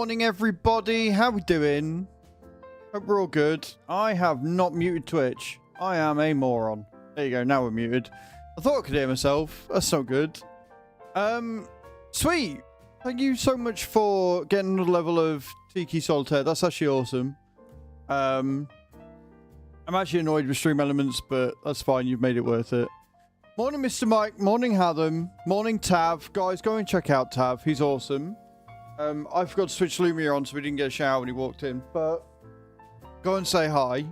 morning, everybody. How we doing? Hope we're all good. I have not muted Twitch. I am a moron. There you go. Now we're muted. I thought I could hear myself. That's not good. Sweet. Thank you so much for getting another level of Tiki Solitaire. That's actually awesome. I'm actually annoyed with stream elements, but that's fine. You've made it worth it. Morning, Mr. Mike. Morning, Hatham. Morning, Tav. Guys, go and check out Tav. He's awesome. I forgot to switch Lumia on, so we didn't get a shower when he walked in. But go and say hi.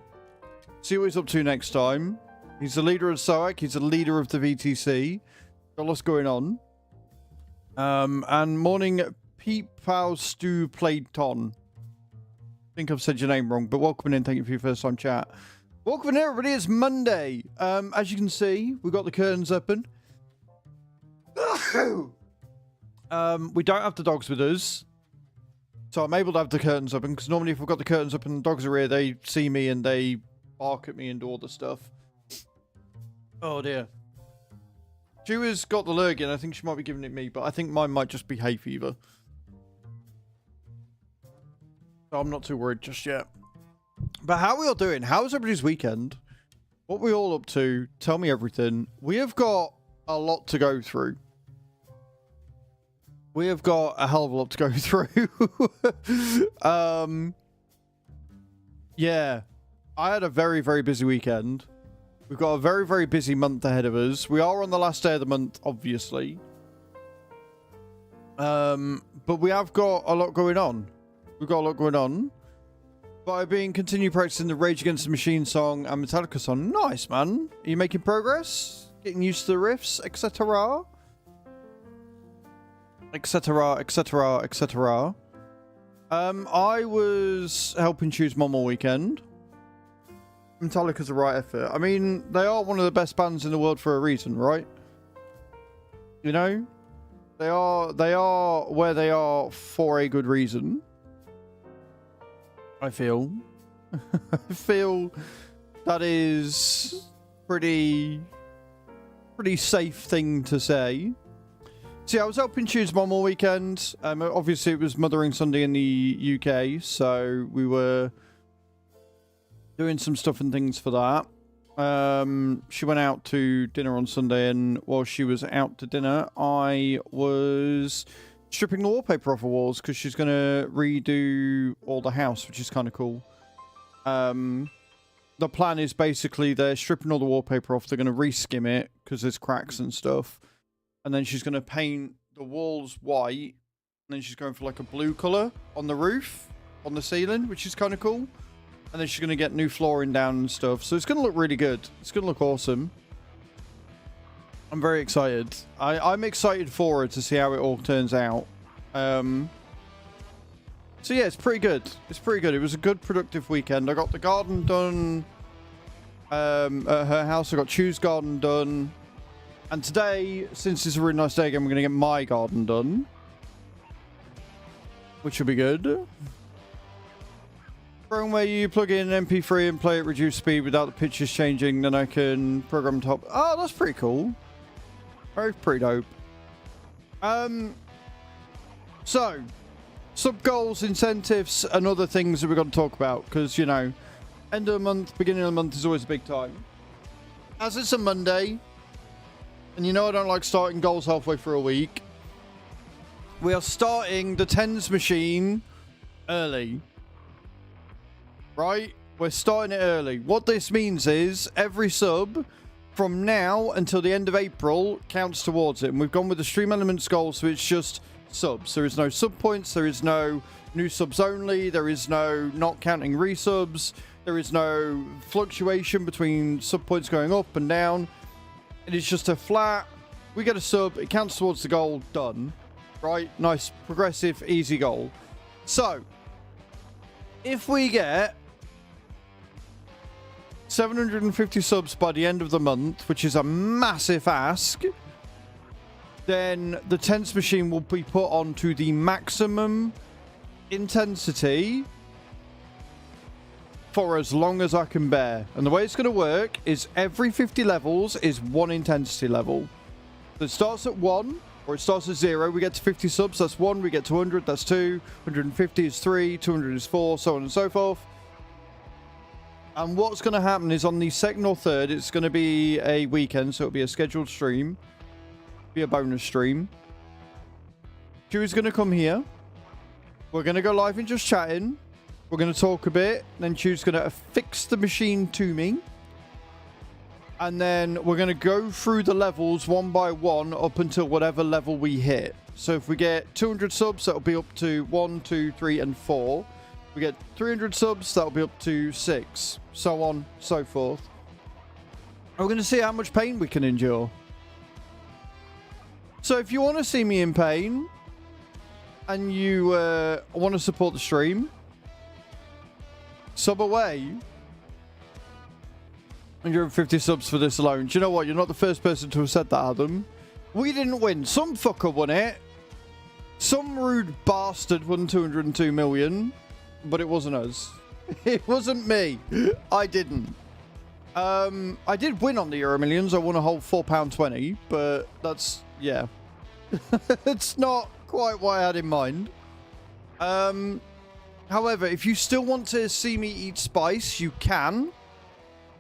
See what he's up to next time. He's the leader of SOAC. He's the leader of the VTC. Got lots going on. And morning, Pete Pow Stu Playton. I think I've said your name wrong, but welcome in. Thank you for your first time chat. Welcome in, everybody. It's Monday. As you can see, we've got the curtains open. We don't have the dogs with us, so I'm able to have the curtains open, because normally if we've got the curtains open and the dogs are here, they see me and they bark at me and do all the stuff. Oh dear. She has got the lurgy. I think she might be giving it me, but I think mine might just be hay fever. So I'm not too worried just yet. But how are we all doing? How was everybody's weekend? What are we all up to? Tell me everything. We have got a lot to go through. We have got a hell of a lot to go through. Yeah. I had a very, very busy weekend. We've got a very, very busy month ahead of us. We are on the last day of the month, obviously. But we have got a lot going on. We've got a lot going on. But I've been continue practicing the Rage Against the Machine song and Metallica song. Nice, man. Are you making progress? Getting used to the riffs, etc.? Etc., etc., etc. I was helping choose Mom all weekend. Metallica's the right effort. I mean, they are one of the best bands in the world for a reason, right? You know? They are where they are for a good reason. I feel. I feel that is pretty safe thing to say. See, I was helping choose Mom all weekend. Obviously, it was Mothering Sunday in the UK, so we were doing some stuff and things for that. She went out to dinner on Sunday, and while she was out to dinner, I was stripping the wallpaper off the walls because she's going to redo all the house, which is kind of cool. The plan is basically they're stripping all the wallpaper off. They're going to reskim it because there's cracks and stuff. And then she's going to paint the walls white. And then she's going for like a blue colour on the roof, on the ceiling, which is kind of cool. And then she's going to get new flooring down and stuff. So it's going to look really good. It's going to look awesome. I'm very excited. I'm excited for her to see how it all turns out. So yeah, it's pretty good. It's pretty good. It was a good, productive weekend. I got the garden done at her house. I got Chu's garden done. And today, since it's a really nice day again, we're going to get my garden done. Which will be good. From where you plug in an MP3 and play at reduced speed without the pictures changing, then I can program top. Oh, that's pretty cool. Very pretty dope. So, sub goals, incentives, and other things that we're going to talk about. Because, you know, end of the month, beginning of the month is always a big time. As it's a Monday, and you know I don't like starting goals halfway through a week, we are starting the tens machine early. Right? We're starting it early. What this means is every sub from now until the end of April counts towards it. And we've gone with the stream elements goal, so it's just subs. There is no sub points. There is no new subs only. There is no not counting resubs. There is no fluctuation between sub points going up and down. It is just a flat. We get a sub. It counts towards the goal. Done. Right? Nice, progressive, easy goal. So, if we get 750 subs by the end of the month, which is a massive ask, then the tens machine will be put onto the maximum intensity for as long as I can bear. And the way it's going to work is every 50 levels is one intensity level. So it starts at 1, Or it starts at 0, we get to 50 subs, that's 1, we get to 100, that's 2, 150 is 3, 200 is 4, so on and so forth. And what's going to happen is on the 2nd or 3rd, it's going to be a weekend, so it'll be a scheduled stream. Be a bonus stream. Chew's going to come here. We're going to go live and just chatting. We're going to talk a bit. Then Chew's going to affix the machine to me. And then we're going to go through the levels one by one up until whatever level we hit. So if we get 200 subs, that'll be up to 1, 2, 3, and 4. We get 300 subs, that'll be up to 6. So on, so forth. And we're going to see how much pain we can endure. So if you want to see me in pain, and you want to support the stream, sub away. 150 subs for this alone. Do you know what? You're not the first person to have said that, Adam. We didn't win. Some fucker won it. Some rude bastard won 202 million. But it wasn't us. It wasn't me. I didn't. I did win on the Euro Millions. I won a whole £4.20. But that's, yeah. It's not quite what I had in mind. However, if you still want to see me eat spice, you can.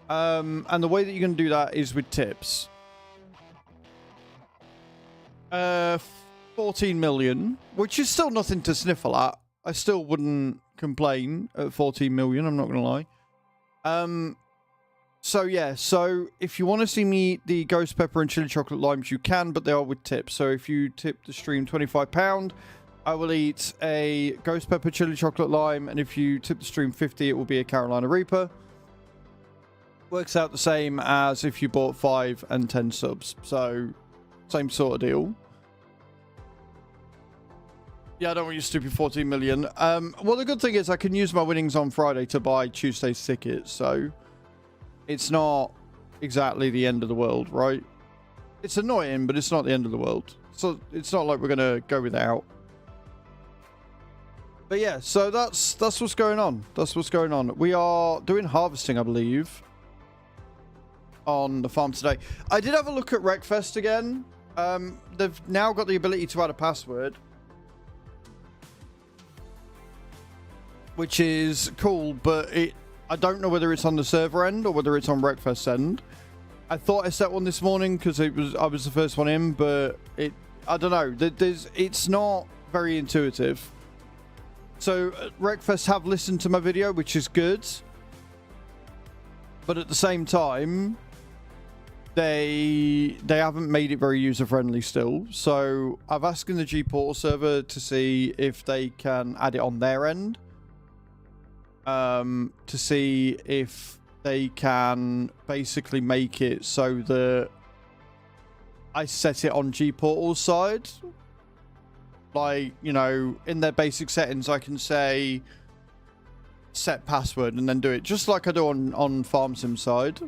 And the way that you're going to do that is with tips. 14 million, which is still nothing to sniffle at. I still wouldn't complain at 14 million, I'm not going to lie. So yeah, so if you want to see me eat the ghost pepper and chili chocolate limes, you can, but they are with tips. So if you tip the stream £25, I will eat a ghost pepper chili chocolate lime, and if you tip the stream 50, it will be a Carolina Reaper. Works out the same as if you bought 5 and 10 subs. So, same sort of deal. Yeah, I don't want you stupid 14 million. Well, the good thing is I can use my winnings on Friday to buy Tuesday's tickets. So, it's not exactly the end of the world, right? It's annoying, but it's not the end of the world. So, it's not like we're going to go without. But yeah, so that's what's going on. That's what's going on. We are doing harvesting, I believe, on the farm today. I did have a look at Wreckfest again. They've now got the ability to add a password, which is cool, but I don't know whether it's on the server end or whether it's on Wreckfest end. I thought I set one this morning because I was the first one in, but I don't know. It's not very intuitive. So Wreckfest have listened to my video, which is good, but at the same time, they haven't made it very user-friendly still. So I've asked in the G Portal server to see if they can add it on their end. To see if they can basically make it so that I set it on G Portal's side. Like, you know, in their basic settings, I can say set password and then do it just like I do on FarmSim side.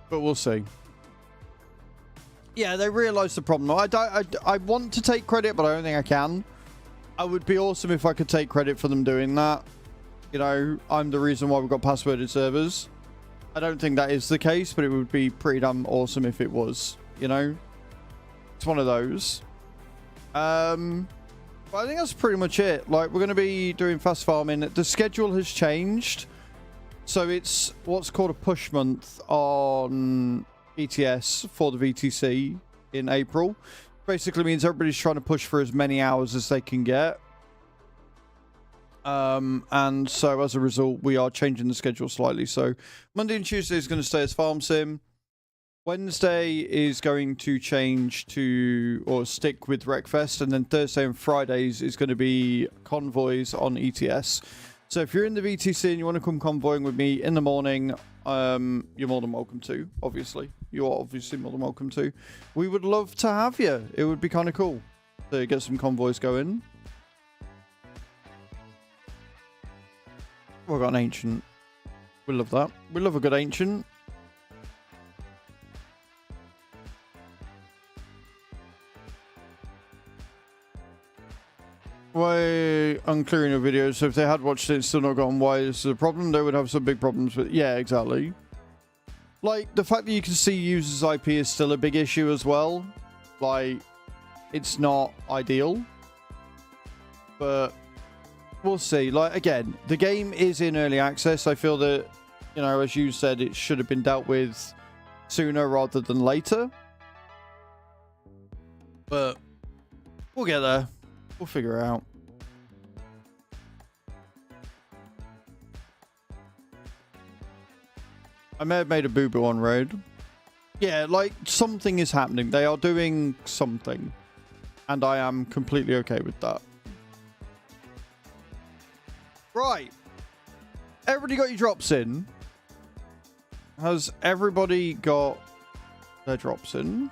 But we'll see. Yeah, they realised the problem. I want to take credit, but I don't think I can. I would be awesome if I could take credit for them doing that. You know, I'm the reason why we've got passworded servers. I don't think that is the case, but it would be pretty damn awesome if it was. You know? It's one of those. But I think that's pretty much it. Like, we're going to be doing fast farming. The schedule has changed. So it's what's called a push month on ETS for the VTC in April. Basically means everybody's trying to push for as many hours as they can get. And so as a result, we are changing the schedule slightly. So Monday and Tuesday is going to stay as Farm Sim. Wednesday is going to change to, or stick with Wreckfest. And then Thursday and Fridays is going to be convoys on ETS. So if you're in the VTC and you want to come convoying with me in the morning, you're more than welcome to, obviously. You are obviously more than welcome to. We would love to have you. It would be kind of cool to get some convoys going. We've got an ancient. We love that. We love a good ancient. unclear in your video, so if they had watched it and still not gone, why is the problem? They would have some big problems with. Yeah, exactly. Like, the fact that you can see users' IP is still a big issue as well. Like, it's not ideal. But we'll see. Like, again, the game is in early access. I feel that, you know, as you said, it should have been dealt with sooner rather than later. But we'll get there. We'll figure it out. I may have made a boo-boo on raid. Yeah, like, something is happening. They are doing something. And I am completely okay with that. Right. Everybody got your drops in? Has everybody got their drops in?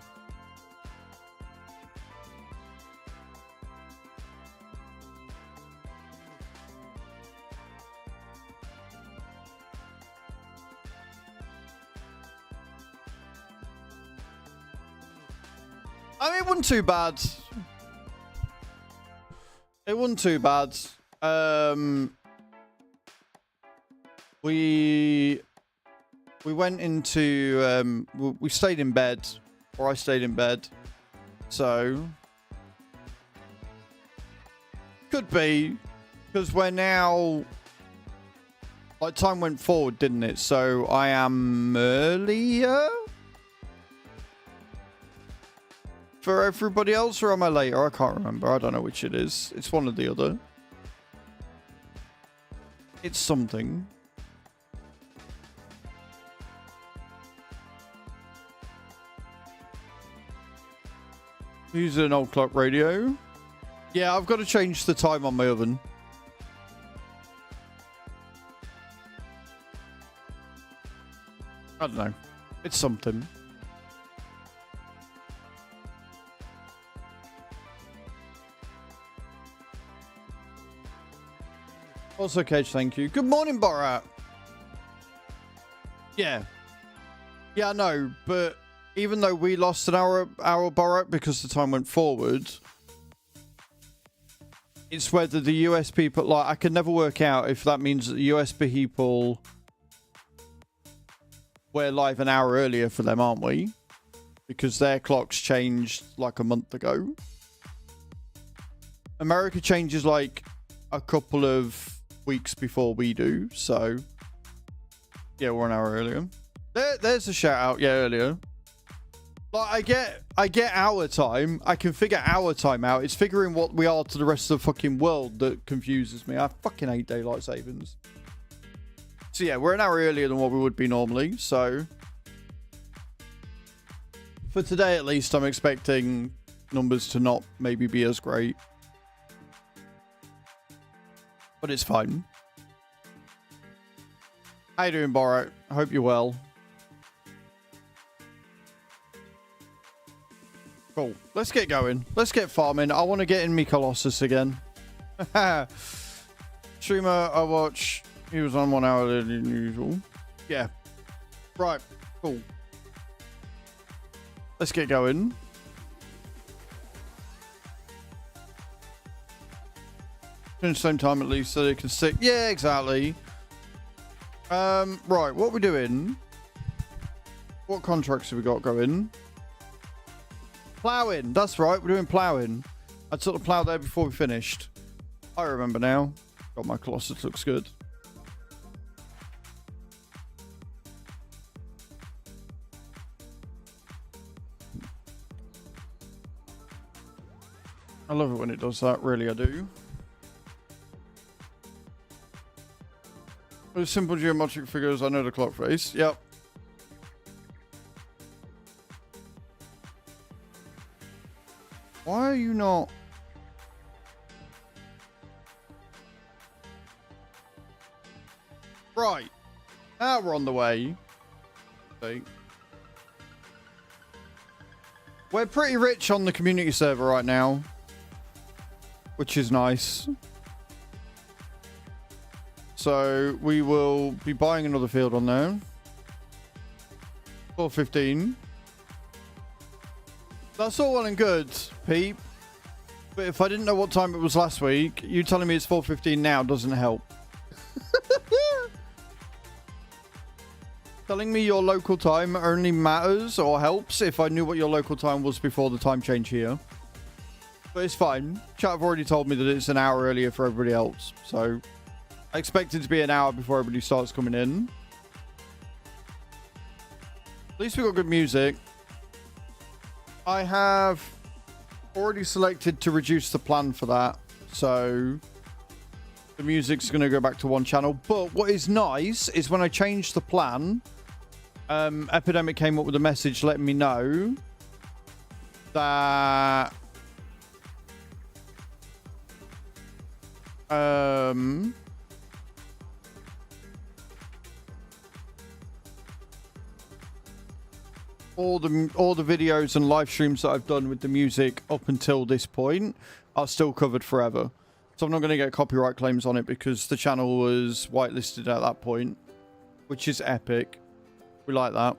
I mean, it wasn't too bad. It wasn't too bad. We went into we stayed in bed, or I stayed in bed, so could be because we're now, like, time went forward, didn't it? So I am earlier for everybody else, or am I later? I can't remember. I don't know which it is. It's one or the other. It's something. Use an old clock radio. Yeah, I've got to change the time on my oven. I don't know. It's something. Also, Cage, thank you. Good morning, Borat. Yeah. Yeah, I know, but even though we lost an hour Borat because the time went forward, it's whether the US people, like, I can never work out if that means that the US people, we're live an hour earlier for them, aren't we? Because their clocks changed like a month ago. America changes like a couple of weeks before we do, so yeah, we're an hour earlier. There's a shout out, yeah, earlier. Like, I get our time. I can figure our time out. It's figuring what we are to the rest of the fucking world that confuses me. I fucking hate daylight savings. So yeah, we're an hour earlier than what we would be normally, so for today at least, I'm expecting numbers to not maybe be as great. But it's fine. How you doing, Borat? I hope you're well. Cool. Let's get going. Let's get farming. I want to get in me Colossus again. Streamer I watch. He was on 1 hour later than usual. Yeah. Right. Cool. Let's get going. Finish same time at least so they can stick. Yeah, exactly. Right, what are we doing? What contracts have we got going? Ploughing. That's right, we're doing ploughing. I took the plough there before we finished. I remember now. God, my Colossus looks good. I love it when it does that, really I do. With simple geometric figures, I know the clock face. Yep. Why are you not? Right. Now we're on the way. Okay. We're pretty rich on the community server right now, which is nice. So we will be buying another field on there. 415. That's all well and good, Pete. But if I didn't know what time it was last week, you telling me it's 4:15 now doesn't help. Telling me your local time only matters or helps if I knew what your local time was before the time change here. But it's fine. Chat have already told me that it's an hour earlier for everybody else. So I expect it to be an hour before everybody starts coming in. At least we got good music. I have already selected to reduce the plan for that. So the music's going to go back to one channel. But what is nice is when I changed the plan, Epidemic came up with a message letting me know that all the videos and live streams that I've done with the music up until this point are still covered forever. So I'm not going to get copyright claims on it because the channel was whitelisted at that point, which is epic. We like that.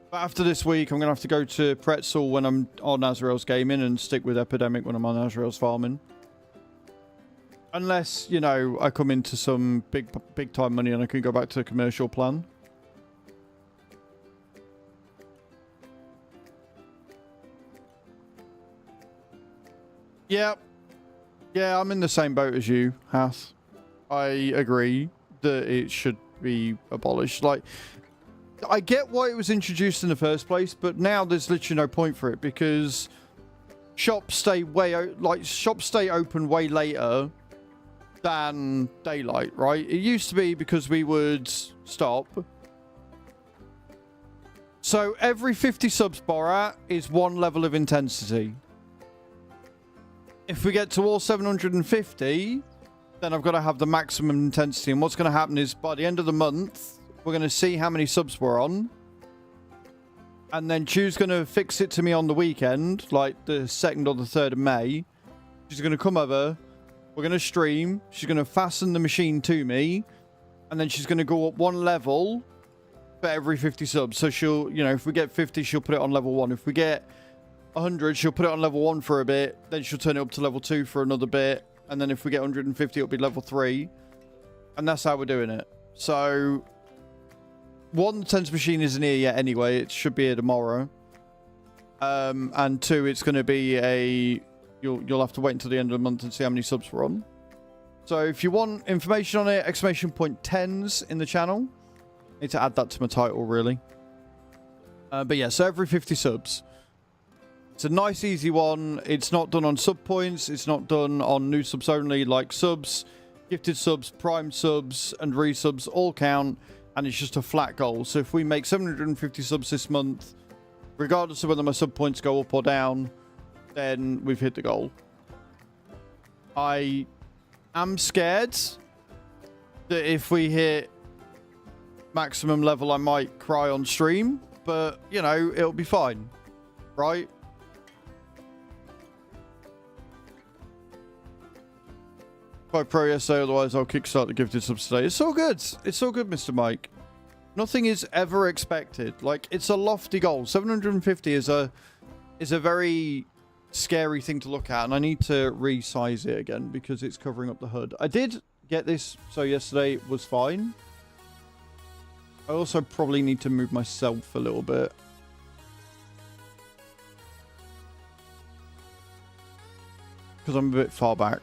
But after this week, I'm going to have to go to Pretzel when I'm on Azrael's gaming and stick with Epidemic when I'm on Azrael's farming. Unless, you know, I come into some big time money and I can go back to the commercial plan. Yeah. Yeah, I'm in the same boat as you, Hath. I agree that it should be abolished. Like, I get why it was introduced in the first place, but now there's literally no point for it because shops stay open way later than daylight, right? It used to be because we would stop. So every 50 subs, Borat, is one level of intensity. If we get to all 750, then I've got to have the maximum intensity. And what's going to happen is by the end of the month, we're going to see how many subs we're on. And then Chu's going to fix it to me on the weekend, like the 2nd or the 3rd of May. She's going to come over. We're going to stream. She's going to fasten the machine to me. And then she's going to go up one level for every 50 subs. So she'll, you know, if we get 50, she'll put it on level 1. If we get 100, she'll put it on level 1 for a bit. Then she'll turn it up to level 2 for another bit. And then if we get 150, it'll be level 3. And that's how we're doing it. So, 1, the TENS machine isn't here yet anyway. It should be here tomorrow. And 2, it's going to be a... You'll have to wait until the end of the month and see how many subs we're on. So if you want information on it, !10s in the channel. I need to add that to my title, really. But yeah, so every 50 subs. It's a nice, easy one. It's not done on sub points. It's not done on new subs only, like subs, gifted subs, prime subs, and resubs all count. And it's just a flat goal. So if we make 750 subs this month, regardless of whether my sub points go up or down, then we've hit the goal. I am scared that if we hit maximum level, I might cry on stream. But, you know, it'll be fine. Right? Quite pro yesterday, otherwise I'll kickstart the gifted subs today. It's all good. It's all good, Mr. Mike. Nothing is ever expected. Like, it's a lofty goal. 750 is a very scary thing to look at, and I need to resize it again because it's covering up the HUD. I did get this, so yesterday was fine. I also probably need to move myself a little bit. Because I'm a bit far back.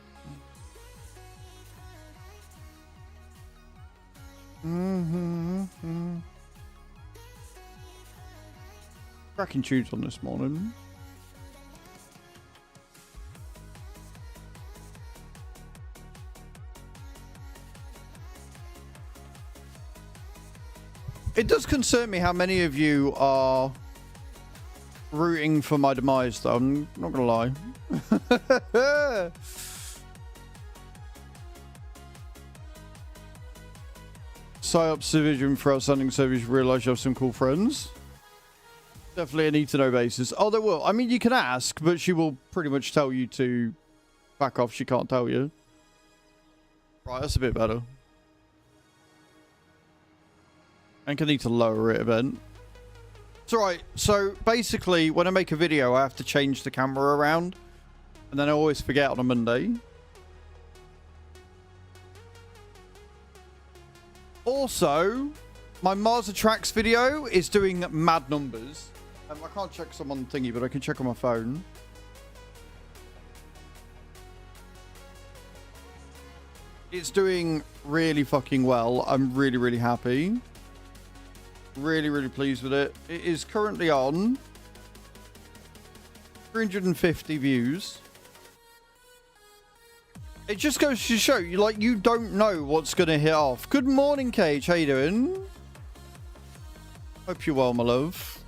Cracking tunes on this morning. It does concern me how many of you are rooting for my demise, though. I'm not gonna lie. PsyOps division for outstanding service. You realise you have some cool friends. Definitely a need-to-know basis. Oh, there will. I mean, you can ask, but she will pretty much tell you to back off. She can't tell you. Right, that's a bit better. I think I need to lower it a bit. It's alright. So, basically, when I make a video, I have to change the camera around. And then I always forget on a Monday. Also, my Mars Attracts video is doing mad numbers. I can't check some on the thingy, but I can check on my phone. It's doing really fucking well. I'm really, really happy. Really, really pleased with it. It is currently on 350 views. It just goes to show you, like, you don't know what's going to hit off. Good morning, Cage. How you doing? Hope you're well, my love.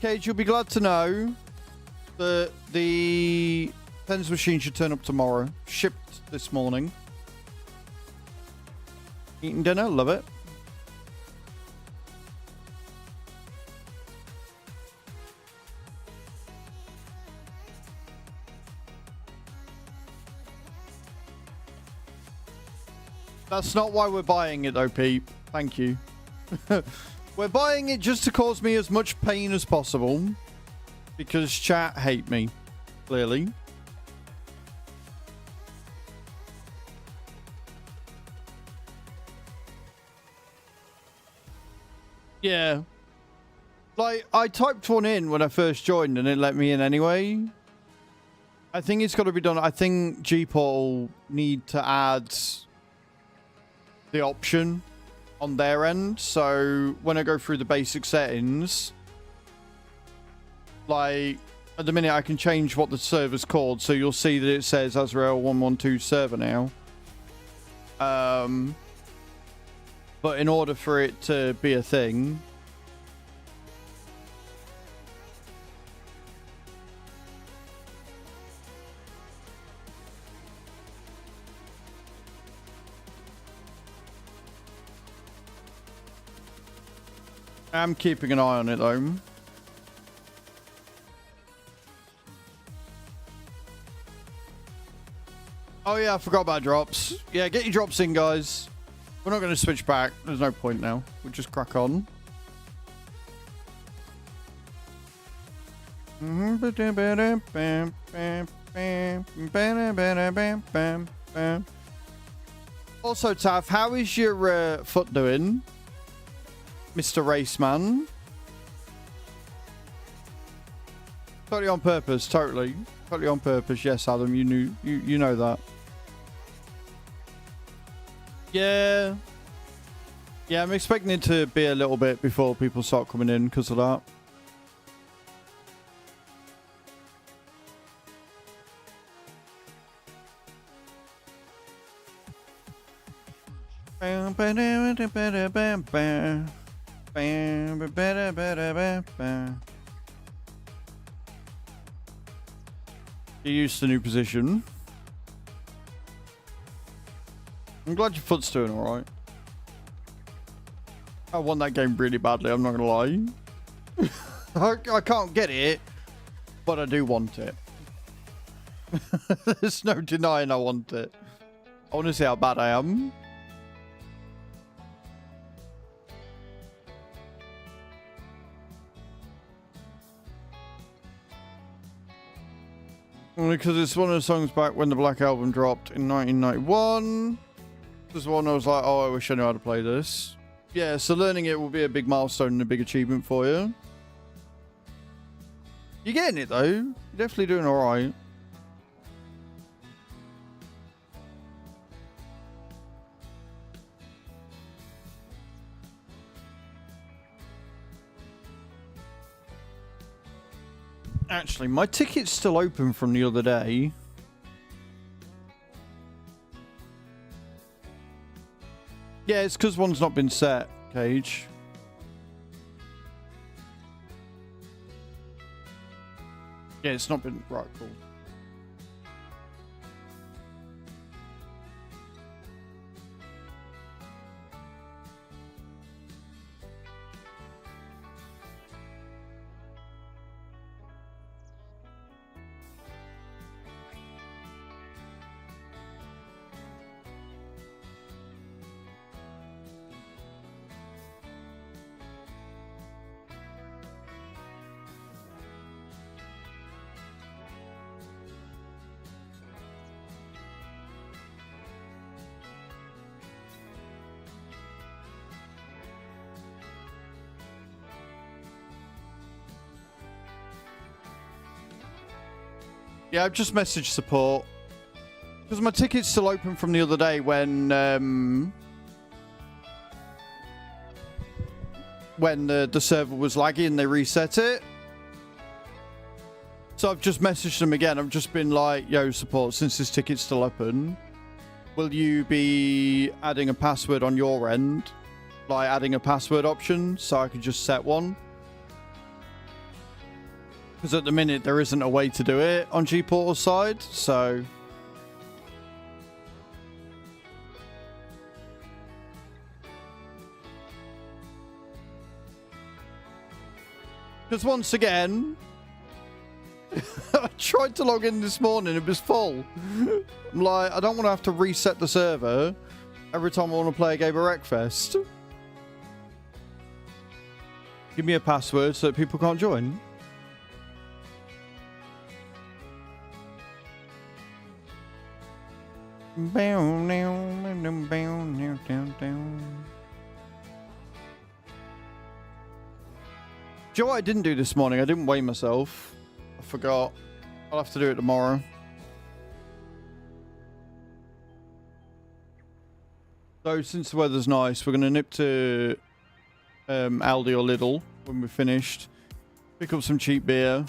Cage, you'll be glad to know that the Pens machine should turn up tomorrow. Shipped this morning. Eating dinner. Love it. That's not why we're buying it, though, Pete. Thank you. We're buying it just to cause me as much pain as possible. Because chat hate me. Clearly. Yeah. Like, I typed one in when I first joined and it let me in anyway. I think it's got to be done. I think G-Portal need to add the option on their end, so when I go through the basic settings, like at the minute I can change what the server's called, so you'll see that it says Azrael 112 server now, but in order for it to be a thing, I'm keeping an eye on it, though. Oh, yeah, I forgot about drops. Yeah, get your drops in, guys. We're not going to switch back. There's no point now. We'll just crack on. Also, Taff, how is your foot doing? Mr. Raceman. Totally on purpose, totally. Totally on purpose. Yes, Adam, you know that. Yeah. Yeah, I'm expecting it to be a little bit before people start coming in because of that. Get used to the new position. I'm glad your foot's doing alright. I want that game really badly, I'm not gonna lie. I can't get it, but I do want it. There's no denying I want it. I want to see how bad I am. Because it's one of the songs back when the Black Album dropped in 1991. This is one I was like, oh, I wish I knew how to play this. Yeah, so learning it will be a big milestone and a big achievement for you. You're getting it, though. You're definitely doing alright. Actually, my ticket's still open from the other day. Yeah, it's because one's not been set, Cage. Yeah, it's not been... Right, cool. Yeah, I've just messaged support. Because my ticket's still open from the other day when the server was laggy and they reset it. So I've just messaged them again. I've just been like, yo, support, since this ticket's still open, will you be adding a password on your end? Like adding a password option so I could just set one? Because at the minute there isn't a way to do it on G-Portal's side, so... Because once again, I tried to log in this morning, it was full. I'm like, I don't want to have to reset the server every time I want to play a game of Wreckfest. Give me a password so that people can't join. Do you know what I didn't do this morning? I didn't weigh myself. I forgot. I'll have to do it tomorrow. So since the weather's nice, we're going to nip to Aldi or Lidl when we're finished. Pick up some cheap beer.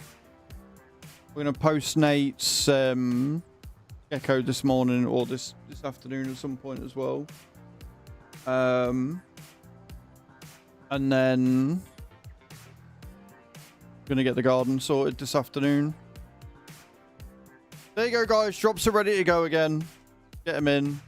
We're going to post Nate's Gecko this morning or this afternoon at some point as well. And then... Gonna get the garden sorted this afternoon. There you go, guys. Drops are ready to go again. Get them in.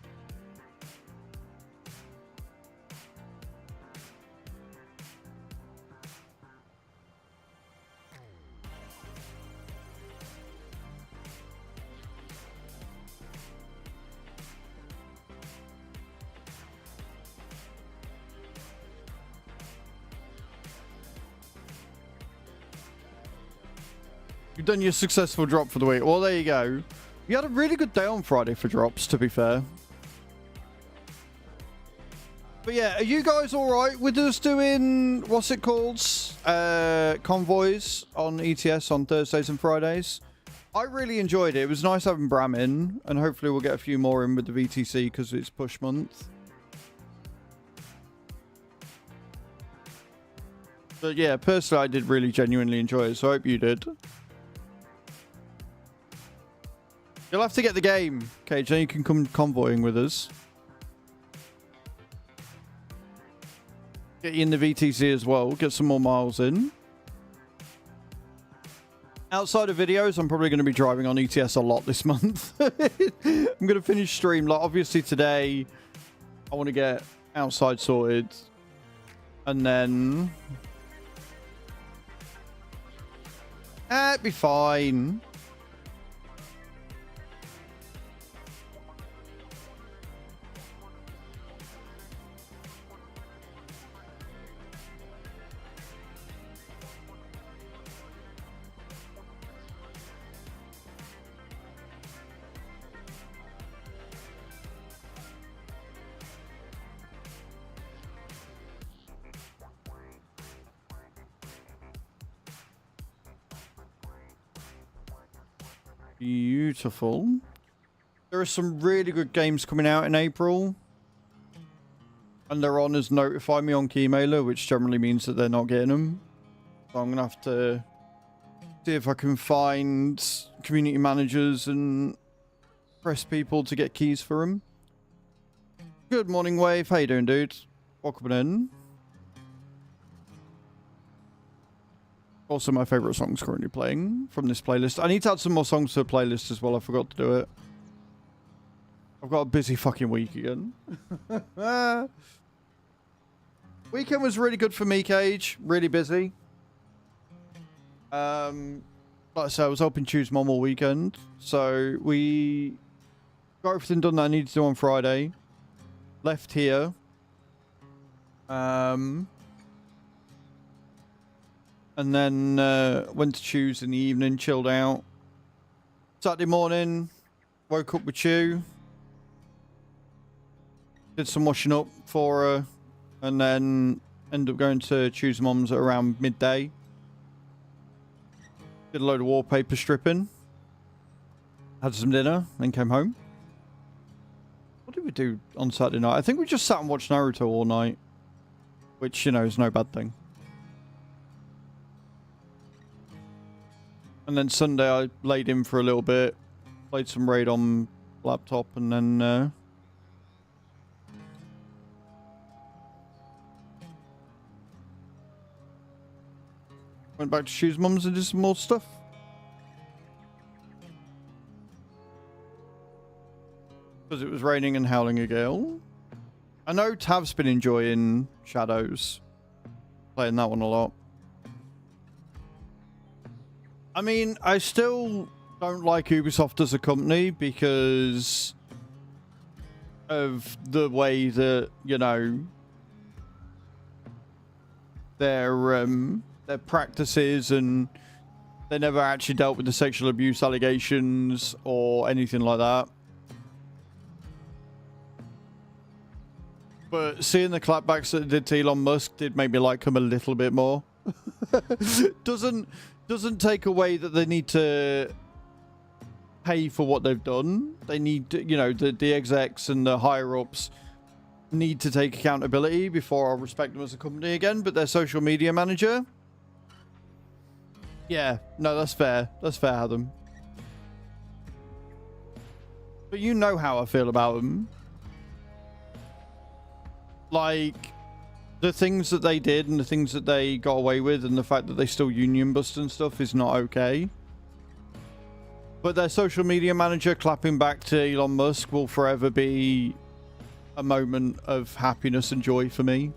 You've done your successful drop for the week. Well, there you go. You had a really good day on Friday for drops, to be fair. But yeah, are you guys all right with us doing, what's it called? Convoys on ETS on Thursdays and Fridays? I really enjoyed it. It was nice having Bram in, and hopefully we'll get a few more in with the VTC because it's push month. But yeah, personally, I did really genuinely enjoy it, so I hope you did. You'll have to get the game, Cage, then you can come convoying with us. Get you in the VTC as well, get some more miles in. Outside of videos, I'm probably going to be driving on ETS a lot this month. I'm going to finish Streamloots. Obviously today, I want to get outside sorted. And then... it'll be fine. Beautiful. There are some really good games coming out in April. And their owners notify me on Keymailer, which generally means that they're not getting them. So I'm going to have to see if I can find community managers and press people to get keys for them. Good morning, Wave. How you doing, dude? Welcome in. Also, my favourite songs currently playing from this playlist. I need to add some more songs to the playlist as well. I forgot to do it. I've got a busy fucking week again. Weekend was really good for me, Cage. Really busy. Like I said, I was hoping to choose Mom all weekend. So we got everything done that I needed to do on Friday. Left here. And then went to choose in the evening, chilled out. Saturday morning, woke up with Chew. Did some washing up for her. And then ended up going to Chew's Mum's at around midday. Did a load of wallpaper stripping. Had some dinner, then came home. What did we do on Saturday night? I think we just sat and watched Naruto all night. Which, you know, is no bad thing. And then Sunday I laid in for a little bit. Played some Raid on laptop and then... went back to Shoes Mum's and did some more stuff. Because it was raining and howling a gale. I know Tav's been enjoying Shadows. Playing that one a lot. I mean, I still don't like Ubisoft as a company because of the way that, you know, their practices, and they never actually dealt with the sexual abuse allegations or anything like that. But seeing the clapbacks that did to Elon Musk did make me like him a little bit more. Doesn't take away that they need to pay for what they've done. They need to, you know, the execs and the higher ups need to take accountability before I respect them as a company again. But their social media manager, yeah, no, that's fair. That's fair, Adam. But you know how I feel about them. Like, the things that they did and the things that they got away with and the fact that they still union bust and stuff is not okay. But their social media manager clapping back to Elon Musk will forever be a moment of happiness and joy for me.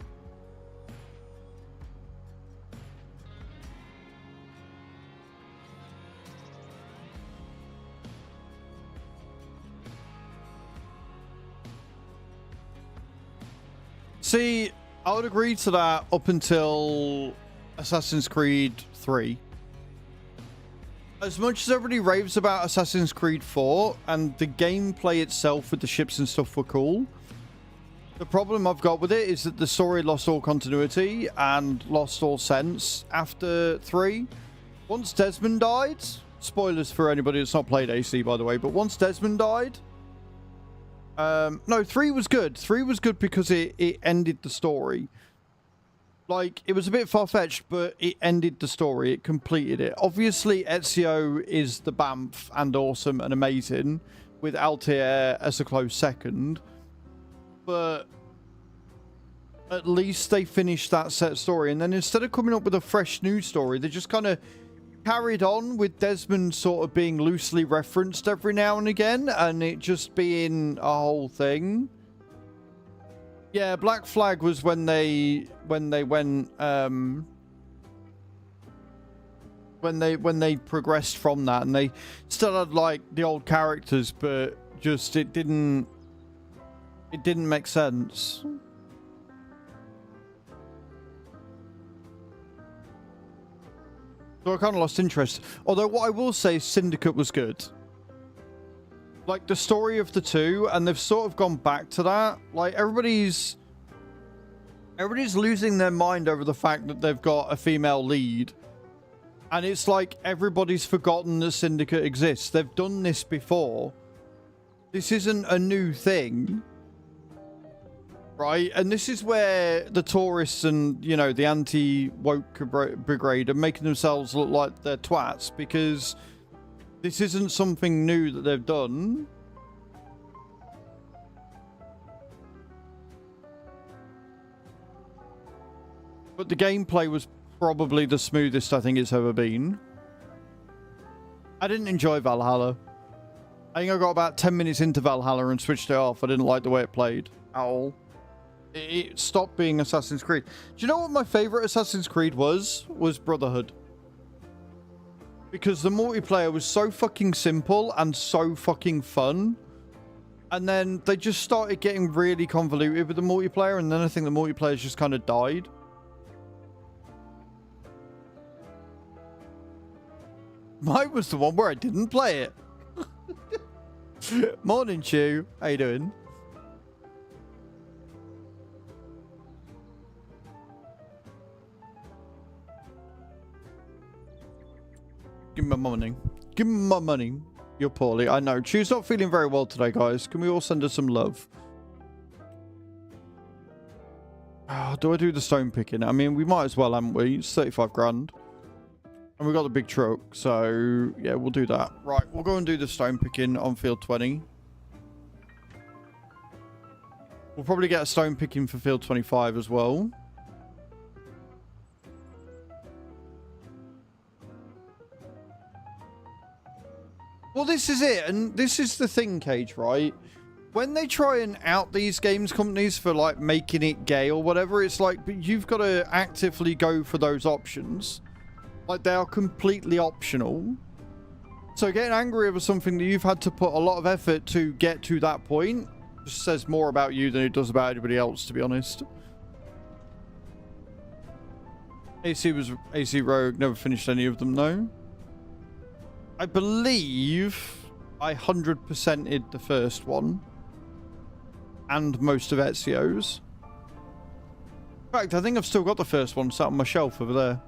See, I would agree to that up until Assassin's Creed 3. As much as everybody raves about Assassin's Creed 4 and the gameplay itself with the ships and stuff were cool, the problem I've got with it is that the story lost all continuity and lost all sense after 3. Once Desmond died, spoilers for anybody that's not played AC by the way, but once Desmond died, no, 3 was good. 3 was good because it ended the story. Like, it was a bit far-fetched, but it ended the story. It completed it. Obviously, Ezio is the Banff and awesome and amazing, with Altair as a close second. But at least they finished that set story. And then instead of coming up with a fresh new story, they just kind of carried on with Desmond sort of being loosely referenced every now and again, and it just being a whole thing. Yeah, Black Flag was when they went when they progressed from that, and they still had like the old characters, but just it didn't make sense. So I kind of lost interest. Although what I will say, Syndicate was good. Like, the story of the two, and they've sort of gone back to that. Like, everybody's losing their mind over the fact that they've got a female lead. And it's like everybody's forgotten that Syndicate exists. They've done this before. This isn't a new thing. Right? And this is where the tourists and, you know, the anti-woke brigade are making themselves look like they're twats, because this isn't something new that they've done. But the gameplay was probably the smoothest I think it's ever been. I didn't enjoy Valhalla. I think I got about 10 minutes into Valhalla and switched it off. I didn't like the way it played at all. It stopped being Assassin's Creed. Do you know what my favorite Assassin's Creed was? Was Brotherhood. Because the multiplayer was so fucking simple and so fucking fun. And then they just started getting really convoluted with the multiplayer, and then I think the multiplayer just kind of died. Mine was the one where I didn't play it. Morning, Chew. How you doing? Give me my money. Give me my money. You're poorly. I know. Chu's not feeling very well today, guys. Can we all send her some love? Oh, do I do the stone picking? I mean, we might as well, haven't we? It's 35 grand. And we've got the big truck. So, yeah, we'll do that. Right, we'll go and do the stone picking on field 20. We'll probably get a stone picking for field 25 as well. Well, this is it. And this is the thing, Cage, right? When they try and out these games companies for, like, making it gay or whatever, it's like, but you've got to actively go for those options. Like, they are completely optional. So getting angry over something that you've had to put a lot of effort to get to that point just says more about you than it does about anybody else, to be honest. AC Rogue, never finished any of them, though. I believe I 100%ed the first one. And most of Ezio's. In fact, I think I've still got the first one sat on my shelf over there.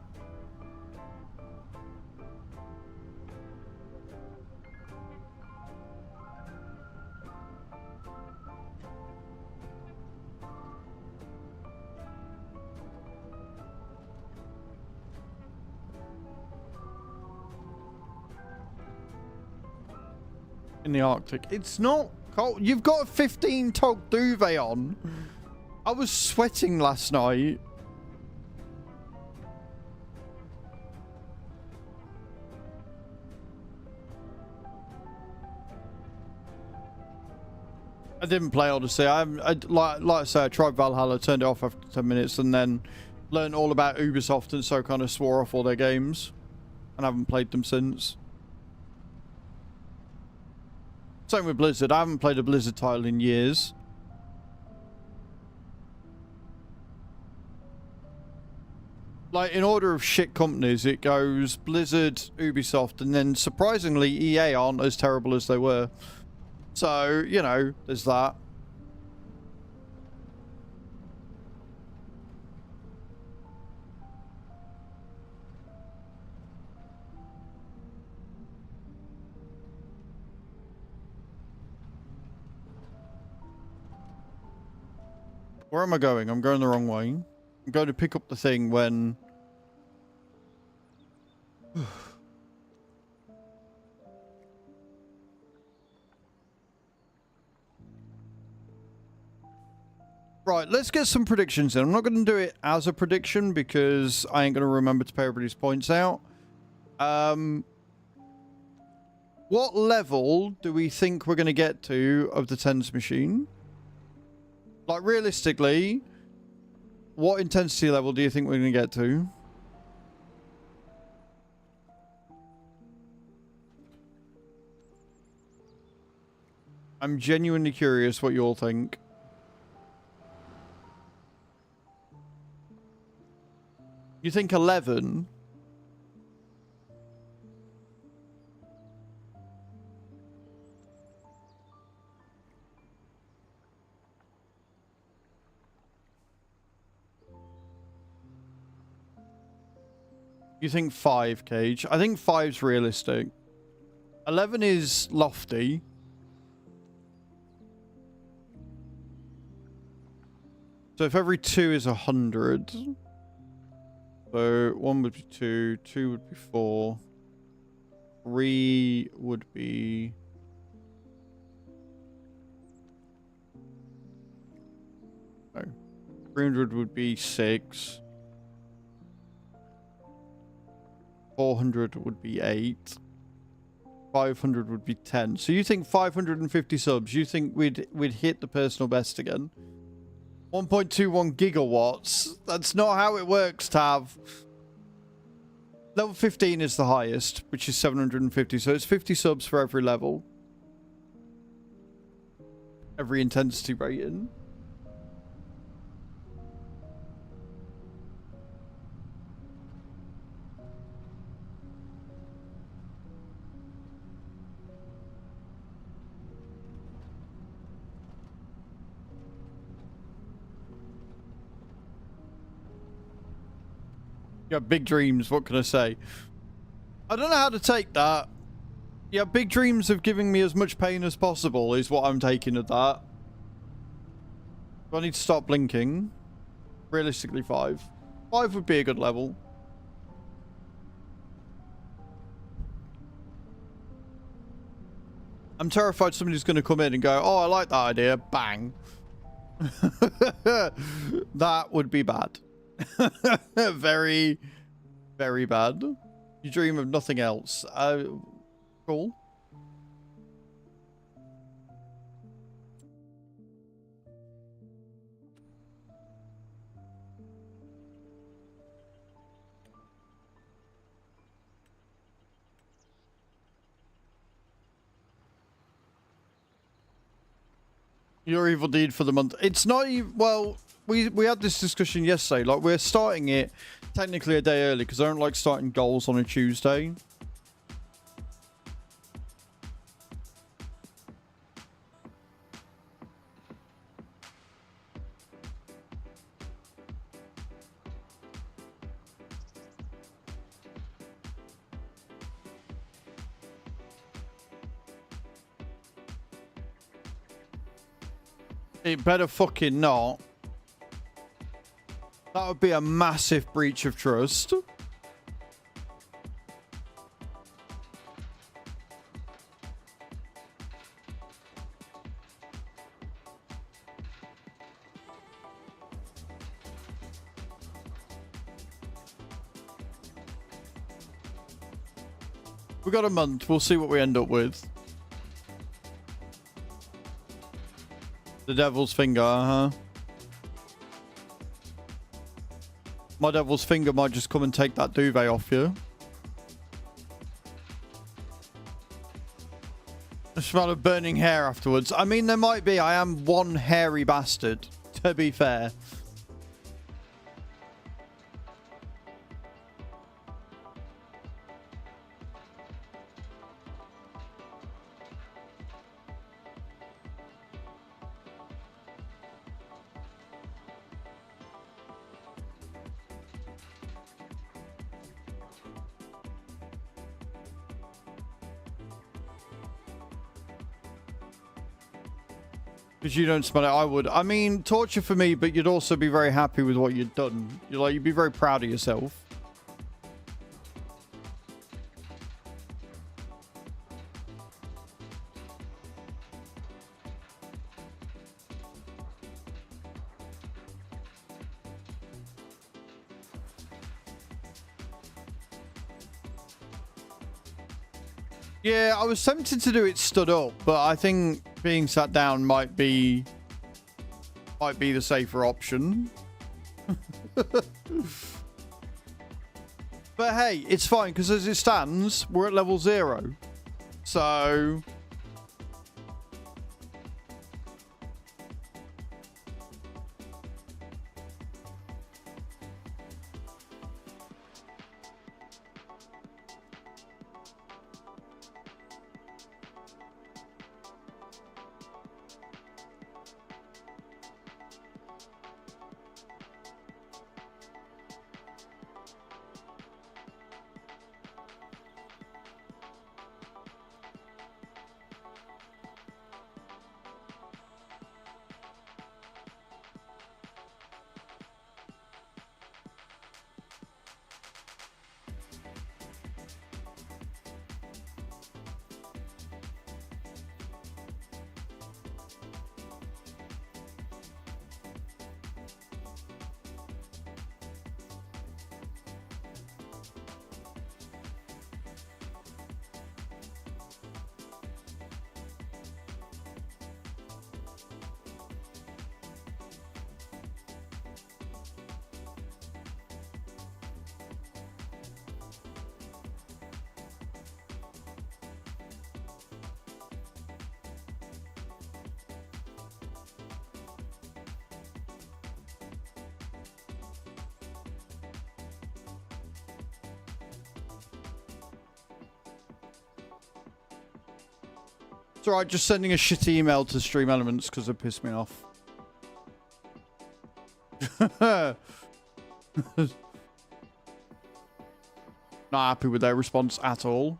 In the Arctic. It's not cold. You've got a 15 tog duvet on. I was sweating last night. I didn't play Odyssey. Like I say, I tried Valhalla, turned it off after 10 minutes, and then learned all about Ubisoft, and so kind of swore off all their games. And I haven't played them since. Same with Blizzard. I haven't played a Blizzard title in years. Like, in order of shit companies, it goes Blizzard, Ubisoft, and then surprisingly EA aren't as terrible as they were. So, you know, there's that. Where am I going? I'm going the wrong way. I'm going to pick up the thing when... Right, let's get some predictions in. I'm not going to do it as a prediction because I ain't going to remember to pay everybody's points out. What level do we think we're going to get to of the tens machine? Like, realistically, what intensity level do you think we're going to get to? I'm genuinely curious what you all think. You think 11? You think 5, Cage? I think 5's realistic. 11 is lofty. So if every 2 is 100... So 1 would be 2, 2 would be 4, 3 would be... No. 300 would be 6. 400 would be 8. 500 would be 10. So you think 550 subs, you think we'd hit the personal best again? 1.21 gigawatts. That's not how it works, Tav. Level 15 is the highest, which is 750. So it's 50 subs for every level. Every intensity rating. You have big dreams, what can I say? I don't know how to take that. Yeah, big dreams of giving me as much pain as possible is what I'm taking of that. Do I need to stop blinking? Realistically, 5. 5 would be a good level. I'm terrified somebody's going to come in and go, oh, I like that idea. Bang. That would be bad. Very, very bad. You dream of nothing else. Cool. Your evil deed for the month. It's not even, well, we had this discussion yesterday. Like, we're starting it technically a day early because I don't like starting goals on a Tuesday. It better fucking not. That would be a massive breach of trust. We got a month. We'll see what we end up with. The devil's finger, uh-huh. My devil's finger might just come and take that duvet off you. The smell of burning hair afterwards. I mean, there might be. I am one hairy bastard, to be fair. Because you don't smell it, I would. I mean, torture for me, but you'd also be very happy with what you'd done. You'd be very proud of yourself. Yeah, I was tempted to do it stood up, but I think being sat down might be the safer option. But hey, it's fine because as it stands, we're at level 0. So it's alright, just sending a shitty email to Stream Elements because it pissed me off. Not happy with their response at all.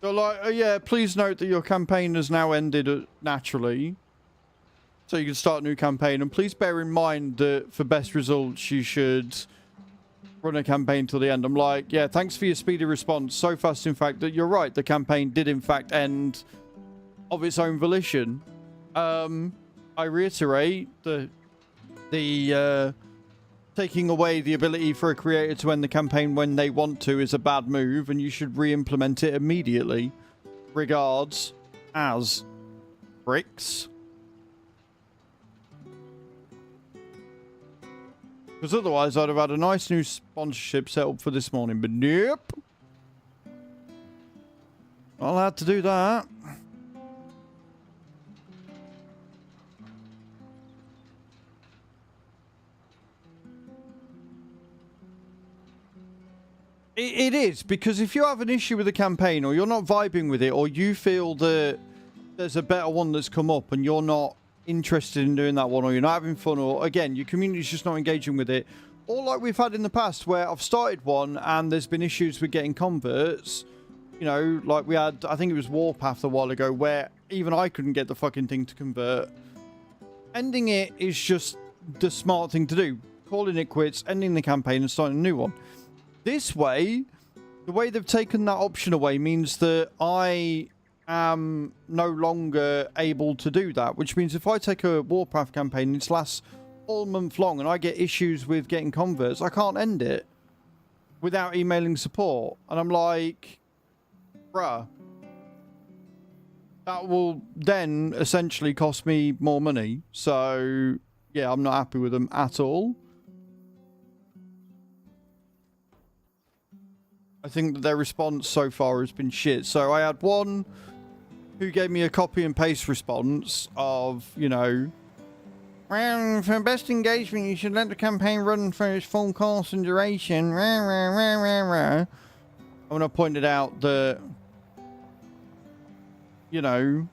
So like, yeah, please note that your campaign has now ended naturally. So you can start a new campaign. And please bear in mind that for best results, you should run a campaign till the end. I'm like, yeah, thanks for your speedy response. So fast, in fact, that you're right. The campaign did, in fact, end of its own volition. I reiterate the taking away the ability for a creator to end the campaign when they want to is a bad move, and you should re-implement it immediately. Regards, as Bricks. Because otherwise I'd have had a nice new sponsorship set up for this morning, but nope. Not allowed to do that. It is, because if you have an issue with the campaign, or you're not vibing with it, or you feel that there's a better one that's come up and you're not interested in doing that one, or you're not having fun, or again, your community's just not engaging with it, or like we've had in the past where I've started one and there's been issues with getting converts, you know, like we had, I think it was Warpath a while ago, where even I couldn't get the fucking thing to convert. Ending it is just the smart thing to do. Calling it quits, ending the campaign and starting a new one. This way, the way they've taken that option away means that I am no longer able to do that, which means if I take a Warpath campaign, it lasts all month long and I get issues with getting converts, I can't end it without emailing support. And I'm like, bruh, that will then essentially cost me more money. So, yeah, I'm not happy with them at all. I think that their response so far has been shit. So I had one who gave me a copy and paste response of, you know, well, for best engagement, you should let the campaign run for its full course and duration. And when I pointed out that, you know,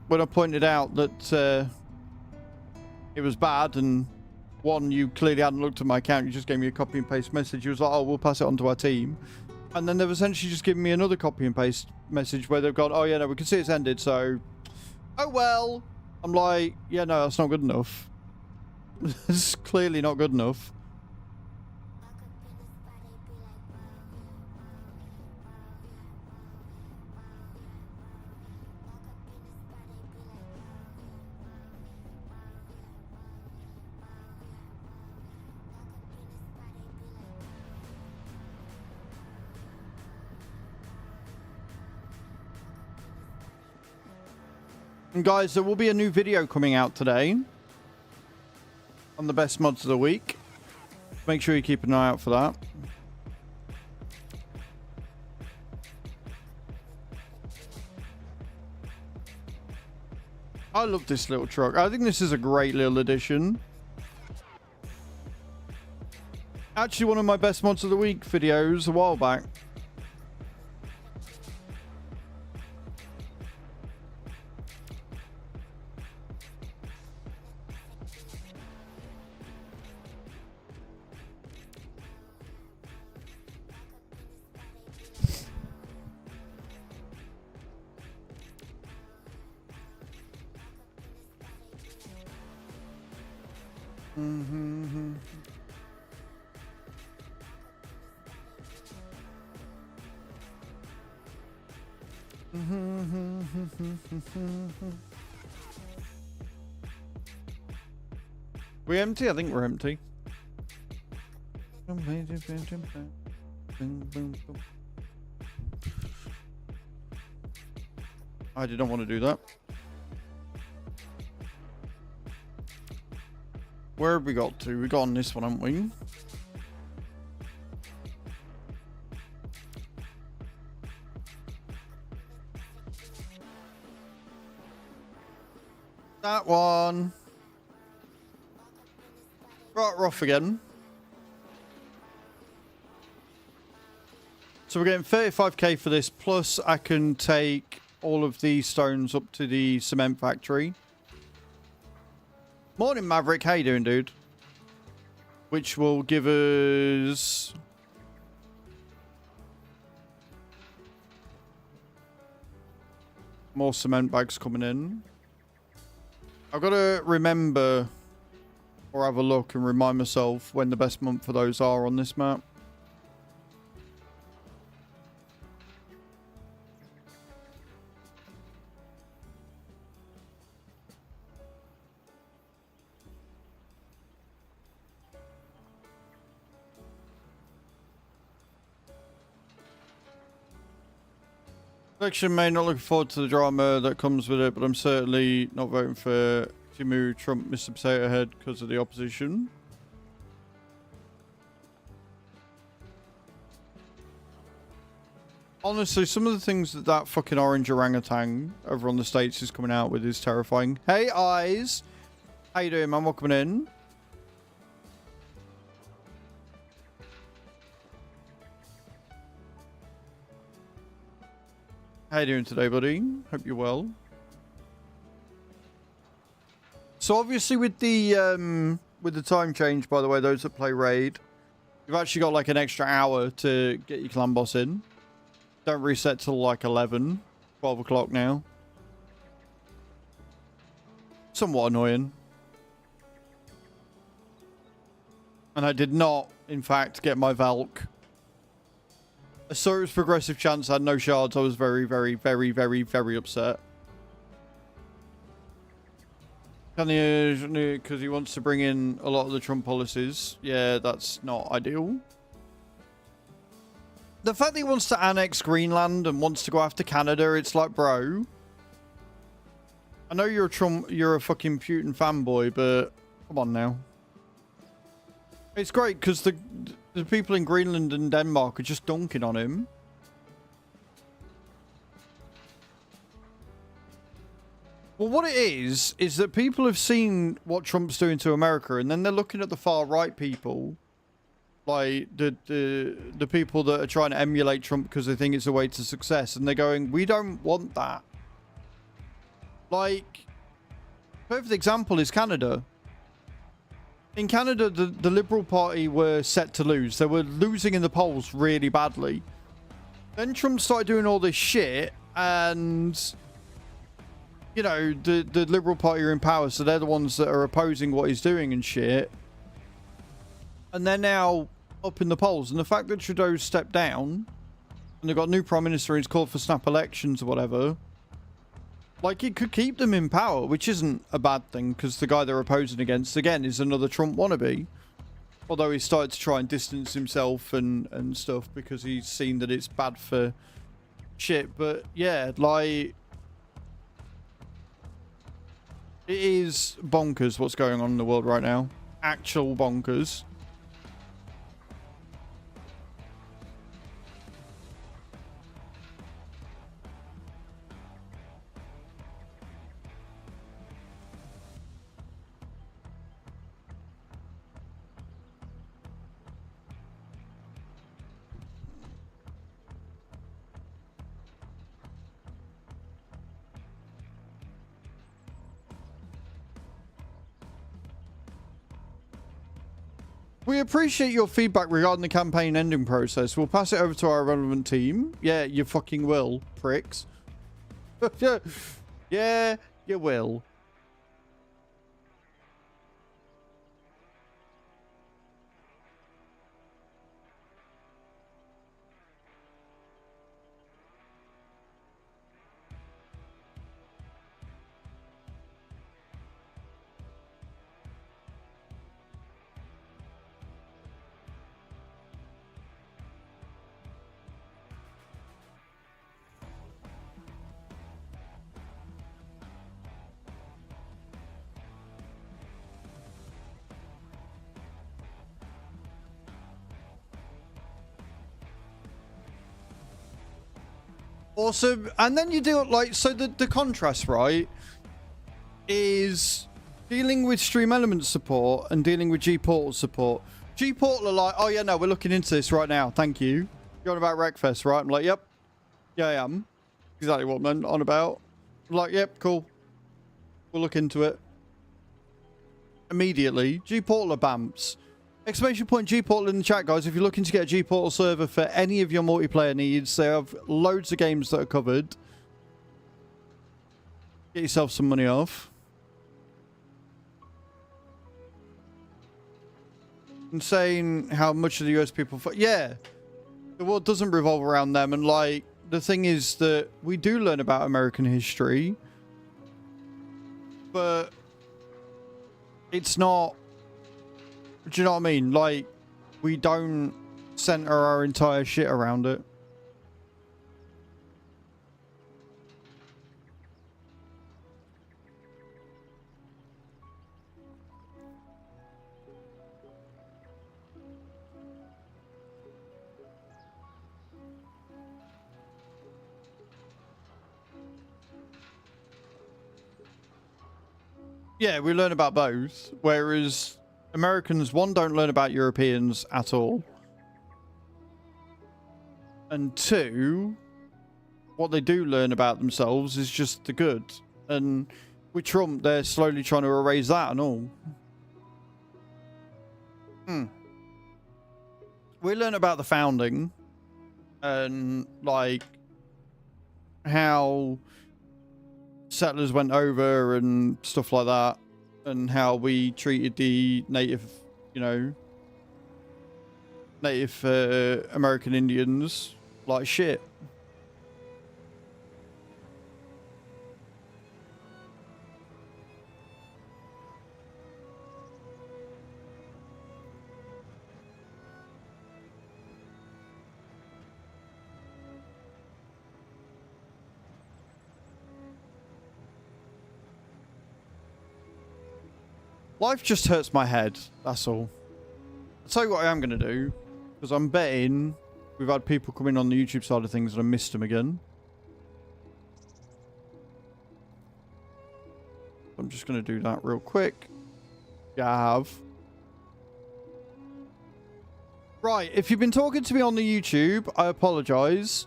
when I pointed out that it was bad, and one, you clearly hadn't looked at my account, you just gave me a copy and paste message. You was like, oh, we'll pass it on to our team. And then they've essentially just given me another copy and paste message where they've gone, oh, yeah, no, we can see it's ended, so, oh, well. I'm like, yeah, no, that's not good enough. It's clearly not good enough. And guys, there will be a new video coming out today on the best mods of the week. Make sure you keep an eye out for that. I love this little truck. I think this is a great little addition. Actually, one of my best mods of the week videos a while back. We empty? I think we're empty. I did not want to do that. Where have we got to? We got on this one, haven't we? That one. Right, we're off again. So we're getting 35k for this, plus I can take all of these stones up to the cement factory. Morning, Maverick. How you doing, dude? Which will give us More cement bags coming in. I've got to remember or have a look and remind myself when the best month for those are on this map. Election may not look forward to the drama that comes with it, but I'm certainly not voting for Timu Trump, Mr. Potato Head, because of the opposition. Honestly, some of the things that fucking orange orangutan over on the States is coming out with is terrifying. Hey, Eyes. How you doing, man? Welcome in. How you doing today, buddy? Hope you're well. So obviously with the time change, by the way, those that play Raid, you've actually got like an extra hour to get your clan boss in. Don't reset till like 11, 12 o'clock now. Somewhat annoying. And I did not, in fact, get my Valk. I saw it was progressive chance, I had no shards. I was very, very, very, very, very upset. Because he wants to bring in a lot of the Trump policies. Yeah, that's not ideal. The fact that he wants to annex Greenland and wants to go after Canada, it's like, bro. I know you're a fucking Putin fanboy, but come on now. It's great because the people in Greenland and Denmark are just dunking on him. Well, what it is that people have seen what Trump's doing to America, and then they're looking at the far right people, like the people that are trying to emulate Trump because they think it's a way to success, and they're going, we don't want that. Like, perfect example is Canada. In Canada, the Liberal Party were set to lose. They were losing in the polls really badly. Then Trump started doing all this shit, and, you know, the Liberal Party are in power, so they're the ones that are opposing what he's doing and shit. And they're now up in the polls. And the fact that Trudeau stepped down, and they've got a new Prime Minister, and he's called for snap elections or whatever, like, it could keep them in power, which isn't a bad thing, because the guy they're opposing against, again, is another Trump wannabe. Although he started to try and distance himself and stuff, because he's seen that it's bad for shit. But, yeah, like, it is bonkers what's going on in the world right now. Actual bonkers. We appreciate your feedback regarding the campaign ending process. We'll pass it over to our relevant team. Yeah, you fucking will, pricks. Yeah, you will. Awesome. And then you do it like, so the contrast, right, is dealing with Stream Elements support and dealing with G-Portal support. G-Portal are like, oh yeah, no, we're looking into this right now. Thank you. You're on about Wreckfest, right? I'm like, yep. Yeah, I am. Exactly what I'm on about. I'm like, yep, cool. We'll look into it. Immediately. G-Portal are BAMPs. Exclamation point G-Portal in the chat, guys. If you're looking to get a G-Portal server for any of your multiplayer needs, they have loads of games that are covered. Get yourself some money off. Insane how much of the US people... Yeah. The world doesn't revolve around them. And, like, the thing is that we do learn about American history. But it's not... Do you know what I mean? Like, we don't center our entire shit around it. Yeah, we learn about both, whereas Americans, one, don't learn about Europeans at all. And two, what they do learn about themselves is just the good. And with Trump, they're slowly trying to erase that and all. We learn about the founding and, like, how settlers went over and stuff like that, and how we treated the native, you know, Native American Indians like shit. Life just hurts my head, that's all. I'll tell you what I am going to do, because I'm betting we've had people come in on the YouTube side of things and I missed them again. I'm just going to do that real quick. Yeah, I have. Right, if you've been talking to me on the YouTube, I apologise.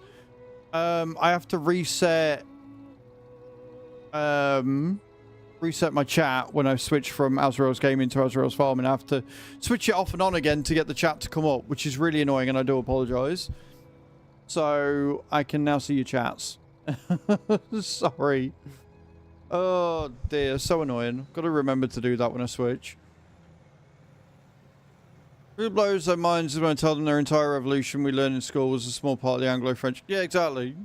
I have to reset... reset my chat when I switch from Azrael's Gaming to Azrael's Farming. I have to switch it off and on again to get the chat to come up, which is really annoying, and I do apologise. So I can now see your chats. Sorry. Oh dear, so annoying. Got to remember to do that when I switch. Who blows their minds when I tell them their entire revolution we learned in school was a small part of the Anglo-French? Yeah, exactly.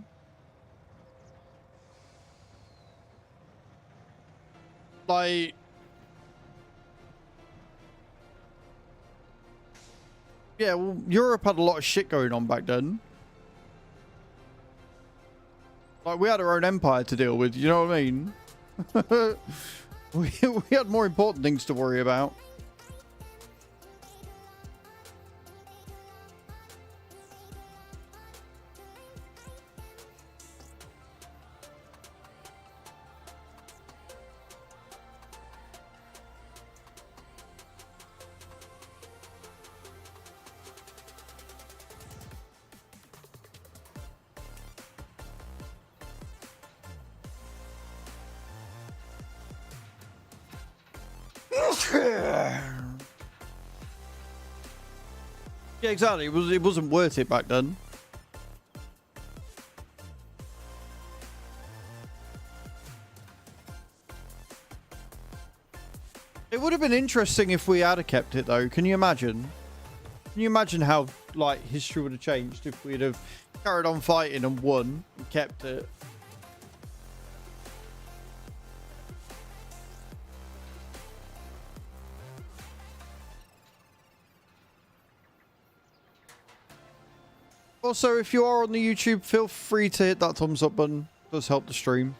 Like, yeah, well, Europe had a lot of shit going on back then. Like, we had our own empire to deal with, you know what I mean? we had more important things to worry about. Yeah, exactly. It wasn't worth it back then. It would have been interesting if we had kept it, though. Can you imagine? Can you imagine how, like, history would have changed if we'd have carried on fighting and won and kept it? Also, if you are on the YouTube, feel free to hit that thumbs up button. It does help the stream.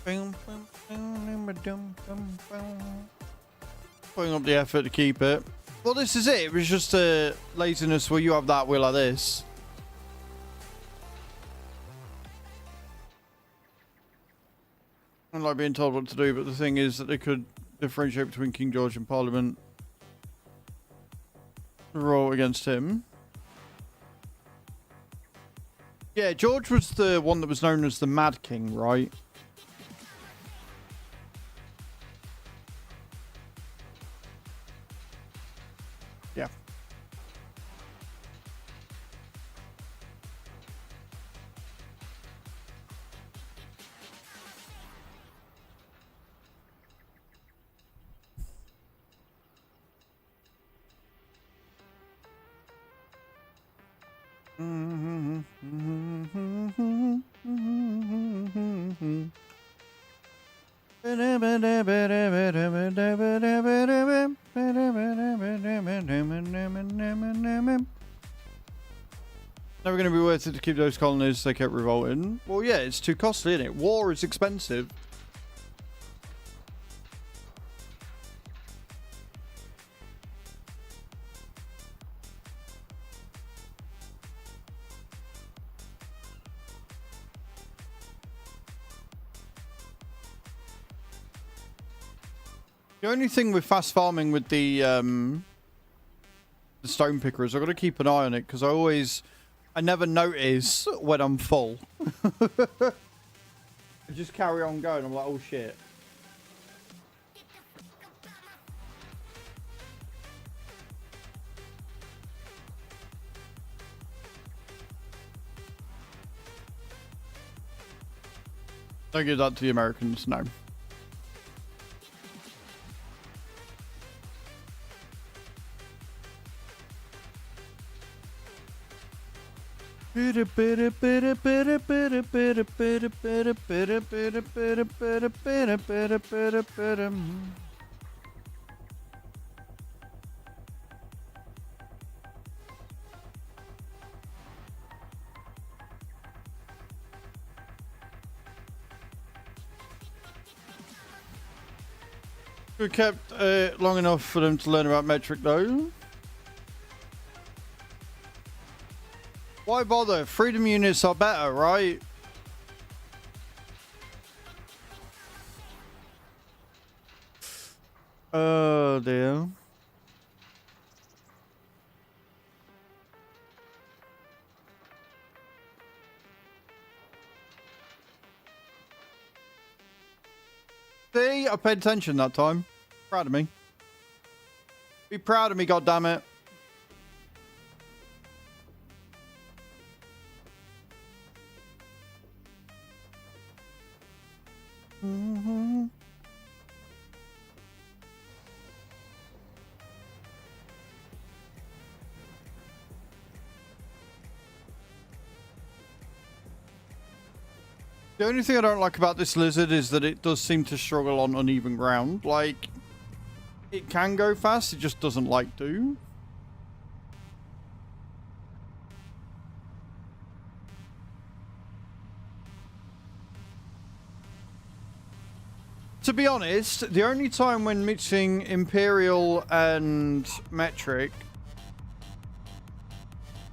Putting up the effort to keep it. Well, this is it. It was just a laziness where you have that wheel like this. I don't like being told what to do, but the thing is that they could differentiate between King George and Parliament. Roll against him. Yeah, George was the one that was known as the Mad King, right? Yeah. Never going to be worth it to keep those colonies. They kept revolting. Well, yeah, it's too costly, isn't it? War is expensive. The only thing with fast farming with the stone picker is I've got to keep an eye on it because I never notice when I'm full. I just carry on going. I'm like, oh shit. Don't give that to the Americans, no. We kept long enough for them to learn about metric though. Why bother? Freedom units are better, right? Oh dear. See, I paid attention that time. Proud of me. Be proud of me, goddammit. The only thing I don't like about this lizard is that it does seem to struggle on uneven ground. Like, it can go fast, it just doesn't like to. To be honest, the only time when mixing Imperial and Metric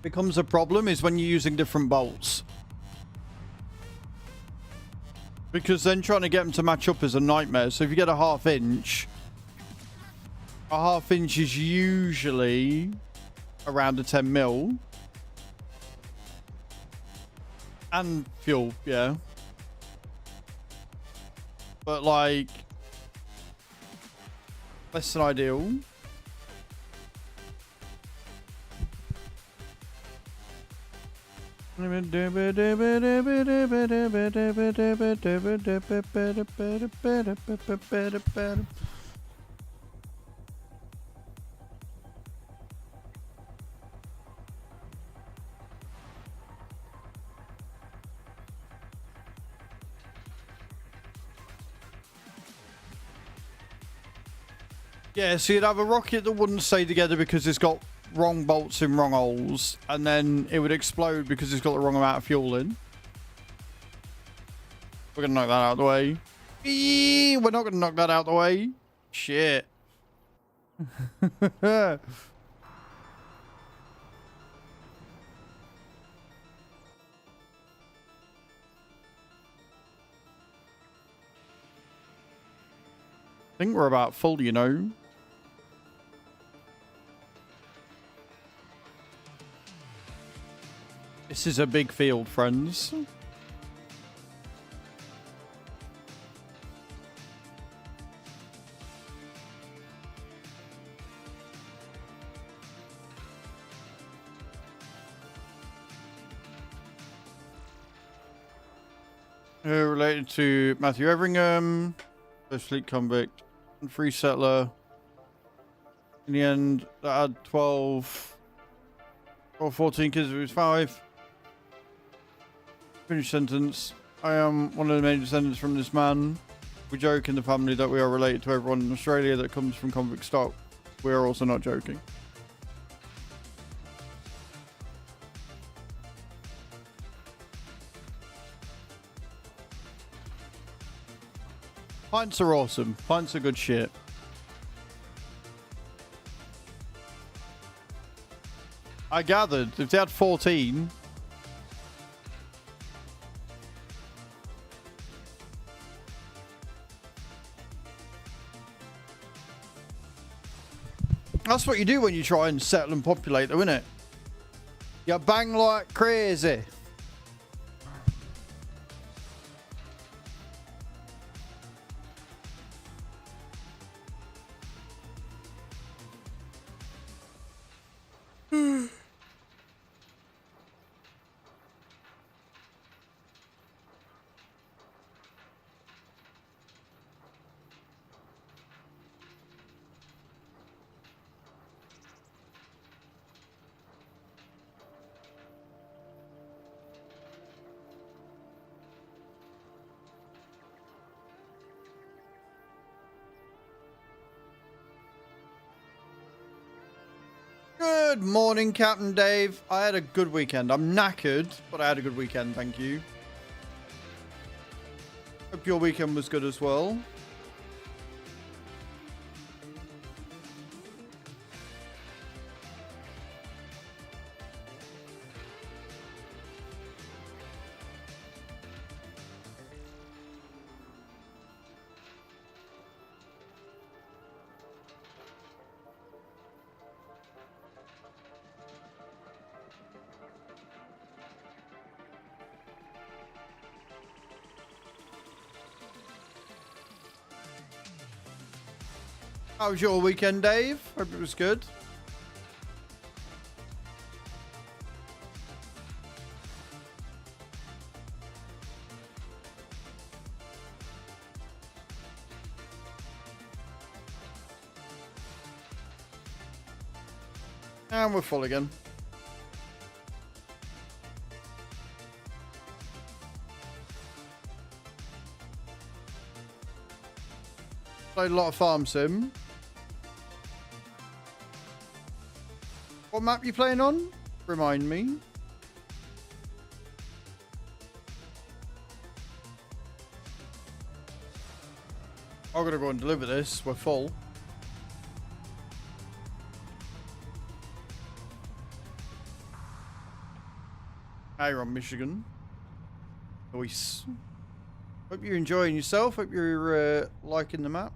becomes a problem is when you're using different bolts. Because then trying to get them to match up is a nightmare. So if you get a half inch is usually around a 10 mil. And fuel, yeah. But like, less than ideal. Yeah, so you'd have a rocket that wouldn't stay together because it's got wrong bolts in wrong holes, and then it would explode because it's got the wrong amount of fuel in. We're gonna knock that out of the way. We're not going to knock that out the way. Shit. I think we're about full, you know. This is a big field, friends. Related to Matthew Everingham, first fleet convict, and free settler. In the end, that had 12 or 14 kids of his 5. Finished sentence. I am one of the main descendants from this man. We joke in the family that we are related to everyone in Australia that comes from convict stock. We are also not joking. Pints are awesome. Pints are good shit. I gathered if they had 14... That's what you do when you try and settle and populate them, isn't it? You bang like crazy. Good morning, Captain Dave. I had a good weekend. I'm knackered, but I had a good weekend, thank you. Hope your weekend was good as well. How was your weekend, Dave? Hope it was good. And we're full again. Played a lot of Farm Sim. What map you playing on? Remind me. I'm gonna go and deliver this. We're full. You're on Michigan. Nice. Hope you're enjoying yourself. Hope you're liking the map.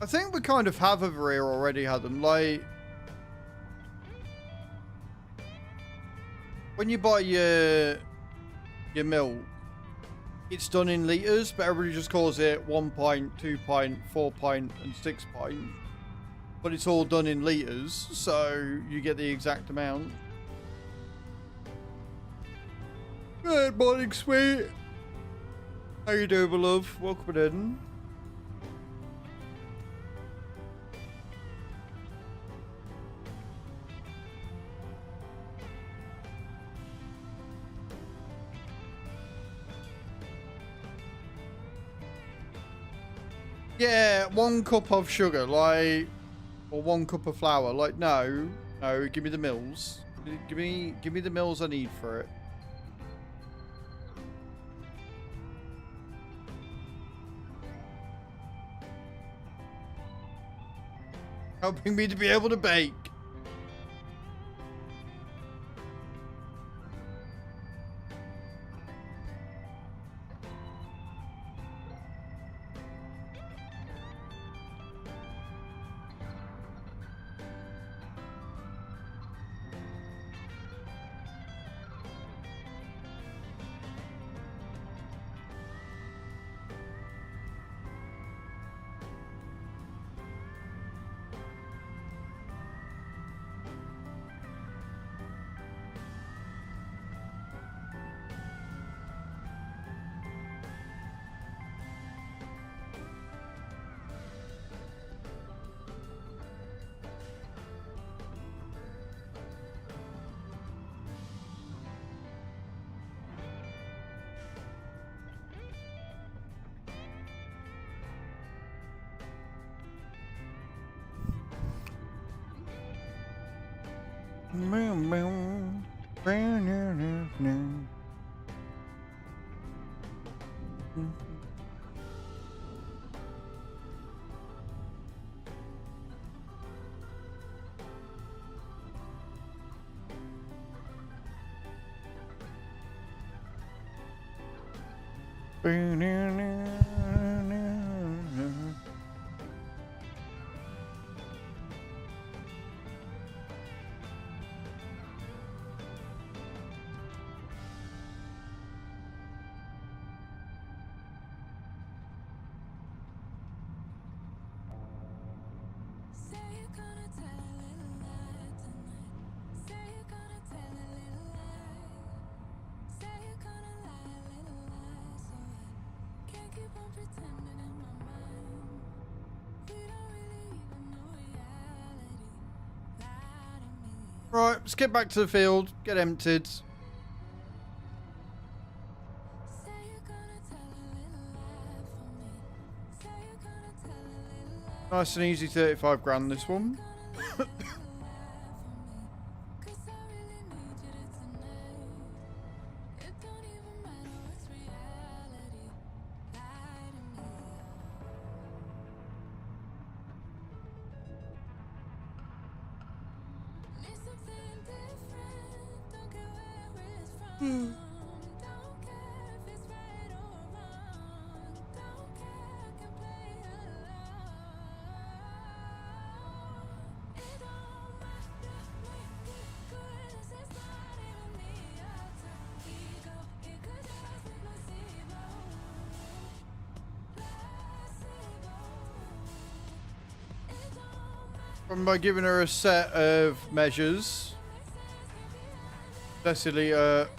I think we kind of have over here already, had them. Like, when you buy your milk, it's done in litres, but everybody just calls it 1 pint, 2 pint, 4 pint, and 6 pint. But it's all done in litres, so you get the exact amount. Good morning, sweet. How you doing, my love? Welcome in. Yeah, 1 cup of sugar, like, or 1 cup of flour. Like, no, no, give me the mils. Give me the mils I need for it. Helping me to be able to bake. Right, let's get back to the field, get emptied. Nice and easy 35 grand this one. By giving her a set of measures. Deciliter,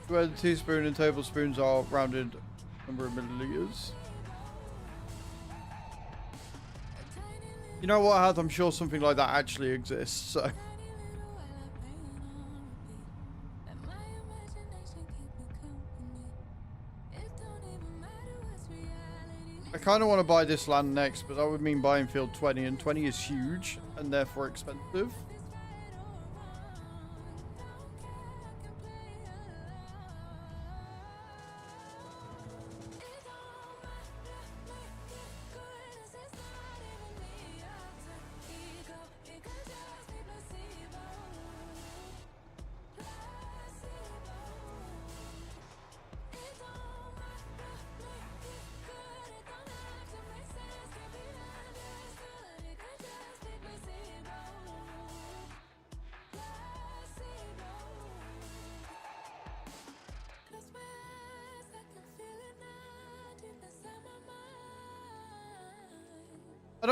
where the teaspoon and tablespoons are rounded number of milliliters. You know what, Had? I'm sure something like that actually exists, so. I kind of want to buy this land next, but that would mean buying field 20, and 20 is huge and therefore expensive. I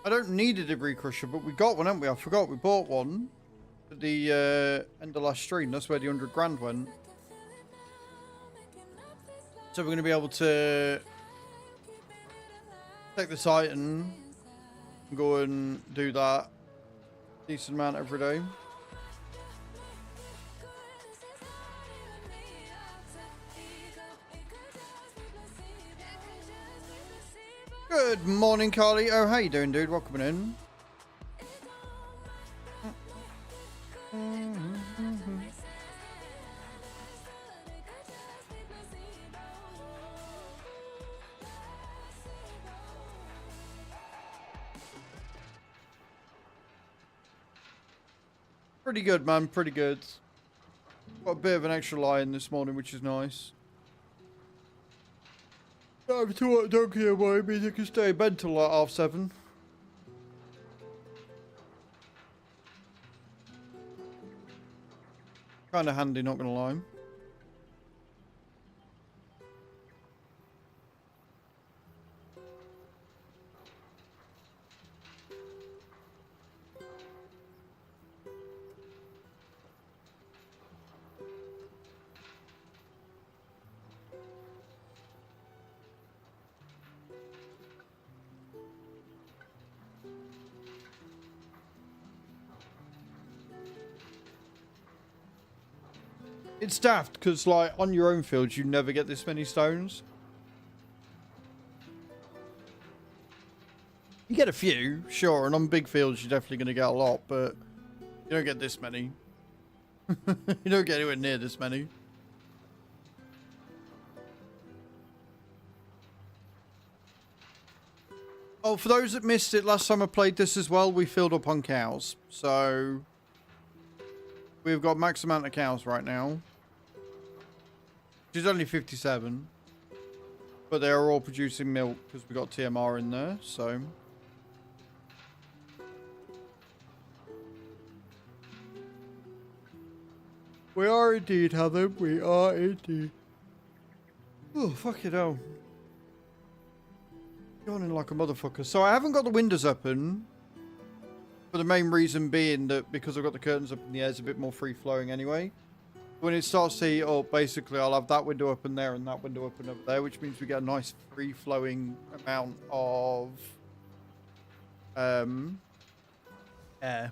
don't need a debris crusher, but we got one, haven't we? I forgot we bought one at the end of last stream. That's where the 100 grand went. So we're going to be able to take this item and go and do that decent amount every day. Good morning, Carly. Oh, how you doing, dude? Welcome in. Pretty good, man. Pretty good. Got a bit of an extra lie-in this morning, which is nice. Time to what donkey away means I can stay in bed till like 7:30. Kind of handy, not gonna lie. It's daft because, like, on your own fields, you never get this many stones. You get a few, sure, and on big fields, you're definitely going to get a lot, but you don't get this many. You don't get anywhere near this many. Oh, for those that missed it, last time I played this as well, we filled up on cows. So we've got max amount of cows right now. Which is only 57. But they are all producing milk because we got TMR in there, so. We are indeed, Heather. We are indeed. Oh, fuck it hell. Yawning like a motherfucker. So I haven't got the windows open. For the main reason being that because I've got the curtains up in the air, it's a bit more free flowing anyway. When it starts to heat up, basically I'll have that window open there and that window open over there, which means we get a nice free flowing amount of air. Carlito_0692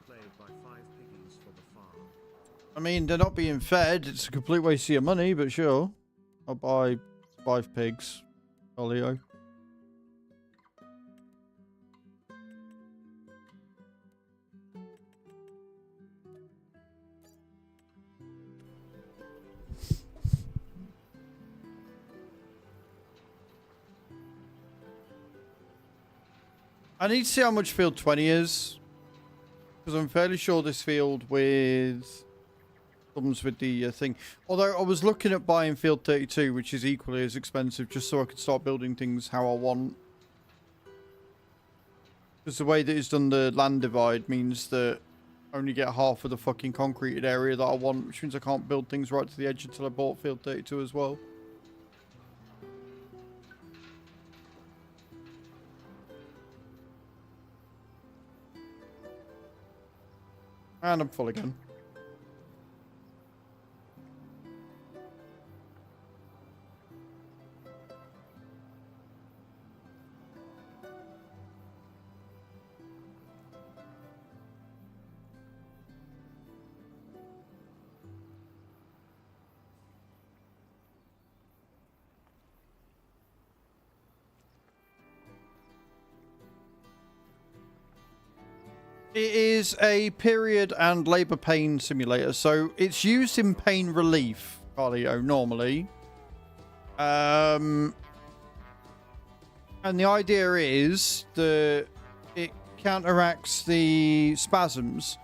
played by 5 piggies for the farm. I mean, they're not being fed. It's a complete waste of your money, but sure. I'll buy 5 pigs. Olio. I need to see how much field 20 is. Because I'm fairly sure this field comes with the thing. Although I was looking at buying field 32, which is equally as expensive, just so I could start building things how I want. Because the way that it's done the land divide means that I only get half of the fucking concreted area that I want, which means I can't build things right to the edge until I bought field 32 as well. And I'm full again. It is a period and labour pain simulator, so it's used in pain relief, cardio, normally. And the idea is that it counteracts the spasms.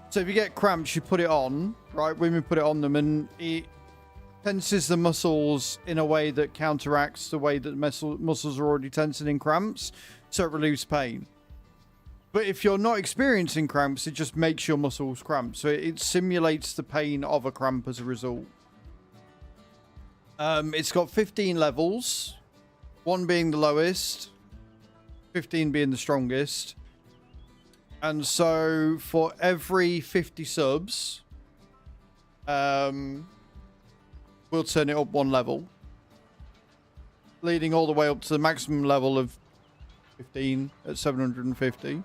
So if you get cramps, you put it on, right? Women put it on them, and it tenses the muscles in a way that counteracts the way that the muscles are already tensing in cramps, so it relieves pain. But if you're not experiencing cramps, it just makes your muscles cramp. So it simulates the pain of a cramp as a result. It's got 15 levels. 1 being the lowest. 15 being the strongest. And so for every 50 subs, we'll turn it up 1 level. Leading all the way up to the maximum level of 15 at 750.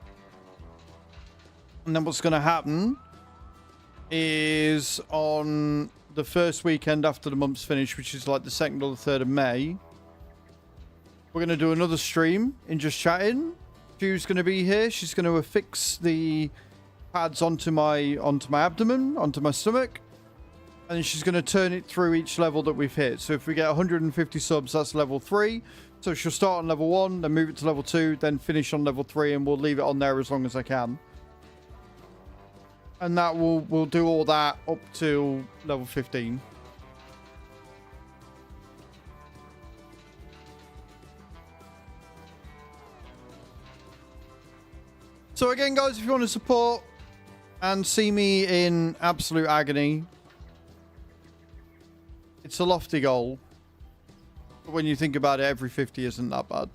And then what's going to happen is on the first weekend after the month's finished, which is like the 2nd or the 3rd of May, we're going to do another stream in just chatting. Stu's going to be here. She's going to affix the pads onto my abdomen, onto my stomach. And then she's going to turn it through each level that we've hit. So if we get 150 subs, that's level 3. So she'll start on level 1, then move it to level 2, then finish on level 3, and we'll leave it on there as long as I can. And that we'll do all that up till level 15. So again, guys, if you want to support and see me in absolute agony, it's a lofty goal. But when you think about it, every 50 isn't that bad.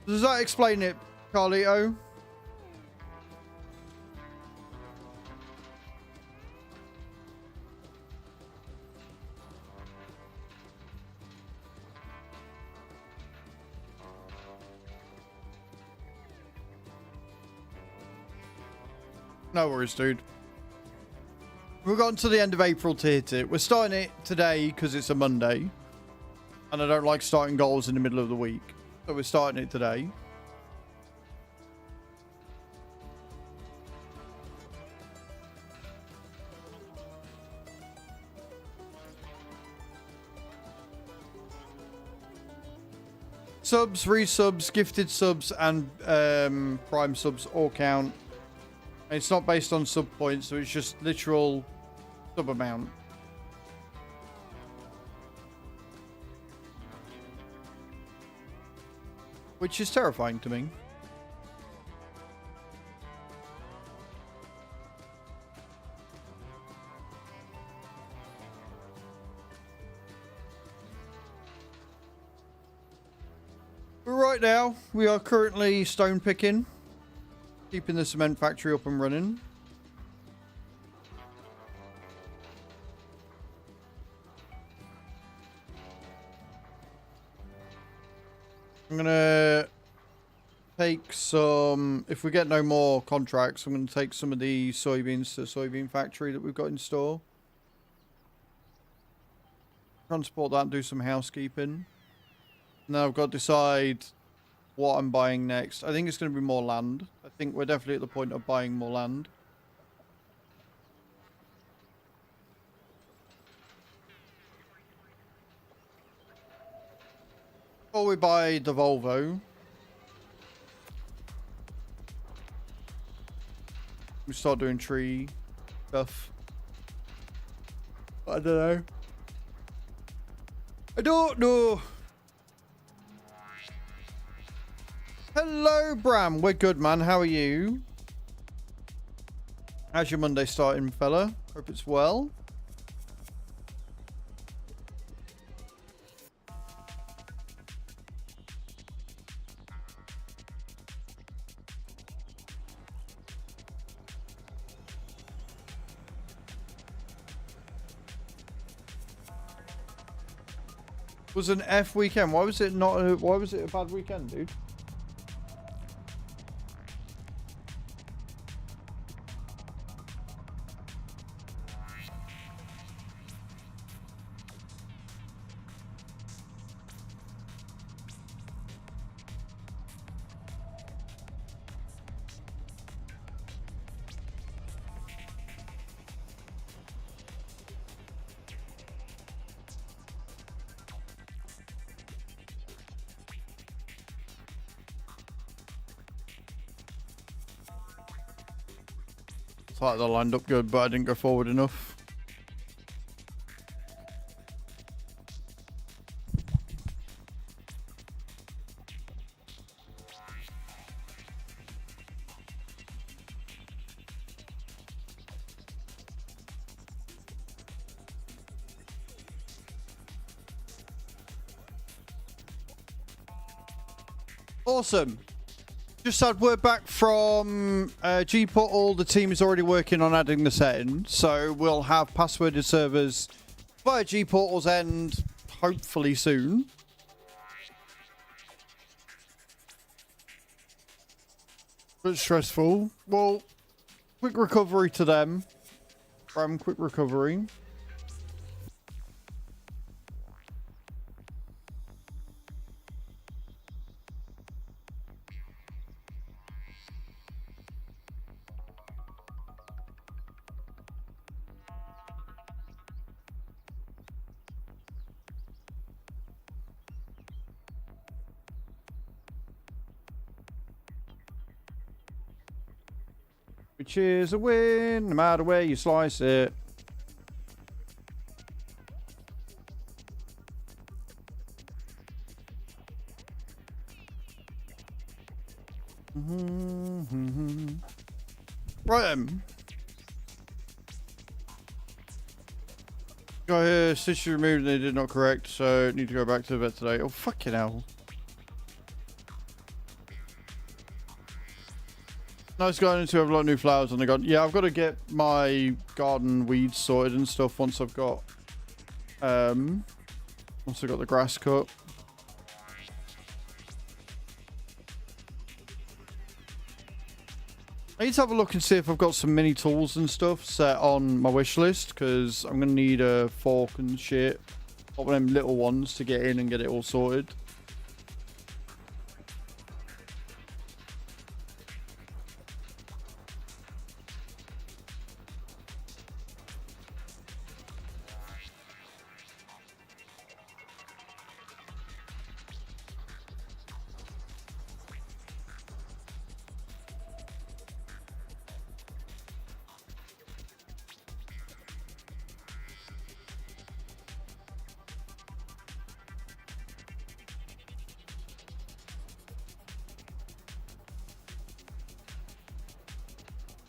Does that explain it, Carlito? No worries, dude. We've gotten to the end of April to hit it. We're starting it today because it's a Monday. And I don't like starting goals in the middle of the week. So we're starting it today. Subs, resubs, gifted subs, and prime subs all count. It's not based on sub points, so it's just literal sub amount. Which is terrifying to me. But right now, we are currently stone picking. Keeping the cement factory up and running. I'm gonna take some, if we get no more contracts, I'm gonna take some of the soybeans to the soybean factory that we've got in store. Transport that and do some housekeeping. Now I've got to decide what I'm buying next. I think it's going to be more land. I think we're definitely at the point of buying more land. Or we buy the Volvo. We start doing tree stuff. I don't know. I don't know. Hello, Bram. We're good, man. How are you? How's your Monday starting, fella? Hope it's well. It was an F weekend. Why was it not? Why was it a bad weekend, dude? Thought they lined up good, but I didn't go forward enough. Awesome. Just had word back from G-Portal. The team is already working on adding the setting, so we'll have passworded servers via G portals end hopefully soon. But stressful. Well, quick recovery to them. Quick recovery. Which is a win, no matter where you slice it. Right then. Got here, stitches removed and they did not correct, so need to go back to the vet today. Oh, fucking hell. Nice garden to have a lot of new flowers on the garden. Yeah, I've got to get my garden weeds sorted and stuff once I've got the grass cut. I need to have a look and see if I've got some mini tools and stuff set on my wish list, because I'm going to need a fork and shit. One of them little ones to get in and get it all sorted.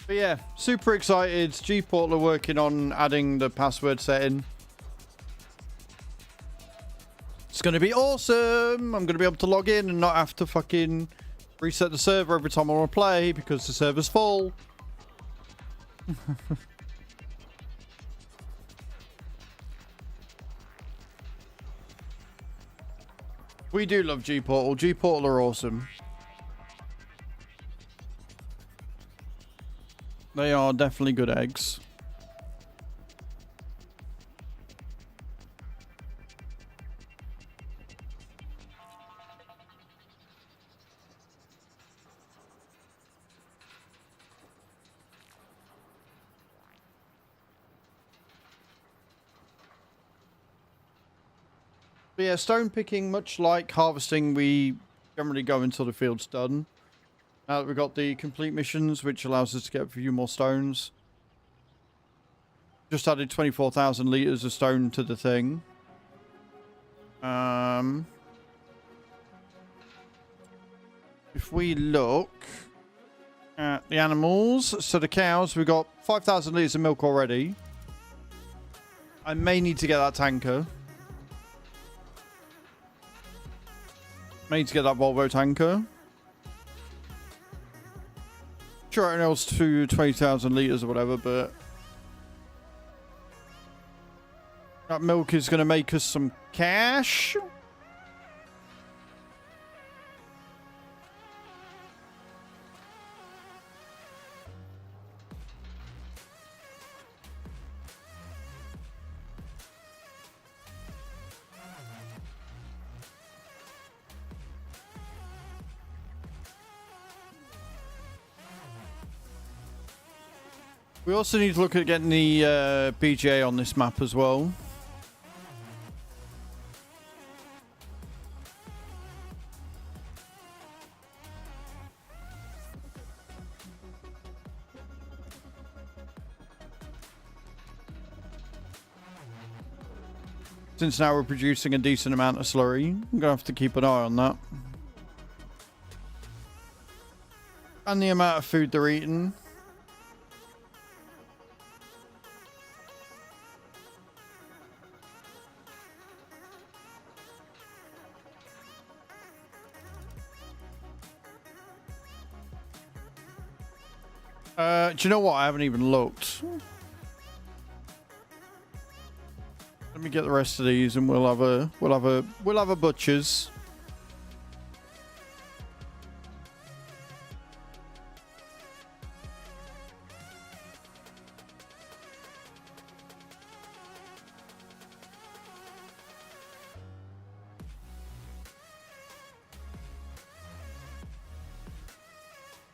But yeah, super excited. G-Portal are working on adding the password setting. It's going to be awesome. I'm going to be able to log in and not have to fucking reset the server every time I want to play because the server's full. We do love G-Portal. G-Portal are awesome. They are definitely good eggs. But yeah, stone picking, much like harvesting, we generally go until the field's done. Now that we've got the complete missions, which allows us to get a few more stones. Just added 24,000 litres of stone to the thing. If we look at the animals, so the cows, we've got 5,000 litres of milk already. I may need to get that tanker. May need to get that Volvo tanker. Sure, it else to 20,000 litres or whatever, but that milk is going to make us some cash. We also need to look at getting the BGA on this map as well. Since now we're producing a decent amount of slurry, I'm going to have to keep an eye on that. And the amount of food they're eating. Do you know what? I haven't even looked. Let me get the rest of these, and we'll have a butcher's.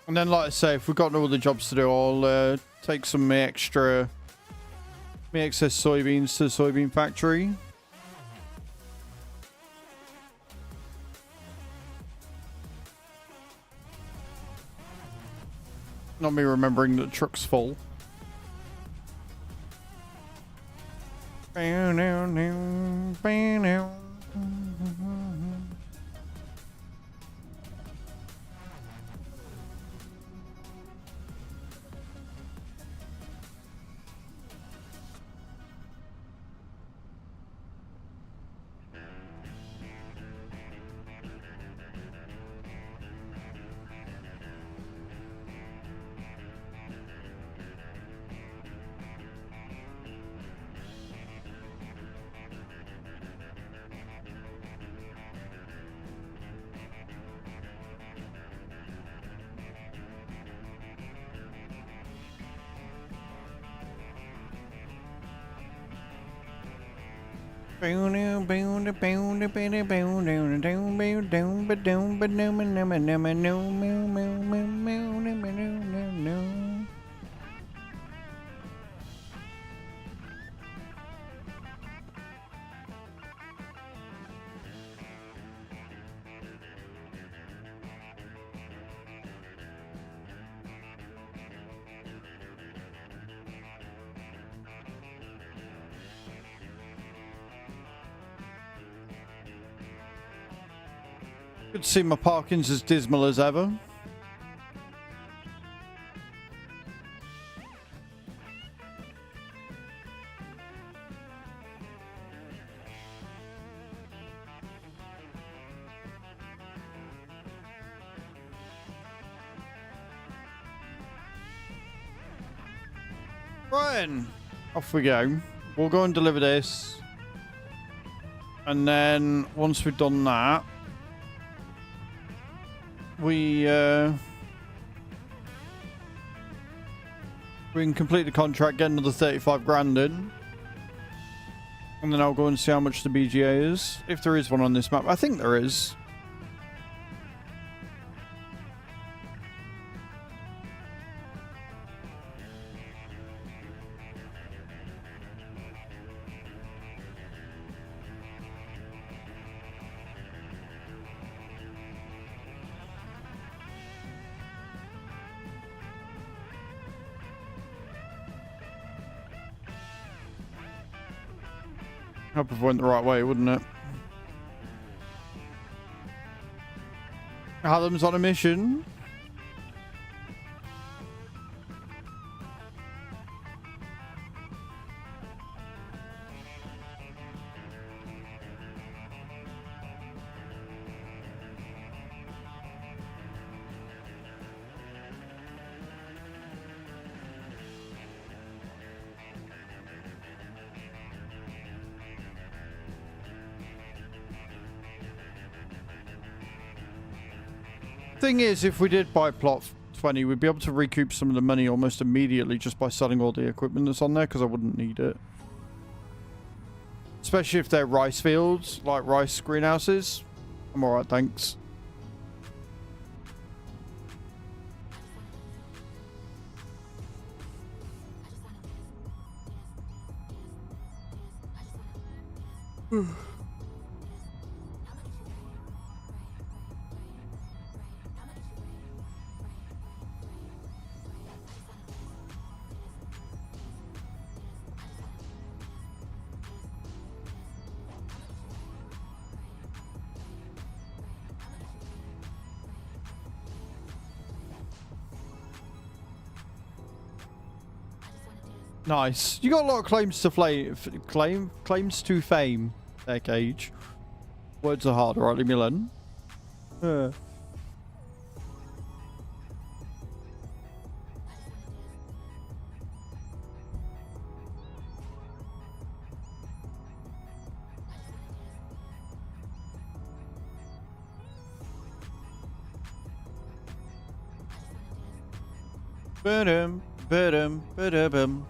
And then, like I say, if we've got no other jobs to do, I'll take some of my excess soybeans to the soybean factory. Not me remembering that the truck's full. Good to see my parking's as dismal as ever. Right then, off we go. We'll go and deliver this. And then once we've done that, we can complete the contract, get another 35 grand in, and then I'll go and see how much the BGA is, if there is one on this map. I think there is. Hope it went the right way, wouldn't it? Adam's on a mission. Thing is, if we did buy plot 20, we'd be able to recoup some of the money almost immediately just by selling all the equipment that's on there, because I wouldn't need it. Especially if they're rice fields, like rice greenhouses. I'm alright, thanks. Nice. You got a lot of claims to claims to fame there, Cage. Words are hard, alright, leave me alone. Ba-dum, ba-dum, ba-da-bum.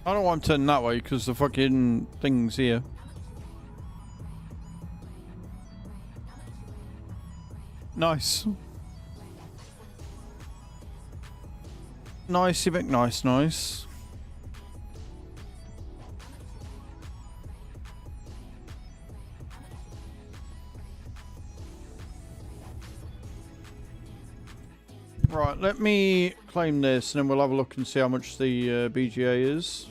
I don't want to turn that way because the fucking thing's here. Nice. Nicey McNice, nice. Right, let me claim this and then we'll have a look and see how much the BGA is.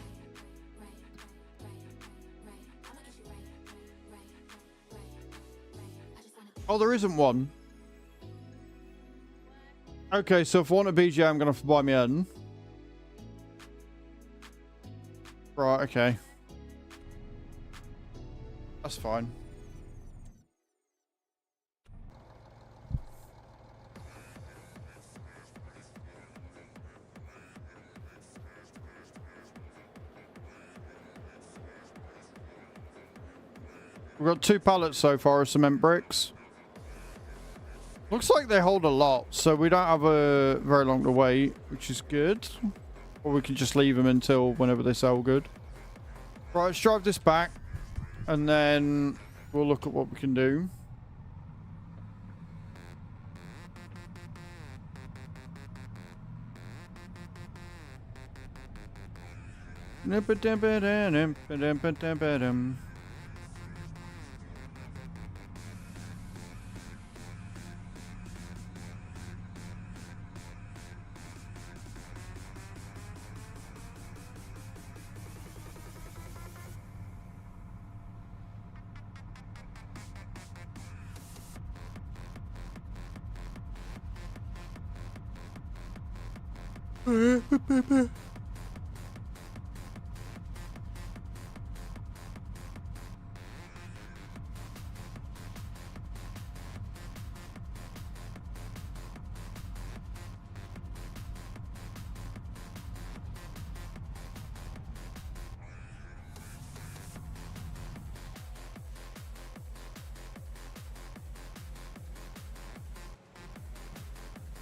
Oh, there isn't one. Okay, so if I want a BGA, I'm going to have to buy my own. Right, okay. That's fine. We've got 2 pallets so far of cement bricks. Looks like they hold a lot, so we don't have a very long to wait, which is good. Or we can just leave them until whenever they sell good. Right, let's drive this back, and then we'll look at what we can do.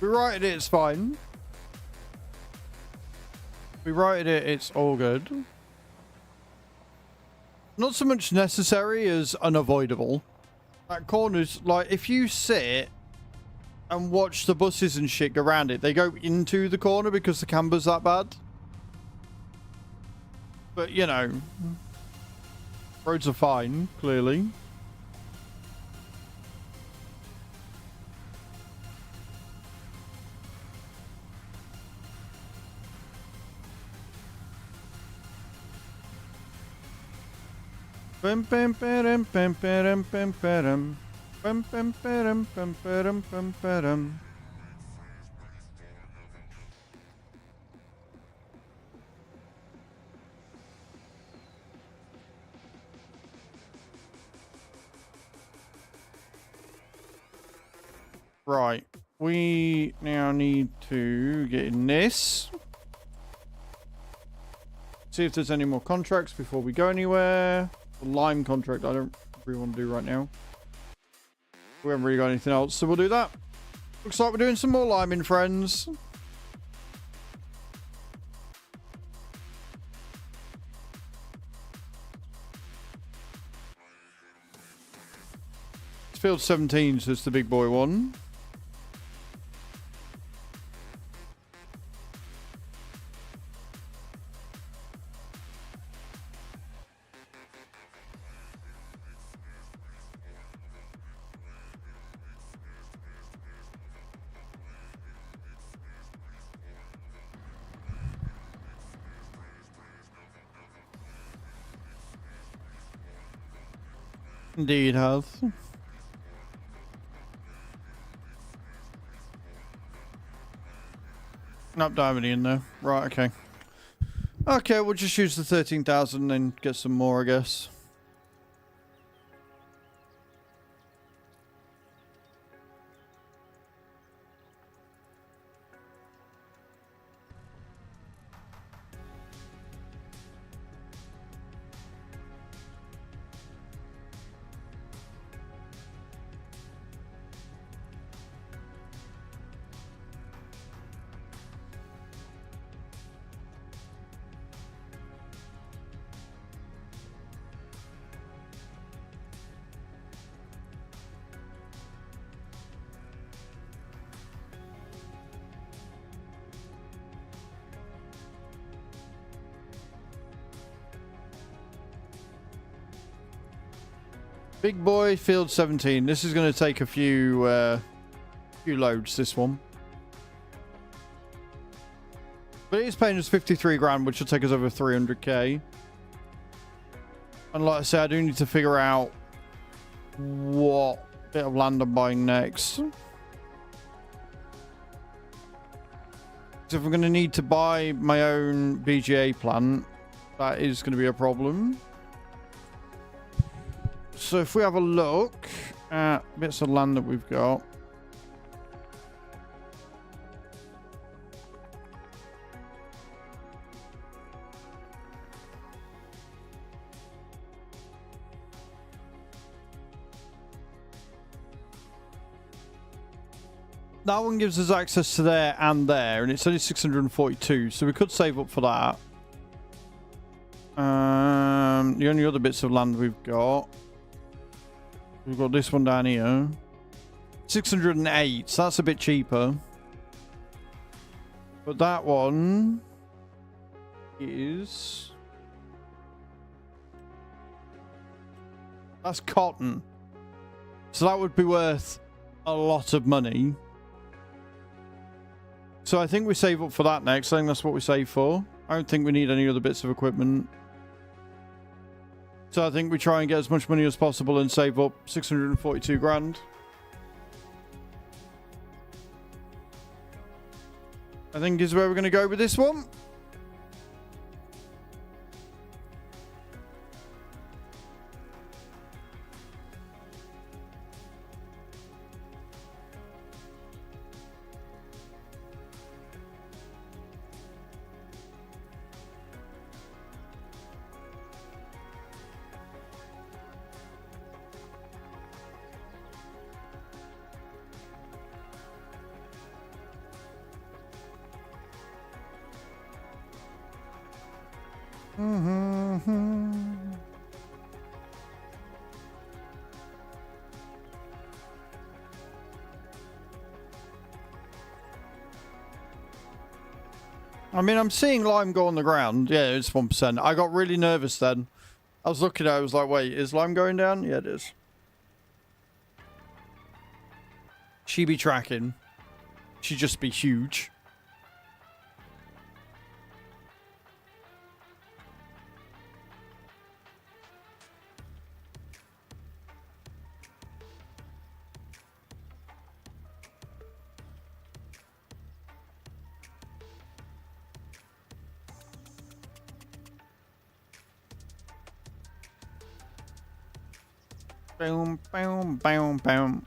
We righted it, it's fine. We righted it, it's all good. Not so much necessary as unavoidable. That corner's like, if you sit and watch the buses and shit go around it, they go into the corner because the camber's that bad. But, you know, roads are fine, clearly. Bum bum bum bum bum bum bum bum bum bum bum bum bum bum. Right, we now need to get in this. See if there's any more contracts before we go anywhere. The lime contract I don't really want to do right now. We haven't really got anything else, so we'll do that. Looks like we're doing some more liming, friends. It's field 17, so it's the big boy one. Indeed has. Not diamond in there. Right, okay. Okay, we'll just use the 13,000 and get some more, I guess. Big boy, field 17. This is going to take a few loads, this one. But it is paying us 53 grand, which will take us over 300k. And like I said, I do need to figure out what bit of land I'm buying next. So if I'm going to need to buy my own BGA plant, that is going to be a problem. So if we have a look at bits of land that we've got. That one gives us access to there and there, and it's only 642, so we could save up for that. The only other bits of land we've got this one down here. 608, so that's a bit cheaper. But that one is... that's cotton. So that would be worth a lot of money. So I think we save up for that next. I think that's what we save for. I don't think we need any other bits of equipment. So I think we try and get as much money as possible and save up 642 grand. I think is where we're going to go with this one. I mean, I'm seeing lime go on the ground. Yeah, it's 1%. I got really nervous then. I was looking at it, I was like, wait, is lime going down? Yeah, it is. She be tracking. She'd just be huge. Boom, boom, boom, boom.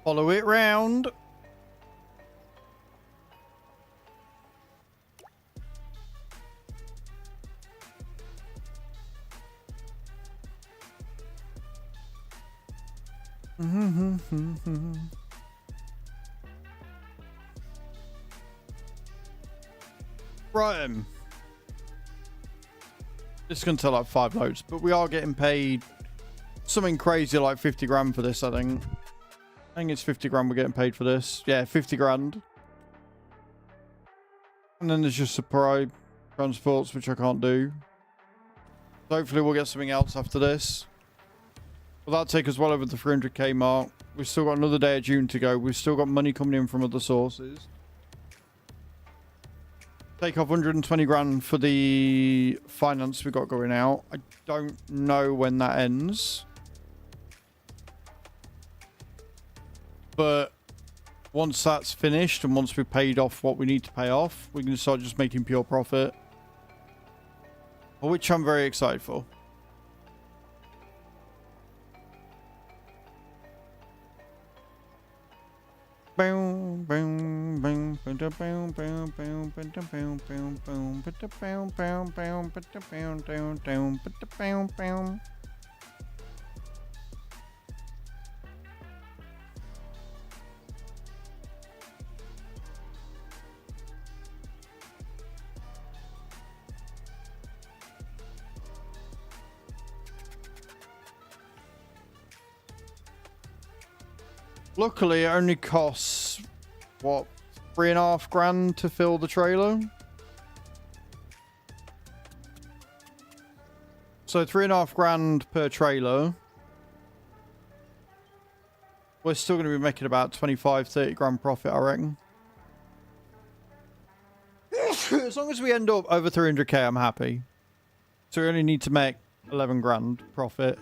Follow it round. Right. This is going to take like 5 loads, but we are getting paid something crazy like 50 grand for this, I think. I think it's 50 grand we're getting paid for this. Yeah, 50 grand. And then there's just supply transports, which I can't do. So hopefully we'll get something else after this. Well, that'll take us well over the 300k mark. We've still got another day of June to go. We've still got money coming in from other sources. Take off 120 grand for the finance we got going out. I don't know when that ends. But once that's finished and once we've paid off what we need to pay off, we can start just making pure profit. Which I'm very excited for. Boom, boom, boom, boom, boom, boom, boom, boom, boom, boom, boom, boom, boom, boom, boom. Luckily, it only costs, what, 3.5 grand to fill the trailer? So 3.5 grand per trailer. We're still going to be making about 25-30 grand profit, I reckon. As long as we end up over 300k, I'm happy. So we only need to make 11 grand profit.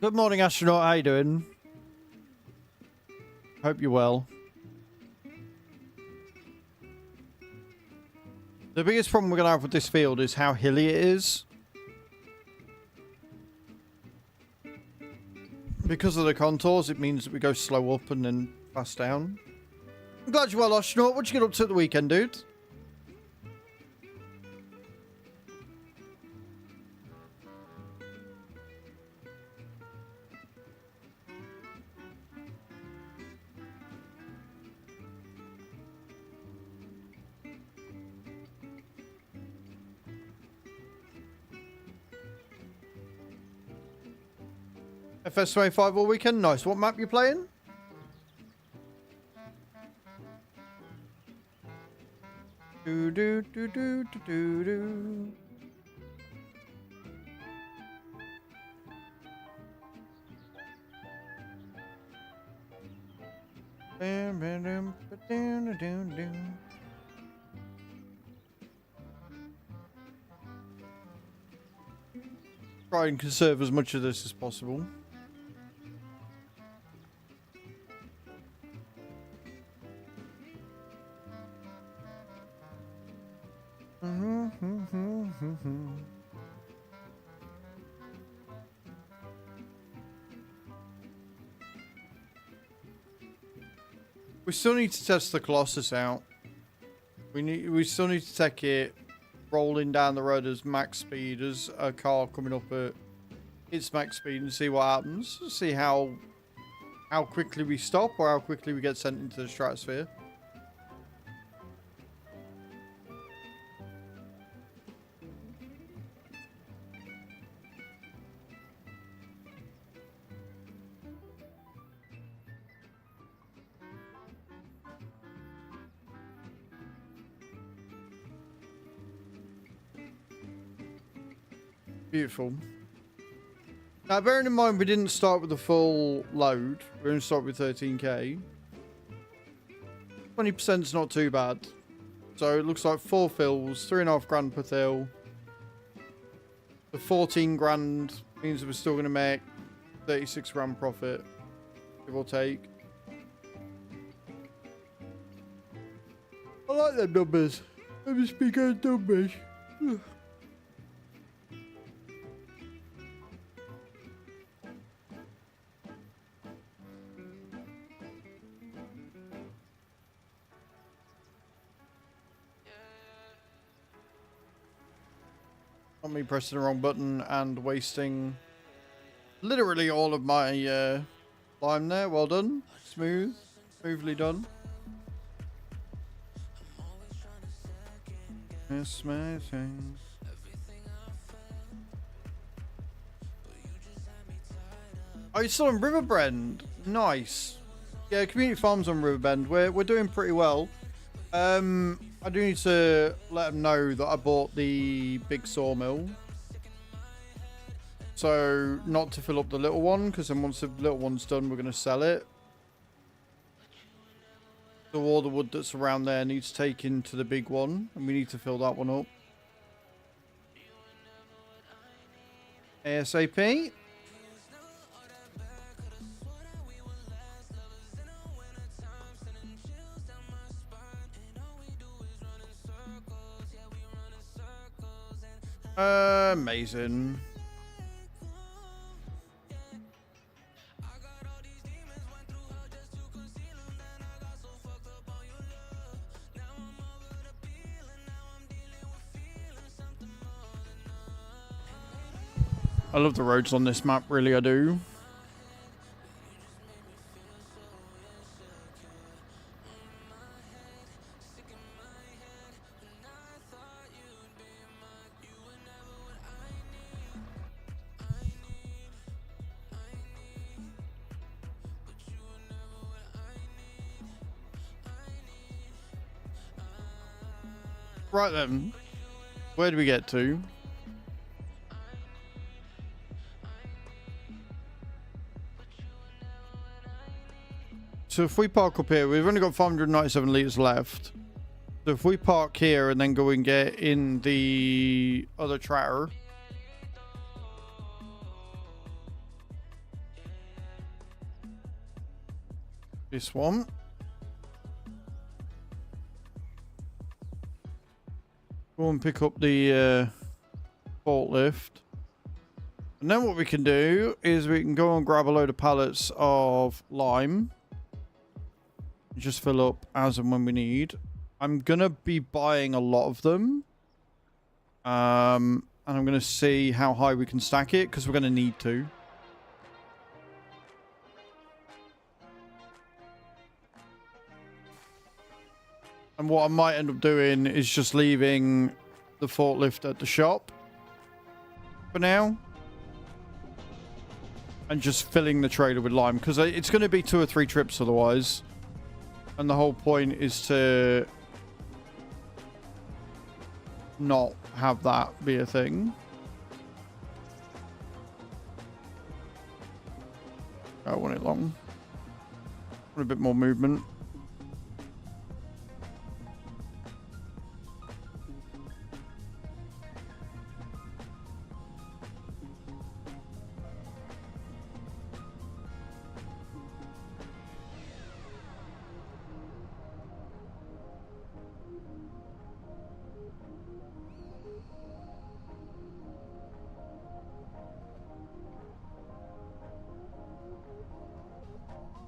Good morning, astronaut. How you doing? Hope you're well. The biggest problem we're going to have with this field is how hilly it is. Because of the contours, it means that we go slow up and then fast down. I'm glad you're well, astronaut. What'd you get up to at the weekend, dude? FS25 all weekend. Nice. What map you playing? Do do do do do do do. Try and conserve as much of this as possible. We still need to test the Colossus out. We still need to take it rolling down the road as max speed, as a car coming up at its max speed, and see what happens. See how quickly we stop or how quickly we get sent into the stratosphere. Beautiful. Now, bearing in mind we didn't start with the full load, we're going to start with 13k. 20% is not too bad. So it looks like 4 fills, 3.5 grand per fill. The 14 grand means we're still going to make 36 grand profit, give or take. I like them numbers. Let me speak as numbers. Not me pressing the wrong button and wasting literally all of my lime there. Well done. Smoothly done. It's my thing. Oh, you're still on Riverbend. Nice. Yeah, community farms on Riverbend. We're doing pretty well. I do need to let them know that I bought the big sawmill. So, not to fill up the little one, because then once the little one's done, we're going to sell it. So all the wood that's around there needs taken to the big one, and we need to fill that one up. ASAP. Amazing. I love the roads on this map, really I do. Right then. Where do we get to? So if we park up here, we've only got 597 litres left. So if we park here and then go and get in the other tractor. This one. Go and pick up the forklift. And then what we can do is we can go and grab a load of pallets of lime. Just fill up as and when we need. I'm going to be buying a lot of them. And I'm going to see how high we can stack it because we're going to need to. And what I might end up doing is just leaving the forklift at the shop for now. And just filling the trailer with lime because it's going to be 2 or 3 trips otherwise. And the whole point is to not have that be a thing. I want it long. I want a bit more movement.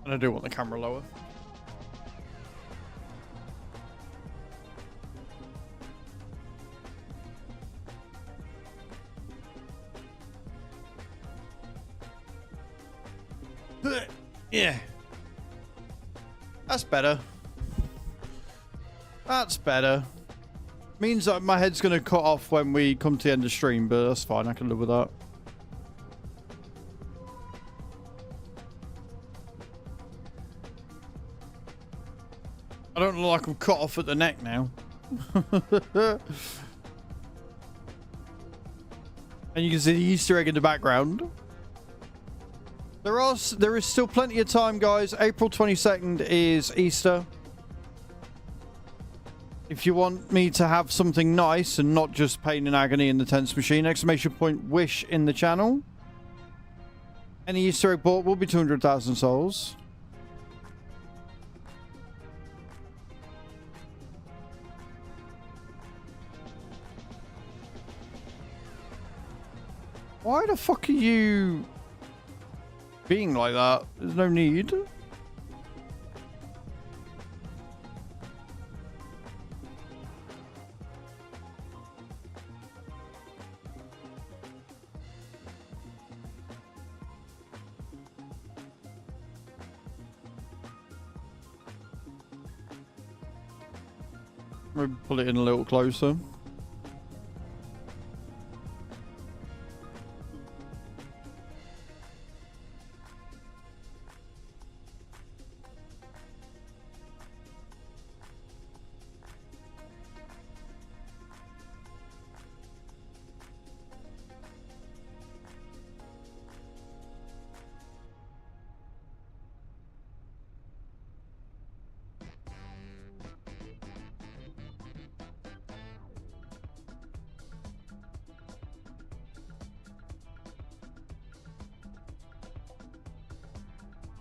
And I do want the camera lower. Yeah. That's better. That's better. Means that my head's going to cut off when we come to the end of stream, but that's fine. I can live with that. I don't look like I'm cut off at the neck now. And you can see the Easter egg in the background. There is still plenty of time, guys. April 22nd is Easter. If you want me to have something nice and not just pain and agony in the tense machine, exclamation point wish in the channel. Any Easter egg bought will be 200,000 souls. Why the fuck are you being like that? There's no need. Maybe pull it in a little closer.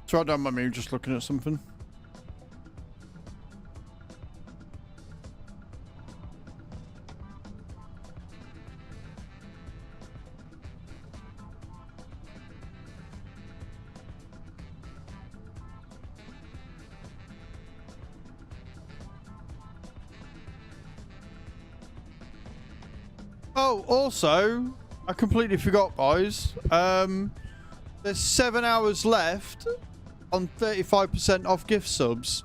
It's right down by me, just looking at something. Oh, also, I completely forgot, guys. There's 7 hours left on 35% off gift subs.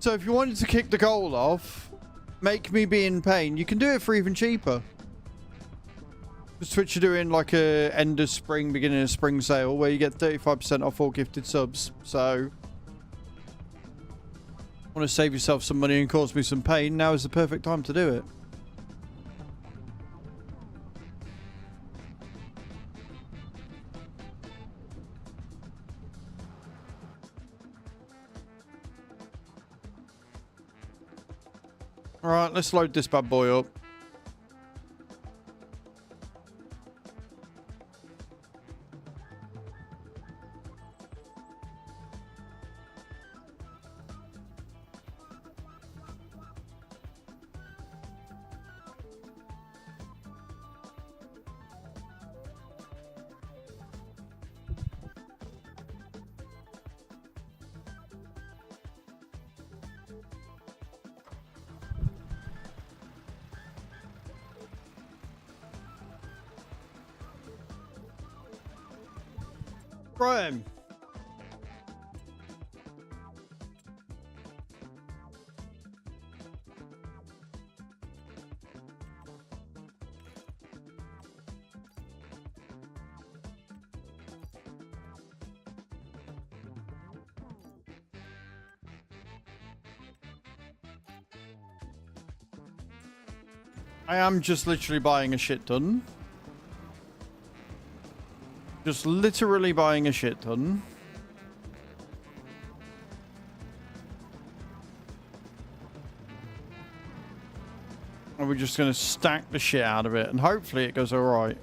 So if you wanted to kick the goal off, make me be in pain, you can do it for even cheaper. Because Twitch are doing like a end of spring, beginning of spring sale where you get 35% off all gifted subs. So Want to save yourself some money and cause me some pain, now is the perfect time to do it. Alright, let's load this bad boy up. Graham. I am just literally buying a shit ton. Just literally buying a shit ton. And we're just going to stack the shit out of it. And hopefully it goes alright.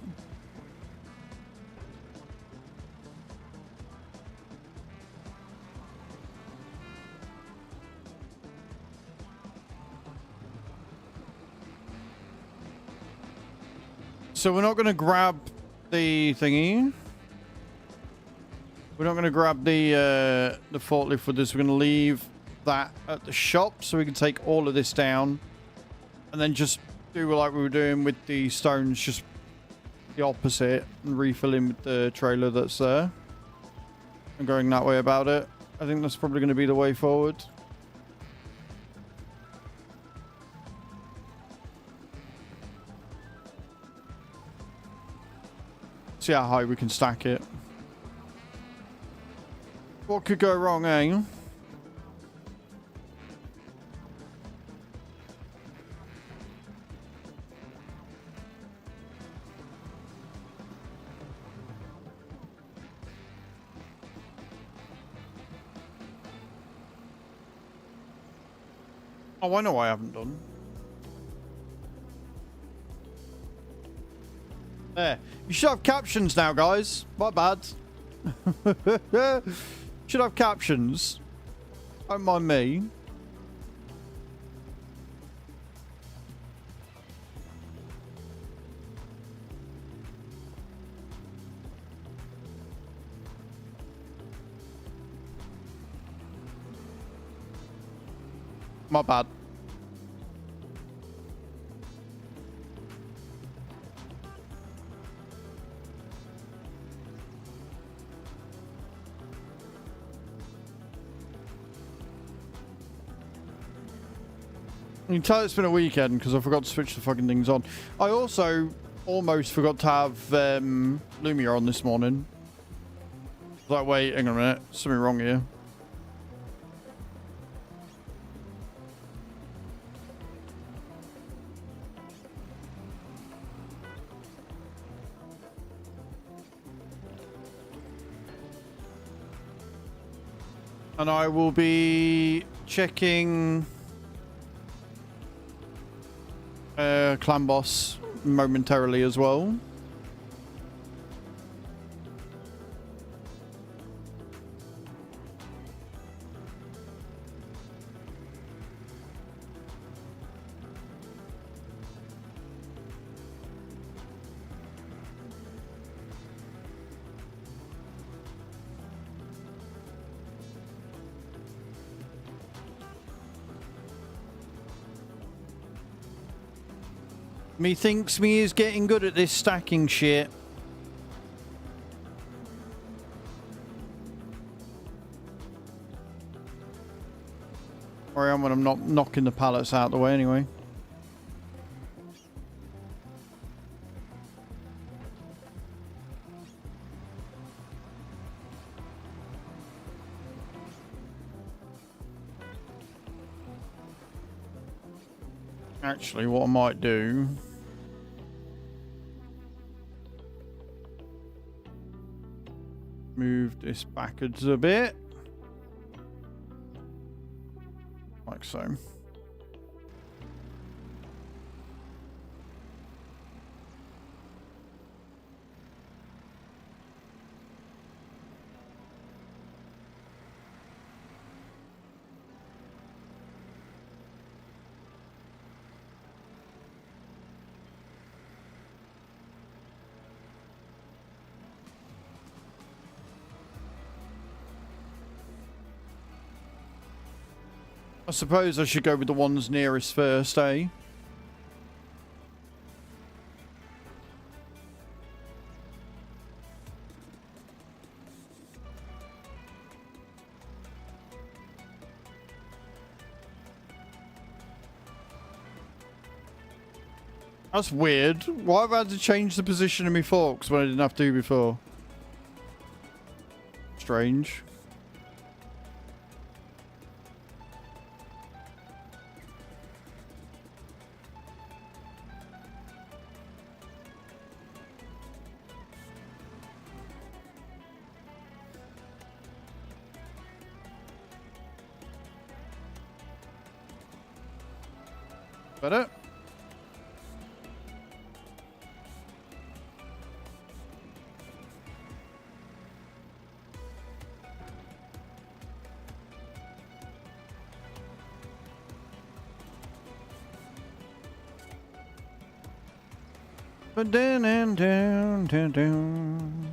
So we're not going to grab the thingy. We're not going to grab the forklift with this. We're going to leave that at the shop so we can take all of this down. And then just do like we were doing with the stones, just the opposite. And refill in with the trailer that's there. And going that way about it. I think that's probably going to be the way forward. See how high we can stack it. What could go wrong, eh? Oh, I know I haven't done. There. You should have captions now, guys. My bad. Should have captions. Don't mind me. My bad. You can tell it's been a weekend because I forgot to switch the fucking things on. I also almost forgot to have Lumia on this morning. Like, wait, hang on a minute. Something wrong here. And I will be checking Clan Boss momentarily as well. Me thinks me is getting good at this stacking shit. Or I am when I'm not knocking the pallets out the way anyway. Actually, what I might do... Move this backwards a bit. Like so. I suppose I should go with the ones nearest first, eh? That's weird. Why have I had to change the position of my forks when I didn't have to before? Strange. Better? But down and down, down, down.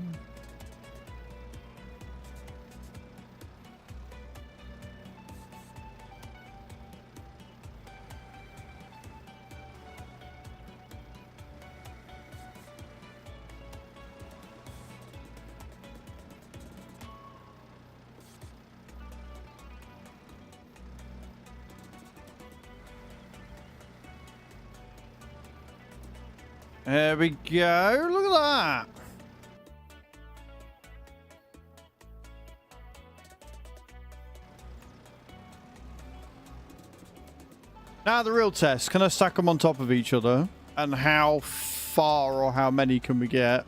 There we go. Look at that. Now the real test. Can I stack them on top of each other? And how far or how many can we get?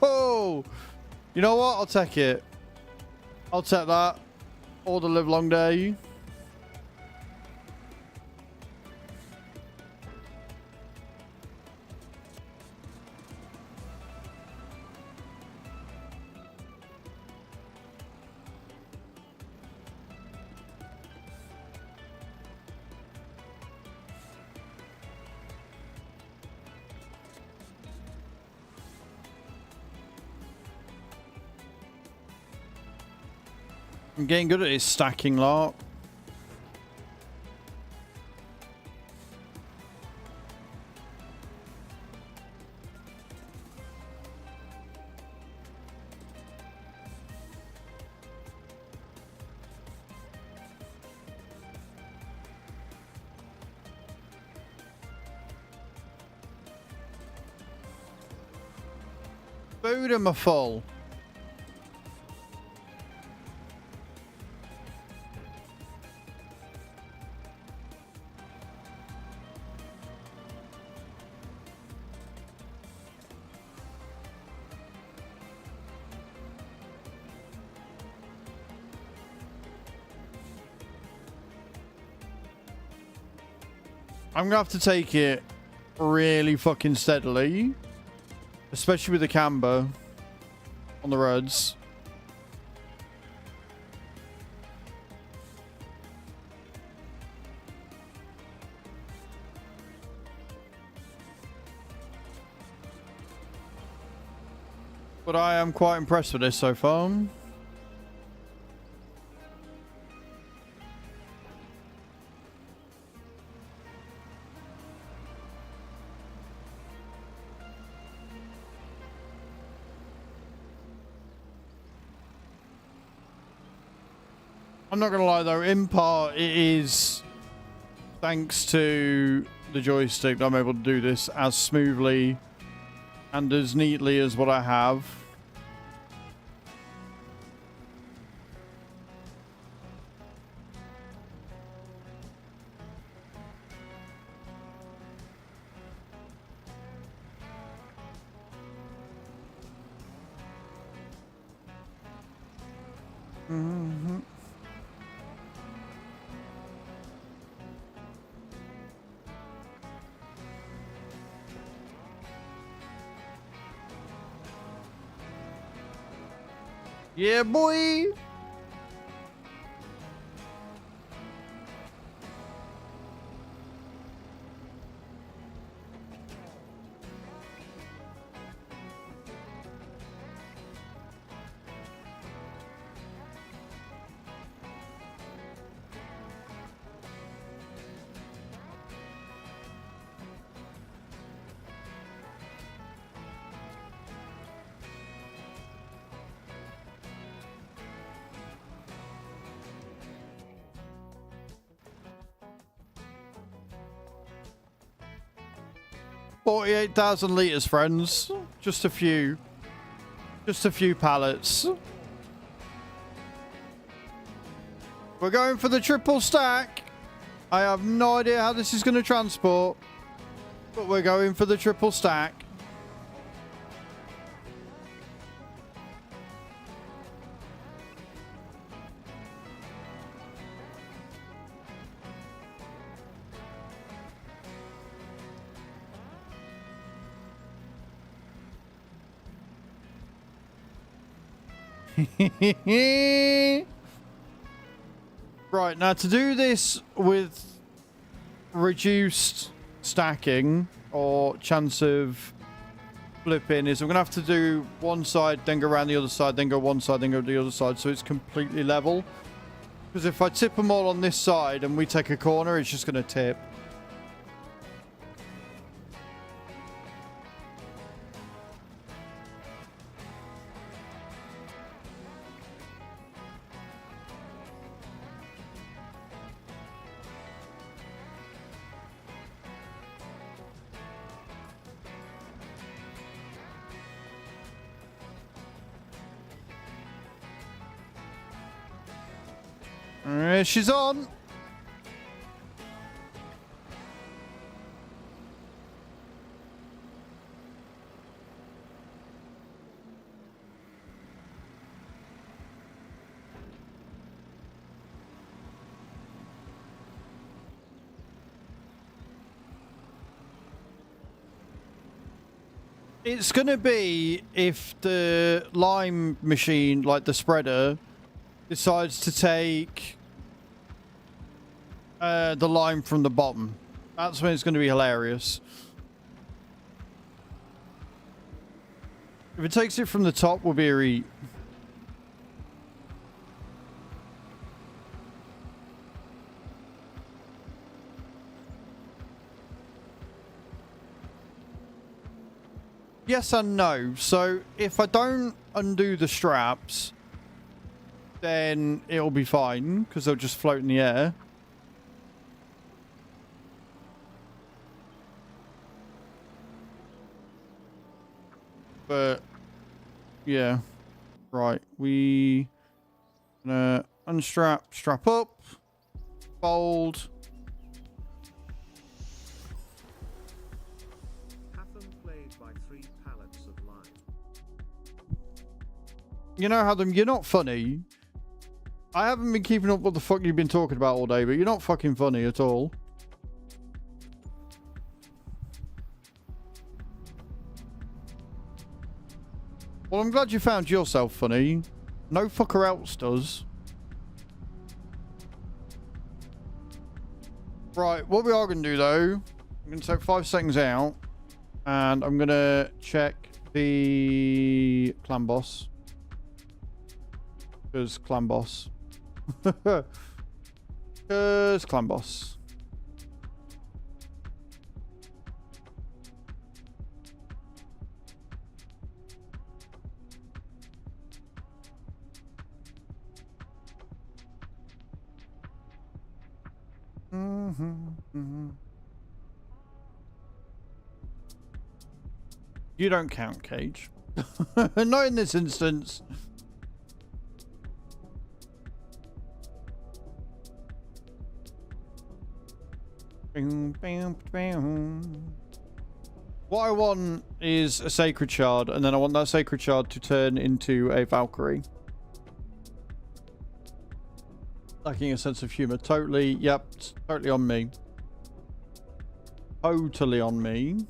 Oh, you know what? I'll take it. I'll take that. All the live long day. I'm getting good at his stacking lot. Food am I full? I'm gonna have to take it really fucking steadily, especially with the camber on the roads. But I am quite impressed with this so far. I'm not gonna lie though, in part it is thanks to the joystick that I'm able to do this as smoothly and as neatly as what I have. Mm-hmm. Yeah, boy. $48,000 friends. Just a few pallets. We're going for the triple stack. I have no idea how this is going to transport, but we're going for the triple stack. Right, now to do this with reduced stacking or chance of flipping is we're going to have to do one side, then go around the other side, then go one side, then go to the other side, so it's completely level. Because if I tip them all on this side and we take a corner, it's just going to tip. She's on. It's going to be if the lime machine, like the spreader, decides to take the lime from the bottom. That's when it's going to be hilarious. If it takes it from the top, we'll be a read. Yes and no. So if I don't undo the straps, then it'll be fine because they'll just float in the air. But yeah, right. We gonna unstrap, strap up, fold. Played by 3 pallets of lime. You know how them? You're not funny. I haven't been keeping up what the fuck you've been talking about all day, but you're not fucking funny at all. Well, I'm glad you found yourself funny. No fucker else does. Right, what we are going to do, though, I'm going to take 5 seconds out, and I'm going to check the clan boss. Because clan boss. Because clan boss. You don't count, Cage. Not in this instance. What I want is a sacred shard, and then I want that sacred shard to turn into a Valkyrie. Lacking a sense of humor. Totally, yep, totally on me. Totally on me.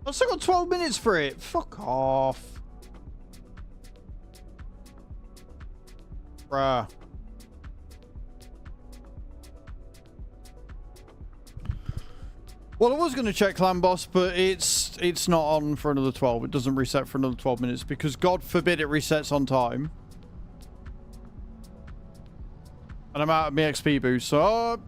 I've still got 12 minutes for it. Fuck off. Bruh. Well, I was going to check Clan Boss, but it's not on for another 12. It doesn't reset for another 12 minutes because God forbid it resets on time. And I'm out of my XP boost, so...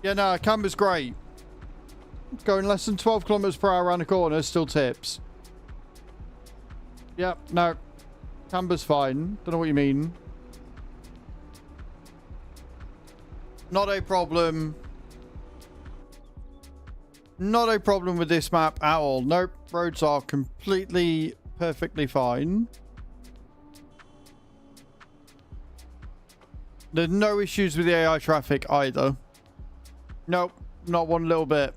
Yeah, no, Camber's great. Going less than 12 kilometers per hour around the corner still tips. Yep, no. Camber's fine. Don't know what you mean. Not a problem. Not a problem with this map at all. Nope. Roads are completely, perfectly fine. There's no issues with the AI traffic either. Nope. Not one little bit.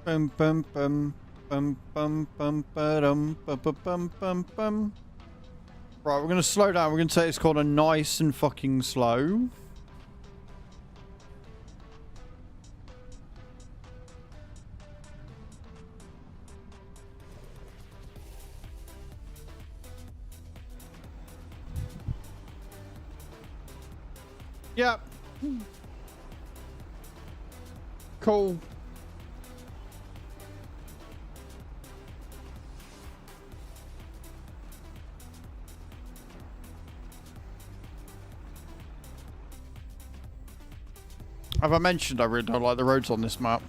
Bum bum bum bum bum bum bum bum bum bum bum. Right, we're gonna slow down. We're gonna take this corner nice and fucking slow. Yep. Cool. Have I mentioned I really don't like the roads on this map?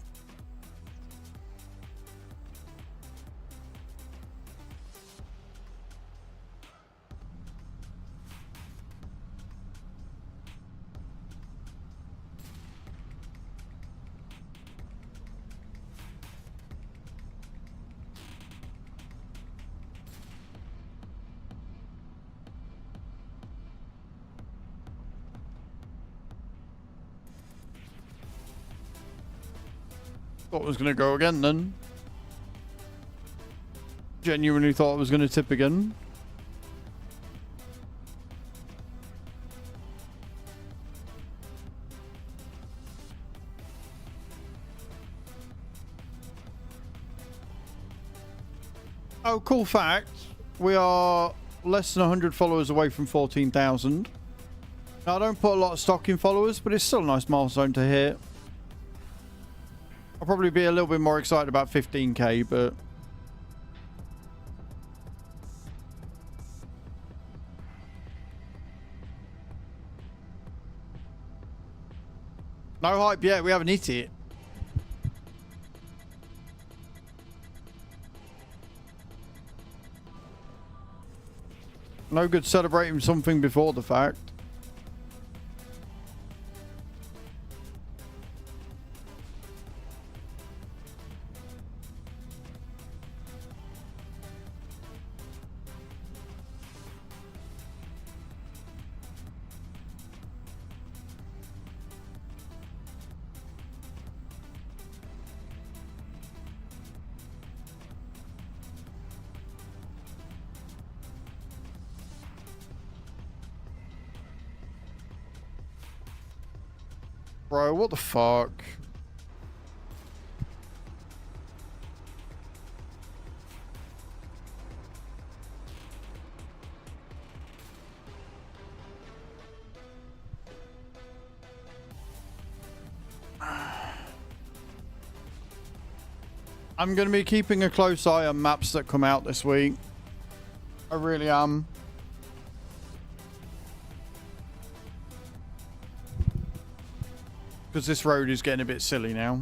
Thought it was going to go again then. Genuinely thought it was going to tip again. Oh, cool fact. We are less than 100 followers away from 14,000. Now, I don't put a lot of stock in followers, but it's still a nice milestone to hit. I'll probably be a little bit more excited about 15k, but... No hype yet, we haven't hit it. No good celebrating something before the fact. Bro, what the fuck? I'm going to be keeping a close eye on maps that come out this week. I really am. Because this road is getting a bit silly now.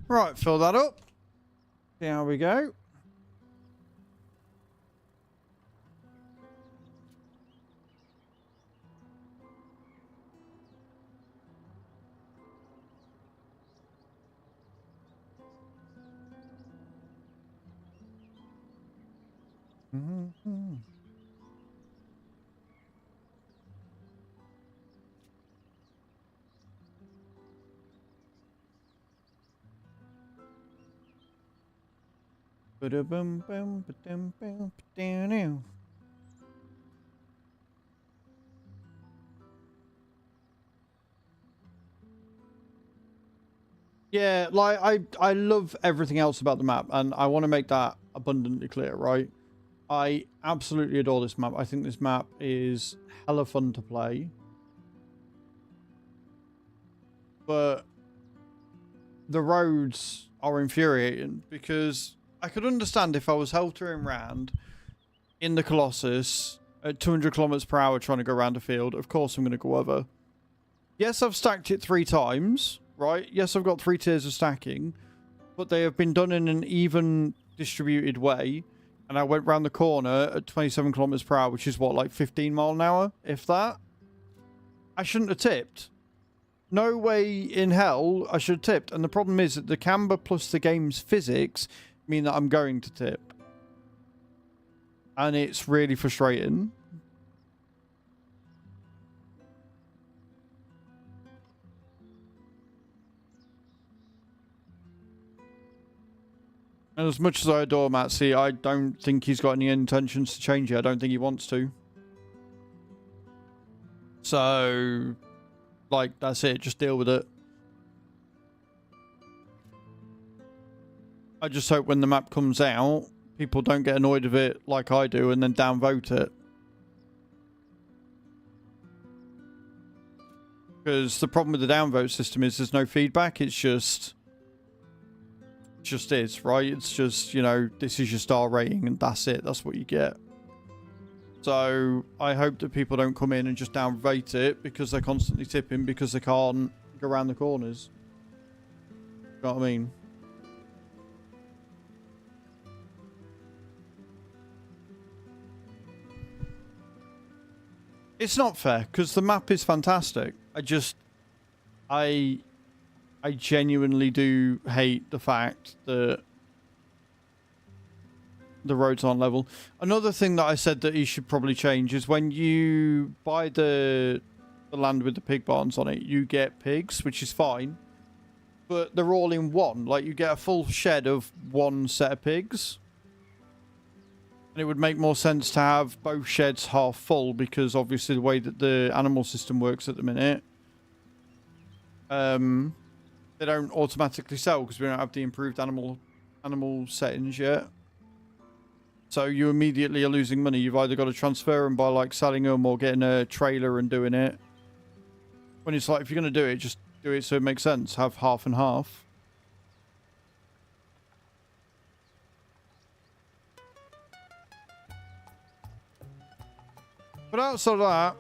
Right, fill that up. See how we go. Mm-hmm. Ba-da-bum, bum, ba-dum, bum, ba-da-now. Yeah, like I love everything else about the map, and I want to make that abundantly clear, right? I absolutely adore this map. I think this map is hella fun to play. But the roads are infuriating, because I could understand if I was heltering around in the Colossus at 200 kilometers per hour trying to go around a field. Of course I'm going to go over. Yes, I've stacked it 3 times, right? Yes, I've got 3 tiers of stacking, but they have been done in an even distributed way. And I went round the corner at 27 kilometers per hour, which is what, like 15 mile an hour, if that? I shouldn't have tipped. No way in hell I should have tipped. And the problem is that the camber plus the game's physics mean that I'm going to tip. And it's really frustrating. And as much as I adore Matsy, I don't think he's got any intentions to change it. I don't think he wants to. So, like, that's it. Just deal with it. I just hope when the map comes out, people don't get annoyed with it like I do and then downvote it. Because the problem with the downvote system is there's no feedback. It's just is, right? It's just, you know, this is your star rating and that's it. That's what you get. So I hope that people don't come in and just downvote it because they're constantly tipping because they can't go around the corners. You know what I mean? It's not fair because the map is fantastic. I genuinely do hate the fact that the roads aren't level. Another thing that I said that he should probably change is when you buy the land with the pig barns on it, you get pigs, which is fine. But they're all in one. Like, you get a full shed of one set of pigs. And it would make more sense to have both sheds half full because obviously the way that the animal system works at the minute, they don't automatically sell because we don't have the improved animal settings yet. So you immediately are losing money. You've either got to transfer them by like selling them or getting a trailer and doing it. When it's like, if you're going to do it, just do it so it makes sense. Have half and half. But outside of that,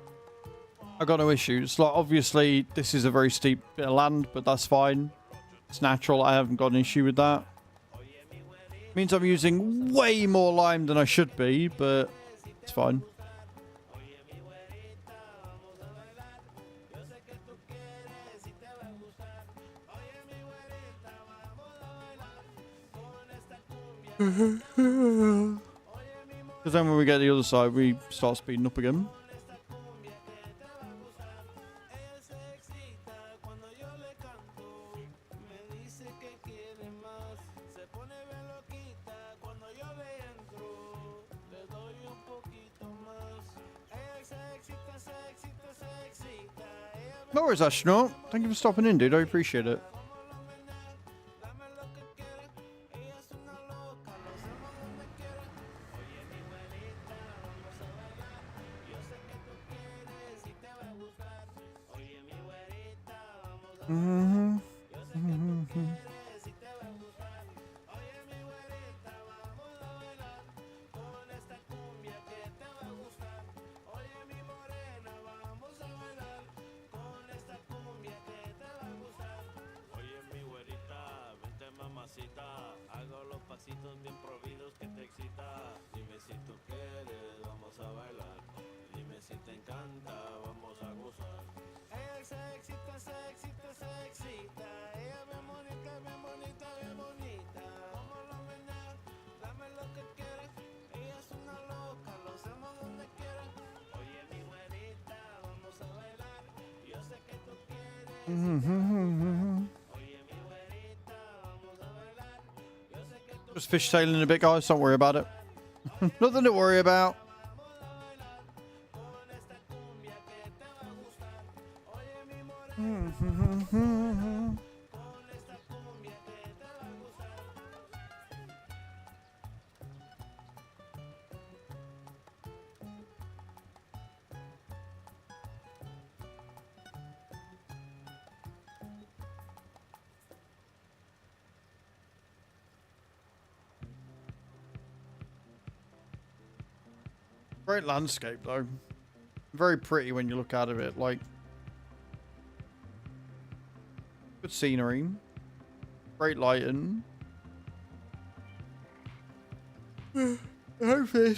I got no issues. Like, obviously, this is a very steep bit of land, but that's fine. It's natural. I haven't got an issue with that. Means I'm using way more lime than I should be, but it's fine. Because then when we get to the other side, we start speeding up again. No worries, Astronaut. Thank you for stopping in, dude. I appreciate it. Just fishtailing a bit, guys. Don't worry about it. Nothing to worry about. Great landscape, though. Very pretty when you look out of it. Like, good scenery. Great lighting. Hopefully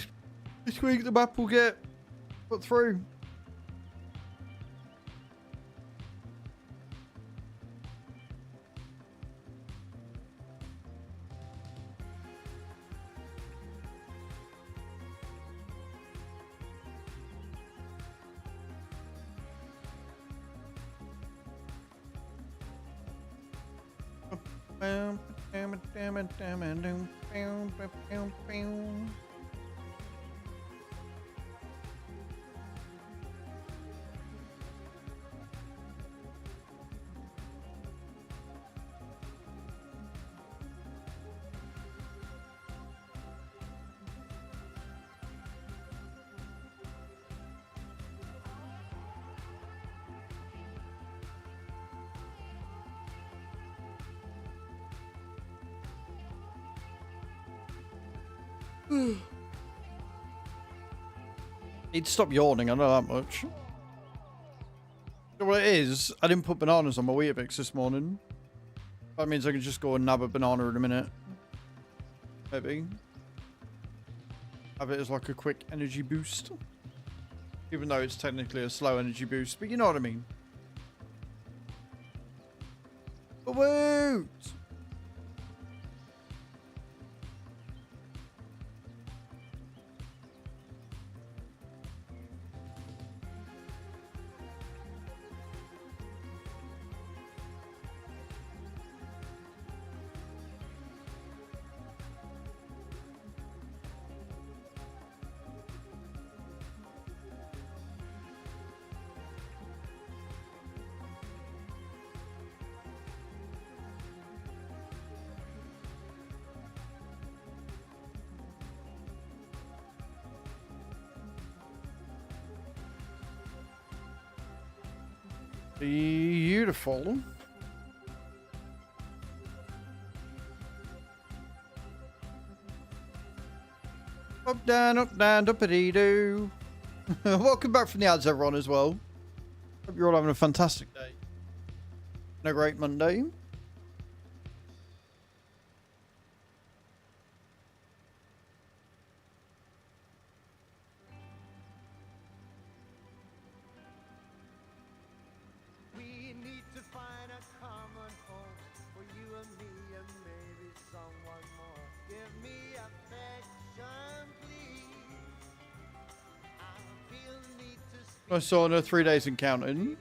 this week the map will get put through. Need to stop yawning, I know that much. You know what it is? I didn't put bananas on my Weetabix this morning. That means I can just go and nab a banana in a minute. Maybe. Have it as like a quick energy boost. Even though it's technically a slow energy boost, but you know what I mean. Woot! Beautiful. Up, down, up-a-dee-doo. Welcome back from the ads, everyone, as well. Hope you're all having a fantastic day. And a great Monday. I saw her 3 days and counting.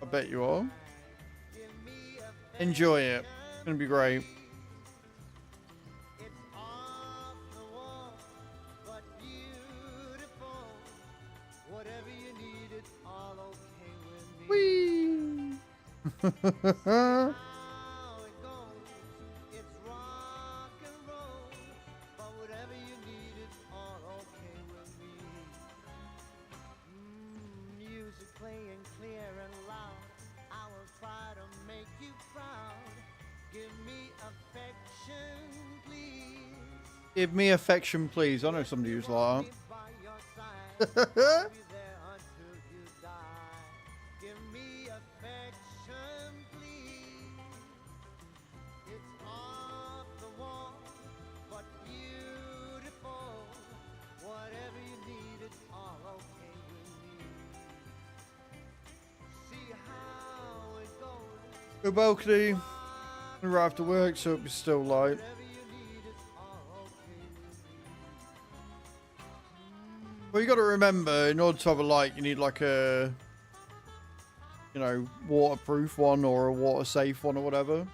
I bet you are. Enjoy it. It's gonna be great. Whee! Give me affection, please. I know somebody who's like that. Good balcony. We're after work, so it'll be still light. Well, you got to remember, in order to have a light, you need like a, you know, waterproof one or a water safe one or whatever.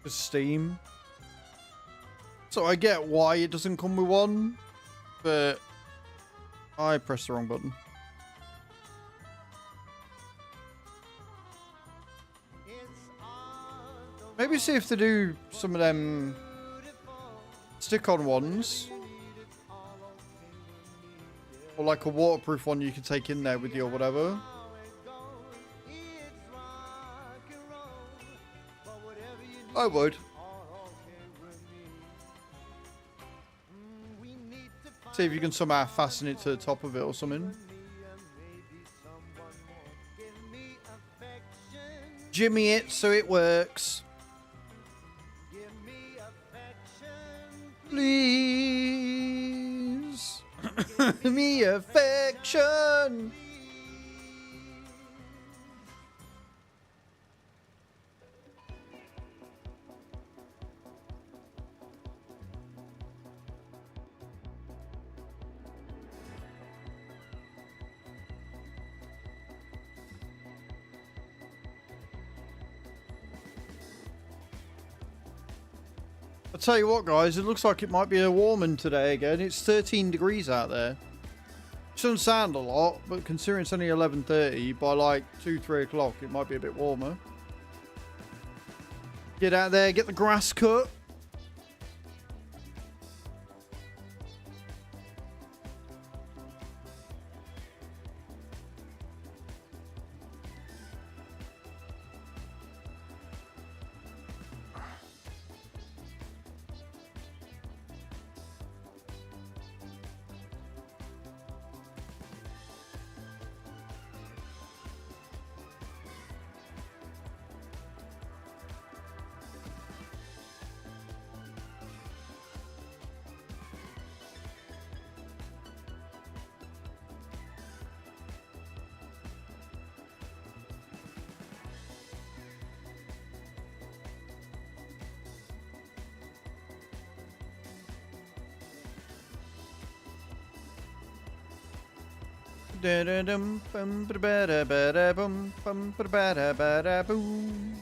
Just steam. So I get why it doesn't come with one, but I pressed the wrong button. Maybe see if they do some of them stick-on ones. Or like a waterproof one you can take in there with you or whatever. I would. See if you can somehow fasten it to the top of it or something. Jimmy it so it works. Please. Me affection. I'll tell you what, guys, it looks like it might be a warming today again. It's 13 degrees out there. Which doesn't sound a lot, but considering it's only 11:30, by like 2-3 o'clock, it might be a bit warmer. Get out there, get the grass cut. Da-da-dum, bum, ba-da-ba-da-bum, bum, ba-da-ba-da-ba-da-boom.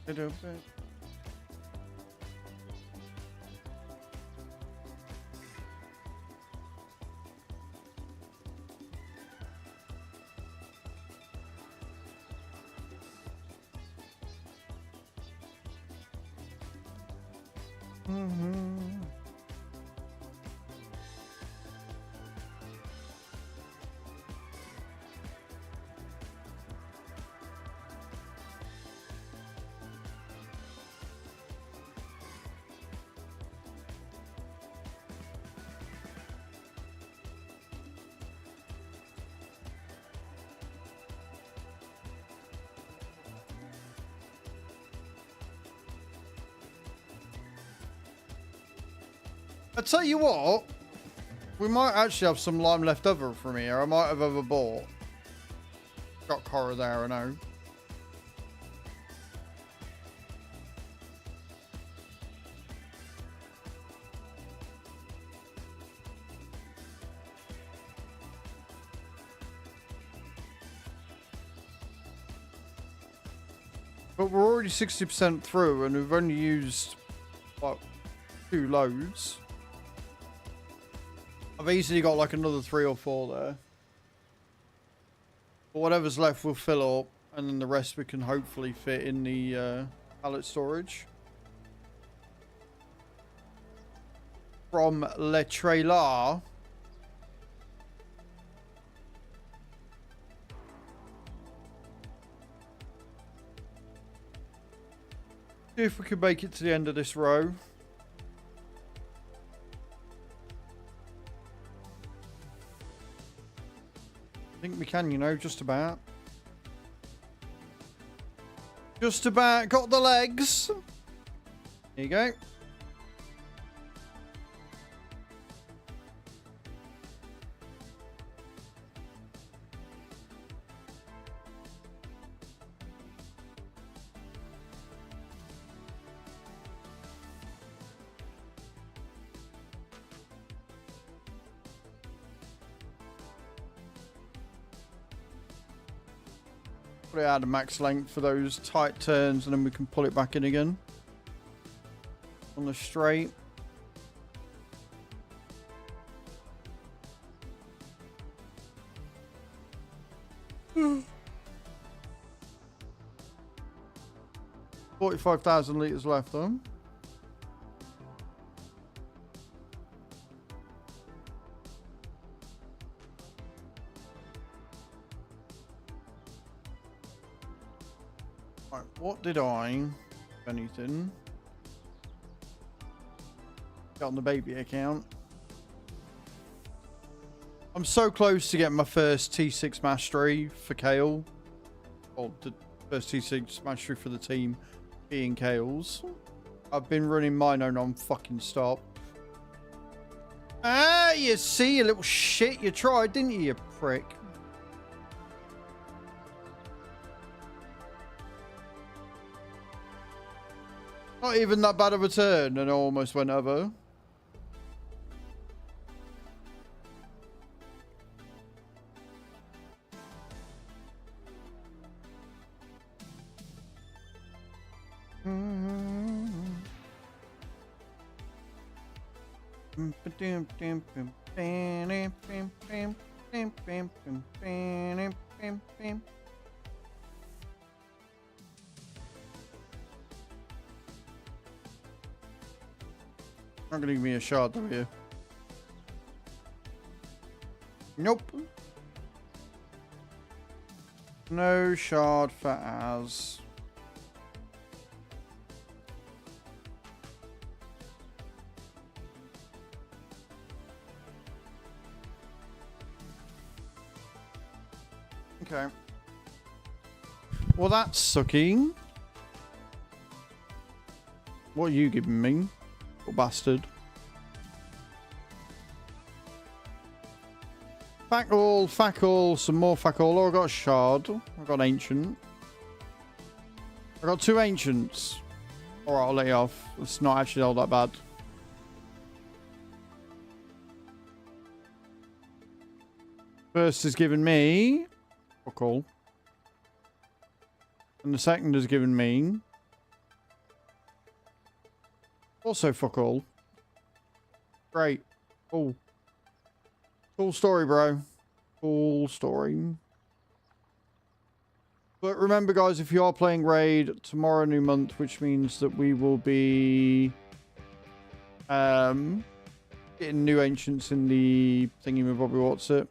Da-da-ba. I tell you what, we might actually have some lime left over from here. I might have overbought. Got Cora there, I know. But we're already 60% through and we've only used, what, 2 loads. I've easily got like another 3 or 4 there. But whatever's left we'll fill up and then the rest we can hopefully fit in the pallet storage. From Le Trailer. See if we can make it to the end of this row. I think we can, you know, just about. Just about got the legs. There you go. Put it out of max length for those tight turns and then we can pull it back in again. On the straight. $45,000 litres left though. Right, what did I, if anything, get on the baby account? I'm so close to getting my first T6 mastery for Kale. Or the first T6 mastery for the team being Kale's. I've been running mine on fucking stop. Ah, you see, you little shit. You tried, didn't you, you prick? Not even that bad of a turn and I almost went over. Not gonna give me a shot, are you? Nope. No shard for Az. Okay. Well, that's sucking. What are you giving me? Bastard. Fackle, some more fackle. Oh, I got a shard. I got ancient. I got 2 ancients. Alright, I'll let you off. It's not actually all that bad. First is giving me fuck all. And the second is giving me also fuck all. Great. Oh. Cool story, bro. Cool story. But remember, guys, if you are playing Raid, tomorrow new month, which means that we will be getting new ancients in the thingy with Bobby What's it.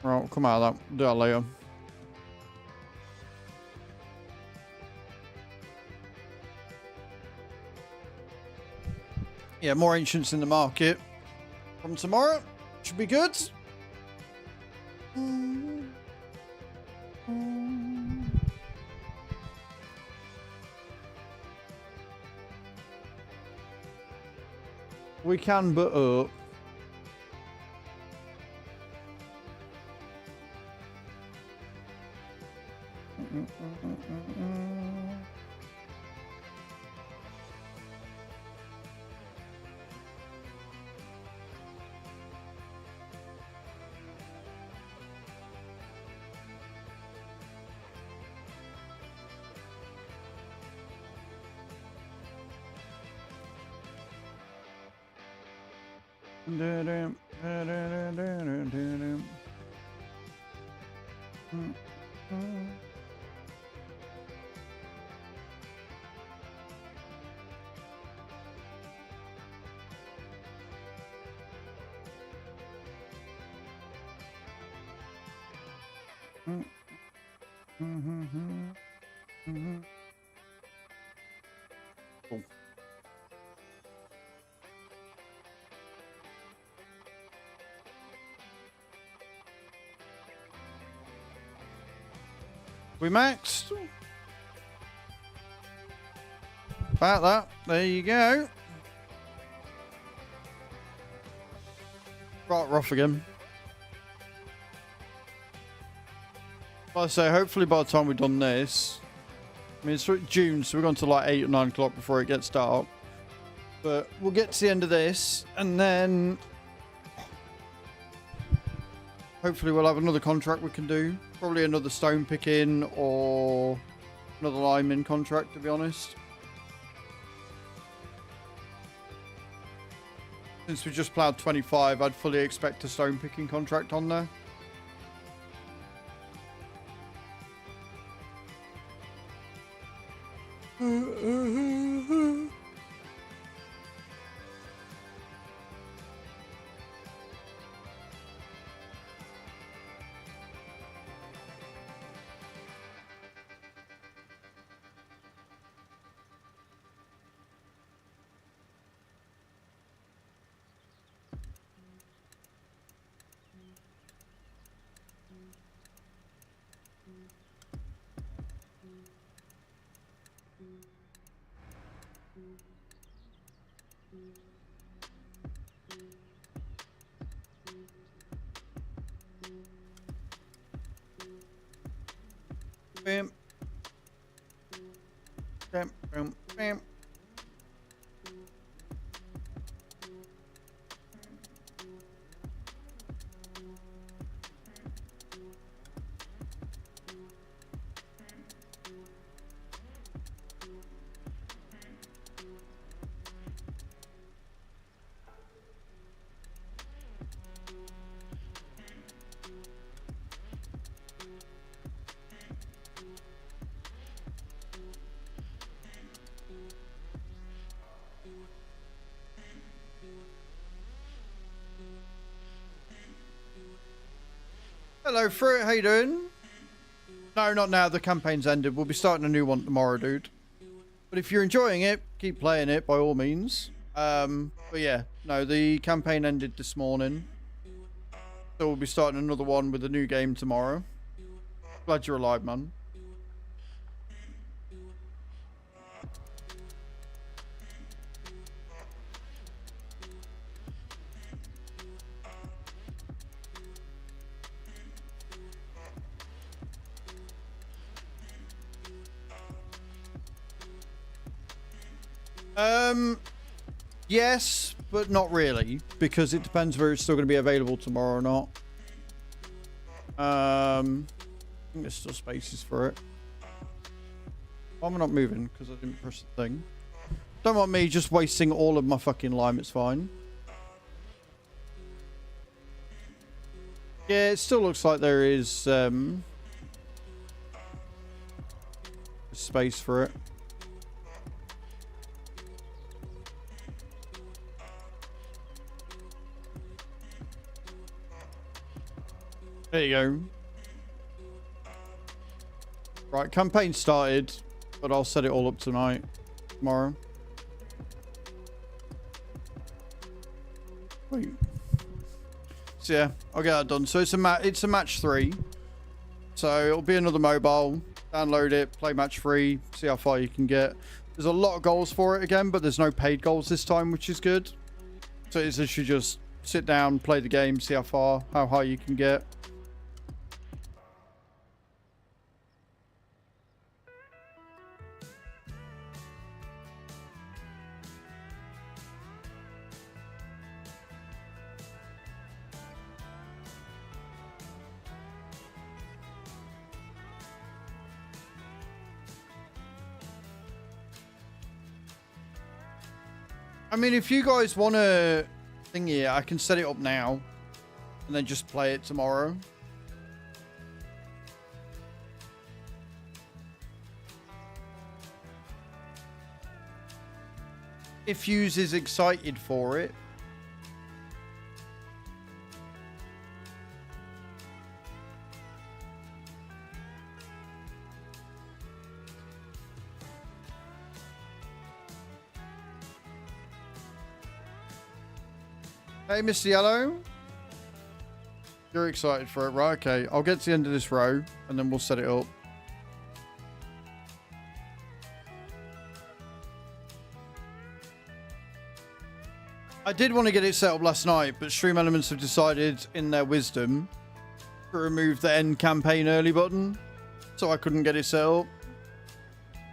Right, come out of that. Do that later. Yeah, more ancients in the market. from tomorrow. Should be good. We can but up. Cool. We maxed. About that. There you go. Right, we're off again. Like I say, hopefully by the time we've done this, I mean, it's June, so we're going to like 8 or 9 o'clock before it gets dark. But we'll get to the end of this, and then hopefully we'll have another contract we can do. Probably another stone picking or another lineman contract, to be honest. Since we just ploughed 25, I'd fully expect a stone picking contract on there. Bam. Bam, bam, bam. Hello, Fruit. How you doing? No, not now. The campaign's ended. We'll be starting a new one tomorrow, dude. But if you're enjoying it, keep playing it by all means. But yeah, no, the campaign ended this morning. So we'll be starting another one with a new game tomorrow. Glad you're alive, man. Yes, but not really, because it depends whether it's still going to be available tomorrow or not. I think there's still spaces for it. Why am I not moving? Because I didn't press the thing. Don't want me just wasting all of my fucking lime, it's fine. Yeah, it still looks like there is space for it. There you go. Right, campaign started, but I'll set it all up tonight, tomorrow. Wait. So yeah, I'll get that done. So it's a match 3. So it'll be another mobile. Download it, play match 3, see how far you can get. There's a lot of goals for it again, but there's no paid goals this time, which is good. So it's literally just sit down, play the game, see how high you can get. I mean, if you guys want a thing here, I can set it up now and then just play it tomorrow. If Hughes is excited for it. Hey, Mr. Yellow. You're excited for it, right? Okay, I'll get to the end of this row and then we'll set it up. I did want to get it set up last night, but Stream Elements have decided in their wisdom to remove the end campaign early button, so I couldn't get it set up.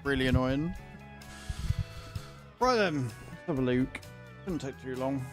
Really annoying. Right then, let's have a look. Shouldn't take too long.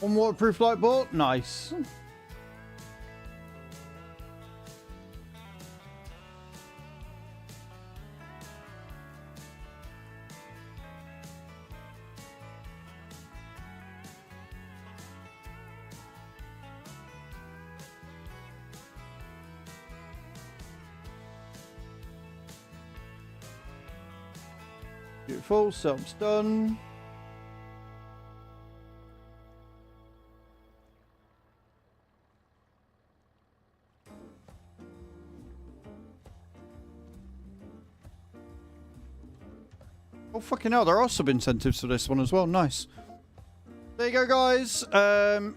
One waterproof light bolt, nice. Beautiful, setup's done. Oh, fucking hell, there are sub-incentives for this one as well. Nice. There you go, guys.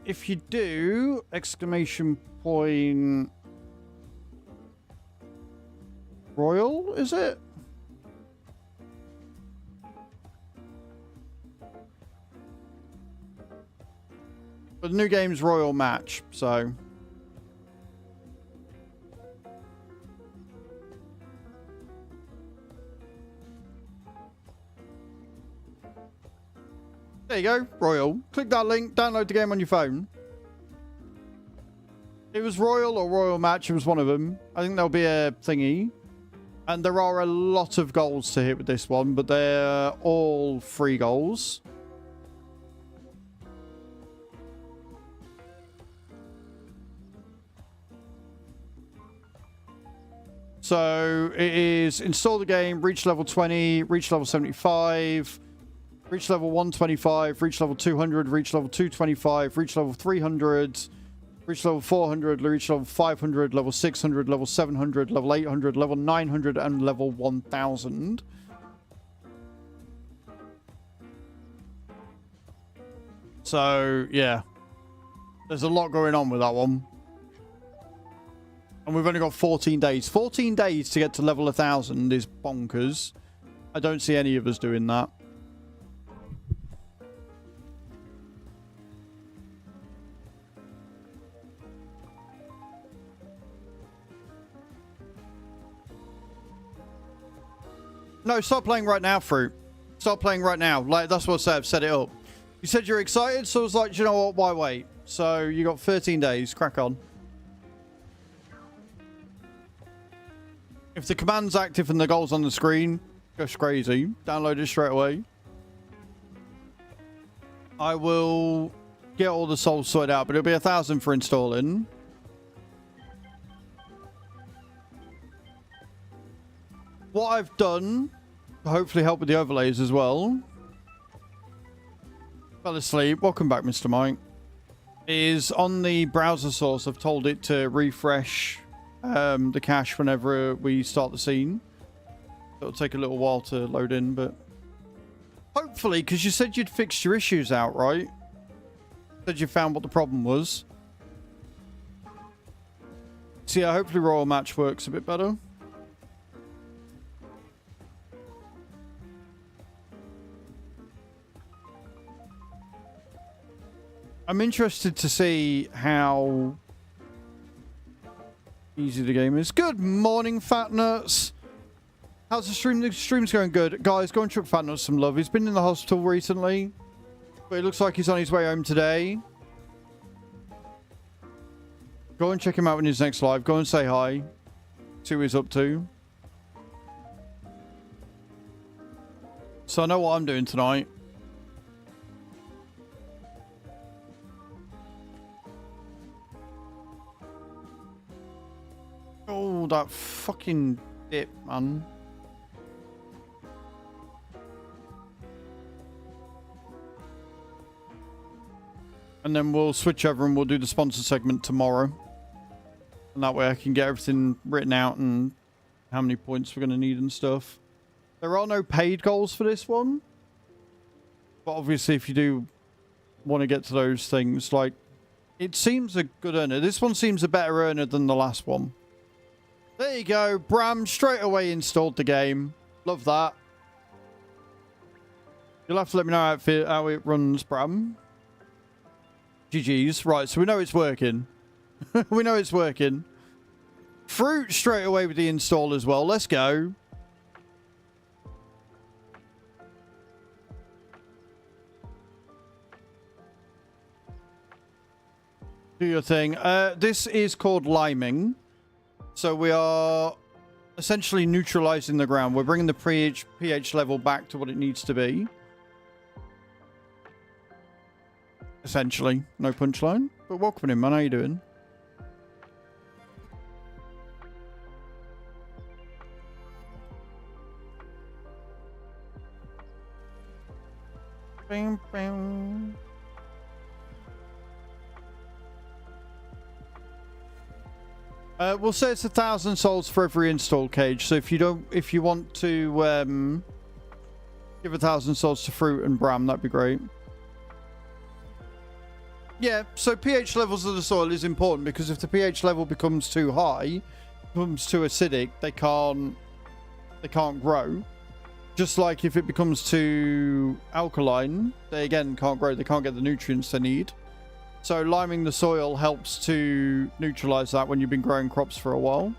If you do, exclamation point... Royal, is it? But the new game's Royal Match, so... There you go, Royal. Click that link, download the game on your phone. It was Royal or Royal Match, it was one of them. I think there'll be a thingy. And there are a lot of goals to hit with this one, but they're all free goals. So it is install the game, reach level 20, reach level 75, reach level 125, reach level 200, reach level 225, reach level 300, reach level 400, reach level 500, level 600, level 700, level 800, level 900, and level 1000. So, yeah. There's a lot going on with that one. And we've only got 14 days. 14 days to get to level 1000 is bonkers. I don't see any of us doing that. No, start playing right now, Fruit. Start playing right now. Like, that's what I said. I've set it up. You said you're excited, so I was like, do you know what? Why wait? So you got 13 days. Crack on. If the command's active and the goal's on the screen, gosh crazy. Download it straight away. I will get all the souls sorted out, but it'll be 1,000 for installing. What I've done to hopefully help with the overlays as well. Fell asleep. Welcome back, Mr. Mike. Is on the browser source, I've told it to refresh the cache whenever we start the scene. It'll take a little while to load in, but hopefully, because you said you'd fixed your issues out, right? Said you found what the problem was. So yeah, hopefully Royal Match works a bit better. I'm interested to see how easy the game is. Good morning, Fat Nuts. How's the stream? The stream's going good. Guys, go and chuck Fat Nuts some love. He's been in the hospital recently, but it looks like he's on his way home today. Go and check him out in his next live. Go and say hi. See what he's up to. So I know what I'm doing tonight. Oh, that fucking dip, man. And then we'll switch over and we'll do the sponsor segment tomorrow. And that way I can get everything written out and how many points we're going to need and stuff. There are no paid goals for this one. But obviously if you do want to get to those things, like, it seems a good earner. This one seems a better earner than the last one. There you go. Bram straight away installed the game. Love that. You'll have to let me know how it runs, Bram. GG's. Right, so we know it's working. We know it's working. Fruit straight away with the install as well. Let's go. Do your thing. This is called liming. So we are essentially neutralizing the ground. We're bringing the pH level back to what it needs to be. Essentially. No punchline. But welcome in, man. How you doing? Bing, bing. We'll say it's 1,000 souls for every install, Cage. So if you want to give 1,000 souls to Fruit and Bram, that'd be great. Yeah, so pH levels of the soil is important because if the pH level becomes too high, becomes too acidic, they can't grow. Just like if it becomes too alkaline, they again can't grow. They can't get the nutrients they need. So liming the soil helps to neutralize that when you've been growing crops for a while.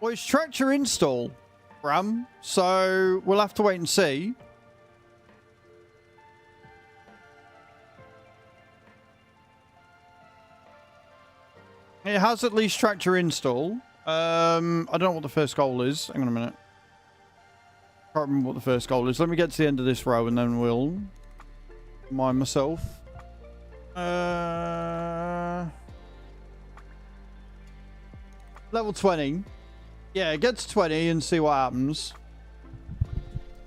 Well, it's tractor install, Bram, so we'll have to wait and see. It has at least tractor install. I don't know what the first goal is. Hang on a minute. Can't remember what the first goal is. Let me get to the end of this row and then we'll mind myself. Level 20. Yeah, get to 20 and see what happens.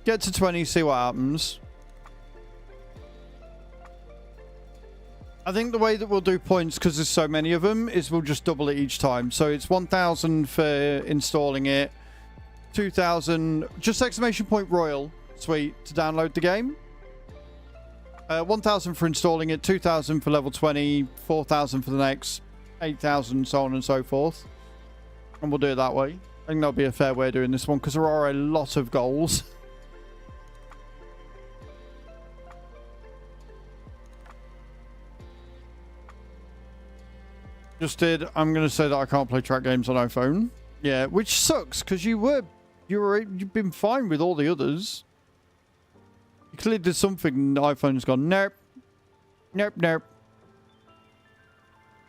Get to 20, see what happens. I think the way that we'll do points, because there's so many of them, is we'll just double it each time. So it's 1,000 for installing it. 2,000, just exclamation point Royal, sweet, to download the game. 1,000 for installing it, 2,000 for level 20, 4,000 for the next, 8,000, so on and so forth. And we'll do it that way. I think that'll be a fair way of doing this one because there are a lot of goals. Just did. I'm going to say that I can't play track games on iPhone. Yeah, which sucks because you've been fine with all the others. You clearly did something and the iPhone's gone, nope. Nope, nope.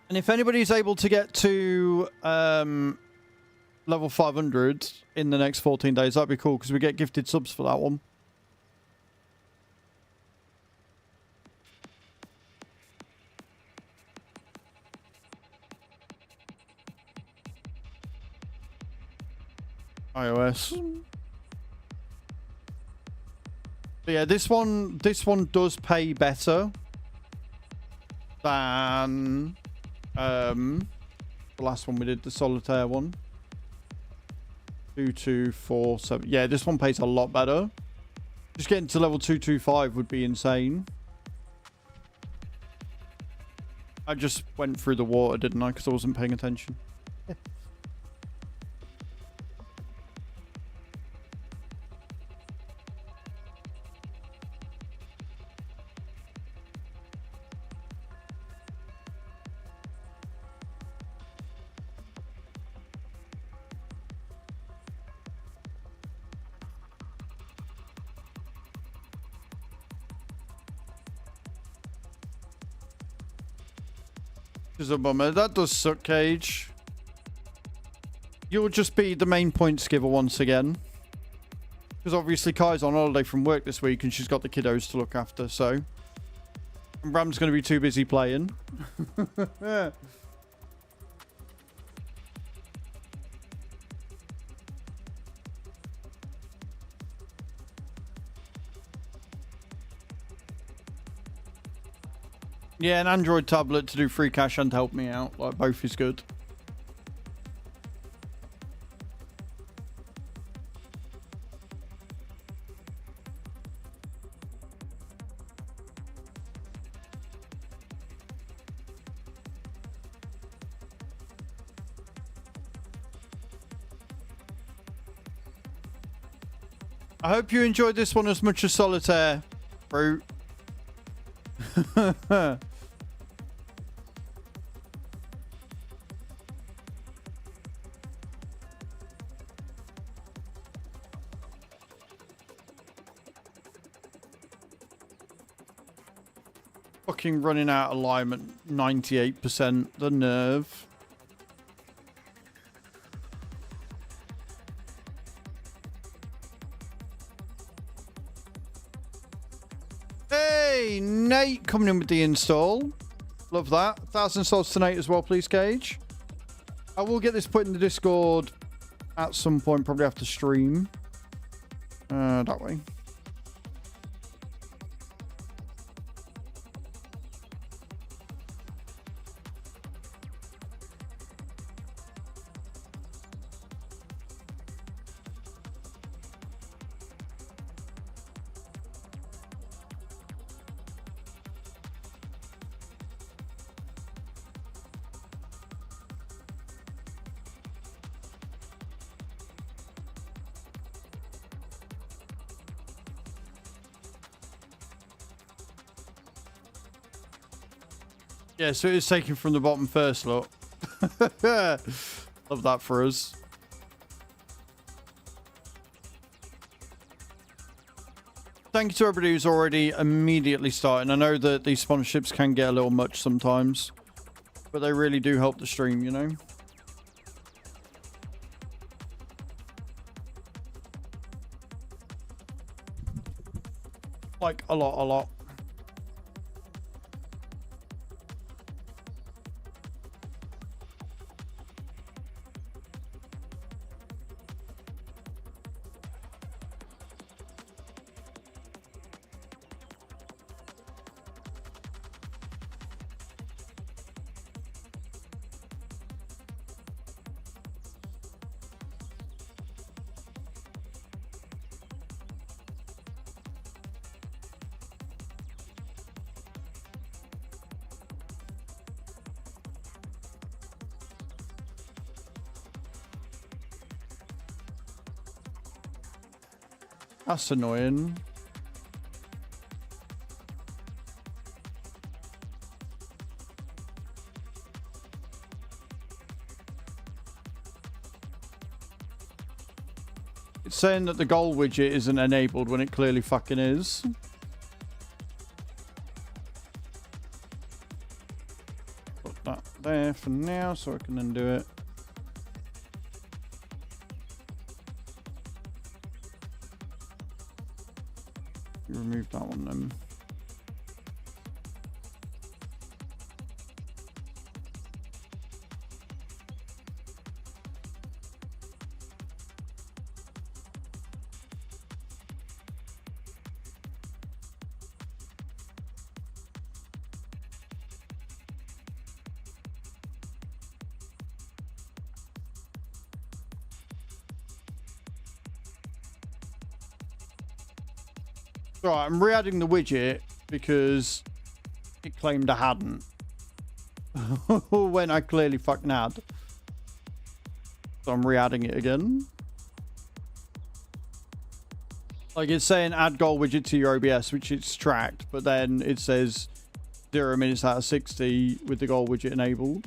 And if anybody's able to get to level 500 in the next 14 days, that'd be cool because we get gifted subs for that one. iOS. But yeah, this one does pay better than the last one we did, the solitaire one. 2247. Yeah, this one pays a lot better. Just getting to level 225 would be insane. I just went through the water, didn't I? Because I wasn't paying attention. Is a bummer. That does suck, Cage. You'll just be the main points giver once again. Because obviously Kai's on holiday from work this week and she's got the kiddos to look after, so... And Bram's going to be too busy playing. Yeah. Yeah, an Android tablet to do free cash and help me out. Like, both is good. I hope you enjoyed this one as much as Solitaire, Fruit. Fucking running out of lime at 98%. The nerve. Hey, Nate coming in with the install. Love that. 1,000 souls to Nate as well, please, Cage. I will get this put in the Discord at some point, probably after stream. That way. Yeah, so it is taken from the bottom first, look. Love that for us. Thank you to everybody who's already immediately starting. I know that these sponsorships can get a little much sometimes, but they really do help the stream, you know? Like, a lot, a lot. That's annoying. It's saying that the goal widget isn't enabled when it clearly fucking is. Put that there for now so I can undo it. Remove that one then. Right, I'm re-adding the widget because it claimed I hadn't. When I clearly fucking had. So I'm re-adding it again. Like it's saying add goal widget to your OBS, which it's tracked, but then it says 0 minutes out of 60 with the goal widget enabled.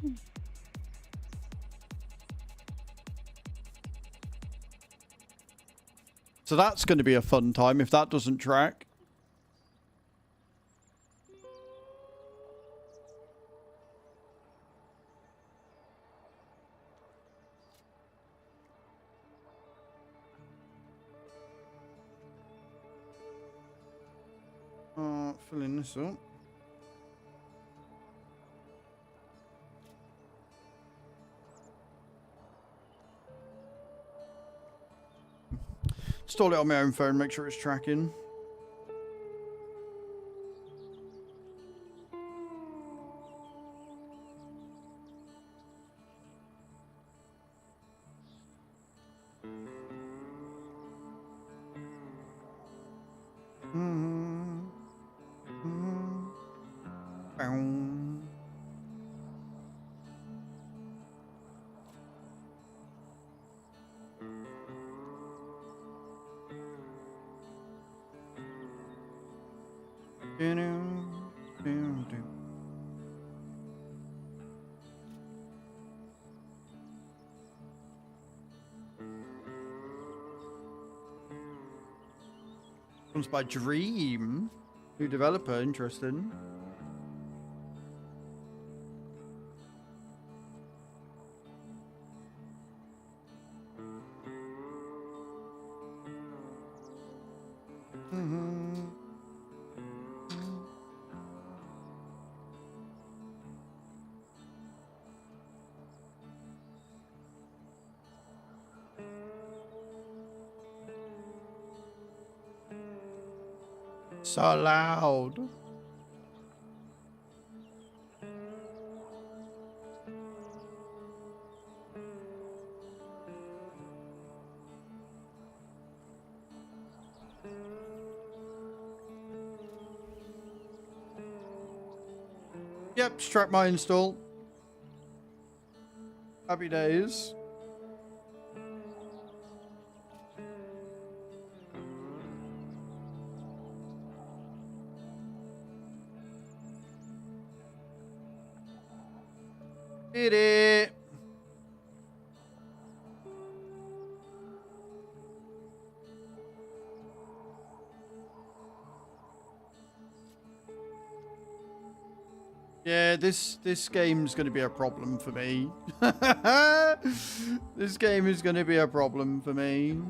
So that's going to be a fun time if that doesn't track. Filling this up. Install it on my own phone, make sure it's tracking. Comes by Dream. New developer, interesting. So loud. Yep, strap my install. Happy days. Did it. Yeah, this game's going to be a problem for me. This game is going to be a problem for me.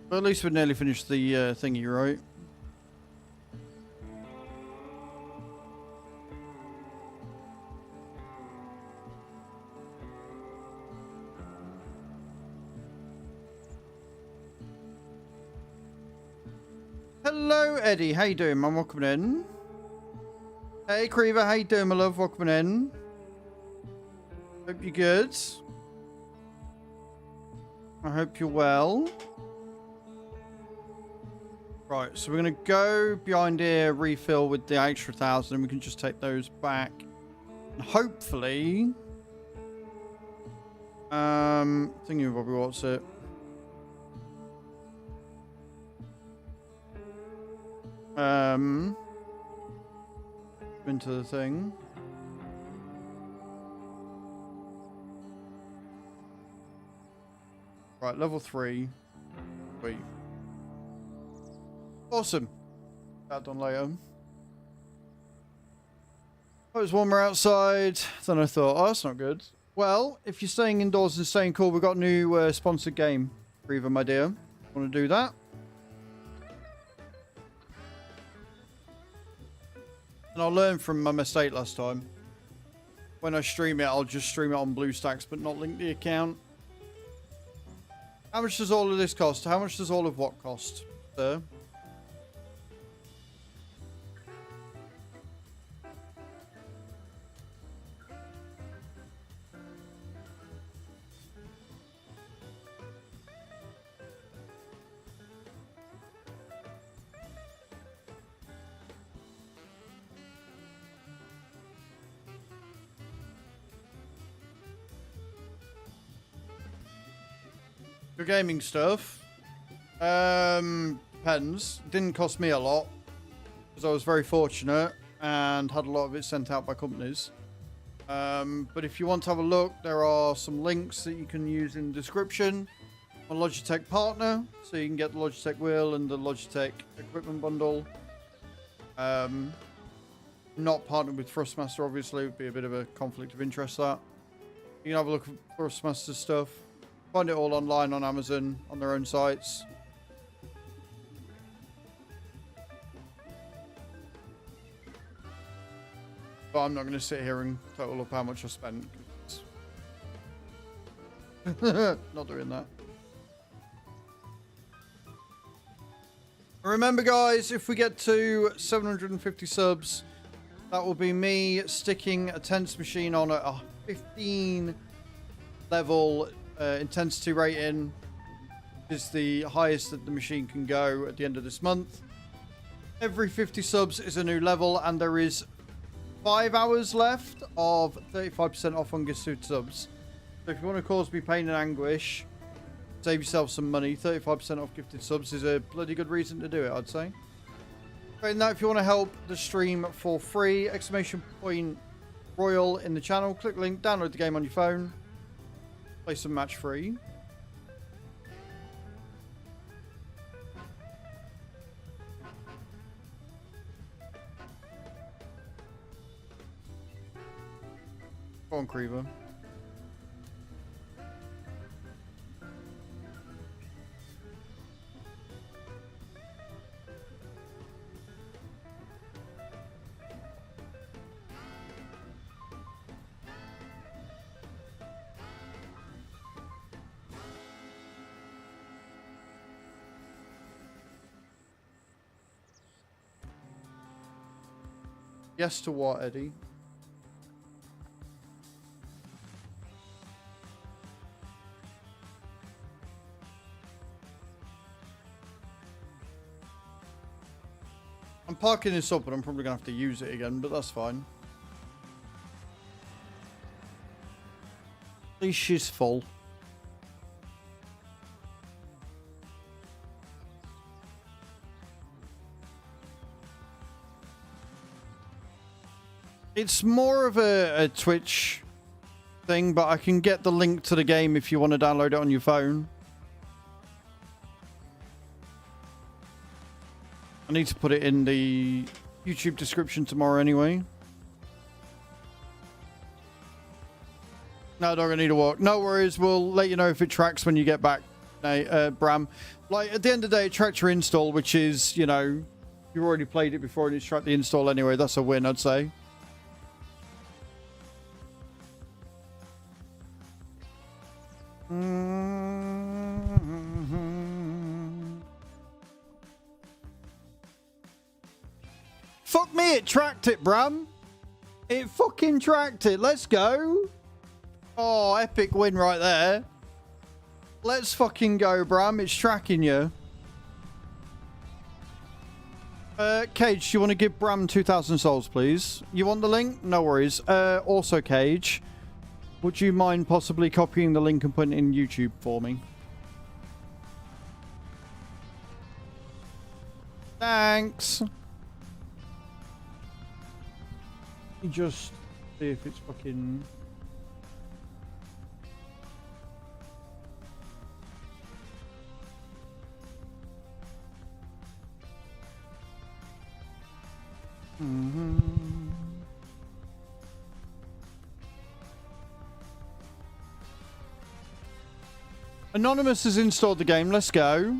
Well, at least we've nearly finished the thingy, right? Hello, Eddie. How you doing, man? Welcome in. Hey, Creever. How you doing, my love? Welcome in. Hope you're good. I hope you're well. Right, so we're going to go behind here, refill with the extra 1,000, and we can just take those back. And hopefully... thinking of Bobby, what's it? Into the thing. Right, level 3. Wait. Awesome. That done later. Oh, it was warmer outside. Then I thought, oh, that's not good. Well, if you're staying indoors and staying cool, we've got a new sponsored game. Reaver, my dear. Want to do that? And I'll learn from my mistake last time. When I stream it, I'll just stream it on BlueStacks, but not link the account. How much does all of this cost? How much does all of what cost, sir? For gaming stuff, depends. Didn't cost me a lot because I was very fortunate and had a lot of it sent out by companies. But if you want to have a look, there are some links that you can use in the description on Logitech Partner, so you can get the Logitech wheel and the Logitech equipment bundle. Not partnered with Thrustmaster, obviously, would be a bit of a conflict of interest. That you can have a look at Thrustmaster stuff. Find it all online on Amazon, on their own sites. But I'm not going to sit here and total up how much I spent. Not doing that. Remember, guys, if we get to 750 subs, that will be me sticking a tense machine on at a 15 level intensity rating. Is the highest that the machine can go at the end of this month. Every 50 subs is a new level, and there is 5 hours left of 35% off on gifted subs. So if you want to cause me pain and anguish, save yourself some money, 35% off gifted subs is a bloody good reason to do it, I'd say. But now, if you want to help the stream for free, !point Royal in the channel, click the link, download the game on your phone, play some match free. Go on, Creeper. Yes to what, Eddie? I'm parking this up, but I'm probably going to have to use it again, but that's fine. Leash is full. It's more of a Twitch thing, but I can get the link to the game if you want to download it on your phone. I need to put it in the YouTube description tomorrow anyway. No, dog, I need to walk. No worries, we'll let you know if it tracks when you get back, Bram. Like, at the end of the day, it tracked your install, which is, you know, you've already played it before and it's tracked the install anyway. That's a win, I'd say. Mm-hmm. Fuck me, it tracked it, Bram. It fucking tracked it. Let's go. Oh, epic win right there. Let's fucking go, Bram. It's tracking you. Cage, do you want to give Bram 2,000 souls, please? You want the link? No worries. Also, Cage, would you mind possibly copying the link and putting it in YouTube for me? Thanks. Let me just see if it's fucking... Anonymous has installed the game. Let's go.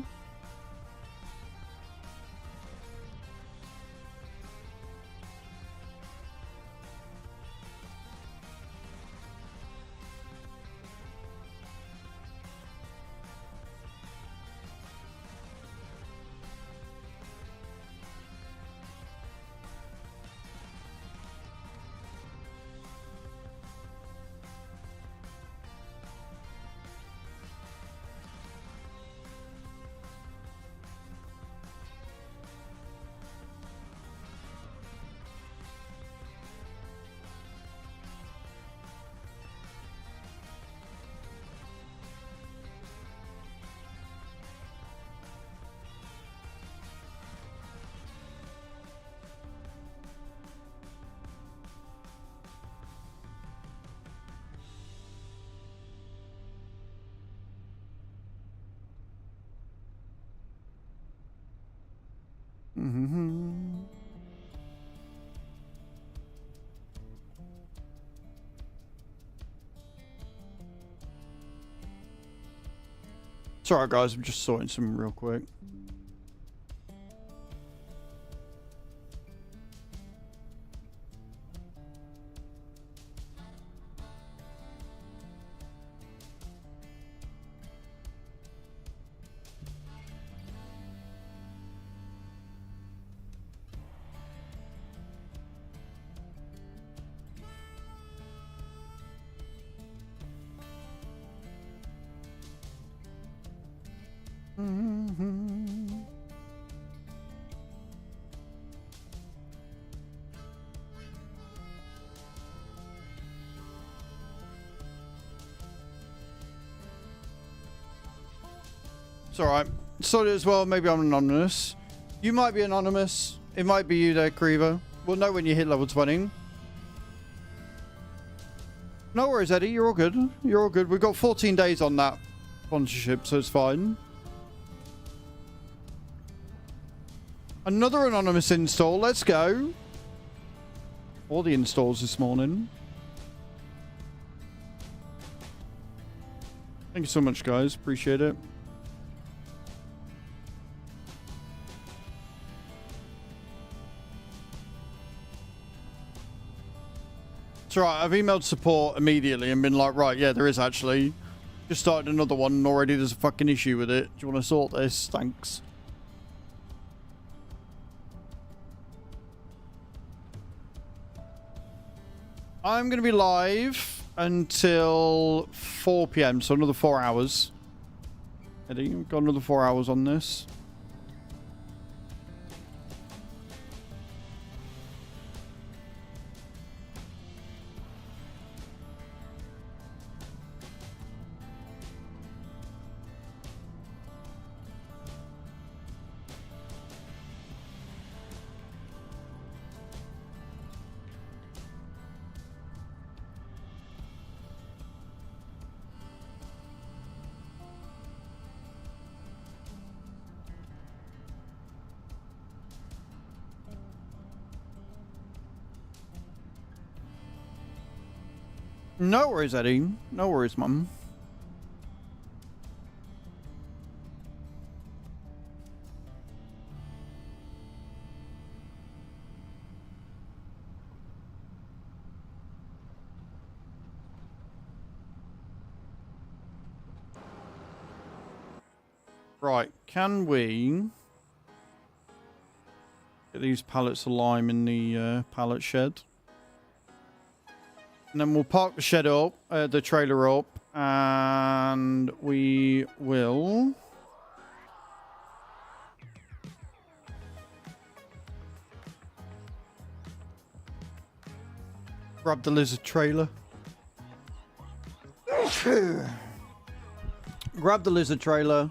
Sorry, guys. I'm just sorting some real quick. It's alright. Sorry as well, maybe I'm anonymous. You might be anonymous. It might be you there, Creever. We'll know when you hit level 20. No worries, Eddie. You're all good. You're all good. We've got 14 days on that sponsorship, so it's fine. Another anonymous install. Let's go. All the installs this morning. Thank you so much, guys. Appreciate it. It's right. I've emailed support immediately and been like, right, yeah, there is actually. Just started another one and already there's a fucking issue with it. Do you want to sort this? Thanks. I'm going to be live until 4 PM, so another 4 hours. Eddie, we've got another 4 hours on this. No worries, Eddie. No worries, Mum. Right, can we... Get these pallets of lime in the pallet shed. And then we'll park the shed up, the trailer up, and we will... grab the lizard trailer. Grab the lizard trailer.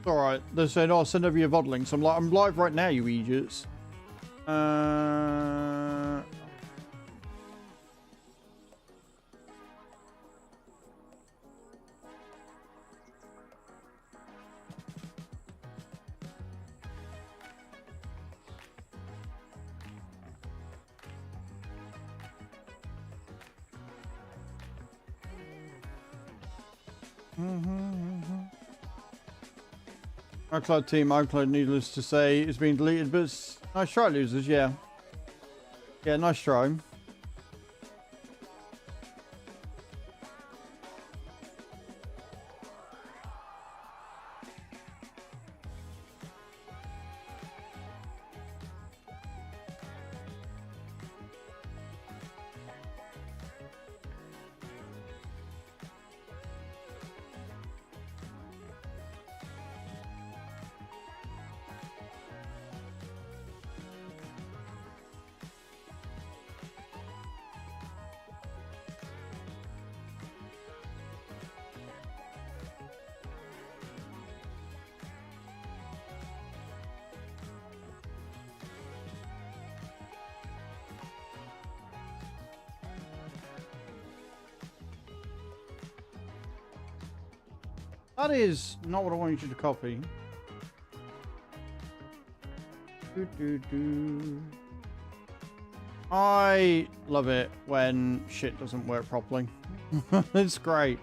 Alright, they're saying, oh, send over your VOD links. I'm like, I'm live right now, you idiots. iCloud team, iCloud needless to say, is being deleted, but it's nice try, losers, yeah. Yeah, nice try. That is not what I wanted you to copy. I love it when shit doesn't work properly. It's great.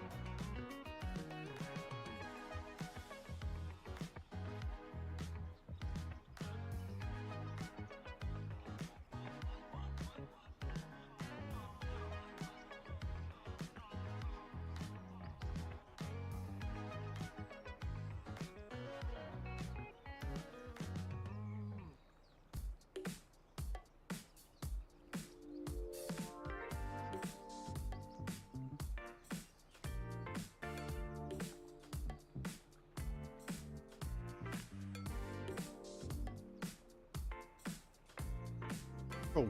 Cool.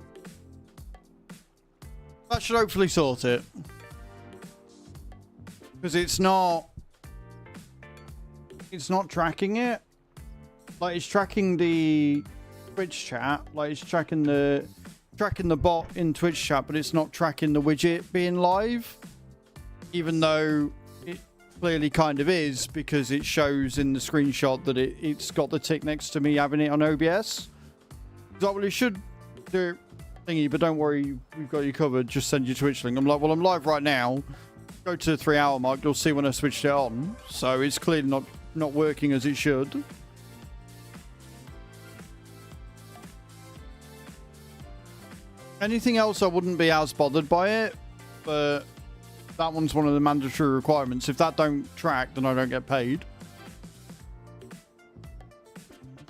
That should hopefully sort it. Because it's not tracking it. Like, it's tracking the Twitch chat. Like, it's tracking the bot in Twitch chat, but it's not tracking the widget being live. Even though it clearly kind of is, because it shows in the screenshot that it's got the tick next to me having it on OBS. So, well, it should do thingy, but don't worry, we've got you covered. Just send your Twitch link. I'm like, well, I'm live right now. Go to the 3-hour mark, you'll see when I switched it on. So it's clearly not working as it should. Anything else, I wouldn't be as bothered by it, but that one's one of the mandatory requirements. If that don't track, then I don't get paid.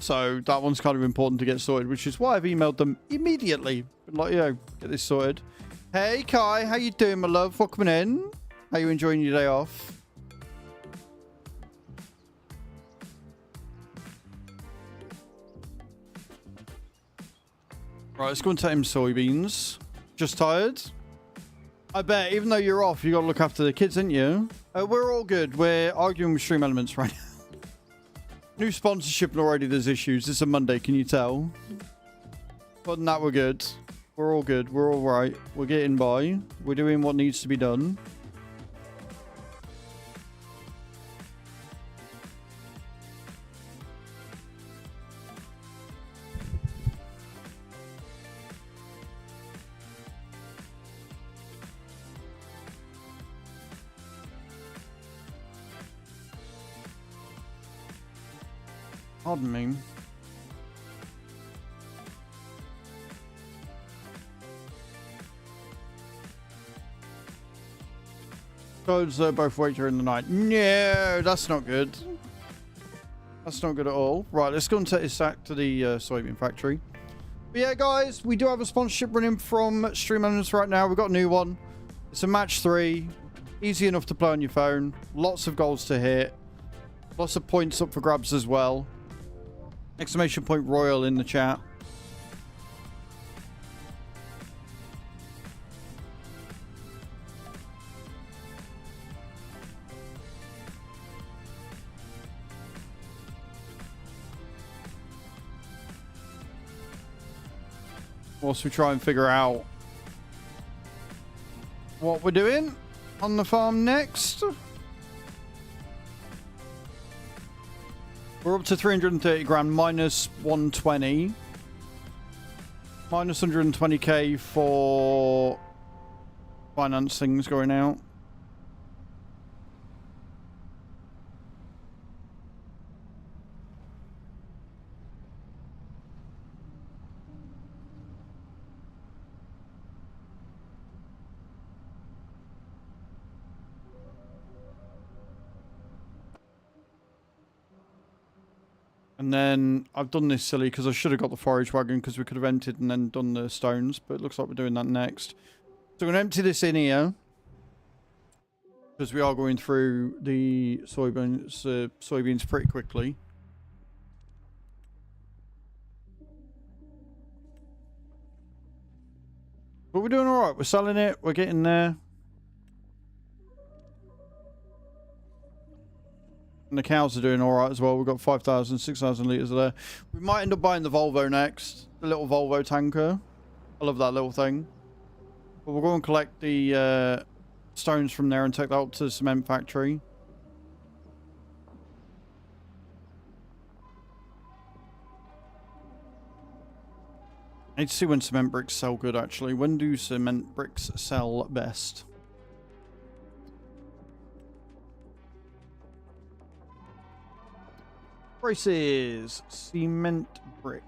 So that one's kind of important to get sorted, which is why I've emailed them immediately. Like, you know, get this sorted. Hey, Kai, how you doing, my love? Welcome in. How you enjoying your day off? Right, let's go and take him soybeans. Just tired? I bet, even though you're off, you got to look after the kids, ain't you? We're all good. We're arguing with Stream Elements right now. New sponsorship and already there's issues. It's a Monday, can you tell? But than that, we're good. We're all good. We're all right. We're getting by. We're doing what needs to be done. Pardon me. Codes both wait during the night. No, that's not good. That's not good at all. Right, let's go and take this back to the soybean factory. But yeah, guys, we do have a sponsorship running from Streamloots right now. We've got a new one. It's a match 3. Easy enough to play on your phone. Lots of goals to hit. Lots of points up for grabs as well. Exclamation point Royal in the chat. Whilst we try and figure out what we're doing on the farm next. We're up to 330 grand, minus 120. Minus 120k for financings going out. And then I've done this silly because I should have got the forage wagon because we could have emptied and then done the stones. But it looks like we're doing that next. So I'm going to empty this in here. Because we are going through the soybeans pretty quickly. But we're doing alright. We're selling it. We're getting there. And the cows are doing alright as well. We've got 5,000, 6,000 litres there. We might end up buying the Volvo next. The little Volvo tanker. I love that little thing. But we'll go and collect the stones from there and take that up to the cement factory. I need to see when cement bricks sell good, actually. When do cement bricks sell best? Prices. Cement bricks.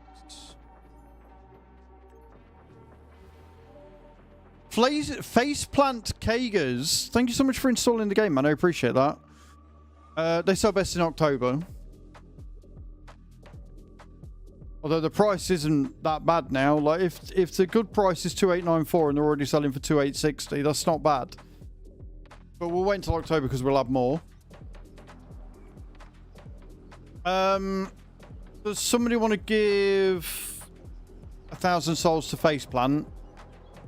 Faceplant Kagers. Thank you so much for installing the game, man. I appreciate that. They sell best in October. Although the price isn't that bad now. Like if the good price is 2894 and they're already selling for 2860, that's not bad. But we'll wait until October because we'll have more. Does somebody want to give 1,000 souls to Faceplant?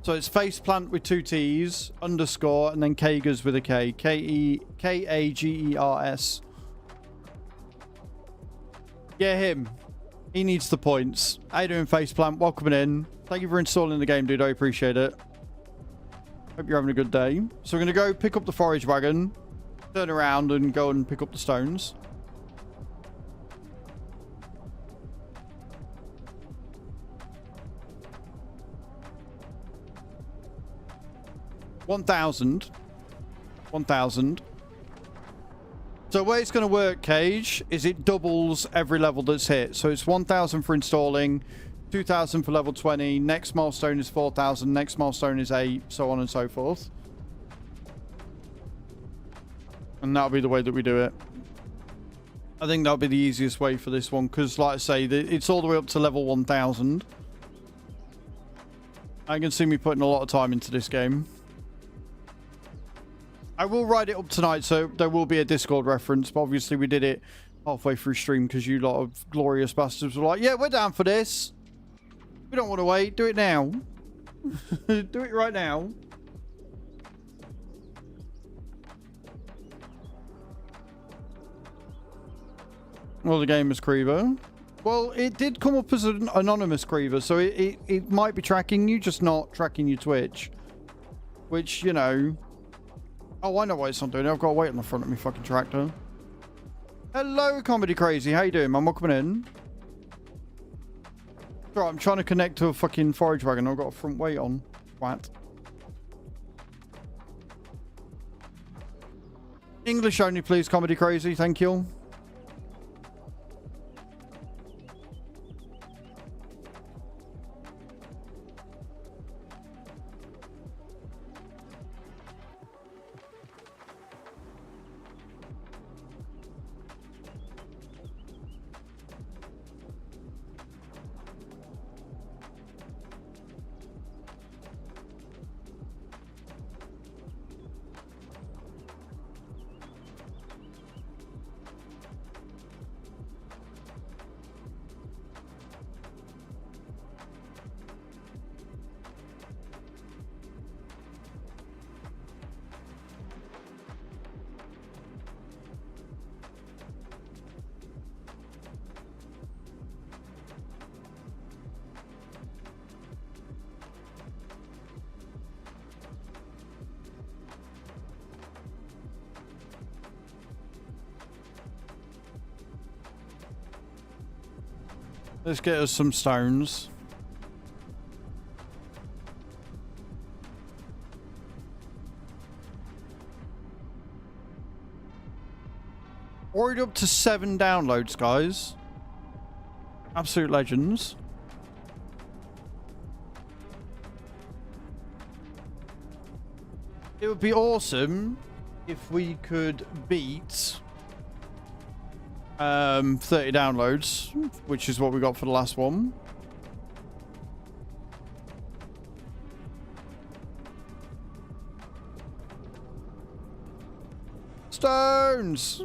So it's Faceplant with 2 T's, underscore, and then Kagers with a K. Kagers. Yeah, him. He needs the points. How you doing, Faceplant? Welcome in. Thank you for installing the game, dude. I appreciate it. Hope you're having a good day. So we're going to go pick up the forage wagon, turn around and go and pick up the stones. $1,000. So the way it's going to work, Cage, is it doubles every level that's hit. So it's 1,000 for installing, 2,000 for level 20. Next milestone is 4,000. Next milestone is 8, so on and so forth. And that'll be the way that we do it. I think that'll be the easiest way for this one, because, like I say, it's all the way up to level 1,000. I can see me putting a lot of time into this game. I will write it up tonight, so there will be a Discord reference, but obviously we did it halfway through stream because you lot of glorious bastards were like, yeah, we're down for this. We don't want to wait. Do it now. Do it right now. Well, the game is Creever. Well, it did come up as an anonymous Creever, so it might be tracking you, just not tracking your Twitch. Which, you know... Oh, I know why it's not doing it. I've got to wait on the front of my fucking tractor. Hello, Comedy Crazy. How you doing, man? Welcome in. Right, I'm trying to connect to a fucking forage wagon. I've got a front weight on. What? English only, please, Comedy Crazy. Thank you. Let's get us some stones. Already up to 7 downloads, guys. Absolute legends. It would be awesome if we could beat 30 downloads, which is what we got for the last one. Stones!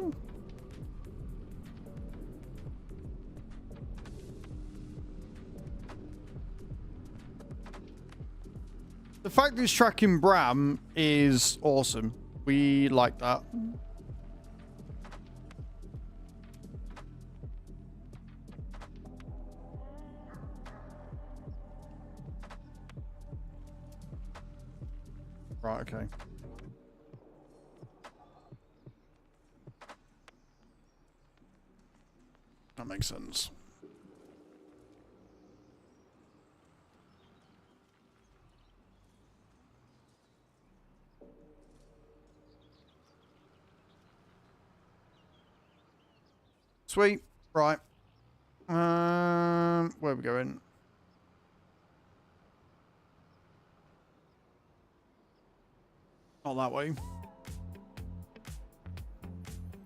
The fact that it's tracking Bram is awesome. We like that. Right, okay. That makes sense. Sweet. Right. Where are we going? Not that way.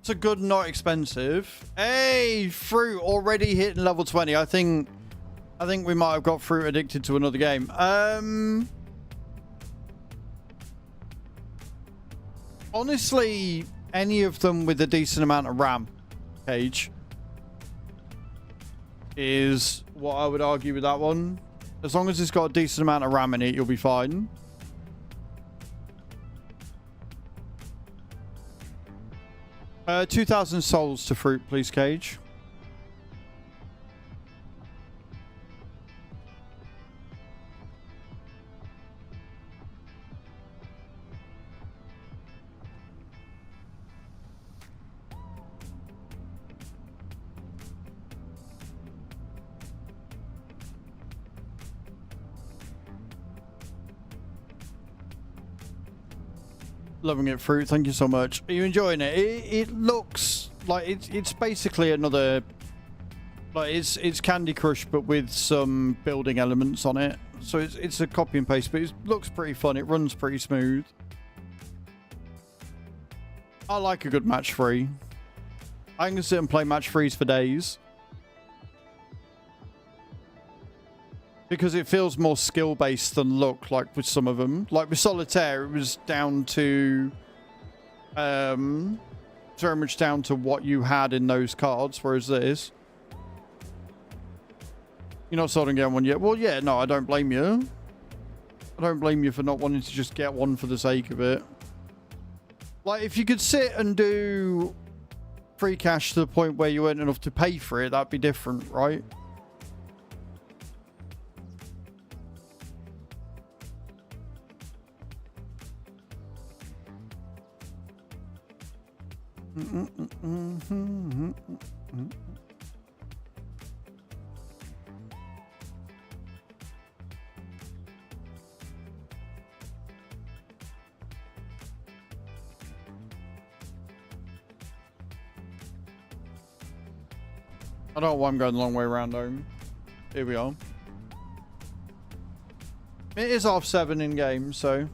It's a good, not expensive. Hey, fruit already hitting level 20. I think we might have got fruit addicted to another game. Honestly, any of them with a decent amount of RAM, Cage, is what I would argue with that one. As long as it's got a decent amount of RAM in it, you'll be fine. Uh, 2,000 souls to fruit, please, Cage. Loving it, fruit. Thank you so much. Are you enjoying it? It looks like it's basically another, like it's Candy Crush but with some building elements on it. So it's a copy and paste, but it looks pretty fun. It runs pretty smooth. I like a good match 3. I can sit and play match 3s for days. Because it feels more skill-based than look, like with some of them. Like with Solitaire, it was down to... very much down to what you had in those cards, whereas this... You're not sold on getting one yet? Well, yeah, no, I don't blame you. I don't blame you for not wanting to just get one for the sake of it. Like, if you could sit and do free cash to the point where you weren't enough to pay for it, that'd be different, right? I don't know why I'm going the long way around home. Here we are. It is half 7 in game, so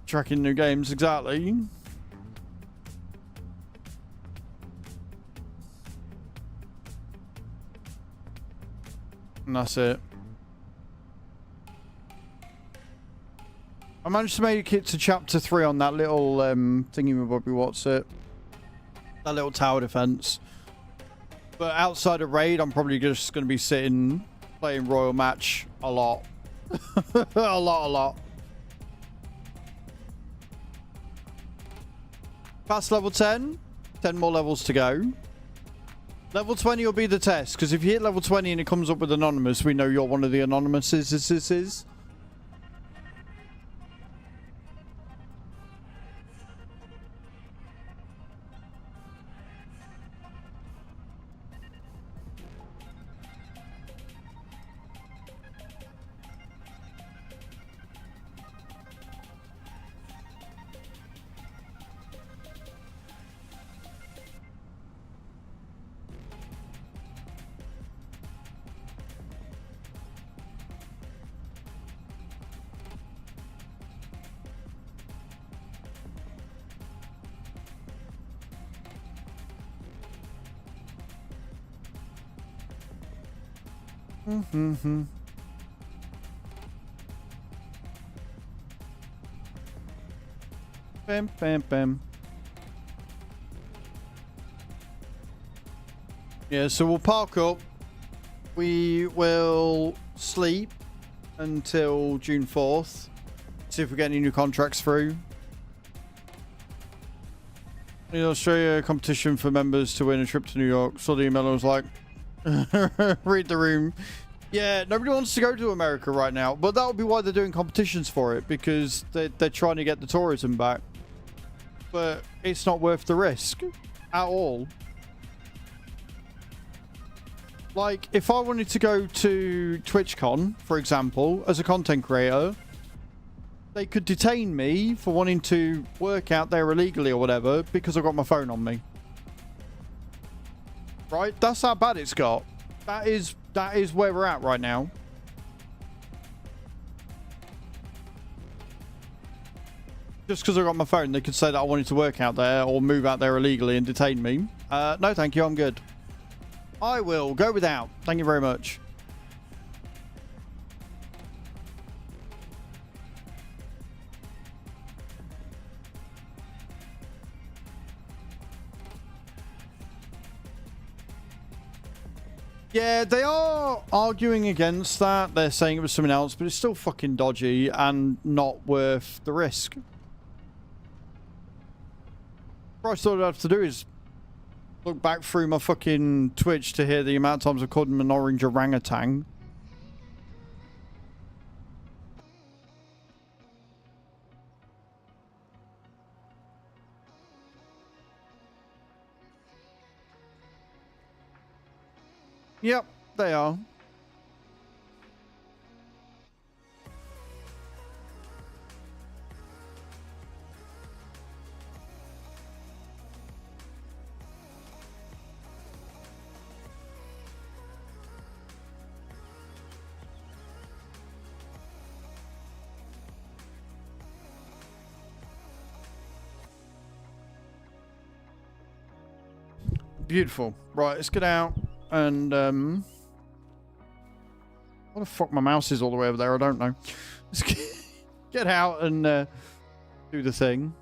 tracking new games, exactly. And that's it. I managed to make it to chapter 3 on that little thingy-mabobby, what's it? That little tower defense. But outside of raid, I'm probably just going to be sitting playing Royal Match a lot. a lot. Past level 10. 10 more levels to go. Level 20 will be the test, because if you hit level 20 and it comes up with anonymous, we know you're one of the anonymouses. This is. Mm-hmm. Bam, bam, bam. Yeah, so we'll park up. We will sleep until June 4th. See if we get any new contracts through. In Australia, competition for members to win a trip to New York. Saw the email and was like, read the room. Yeah, nobody wants to go to America right now. But that would be why they're doing competitions for it. Because they're trying to get the tourism back. But it's not worth the risk at all. Like, if I wanted to go to TwitchCon, for example, as a content creator, they could detain me for wanting to work out there illegally or whatever because I've got my phone on me. Right? That's how bad it's got. That is where we're at right now. Just because I got my phone, they could say that I wanted to work out there or move out there illegally and detain me. No, thank you. I'm good. I will go without. Thank you very much. Yeah, they are arguing against that. They're saying it was something else, but it's still fucking dodgy and not worth the risk. What I thought I'd have to do is look back through my fucking Twitch to hear the amount of times I've called him an orange orangutan. Yep, they are. Beautiful. Right, let's get out and what the fuck my mouse is all the way over there, I don't know. Let's get out and do the thing.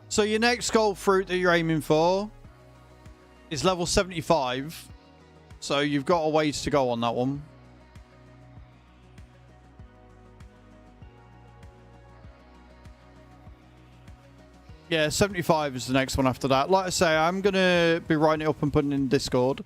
So your next gold fruit that you're aiming for is level 75. So you've got a ways to go on that one. Yeah, 75 is the next one after that. Like I say, I'm going to be writing it up and putting it in Discord.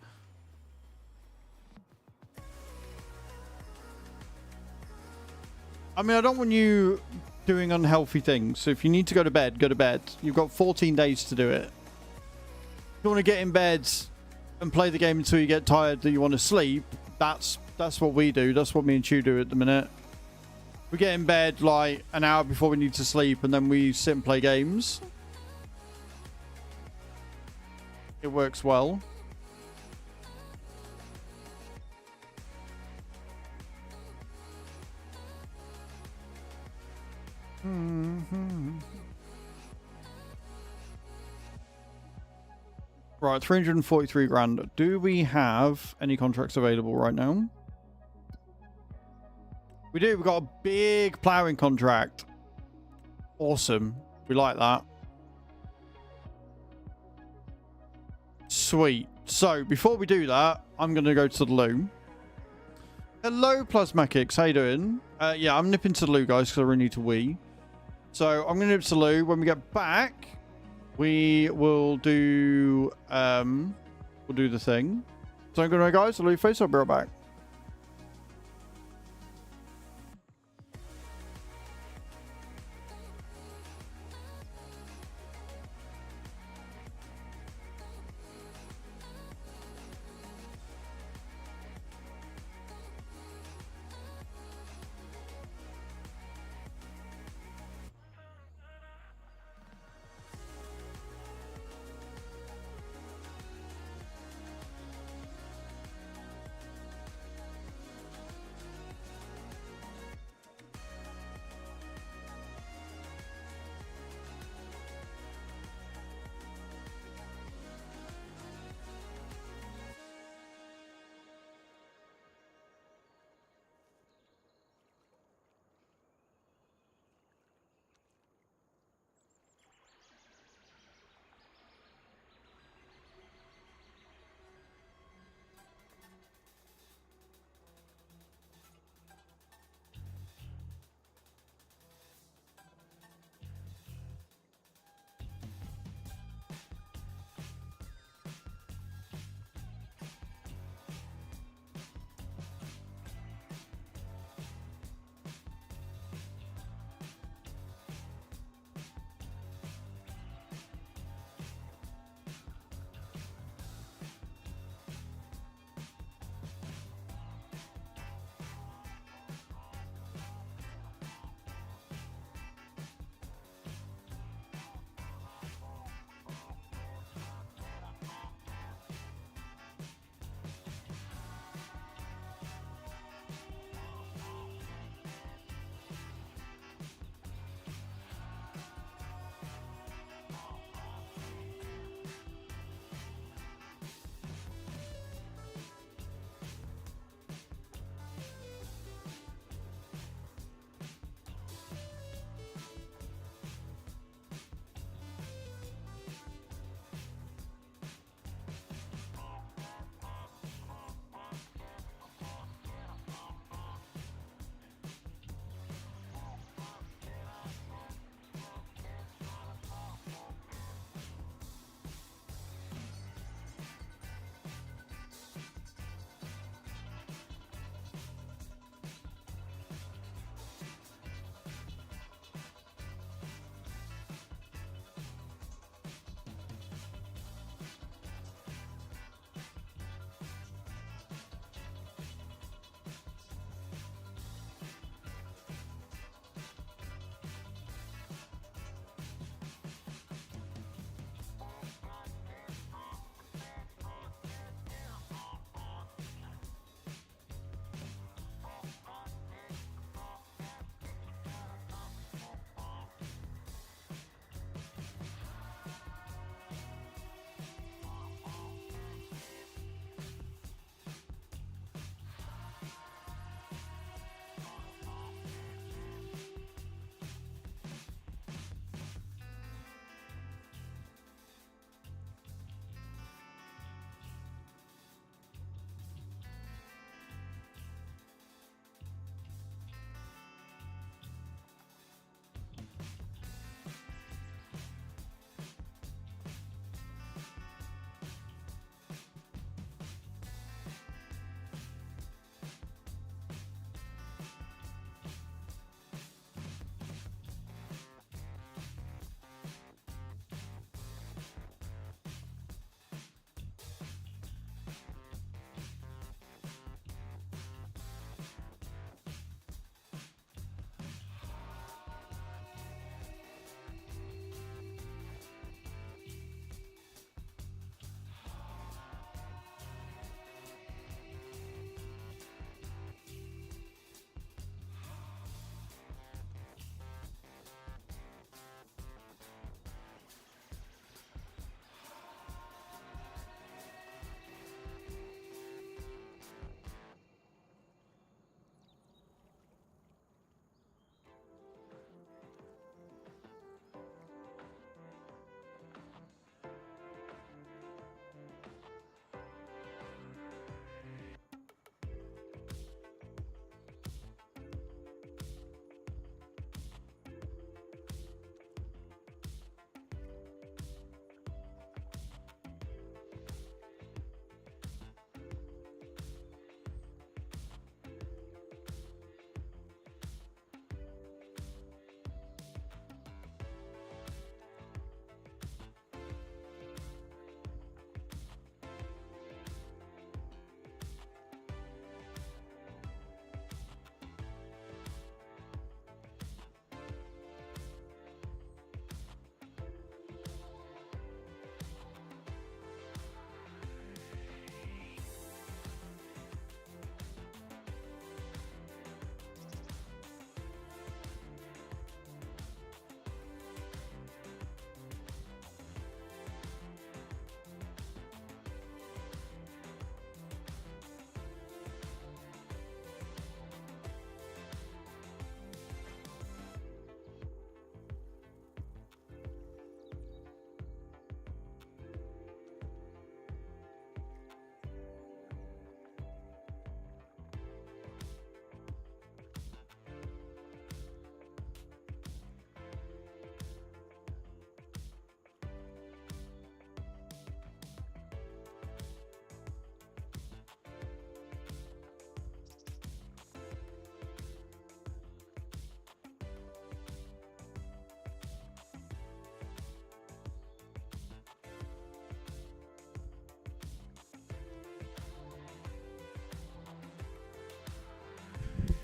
I mean, I don't want you doing unhealthy things. So if you need to go to bed, go to bed. You've got 14 days to do it. If you want to get in bed and play the game until you get tired that you want to sleep, that's what we do. That's what me and Chu do at the minute. We get in bed like an hour before we need to sleep and then we sit and play games. It works well. Right, 343 grand. Do we have any contracts available right now? We do. We've got a big ploughing contract. Awesome. We like that. Sweet. So, before we do that, I'm going to go to the loo. Hello, Plasmatics. How you doing? Yeah, I'm nipping to the loo, guys, because I really need to wee. So, I'm going to nip to the loo. When we get back, we will do the thing. So, I'm going to go, guys. The loo face. I'll be right back.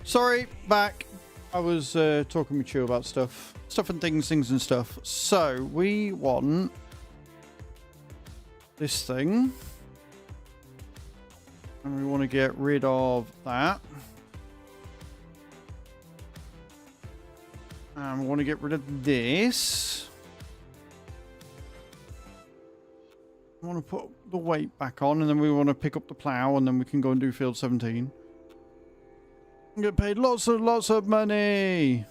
Sorry, back. I was talking with you about stuff. Stuff and things and stuff. So, we want this thing. And we want to get rid of that. And we want to get rid of this. I want to put the weight back on, and then we want to pick up the plow, and then we can go and do field 17. And get paid lots of money.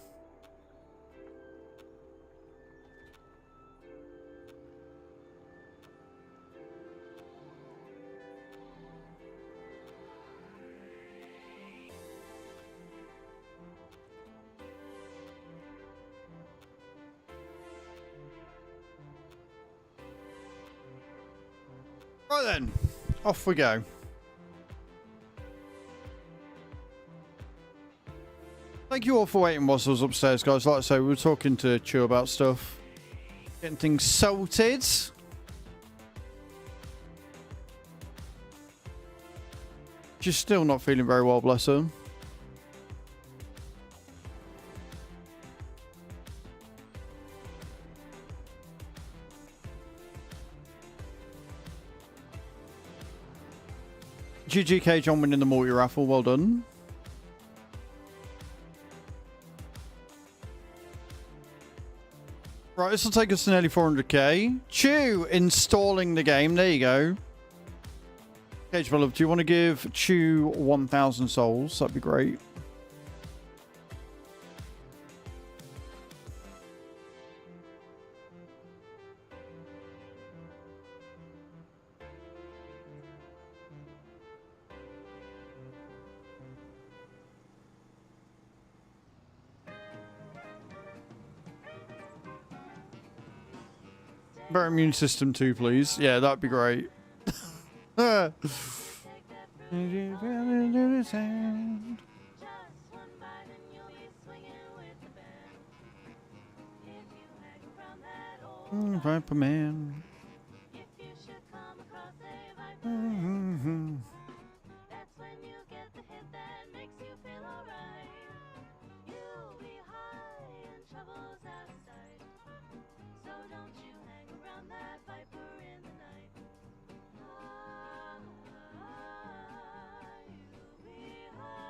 Right then, off we go. Thank you all for waiting whilst I was upstairs, guys. Like I say, we were talking to Chew about stuff. Getting things sorted. She's still not feeling very well, bless her. GGK John winning the multi-raffle, well done. Right, this will take us to nearly 400k. Chew installing the game, there you go. Cage, my love, do you want to give Chew 1,000 souls? That'd be great. Better immune system too, please. Yeah, that'd be great. Viper Man.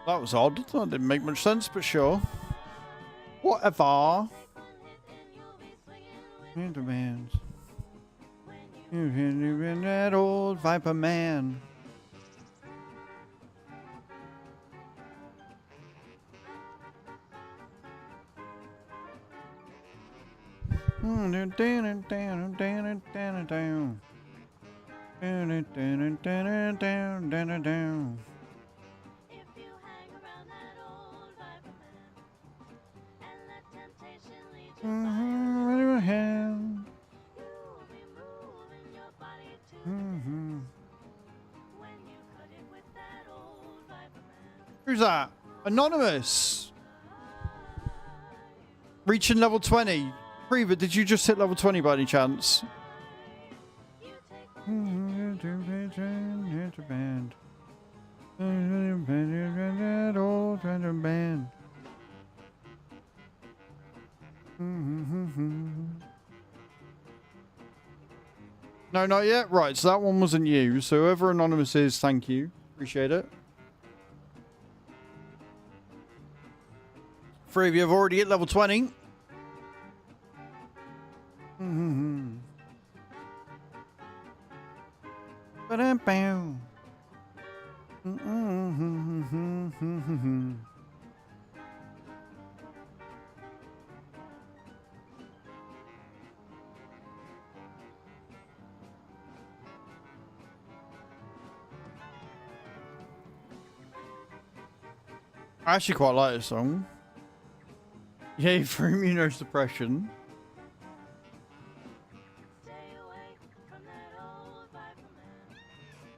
That was odd. That didn't make much sense, but sure. Whatever. Man. You've been that old Viper Man. Who's that? Anonymous. Reaching level 20. Preeva, did you just hit level 20 by any chance? No, not yet. Right, so that one wasn't you. So whoever Anonymous is, thank you. Appreciate it. 3 of you have already hit level 20. I actually quite like this song. Yay for immunosuppression.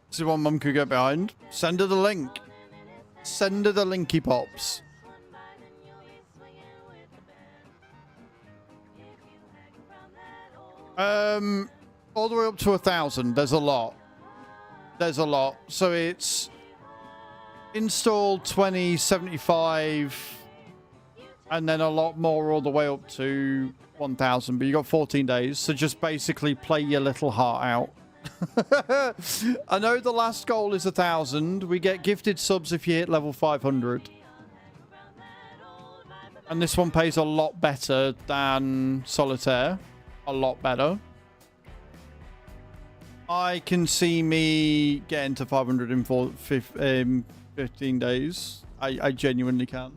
This is one Mum could get behind. Send her the link. Send her the linky pops. All the way up to 1,000. There's a lot. There's a lot. So it's install 2075 and then a lot more all the way up to 1000, but you got 14 days, so just basically play your little heart out. I know the last goal is 1000. We get gifted subs if you hit level 500, and this one pays a lot better than Solitaire, a lot better. I can see me getting to 500 in 15 days. I genuinely can.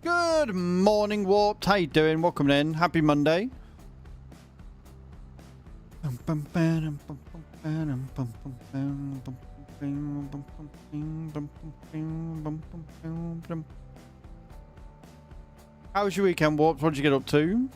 Good morning, Warped. How you doing? Welcome in. Happy Monday. How was your weekend, Warped? What did you get up to?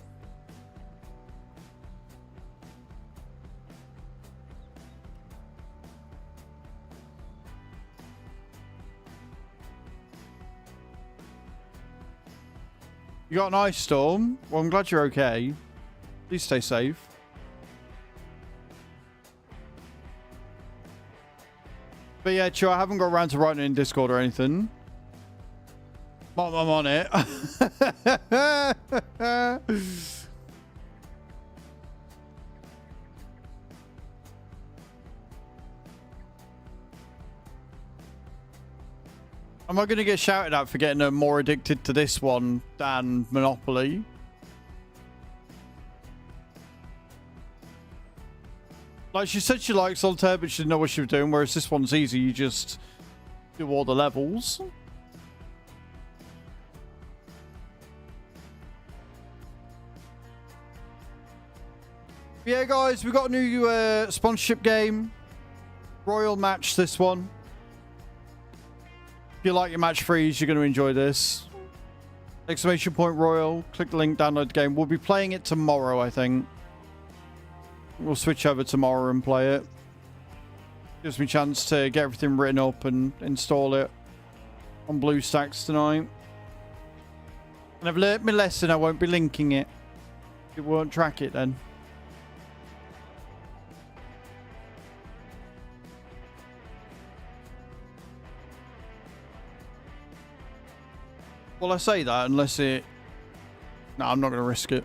You got an ice storm? Well, I'm glad you're okay. Please stay safe. But yeah, Cho, I haven't got around to writing in Discord or anything. I'm on it. Am I going to get shouted at for getting more addicted to this one than Monopoly? Like, she said she likes Solitaire, but she didn't know what she was doing, whereas this one's easy. You just do all the levels. Yeah, guys, we got a new sponsorship game. Royal Match, this one. If you like your match freeze, you're going to enjoy this. Exclamation point Royal. Click the link, download the game. We'll be playing it tomorrow, I think. We'll switch over tomorrow and play it. Gives me a chance to get everything written up and install it on BlueStacks tonight. And I've learnt my lesson. I won't be linking it. It won't track it then. Well, I say that unless it... No, I'm not going to risk it.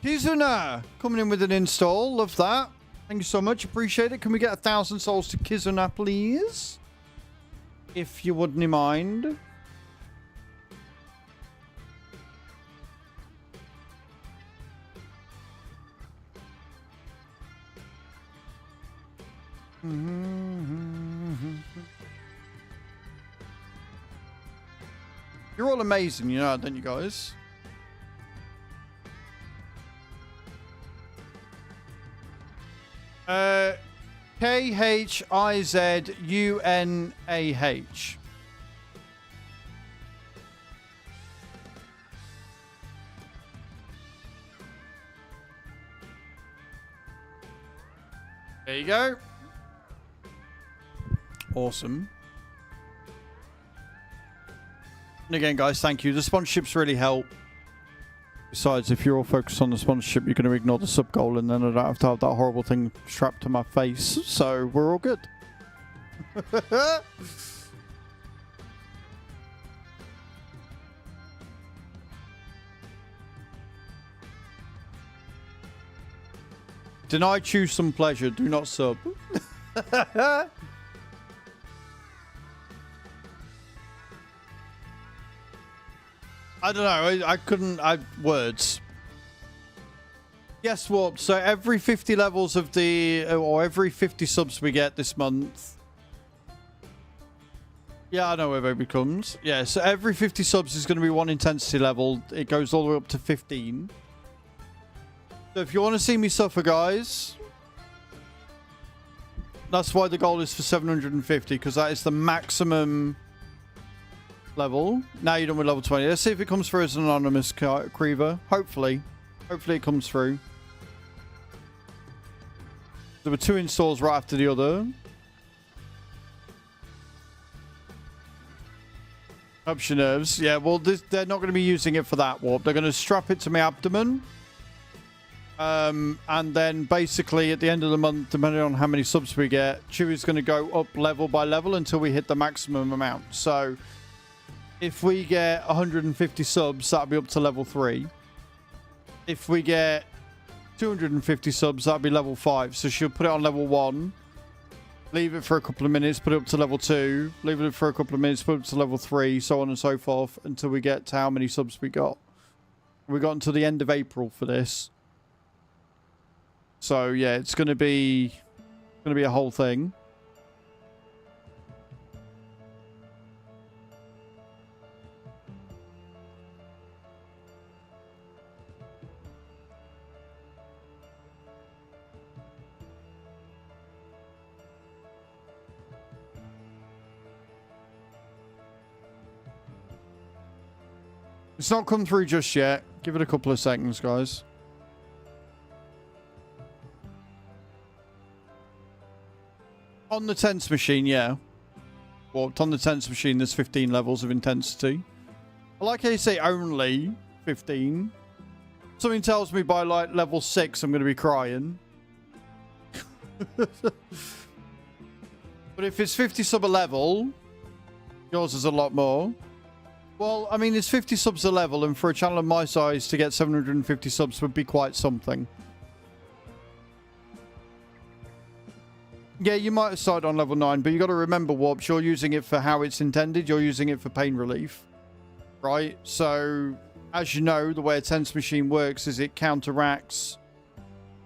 Kizuna coming in with an install. Love that. Thank you so much. Appreciate it. Can we get 1,000 souls to Kizuna, please? If you wouldn't mind. You're all amazing, you know that, don't you guys? Khizunah. There you go. Awesome. And again, guys, thank you. The sponsorships really help. Besides, if you're all focused on the sponsorship, you're going to ignore the sub goal, and then I don't have to have that horrible thing strapped to my face. So we're all good. Deny choose some pleasure. Do not sub. I don't know. I couldn't. Words. Yes, Warp. So every 50 levels of the, or every 50 subs we get this month. Yeah, I know where it becomes. Yeah, so every 50 subs is going to be one intensity level. It goes all the way up to 15. So if you want to see me suffer, guys, that's why the goal is for 750, because that is the maximum level. Now you're done with level 20. Let's see if it comes through as an anonymous Creever. Hopefully. Hopefully it comes through. There were 2 installs right after the other. Helps your nerves. Yeah, well, they're not going to be using it for that, Warp. They're going to strap it to my abdomen. And then basically at the end of the month, depending on how many subs we get, Chewie's going to go up level by level until we hit the maximum amount. So if we get 150 subs, that'll be up to level 3. If we get 250 subs, that'll be level 5. So she'll put it on level 1, leave it for a couple of minutes, put it up to level 2, leave it for a couple of minutes, put it up to level 3, so on and so forth, until we get to how many subs we got. We got until the end of April for this. So yeah, it's gonna be a whole thing. It's not come through just yet. Give it a couple of seconds, guys. On the tense machine, yeah. Well, on the tense machine, there's 15 levels of intensity. I like how you say only 15. Something tells me by like level 6, I'm going to be crying. But if it's 50 sub a level, yours is a lot more. Well, I mean, it's 50 subs a level, and for a channel of my size to get 750 subs would be quite something. Yeah, you might have started on level 9, but you got to remember, Warps, you're using it for how it's intended. You're using it for pain relief, right? So, as you know, the way a tense machine works is it counteracts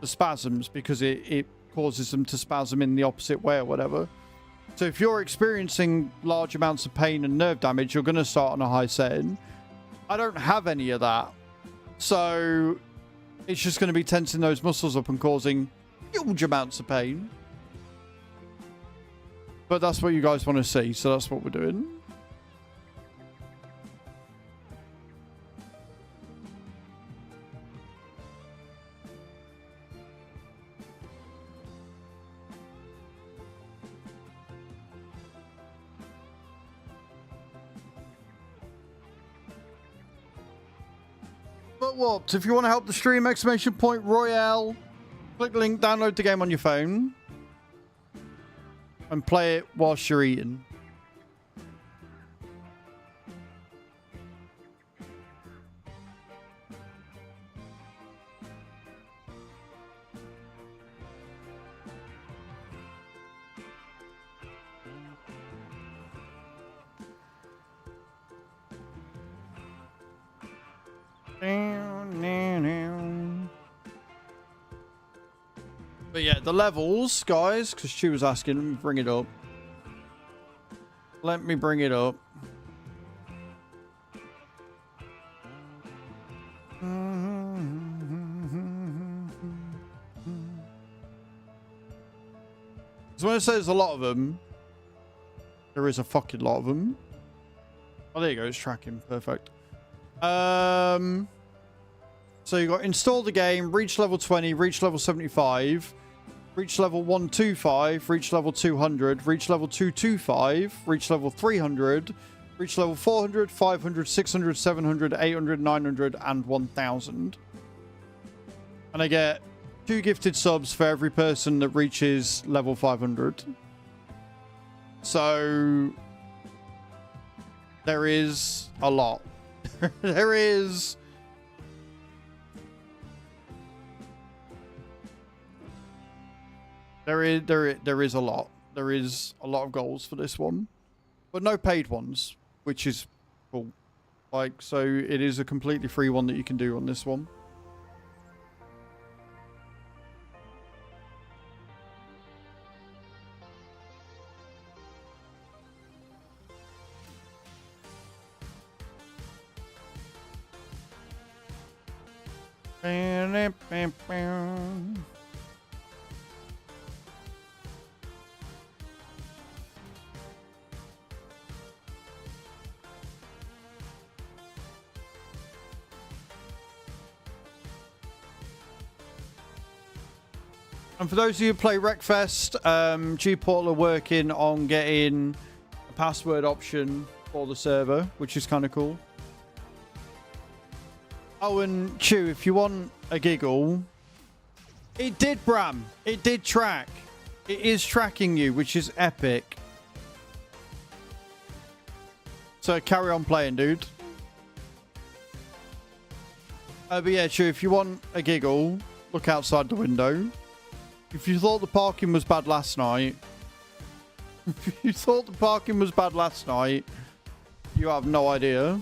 the spasms because it causes them to spasm in the opposite way or whatever. So if you're experiencing large amounts of pain and nerve damage, you're going to start on a high setting. I don't have any of that. So it's just going to be tensing those muscles up and causing huge amounts of pain. But that's what you guys want to see, so that's what we're doing. But what? If you want to help the stream, !Royale, click the link, download the game on your phone, and play it whilst you're eating. But yeah, the levels, guys, because she was asking, let me bring it up. Let me bring it up. So when I say there's a lot of them, there is a fucking lot of them. Oh, there you go, it's tracking. Perfect. So you got install the game, reach level 20, reach level 75, reach level 125, reach level 200, reach level 225, reach level 300, reach level 400, 500, 600, 700, 800, 900, and 1000. And I get 2 gifted subs for every person that reaches level 500. So there is a lot. There is a lot. There is a lot of goals for this one, but no paid ones, which is cool. Like, so it is a completely free one that you can do on this one. And for those of you who play Wreckfest, G-Portal are working on getting a password option for the server, which is kind of cool. Oh, and Chew, if you want a giggle, it did, Bram. It did track. It is tracking you, which is epic. So carry on playing, dude. But yeah, Chew, if you want a giggle, look outside the window. If you thought the parking was bad last night, you have no idea.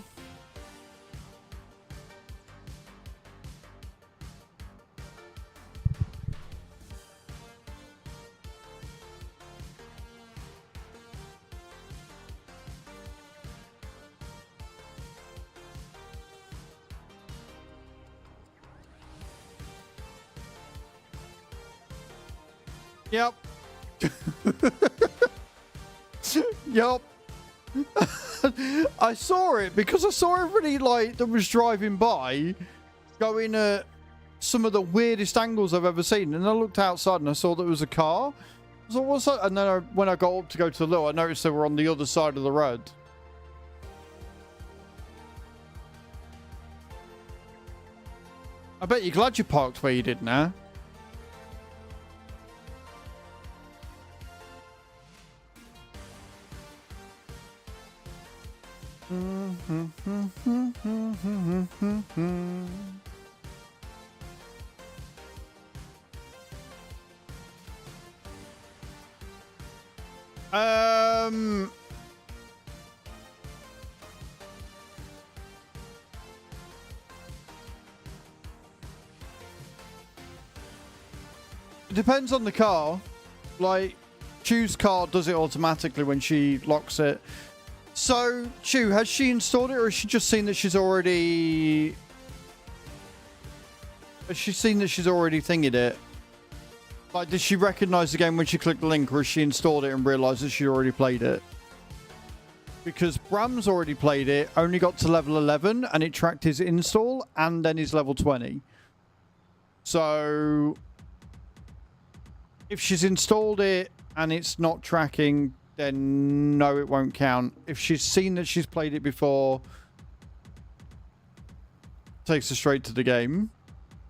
Yep. Yep. I saw it because I saw everybody like that was driving by going at some of the weirdest angles I've ever seen, and I looked outside and I saw there was a car. So what's that? And then when I got up to go to the loo, I noticed they were on the other side of the road. I bet you're glad you parked where you did now. It depends on the car. Like, Chew's car does it automatically when she locks it. So, Chew, has she installed it, or has she just seen that she's already... Has she seen that she's already thingied it? Like, did she recognize the game when she clicked the link, or has she installed it and realized that she already played it? Because Bram's already played it, only got to level 11, and it tracked his install, and then his level 20. So, if she's installed it, and it's not tracking... then no, it won't count. If she's seen that she's played it before, takes her straight to the game.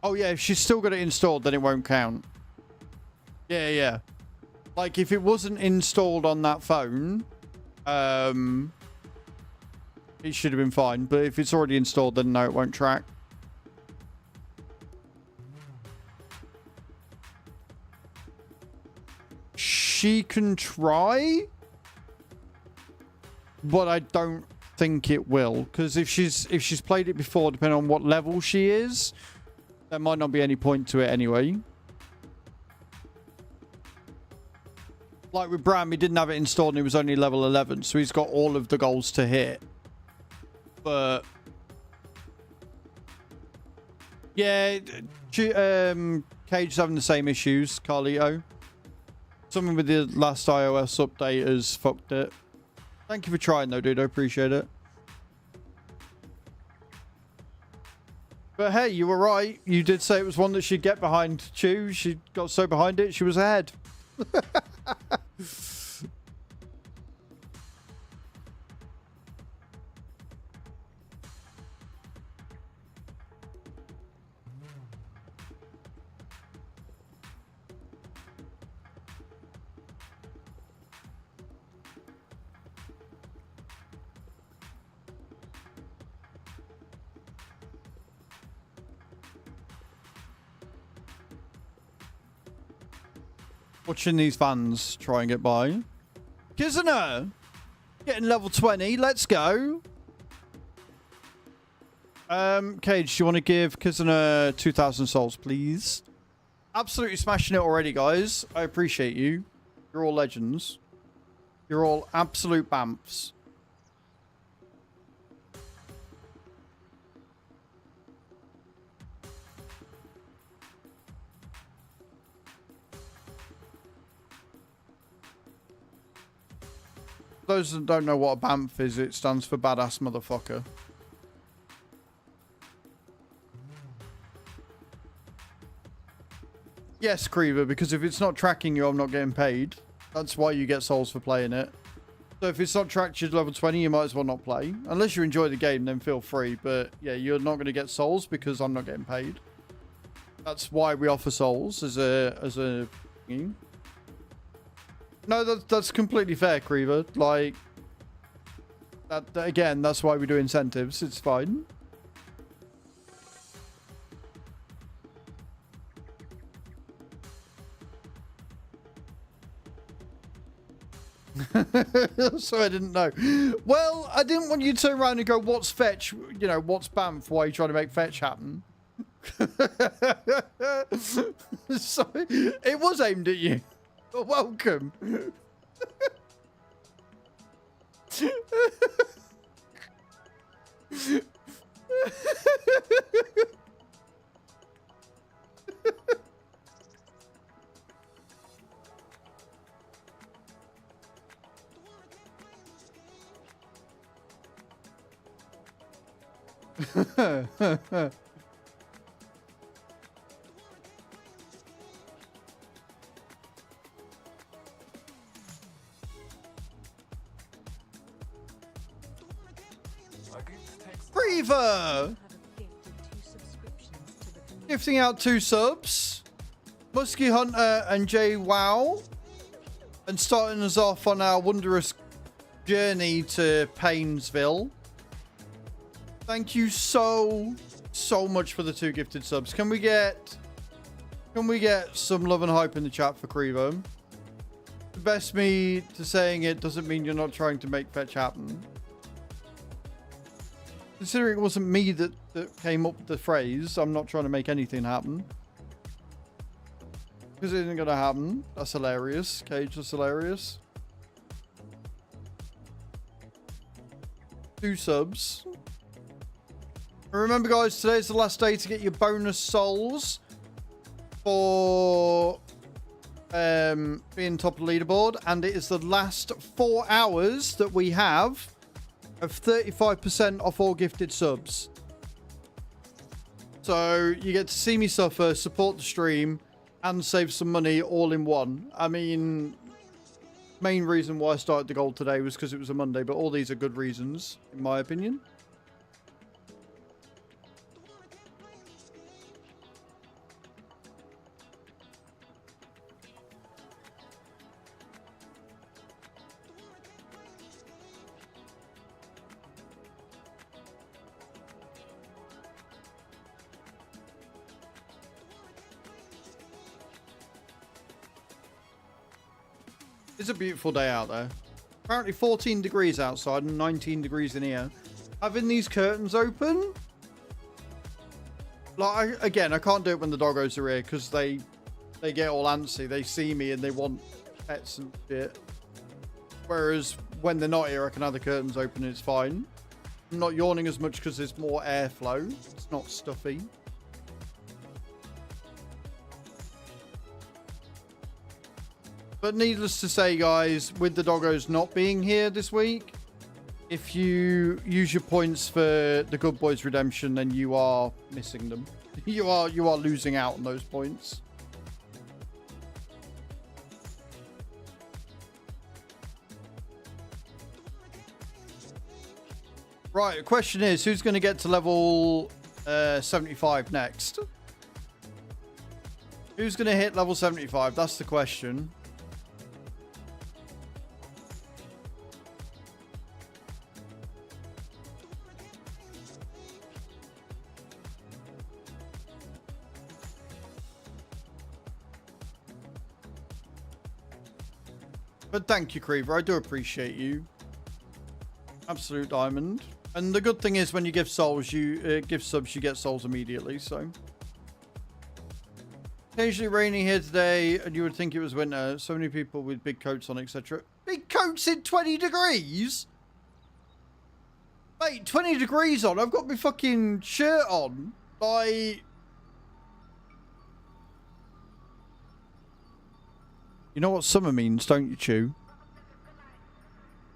Oh yeah, if she's still got it installed, then it won't count. Yeah, yeah. Like if it wasn't installed on that phone, it should have been fine. But if it's already installed, then no, it won't track. She can try, but I don't think it will, because if she's played it before, depending on what level she is, there might not be any point to it anyway. Like with Bram, he didn't have it installed and he was only level 11, so he's got all of the goals to hit. But yeah, Cage's having the same issues, Carlito. Something with the last iOS update has fucked it. Thank you for trying though, dude. I appreciate it. But hey, you were right. You did say it was one that she'd get behind. Chew. She got so behind it, she was ahead. Watching these fans try and get by. Kizuna! Getting level 20. Let's go. Cage, do you want to give Kizuna 2,000 souls, please? Absolutely smashing it already, guys. I appreciate you. You're all legends. You're all absolute bamfs. Those that don't know what a BAMF is, it stands for badass motherfucker. Yes, Creever, because if it's not tracking you, I'm not getting paid. That's why you get souls for playing it. So if it's not tracked you to level 20, you might as well not play. Unless you enjoy the game, then feel free. But yeah, you're not going to get souls because I'm not getting paid. That's why we offer souls as a thing. No, that's completely fair, Creever. Like, that again, that's why we do incentives. It's fine. So I didn't know. Well, I didn't want you to turn around and go, what's fetch? You know, what's BAMF? Why are you trying to make fetch happen? So it was aimed at you. Welcome. Reaver! Gifting out 2 subs. Musky Hunter and Jay Wow. And starting us off on our wondrous journey to Painesville. Thank you so much for the 2 gifted subs. Can we get some love and hype in the chat for Creevo? The best me to saying it doesn't mean you're not trying to make fetch happen. Considering it wasn't me that came up with the phrase, I'm not trying to make anything happen. Because it isn't going to happen. That's hilarious. Cage, that's hilarious. 2 subs. And remember, guys, today's the last day to get your bonus souls for being top of the leaderboard. And it is the last 4 hours that we have of 35% off all gifted subs. So you get to see me suffer, support the stream, and save some money all in one. I mean, main reason why I started the gold today was because it was a Monday, but all these are good reasons, in my opinion. It's a beautiful day out there. Apparently 14 degrees outside and 19 degrees in here. Having these curtains open, like, again, I can't do it when the doggos are here because they get all antsy. They see me and they want pets and shit. Whereas when they're not here, I can have the curtains open and it's fine. I'm not yawning as much because there's more airflow. It's not stuffy. But needless to say, guys, with the doggos not being here this week, if you use your points for the Good Boys Redemption, then you are missing them. You are losing out on those points. Right, the question is, who's going to get to level 75 next? Who's going to hit level 75? That's the question. But thank you, Creever. I do appreciate you. Absolute diamond. And the good thing is when you give souls, you give subs, you get souls immediately, so. Occasionally raining here today, and you would think it was winter. So many people with big coats on, etc. Big coats in 20 degrees? Mate, 20 degrees on. I've got my fucking shirt on. Like... You know what summer means, don't you, Chew?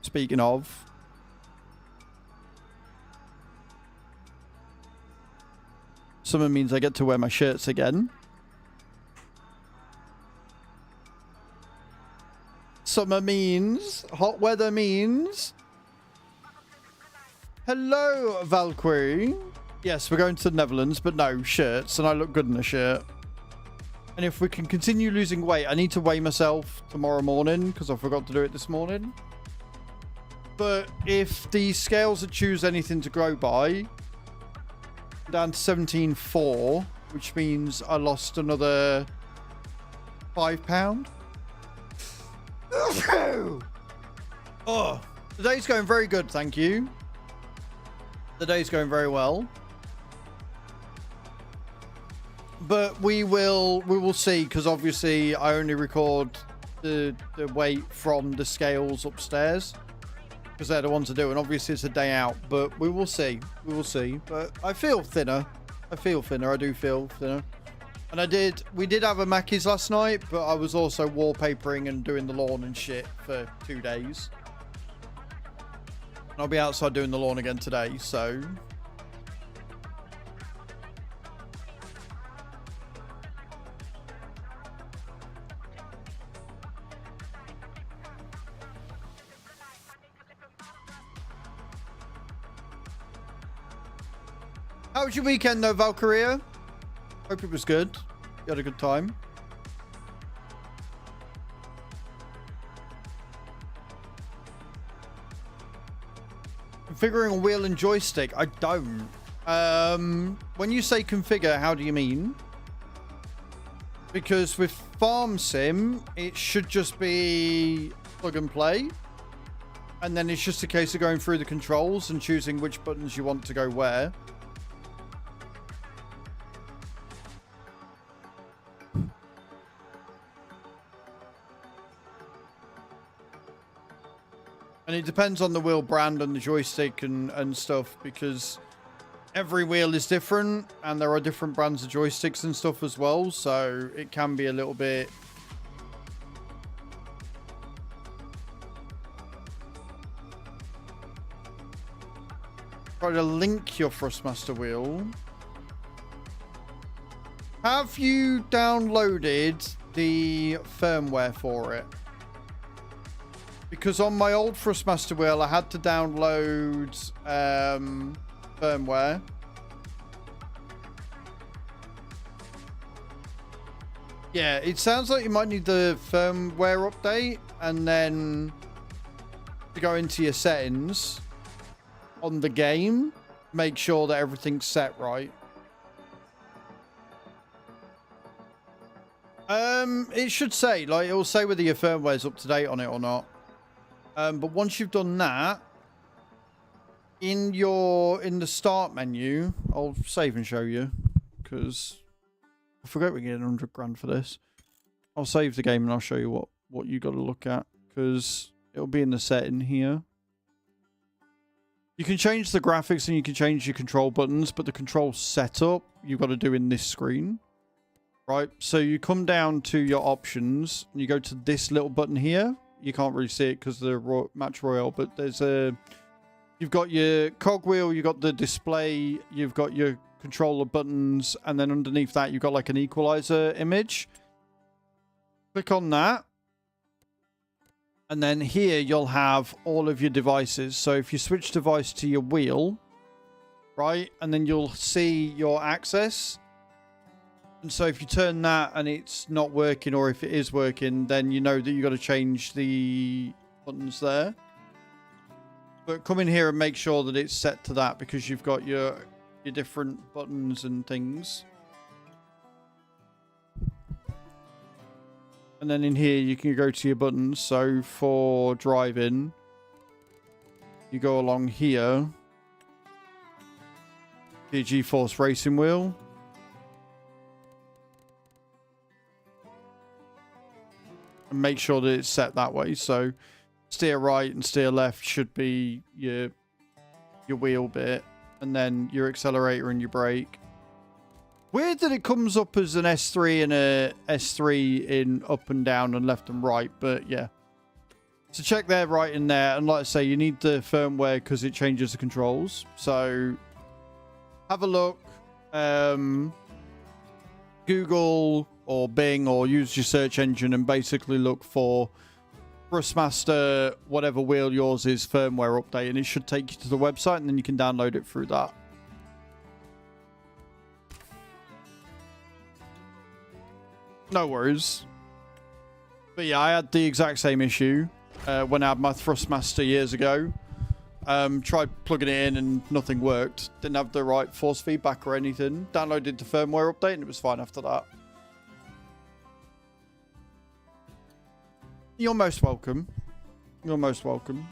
Speaking of. Summer means I get to wear my shirts again. Summer means, hot weather means. Hello, Valkyrie. Yes, we're going to the Netherlands, but no, shirts, and I look good in a shirt. And if we can continue losing weight, I need to weigh myself tomorrow morning because I forgot to do it this morning. But if the scales that choose anything to grow by, down to 17.4, which means I lost another £5. Oh, the day's going very good, thank you. The day's going very well. But we will see, because obviously I only record the weight from the scales upstairs, because they're the ones to do, and obviously it's a day out, but we will see. We will see. But I feel thinner. I do feel thinner. And we did have a Mackey's last night, but I was also wallpapering and doing the lawn and shit for 2 days. And I'll be outside doing the lawn again today, so... How was your weekend though, Valkyria? Hope it was good. You had a good time. Configuring a wheel and joystick. I don't. When you say configure, how do you mean? Because with Farm Sim, it should just be plug and play. And then it's just a case of going through the controls and choosing which buttons you want to go where. And it depends on the wheel brand and the joystick and stuff, because every wheel is different and there are different brands of joysticks and stuff as well. So it can be a little bit... Try to link your Thrustmaster wheel. Have you downloaded the firmware for it? Because on my old Thrustmaster wheel, I had to download firmware. Yeah, it sounds like you might need the firmware update, and then to go into your settings on the game, make sure that everything's set right. It should say, like, it will say whether your firmware's up to date on it or not. But once you've done that, in the start menu, I'll save and show you, because I forgot we're getting 100 grand for this. I'll save the game and I'll show you what you got to look at, because it'll be in the setting here. You can change the graphics and you can change your control buttons, but the control setup you've got to do in this screen. Right, so you come down to your options and you go to this little button here. You can't really see it because of the match royale, but there's you've got your cogwheel, you've got the display, you've got your controller buttons, and then underneath that you've got like an equalizer image. Click on that, and then here you'll have all of your devices. So if you switch device to your wheel, right, and then you'll see your access. And so if you turn that and it's not working, or if it is working, then you know that you got to change the buttons there. But come in here and make sure that it's set to that, because you've got your different buttons and things. And then in here you can go to your buttons. So for driving, you go along here, the G-Force racing wheel. And make sure that it's set that way. So steer right and steer left should be your wheel bit, and then your accelerator and your brake. Weird that it comes up as an S3 and a S3 in up and down and left and right, but yeah. So check there, right in there. And like I say, you need the firmware because it changes the controls. So have a look. Google or Bing or use your search engine and basically look for Thrustmaster, whatever wheel yours is, firmware update. And it should take you to the website and then you can download it through that. No worries. But yeah, I had the exact same issue when I had my Thrustmaster years ago. Tried plugging it in and nothing worked. Didn't have the right force feedback or anything. Downloaded the firmware update and it was fine after that. You're most welcome. You're most welcome.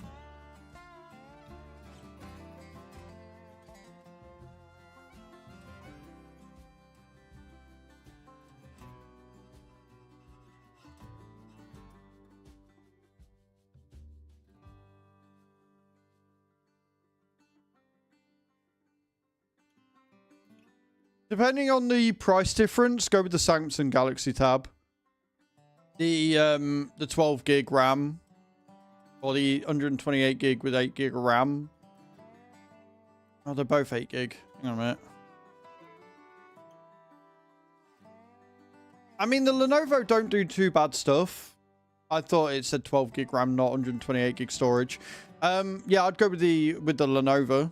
Depending on the price difference, go with the Samsung Galaxy Tab. The 12 gig RAM or the 128 gig with 8 gig of RAM. Oh, they're both 8 gig. Hang on a minute. I mean, the Lenovo don't do too bad stuff. I thought it said 12 gig RAM, not 128 gig storage. Yeah, I'd go with the Lenovo.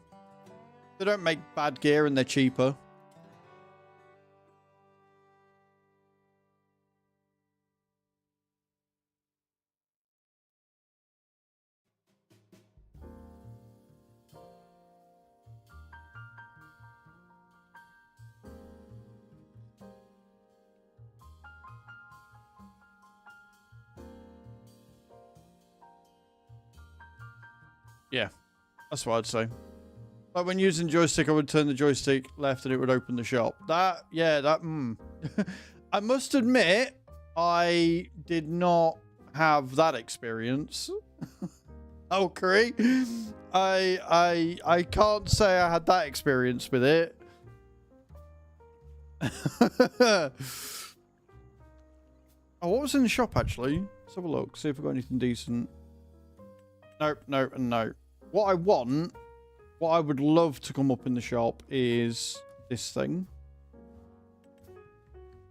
They don't make bad gear and they're cheaper. Yeah, that's what I'd say. But when using joystick, I would turn the joystick left and it would open the shop. That, yeah, that, I must admit, I did not have that experience. Oh, Curry. I can't say I had that experience with it. Oh, what was in the shop, actually? Let's have a look, see if we've got anything decent. Nope, no, and no. What I would love to come up in the shop is this thing.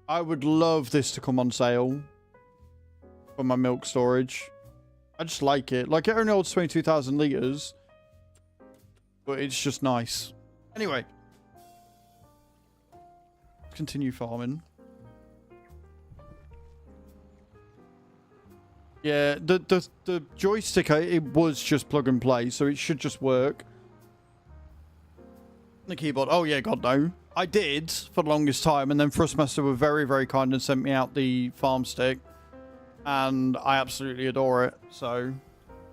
I would love this to come on sale for my milk storage. I just like it. Like, it only holds 22,000 litres, but it's just nice. Anyway, let's continue farming. Yeah, the joystick, it was just plug and play, so it should just work. The keyboard, oh yeah, God no. I did for the longest time, and then Thrustmaster were very, very kind and sent me out the farm stick. And I absolutely adore it. So,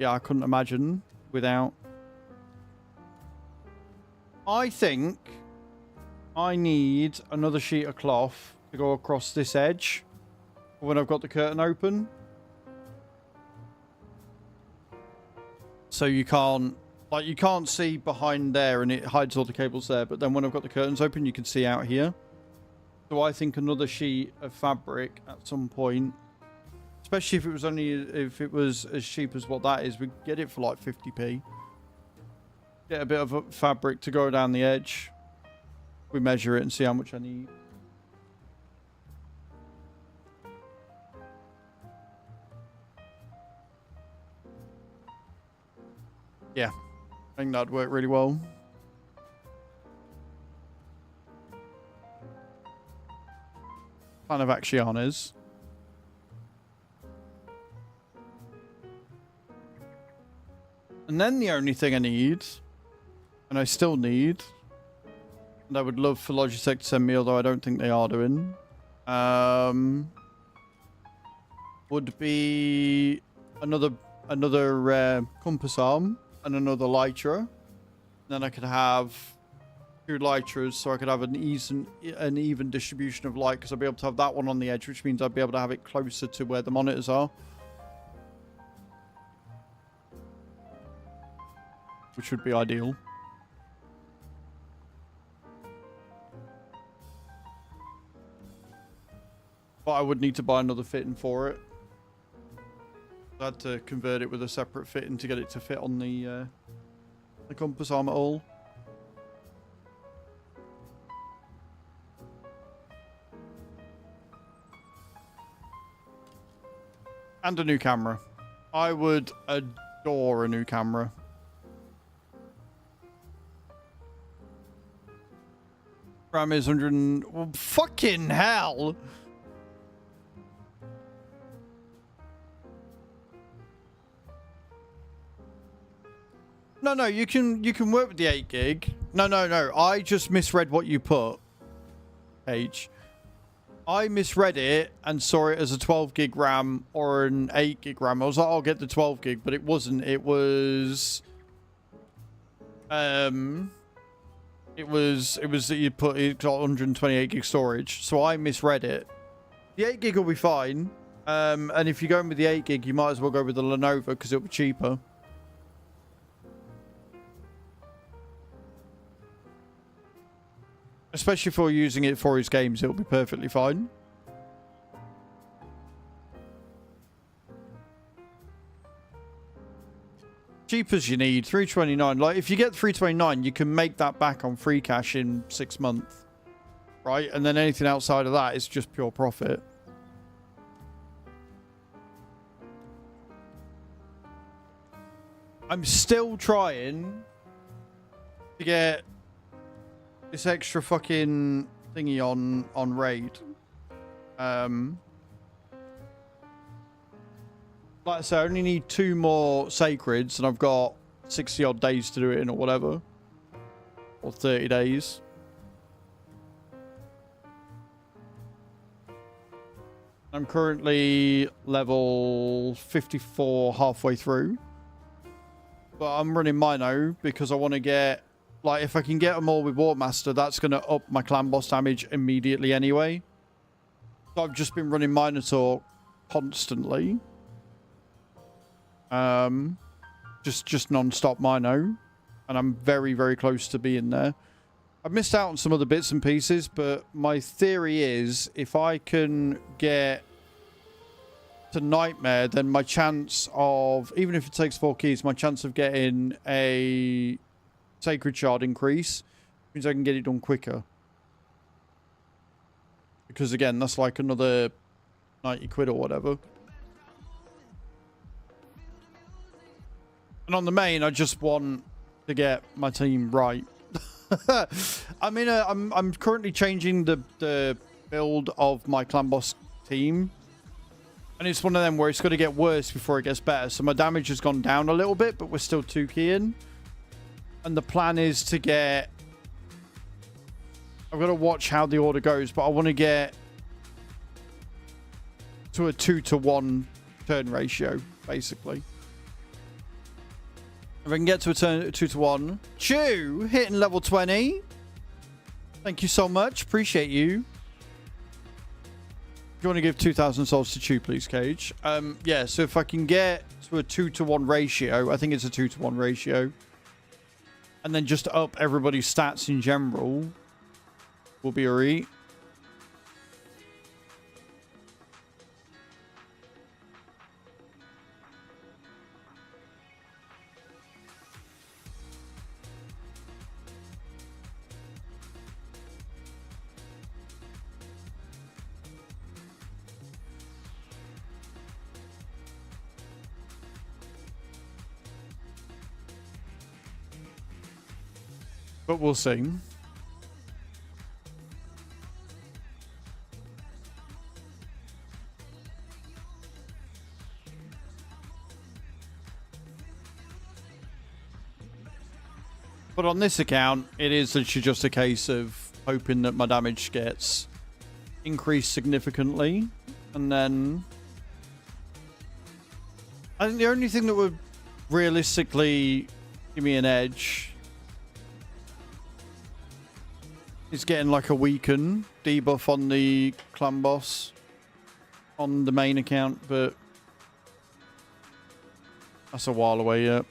yeah, I couldn't imagine without. I think I need another sheet of cloth to go across this edge when I've got the curtain open. So you can't, like, you can't see behind there and it hides all the cables there. But then when I've got the curtains open, you can see out here. So I think another sheet of fabric at some point, especially if it was as cheap as what that is, we'd get it for like 50p. Get a bit of a fabric to go down the edge. We measure it and see how much I need. Yeah, I think that'd work really well. Kind of Axianas. And then the only thing I need, and I still need, and I would love for Logitech to send me, although I don't think they are doing, would be another compass arm and another Lytra. Then I could have 2 Lytras, so I could have an even distribution of light, because I'll be able to have that one on the edge, which means I'd be able to have it closer to where the monitors are. Which would be ideal. But I would need to buy another fitting for it. I had to convert it with a separate fitting to get it to fit on the compass arm at all. And a new camera. I would adore a new camera. RAM is 100 and... Well, fucking hell! No, you can work with the 8 gig. No. I just misread what you put, H. I misread it and saw it as a 12 gig RAM or an 8 gig RAM. I was like, I'll get the 12 gig, but it wasn't. It was that you put it got 128 gig storage. So I misread it. The 8 gig will be fine. And if you're going with the 8 gig, you might as well go with the Lenovo because it'll be cheaper. Especially if you're using it for his games, it'll be perfectly fine. Cheap as you need, 329. Like, if you get 329, you can make that back on free cash in 6 months. Right? And then anything outside of that is just pure profit. I'm still trying to get this extra fucking thingy on raid. Like I say, I only need 2 more sacreds and I've got 60 odd days to do it in or whatever, or 30 days. I'm currently level 54 halfway through, but I'm running Mino because I want to get, like, if I can get them all with Warmaster, that's going to up my clan boss damage immediately anyway. So I've just been running Minotaur constantly. Just non-stop Mino. And I'm very, very close to being there. I've missed out on some other bits and pieces, but my theory is if I can get to Nightmare, then my chance of, even if it takes 4 keys, my chance of getting a Sacred Shard increase means I can get it done quicker. Because again, that's like another 90 quid or whatever. And on the main, I just want to get my team right. I mean, I'm currently changing the build of my clan boss team. And it's one of them where it's going to get worse before it gets better. So my damage has gone down a little bit, but we're still 2 keying. And the plan is to get... I've got to watch how the order goes, but I want to get to a 2-to-1 turn ratio, basically. If I can get to a 2-to-1. Chew, hitting level 20. Thank you so much. Appreciate you. Do you want to give 2,000 souls to Chew, please, Cage? Yeah, so if I can get to a 2-to-1 ratio, I think it's a 2-to-1 ratio, and then just up everybody's stats in general, we'll be alright. But we'll see. But on this account, it is literally just a case of hoping that my damage gets increased significantly. And then I think the only thing that would realistically give me an edge is getting like a weaken debuff on the clan boss on the main account, but that's a while away yet.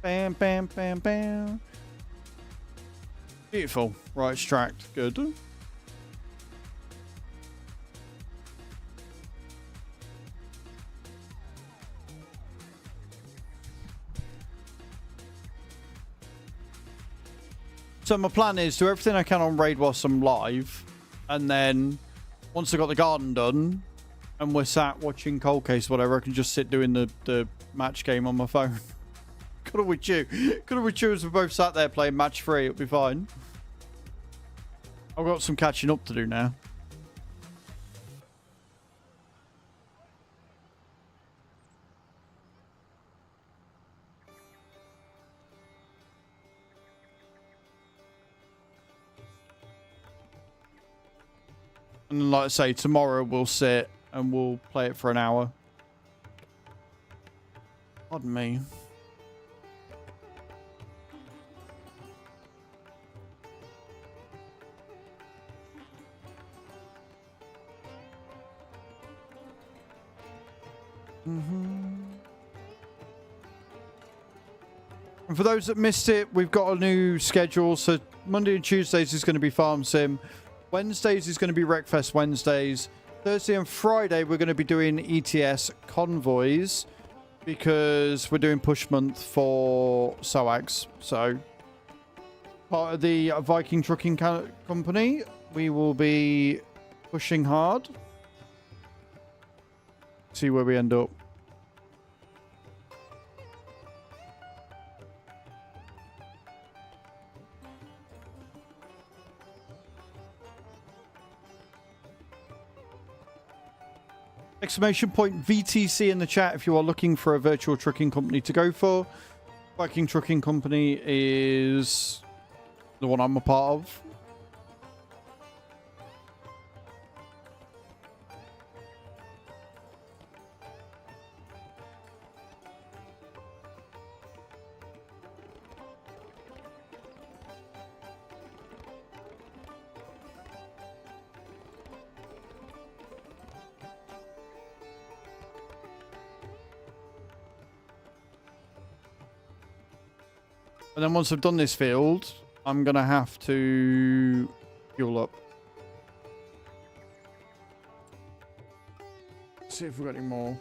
Bam, bam, bam, bam. Beautiful. Right, extract. Good. So my plan is do everything I can on raid whilst I'm live, and then once I got the garden done and we're sat watching Cold Case, whatever, I can just sit doing the match game on my phone. Could have with you. Could have with you as we both sat there playing match 3. It'll be fine. I've got some catching up to do now. And like I say, tomorrow we'll sit and we'll play it for an hour. Pardon me. And for those that missed it, we've got a new schedule. So Monday and Tuesdays is going to be Farm Sim. Wednesdays is going to be Wreckfest Wednesdays. Thursday and Friday we're going to be doing ETS convoys because we're doing push month for SOAGs. So part of the Viking Trucking Company, we will be pushing hard. See where we end up. Exclamation point VTC in the chat if you are looking for a virtual trucking company to go for. Viking Trucking Company is the one I'm a part of. And then once I've done this field, I'm going to have to fuel up. See if we've got any more.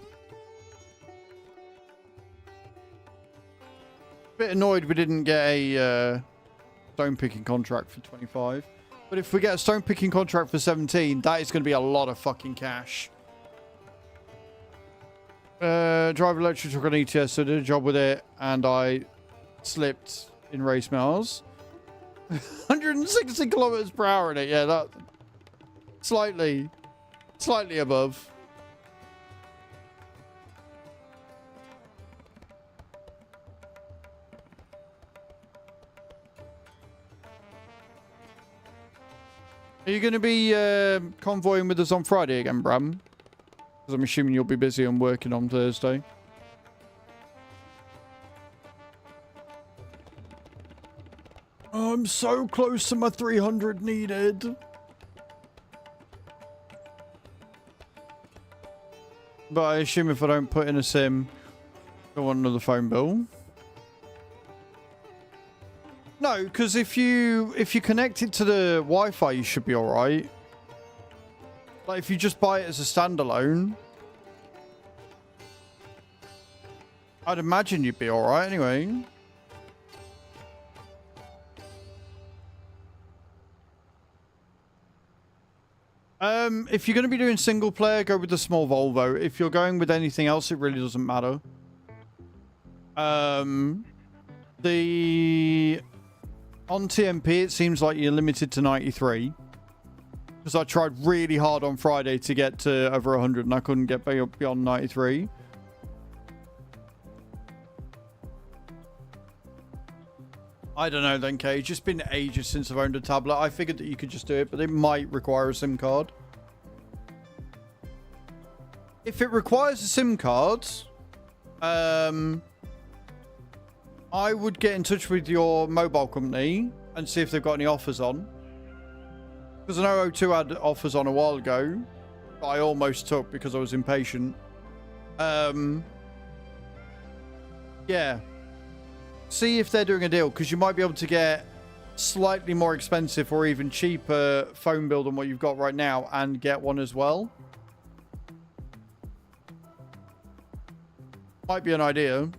Bit annoyed we didn't get a stone picking contract for 25. But if we get a stone picking contract for 17, that is going to be a lot of fucking cash. Drive electric truck on ETS, so I did a job with it, and I slipped in race miles. 160 kilometers per hour in it. Yeah, that slightly above. Are you going to be convoying with us on Friday again, Bram? Because I'm assuming you'll be busy and working on Thursday. Oh, I'm so close to my 300 needed. But I assume if I don't put in a sim, I want another phone bill. No, because if you connect it to the Wi-Fi, you should be all right. Like if you just buy it as a standalone, I'd imagine you'd be all right anyway. If you're going to be doing single player, go with the small Volvo. If you're going with anything else, it really doesn't matter. On TMP, it seems like you're limited to 93. Because I tried really hard on Friday to get to over 100 and I couldn't get beyond 93. I don't know then, Kay. It's just been ages since I've owned a tablet. I figured that you could just do it, but it might require a SIM card. If it requires a SIM card, I would get in touch with your mobile company and see if they've got any offers on. Because I know O2 had offers on a while ago, but I almost took because I was impatient. Yeah. see if they're doing a deal, because you might be able to get slightly more expensive or even cheaper phone bill than what you've got right now and get one as well. Might be an idea.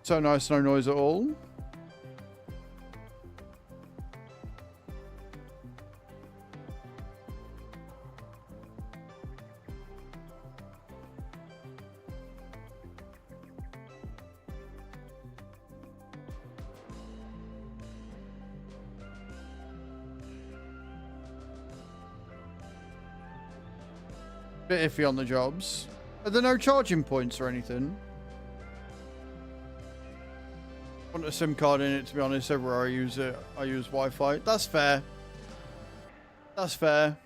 So nice, no noise at all. Bit iffy on the jobs. Are there no charging points or anything? I want a SIM card in it, to be honest. Everywhere I use it, I use Wi-Fi. That's fair. That's fair.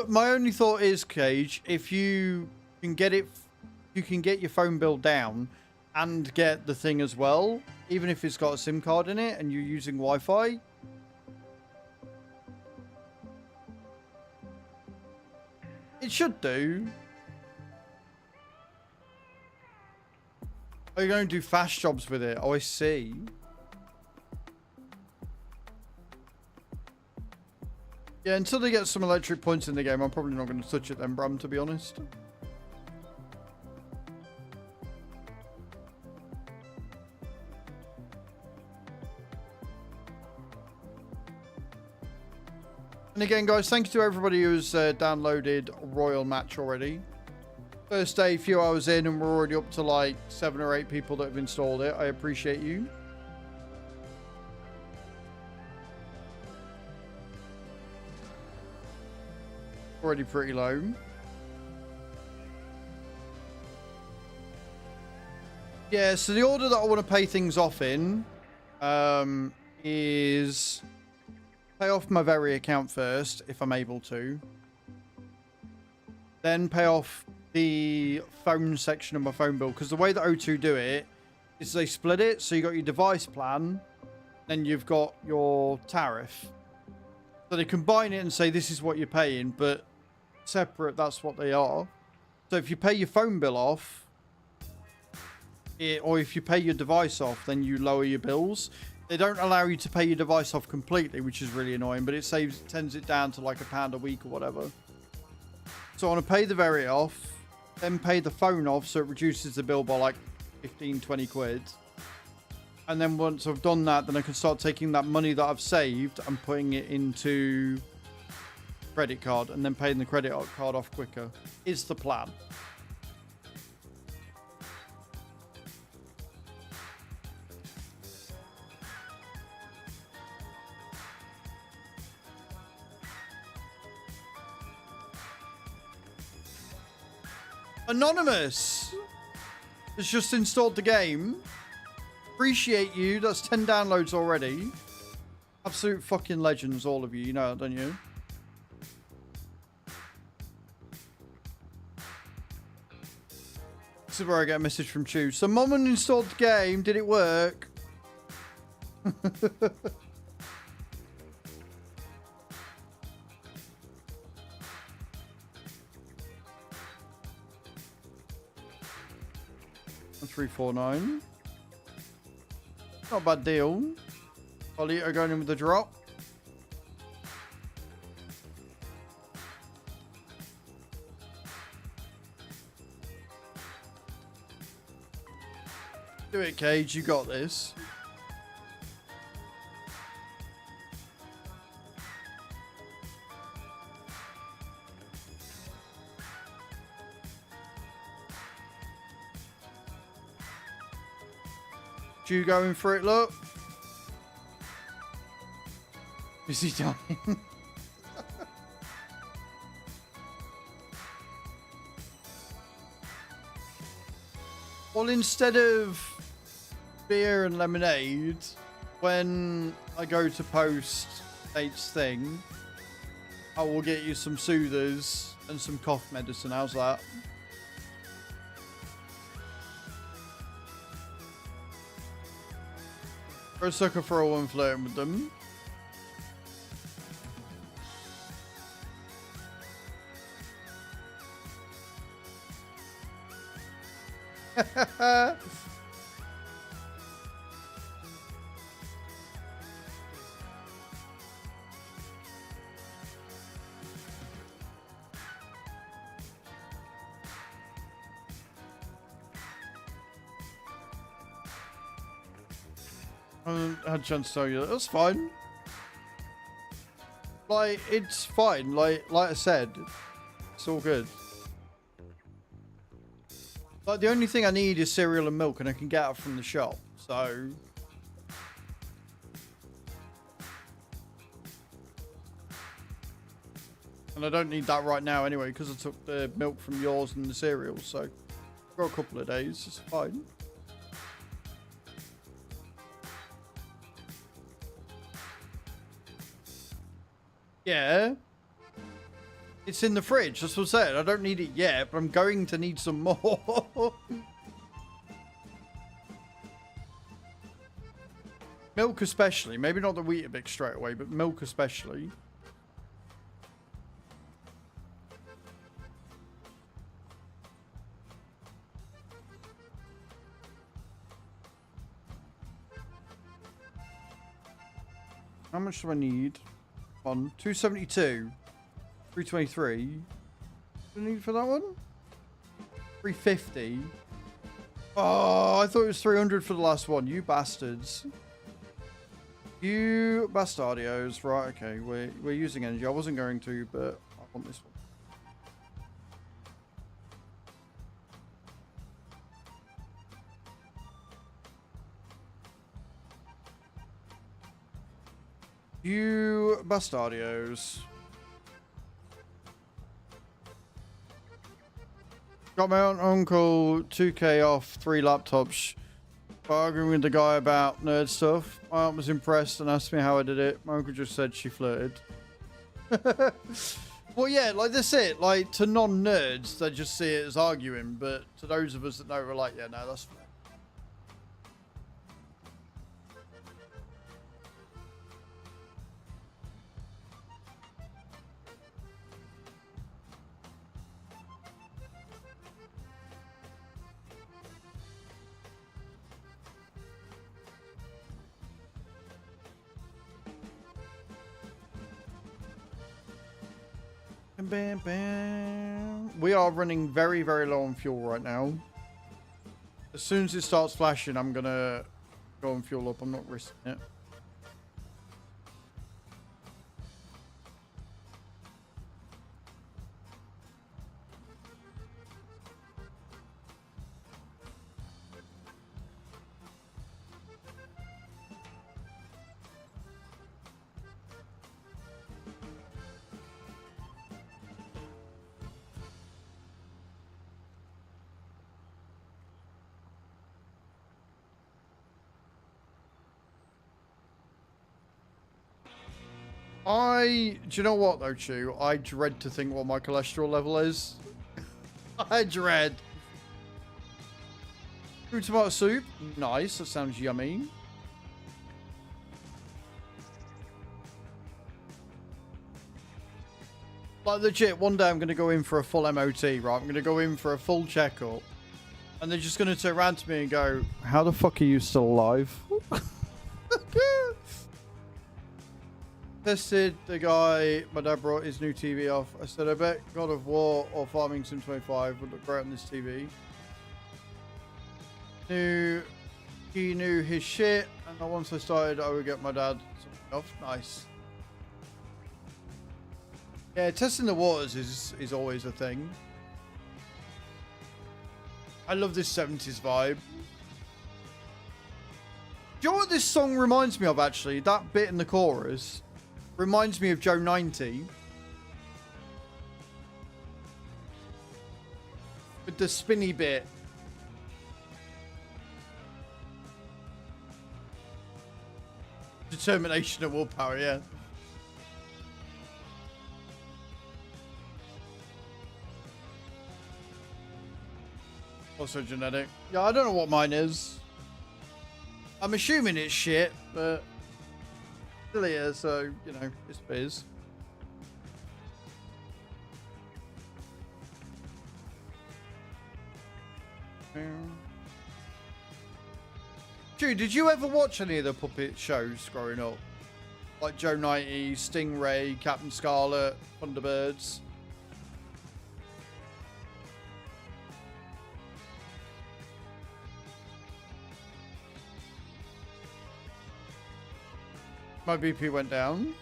My only thought is, Cage, if you can get it, you can get your phone bill down and get the thing as well, even if it's got a SIM card in it and you're using Wi-Fi. It should do. Are you going to do fast jobs with it? Oh, I see. Yeah, until they get some electric points in the game, I'm probably not going to touch it then, Bram, to be honest. And again, guys, thank you to everybody who's downloaded Royal Match already. First day, a few hours in, and we're already up to like 7 or 8 people that have installed it. I appreciate you. Already pretty low. Yeah, so the order that I want to pay things off in is pay off my Very account first, if I'm able to. Then pay off the phone section of my phone bill, because the way that O2 do it is they split it. So you got your device plan, then you've got your tariff. So they combine it and say this is what you're paying, but separate, that's what they are. So if you pay your phone bill off, or if you pay your device off, then you lower your bills. They don't allow you to pay your device off completely, which is really annoying, but it tends it down to like £1 a week or whatever. So I want to pay the Very off, then pay the phone off, so it reduces the bill by like 15, 20 quid. And then once I've done that, then I can start taking that money that I've saved and putting it into credit card, and then paying the credit card off quicker is the plan. Anonymous has just installed the game. Appreciate you. That's 10 downloads already. Absolute fucking legends, all of you. You know that, don't you? This is where I get a message from Chew. So Mum uninstalled the game. Did it work? $349. Not a bad deal. Polito going in with the drop. Do it, Cage. You got this. You going for it, look. Is he dying? Well, instead of beer and lemonade, when I go to post Nate's thing, I will get you some soothers and some cough medicine. How's that? For a sucker for a one flirting with them. I had a chance to tell you that's fine. Like, it's fine. Like I said, it's all good. Like, the only thing I need is cereal and milk, and I can get it from the shop. So, and I don't need that right now anyway, because I took the milk from yours and the cereal. So, for a couple of days, it's fine. Yeah. It's in the fridge, that's what I said. I don't need it yet, but I'm going to need some more. Milk especially. Maybe not the Weetabix straight away, but milk especially. How much do I need? On 272. 323. Do I need for that one? 350. Oh, I thought it was 300 for the last one. You bastards. You bastardios. Right, okay. We're using energy. I wasn't going to, but I want this one. You bastardios. Got my uncle 2K off 3 laptops, arguing with the guy about nerd stuff. My aunt was impressed and asked me how I did it. My uncle just said she flirted. Well, yeah, like that's it. Like to non-nerds, they just see it as arguing, but to those of us that know, we're like, yeah, no, that's fine. Bam, bam. We are running very, very low on fuel right now. As soon as it starts flashing, I'm gonna go and fuel up. I'm not risking it. Do you know what though, Chew? I dread to think what my cholesterol level is. I dread. Fruit tomato soup. Nice. That sounds yummy. Like legit, one day I'm going to go in for a full MOT, right? I'm going to go in for a full checkup. And they're just going to turn around to me and go, how the fuck are you still alive? Tested the guy, my dad brought his new TV off. I said, I bet God of War or Farming Sim 25 would look great on this TV. He knew his shit, and once I started, I would get my dad something off. Nice. Yeah, testing the waters is always a thing. I love this 70s vibe. Do you know what this song reminds me of, actually? That bit in the chorus reminds me of Joe 90. With the spinny bit. Determination and willpower, yeah. Also genetic. Yeah, I don't know what mine is. I'm assuming it's shit, but still here, so, you know, it's biz. Dude, did you ever watch any of the puppet shows growing up? Like Joe 90, Stingray, Captain Scarlet, Thunderbirds? My BP went down.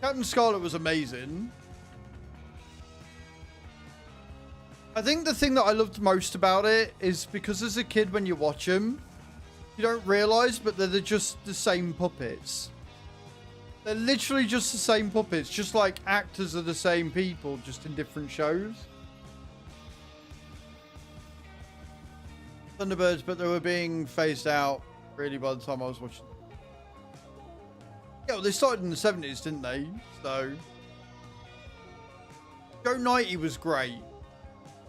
Captain Scarlet was amazing. I think the thing that I loved most about it is because as a kid when you watch them, you don't realise, but they're just the same puppets. They're literally just the same puppets, just like actors are the same people, just in different shows. Thunderbirds, but they were being phased out really by the time I was watching. Yeah, well, they started in the 70s, didn't they? So Joe 90 was great.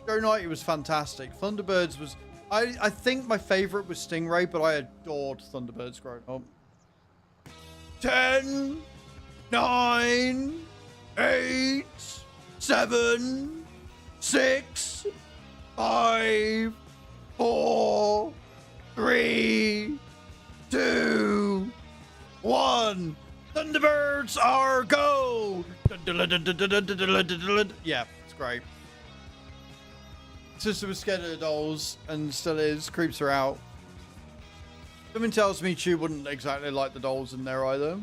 Joe 90 was fantastic. Thunderbirds was... I think my favourite was Stingray, but I adored Thunderbirds growing up. 10, 9, 8, 7, 6, 5, 4, 3, 2, 1. Thunderbirds are go! Yeah, it's great. Sister was scared of the dolls and still is. Creeps her out. Something tells me Chew wouldn't exactly like the dolls in there either.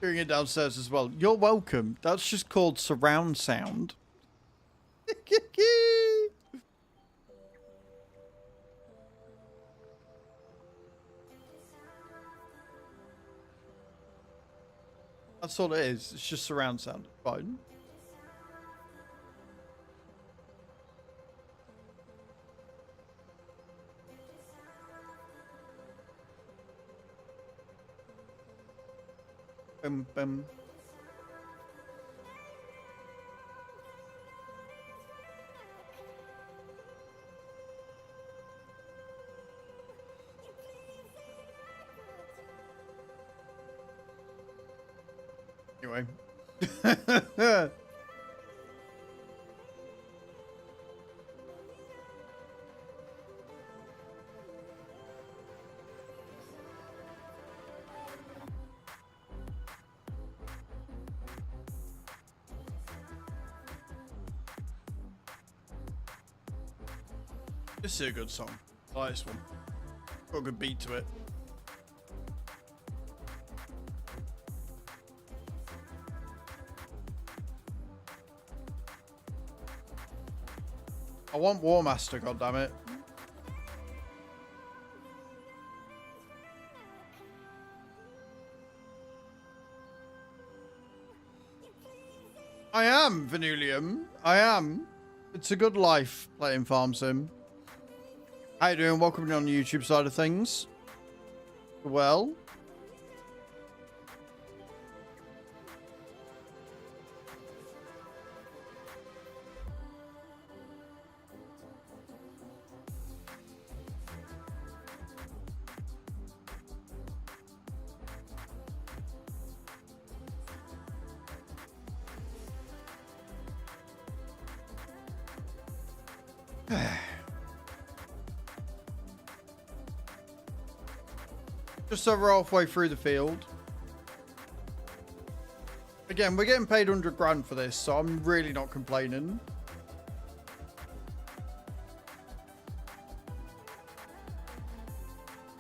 Hearing it downstairs as well. You're welcome. That's just called surround sound. That's all it is. It's just surround sound. Fine. Bum, bum. Anyway. This is a good song. I like this one. Got a good beat to it. I want War Master, goddammit. I am, Venulium. I am. It's a good life playing Farm Sim. How you doing? Welcome on the YouTube side of things. Well. Just over halfway through the field. Again, we're getting paid 100 grand for this, so I'm really not complaining.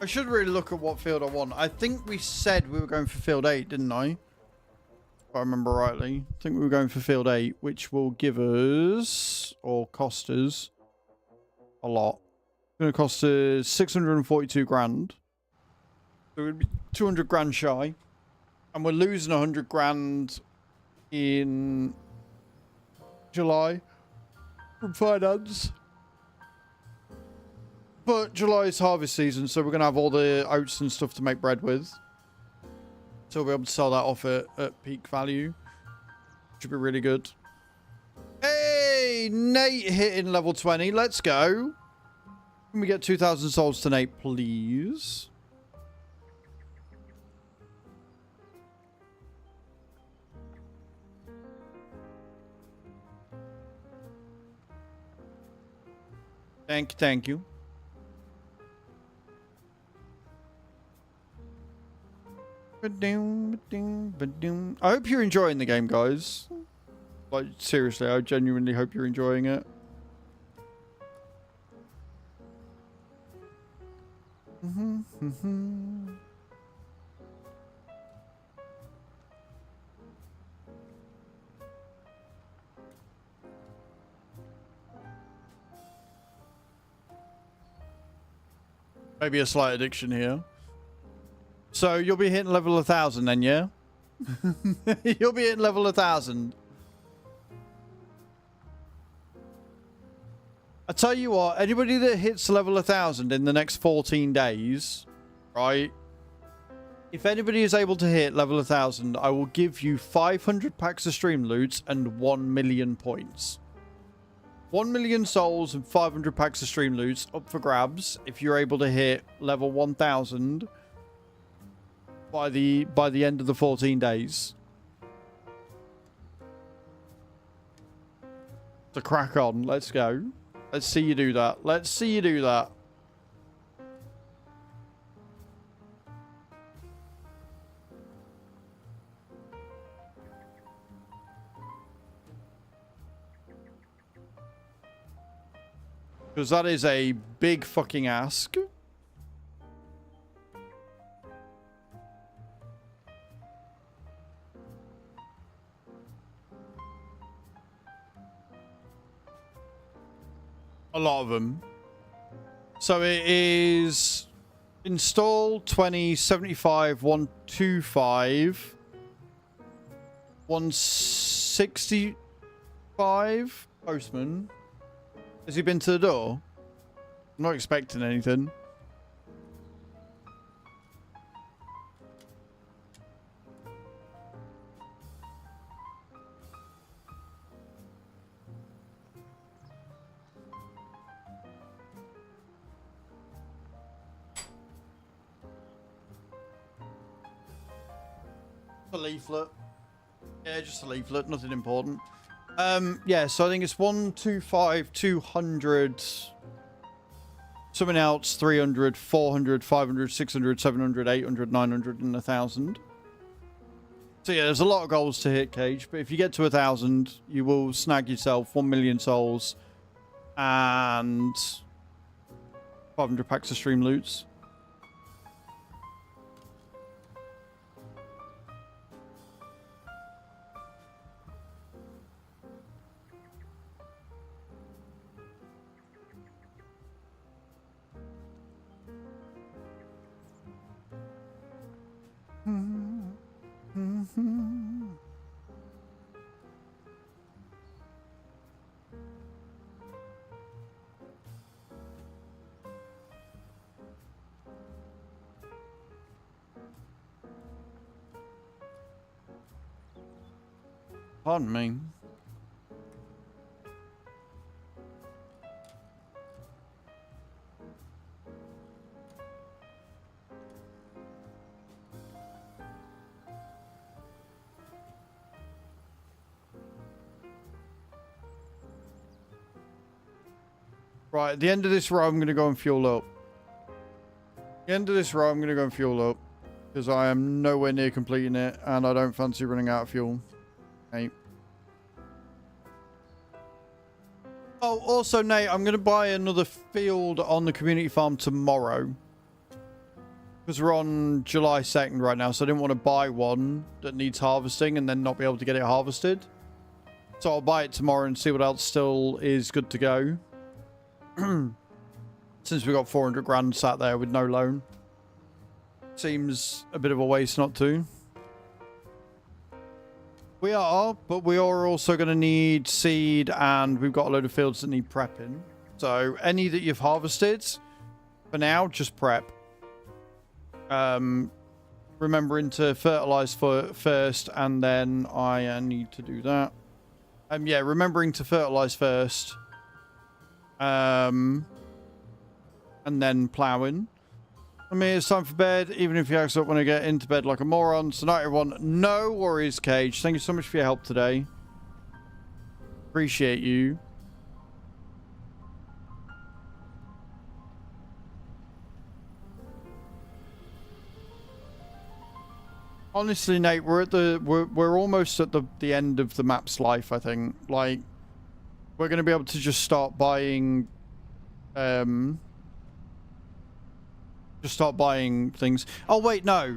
I should really look at what field I want. I think we said we were going for field 8, didn't I? If I remember rightly. I think we were going for field 8, which will give us, or cost us, a lot. It's going to cost us 642 grand. So we'd be 200 grand shy. And we're losing 100 grand in July from finance. But July is harvest season, so we're going to have all the oats and stuff to make bread with. So we'll be able to sell that off at peak value. Should be really good. Hey, Nate hitting level 20. Let's go. Can we get 2,000 souls to Nate, please? Thank you. I hope you're enjoying the game, guys. Like, seriously, I genuinely hope you're enjoying it. Maybe a slight addiction here. So you'll be hitting level 1,000 then, yeah? You'll be hitting level 1,000. I tell you what, anybody that hits level 1,000 in the next 14 days, right? If anybody is able to hit level 1,000, I will give you 500 packs of Streamloots and 1 million points. 1 million souls and 500 packs of Streamloots up for grabs if you're able to hit level 1,000 by the end of the 14 days. So crack on, let's go. Let's see you do that. Let's see you do that. Because that is a big fucking ask. A lot of them. So it is install 20, 75, 125, 165 postman. Has he been to the door? I'm not expecting anything. A leaflet. Yeah, just a leaflet, nothing important. Yeah, so I think it's 125, 200, something else, 300, 400, 500, 600, 700, 800, 900, and 1,000. So yeah, there's a lot of goals to hit, Cage, but if you get to 1,000, you will snag yourself 1 million souls and 500 packs of Streamloots. Pardon me. Right, at the end of this row, I'm going to go and fuel up. At the end of this row, I'm going to go and fuel up. Because I am nowhere near completing it, and I don't fancy running out of fuel. Hey. Oh, also, Nate, I'm going to buy another field on the community farm tomorrow. Because we're on July 2nd right now, so I didn't want to buy one that needs harvesting and then not be able to get it harvested. So I'll buy it tomorrow and see what else still is good to go. Since we got 400 grand sat there with no loan. Seems a bit of a waste not to. We are, but we are also going to need seed, and we've got a load of fields that need prepping. So any that you've harvested, for now, just prep. Remembering to fertilize first, and then I need to do that. Yeah, remembering to fertilize first. And then ploughing. I mean, it's time for bed, even if you actually don't want to get into bed like a moron. So night, everyone. No worries, Cage. Thank you so much for your help today. Appreciate you. Honestly, Nate, we're almost at the end of the map's life, I think. Like, we're going to be able to just start buying things. Oh wait, no.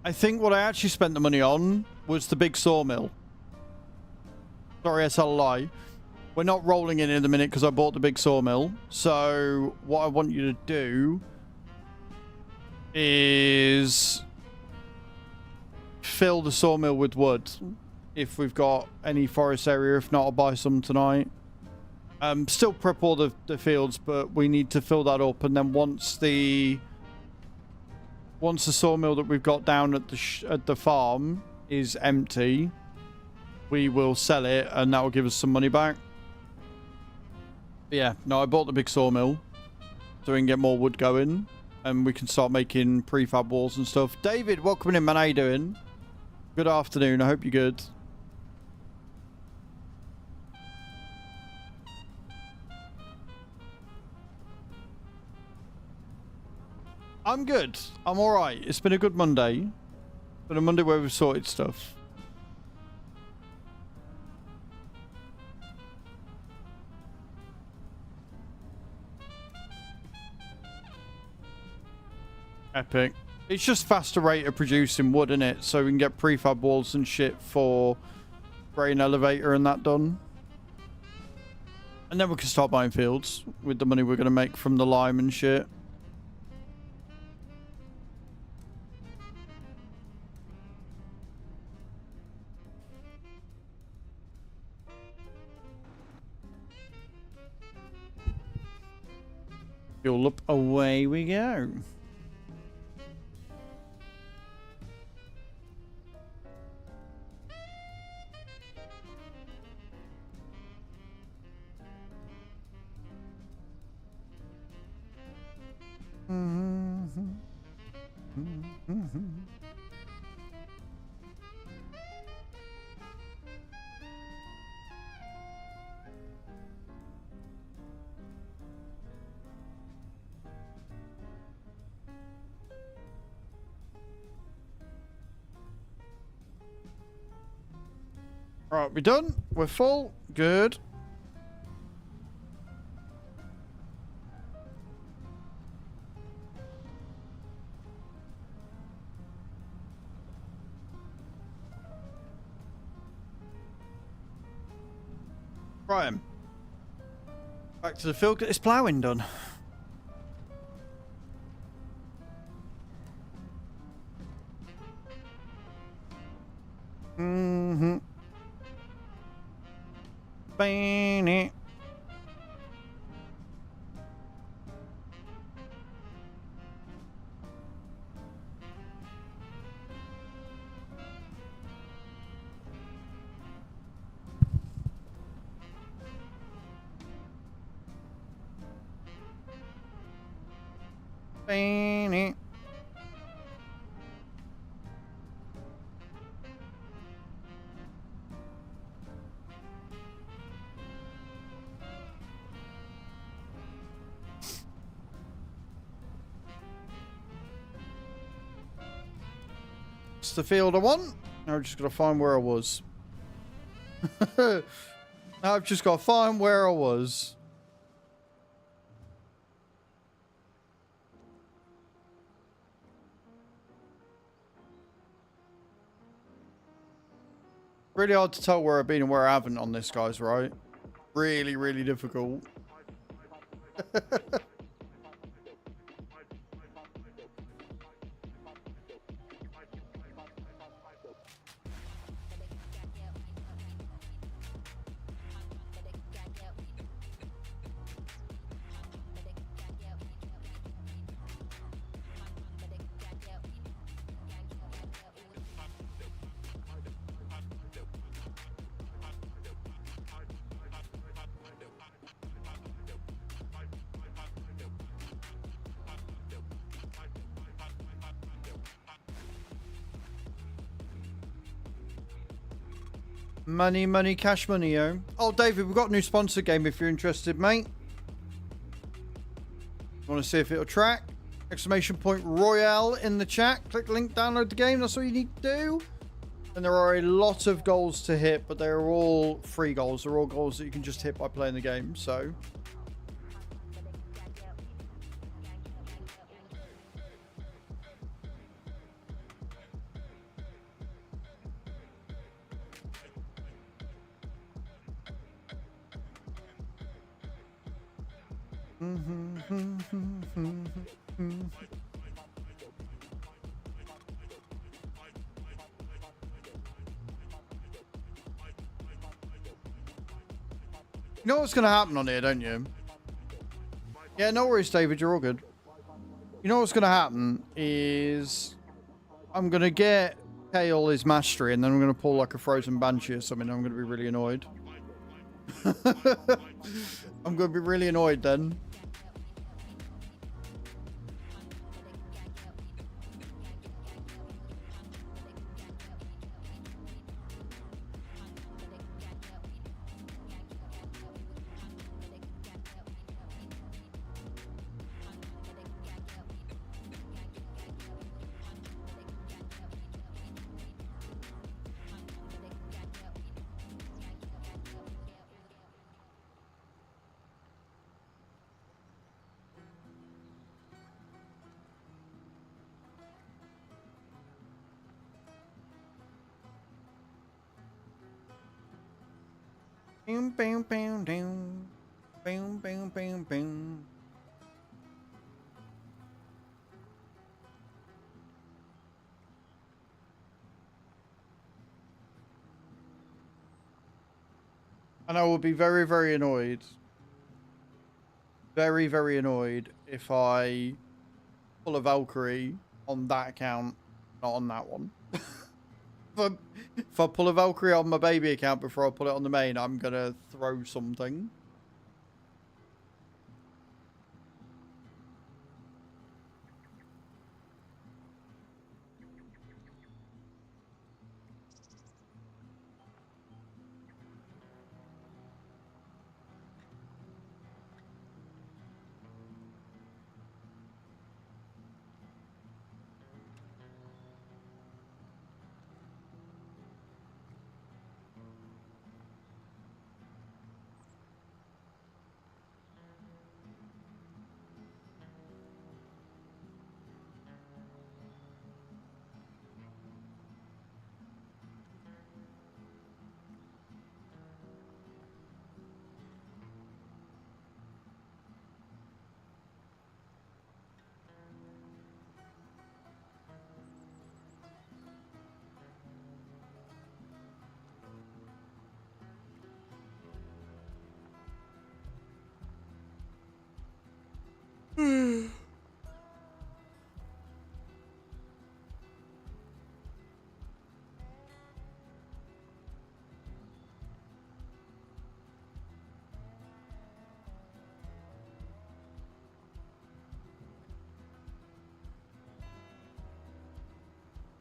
I think what I actually spent the money on was the big sawmill. Sorry, I tell a lie. We're not rolling in the minute because I bought the big sawmill. So what I want you to do is fill the sawmill with wood if we've got any forest area. If not, I'll buy some tonight. Still prep all the fields, but we need to fill that up, and then once the sawmill that we've got down at the farm is empty, we will sell it, and that will give us some money back. But yeah, no, I bought the big sawmill so we can get more wood going, and we can start making prefab walls and stuff. David, welcome in, man. How you doing? Good afternoon. I hope you're good. I'm good. I'm alright. It's been a good Monday. It's been a Monday where we've sorted stuff. Epic. It's just faster rate of producing wood, isn't it? So we can get prefab walls and shit for grain elevator and that done. And then we can start buying fields with the money we're going to make from the lime and shit. Fuel up, away we go. Right, we're done. We're full. Good. Right. Back to the field. Get this ploughing done. Bang it. Bang it. It's the field I want. Now I've just got to find where I was. Now I've just got to find where I was. Really hard to tell where I've been and where I haven't on this, guys, right? Really, really difficult. Money, money, cash money, yo. Oh, David, we've got a new sponsor game if you're interested, mate. Want to see if it'll track? Exclamation point Royale in the chat. Click link, download the game. That's all you need to do. And there are a lot of goals to hit, but they're all free goals. They're all goals that you can just hit by playing the game. So... You know what's going to happen on here, don't you? Yeah, no worries, David. You're all good. You know what's going to happen is I'm going to get Kale his mastery, and then I'm going to pull like a frozen banshee or something. I'm going to be really annoyed. I'm going to be really annoyed then. Boom, boom, boom, boom. Boom, boom, boom, boom. And I will be very, very annoyed. Very, very annoyed if I pull a Valkyrie on that account, not on that one. If I pull a Valkyrie on my baby account before I put it on the main, I'm going to throw something.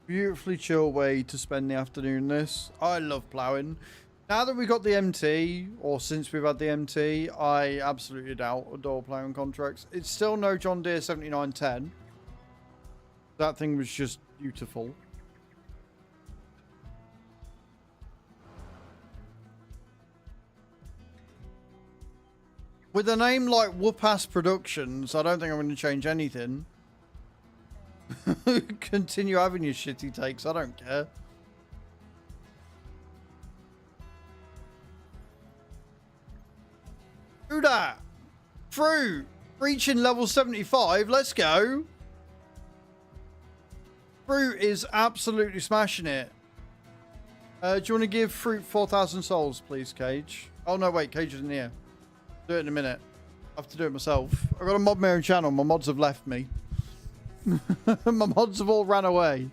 Beautifully chill way to spend the afternoon this. I love ploughing. Now that we got the MT, or since we've had the MT, I absolutely adore ploughing contracts. It's still no John Deere 7910. That thing was just beautiful. With a name like Whoop-Ass Productions, I don't think I'm going to change anything. Continue having your shitty takes, I don't care. Do that! Fruit! Reaching level 75, let's go! Fruit is absolutely smashing it. Do you want to give Fruit 4,000 souls, please, Cage? Oh no, wait, Cage isn't here. Do it in a minute. I have to do it myself. I've got a mod my own channel, my mods have left me. My mods have all ran away.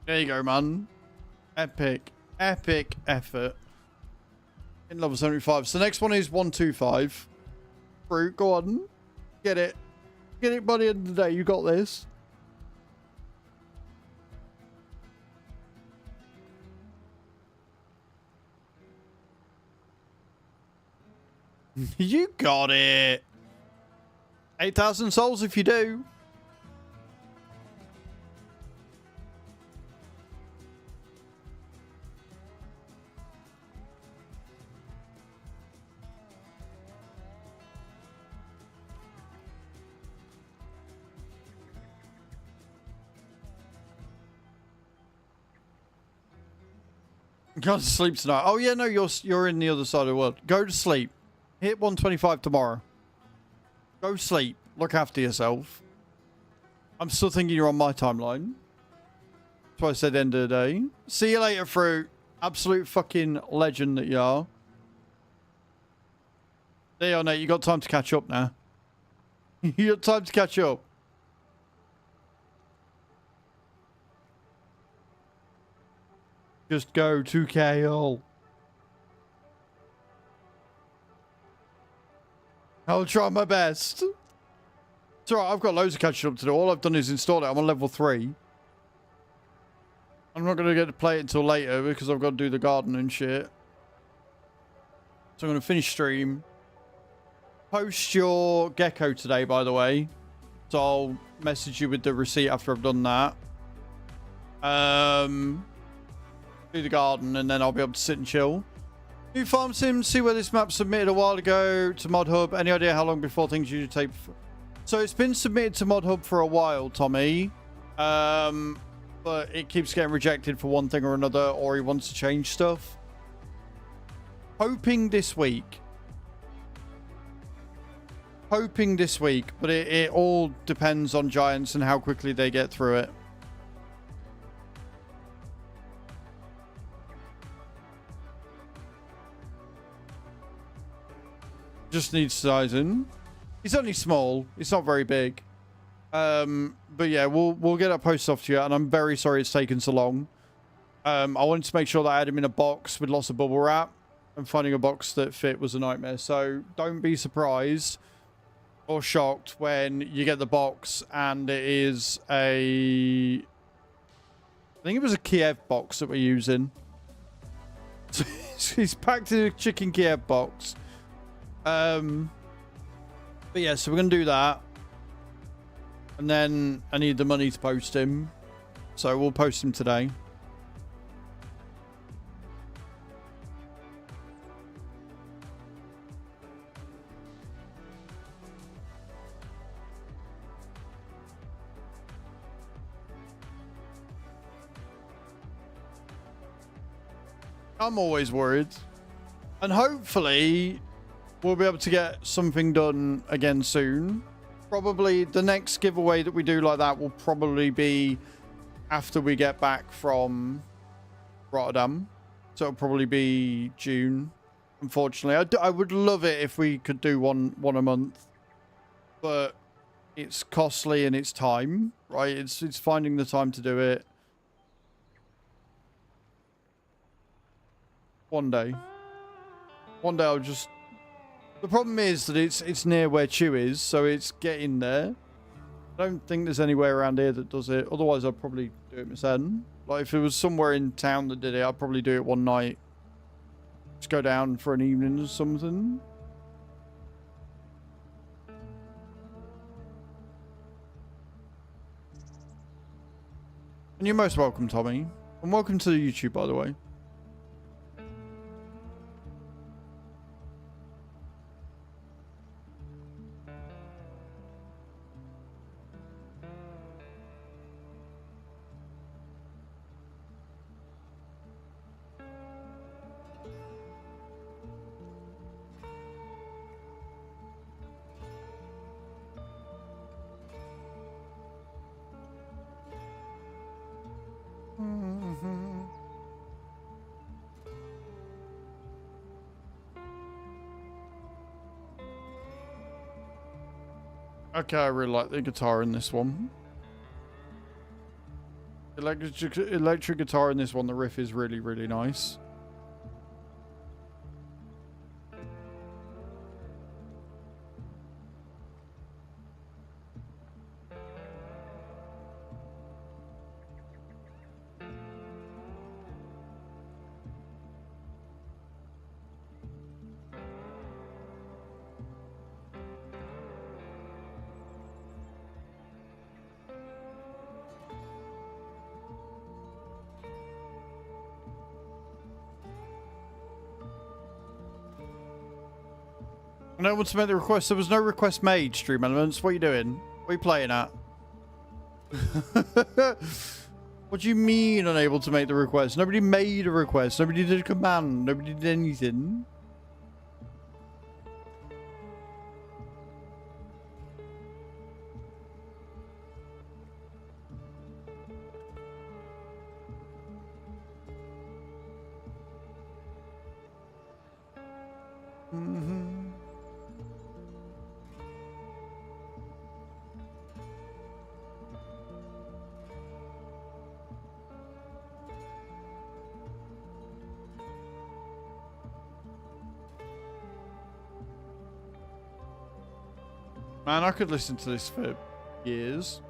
There you go, man. Epic. Epic effort. In level 75. So the next one is 125. Fruit, go on. Get it. Get it by the end of the day. You got this. You got it. 8,000 souls if you do. Go to sleep tonight. Oh yeah, no, you're in the other side of the world. Go to sleep. Hit 125 tomorrow. Go sleep. Look after yourself. I'm still thinking you're on my timeline. That's why I said end of the day. See you later, Fruit. Absolute fucking legend that you are. There you are, Nate. You got time to catch up now. You got time to catch up. Just go to KL. I'll try my best. It's alright, I've got loads of catching up to do. All I've done is install it. I'm on level 3. I'm not going to get to play it until later because I've got to do the garden and shit. So I'm going to finish stream. Post your gecko today, by the way. So I'll message you with the receipt after I've done that. Do the garden and then I'll be able to sit and chill. New farm sim, see where this map submitted a while ago to Mod Hub. Any idea how long before things usually take? So it's been submitted to Mod Hub for a while, Tommy. But it keeps getting rejected for one thing or another, or he wants to change stuff. Hoping this week. Hoping this week, but it all depends on Giants and how quickly they get through it. Just needs sizing. He's only small. It's not very big. But yeah, we'll get that post off to you, and I'm very sorry it's taken so long. I wanted to make sure that I had him in a box with lots of bubble wrap, and finding a box that fit was a nightmare. So don't be surprised or shocked when you get the box and it is I think it was a Kiev box that we're using. He's packed in a chicken Kiev box. But yeah, so we're gonna do that, and then I need the money to post him, so we'll post him today. I'm always worried, and hopefully we'll be able to get something done again soon. Probably the next giveaway that we do like that will probably be after we get back from Rotterdam. So it'll probably be June. Unfortunately, I would love it if we could do one a month, but it's costly and it's time, right? It's finding the time to do it. One day I'll just... The problem is that it's near where Chew is, so it's getting there. I don't think there's anywhere around here that does it. Otherwise, I'd probably do it myself. Like, if it was somewhere in town that did it, I'd probably do it one night. Just go down for an evening or something. And you're most welcome, Tommy. And welcome to the YouTube, by the way. Okay, I really like the guitar in this one. Electric guitar in this one, the riff is really, really nice. No one to make the request. There was no request made, Stream Elements. What are you doing? What are you playing at? What do you mean unable to make the request? Nobody made a request. Nobody did a command. Nobody did anything. Man, I could listen to this for years.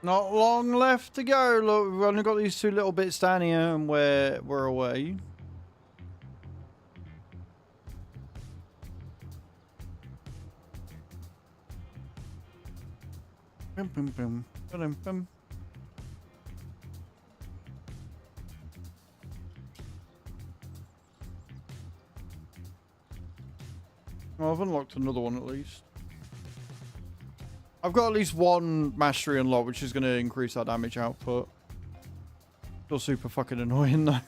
Not long left to go. Look, we've only got these two little bits down here and we're away. Bum, bum, bum. Ba-dum, bum. Well, I've unlocked another one at least. I've got at least one mastery unlocked, which is going to increase our damage output. Still super fucking annoying though.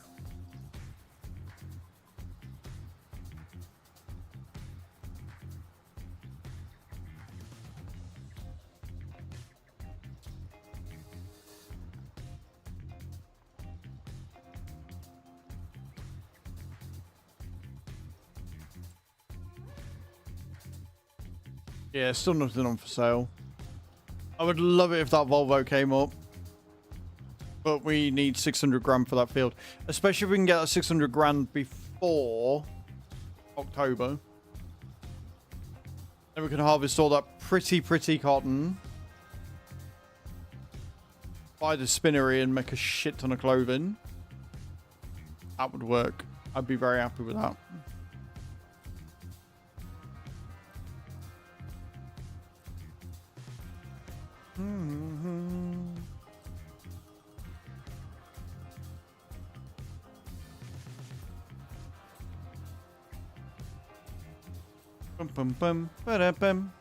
Yeah, still nothing on for sale. I would love it if that Volvo came up. But we need 600 grand for that field. Especially if we can get that 600 grand before October. Then we can harvest all that pretty cotton. Buy the spinnery and make a shit ton of clothing. That would work. I'd be very happy with that. Bum bum bum ba bum.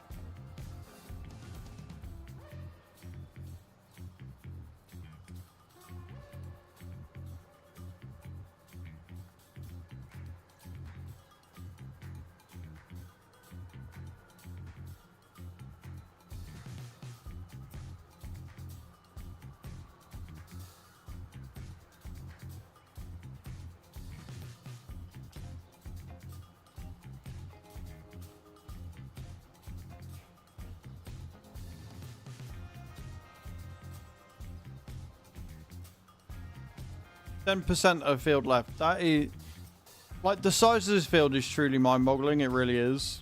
% of field left. That is, like, the size of this field is truly mind-boggling. It really is.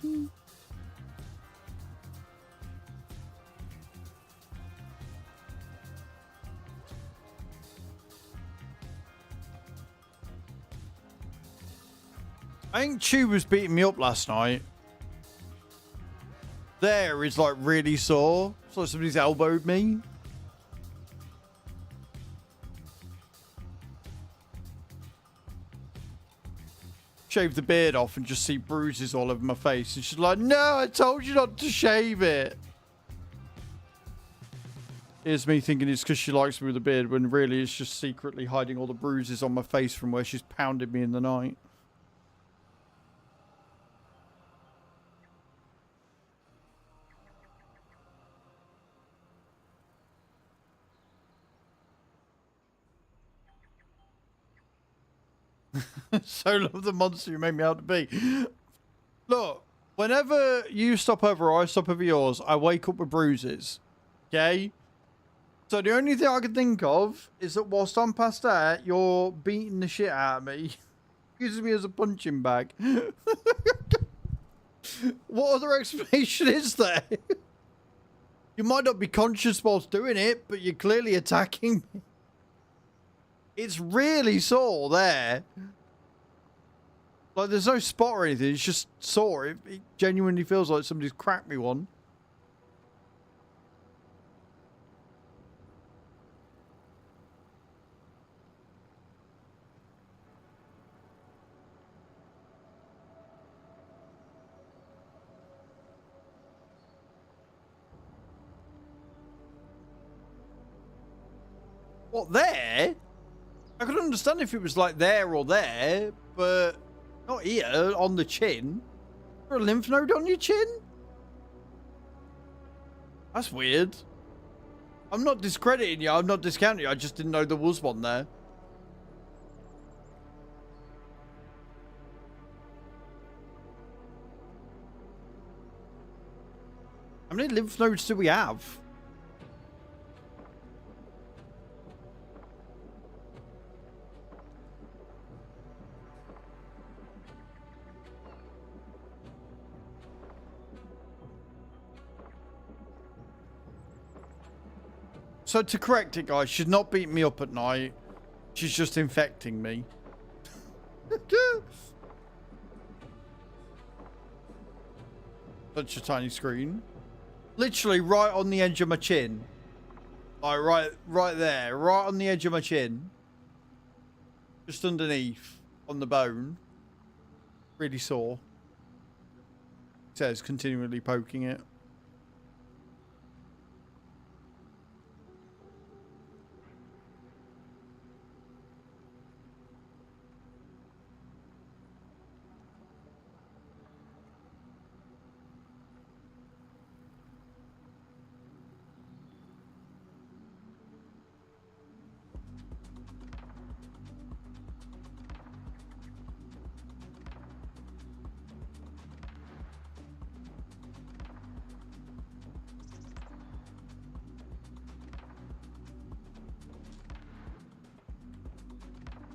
I think Chew was beating me up last night. There is like really sore. It's like somebody's elbowed me. Shave the beard off and just see bruises all over my face. And she's like, no, I told you not to shave it. Here's me thinking it's because she likes me with a beard, when really it's just secretly hiding all the bruises on my face from where she's pounded me in the night. So love the monster you made me out to be. Look, whenever you stop over or I stop over yours, I wake up with bruises. Okay? So the only thing I can think of is that whilst I'm past that, you're beating the shit out of me. Uses me as a punching bag. What other explanation is there? You might not be conscious whilst doing it, but you're clearly attacking me. It's really sore there. Like, there's no spot or anything. It's just sore. It genuinely feels like somebody's cracked me one. What, there? I could understand if it was like there or there, but not here, on the chin. Is there a lymph node on your chin? That's weird. I'm not discrediting you, I'm not discounting you, I just didn't know there was one there. How many lymph nodes do we have? So to correct it, guys, she's not beating me up at night. She's just infecting me. Such a tiny screen. Literally right on the edge of my chin. Like right there. Right on the edge of my chin. Just underneath. On the bone. Really sore. It says continually poking it.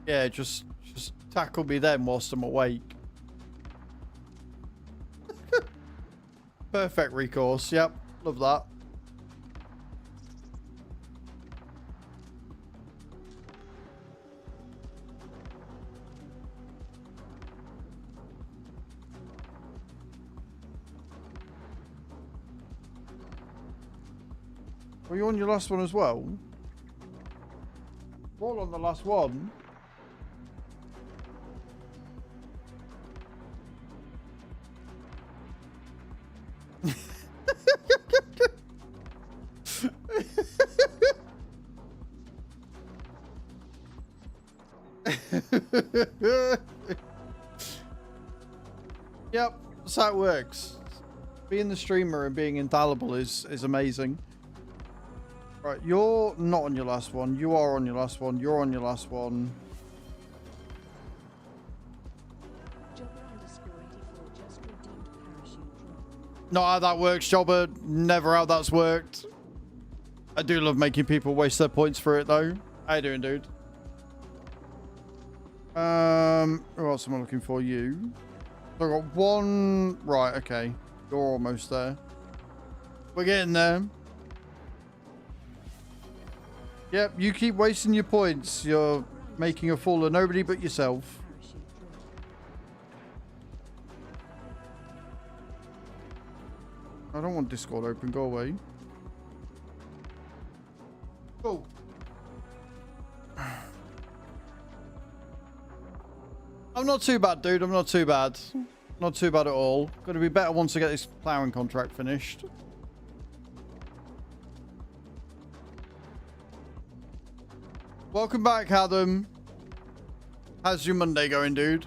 Yeah, just tackle me then whilst I'm awake. Perfect recourse. Yep, love that. Were you on your last one as well? We're all on the last one. Yep, that's how it works. Being the streamer and being infallible is amazing. Right, you're not on your last one. You are on your last one. You're on your last one. Not how that works, Jobber. Never how that's worked. I do love making people waste their points for it, though. How you doing, dude? Who else am I looking for? You. So I got one. Right, okay. You're almost there. We're getting there. Yep, you keep wasting your points. You're making a fool of nobody but yourself. I don't want Discord open. Go away. Go. I'm not too bad, dude. I'm not too bad. Not too bad at all. Going to be better once I get this ploughing contract finished. Welcome back, Adam. How's your Monday going, dude?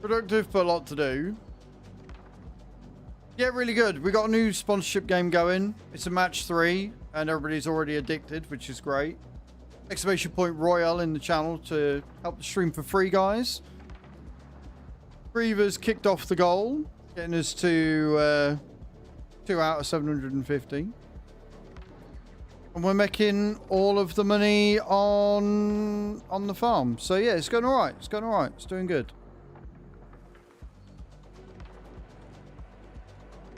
Productive, but a lot to do. Yeah, really good. We got a new sponsorship game going. It's a match 3, and everybody's already addicted, which is great. Exclamation point Royale in the channel to help the stream for free, guys. Grievers kicked off the goal, getting us to 2 out of 750. And we're making all of the money on the farm. So yeah, it's going all right. It's going all right. It's doing good.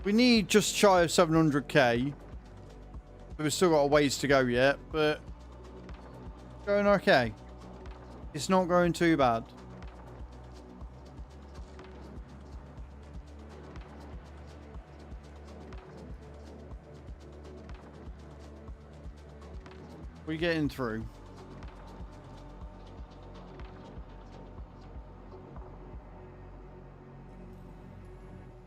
We need just shy of 700k. We've still got a ways to go yet, but going okay. It's not going too bad. We're getting through.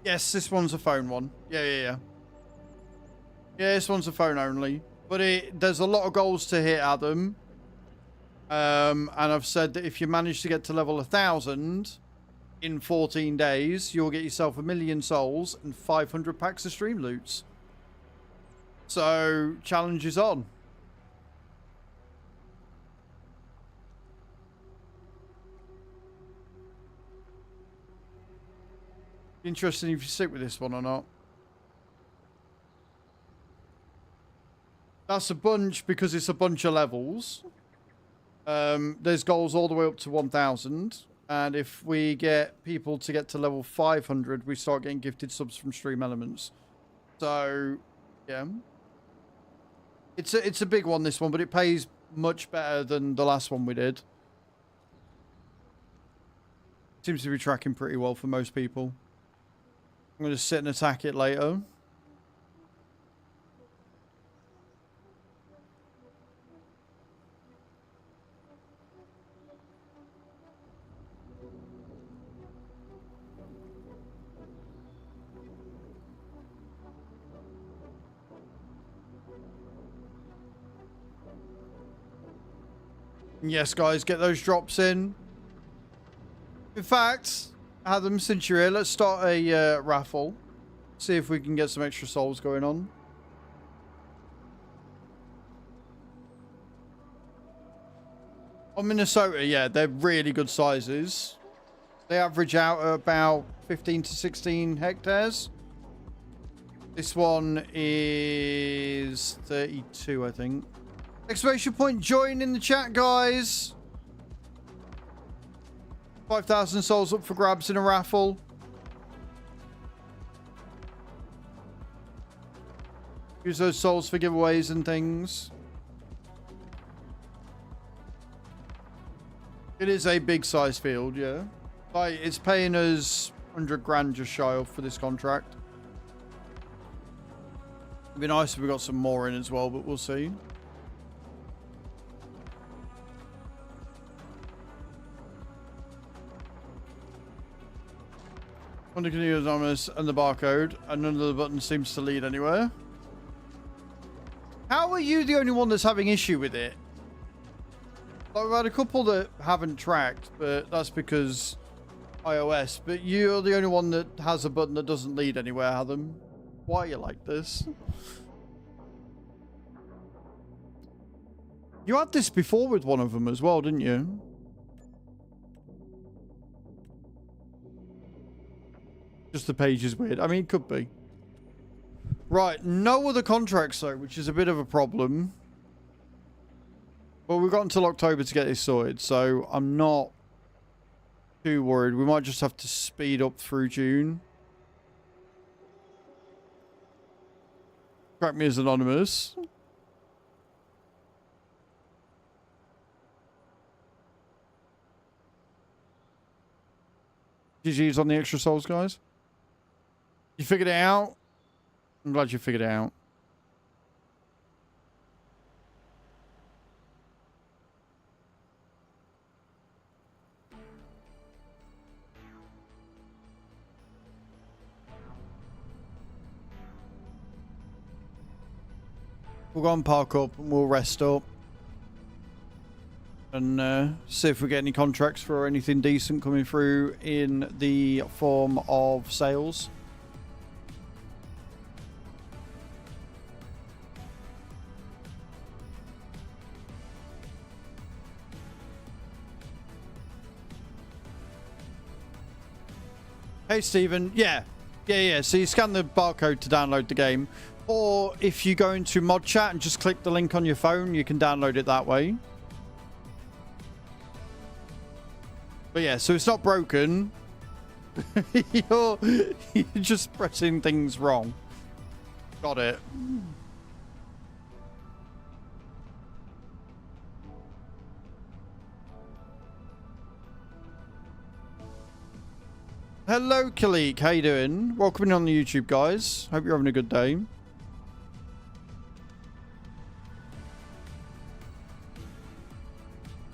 Yes, this one's a phone one. Yeah, this one's a phone only. But there's a lot of goals to hit, Adam. And I've said that if you manage to get to level 1,000 in 14 days, you'll get yourself 1,000,000 souls and 500 packs of Streamloots. So, challenge is on. Interesting if you stick with this one or not. That's a bunch because it's a bunch of levels. There's goals all the way up to 1,000. And if we get people to get to level 500, we start getting gifted subs from Stream Elements. So, yeah. It's a big one, this one, but it pays much better than the last one we did. Seems to be tracking pretty well for most people. I'm going to sit and attack it later. Yes, guys, get those drops in. In fact, Adam, since you're here, let's start a raffle. See if we can get some extra souls going on. On Minnesota, yeah, they're really good sizes. They average out at about 15 to 16 hectares. This one is 32, I think. Exclamation point join in the chat, guys. 5,000 souls up for grabs in a raffle. Use those souls for giveaways and things. It is a big size field, yeah. Like, it's paying us 100 grand just shy of for this contract. It'd be nice if we got some more in as well, but we'll see. Wonder can use anonymous and the barcode, and none of the buttons seems to lead anywhere. How are you the only one that's having issue with it? Like, we've had a couple that haven't tracked, but that's because iOS. But you're the only one that has a button that doesn't lead anywhere, Adam. Why are you like this? You had this before with one of them as well, didn't you? Just the page is weird. I mean, it could be. Right, no other contracts though, which is a bit of a problem. But we've got until October to get this sorted, so I'm not too worried. We might just have to speed up through June. Crack me as anonymous. GG's on the extra souls, guys. You figured it out? I'm glad you figured it out. We'll go and park up and we'll rest up. And see if we get any contracts for anything decent coming through in the form of sales. Hey, Stephen. Yeah. So you scan the barcode to download the game. Or if you go into mod chat and just click the link on your phone, you can download it that way. But yeah, so it's not broken. you're just pressing things wrong. Got it. Hello, Kalik. How you doing? Welcome in on the YouTube, guys. Hope you're having a good day.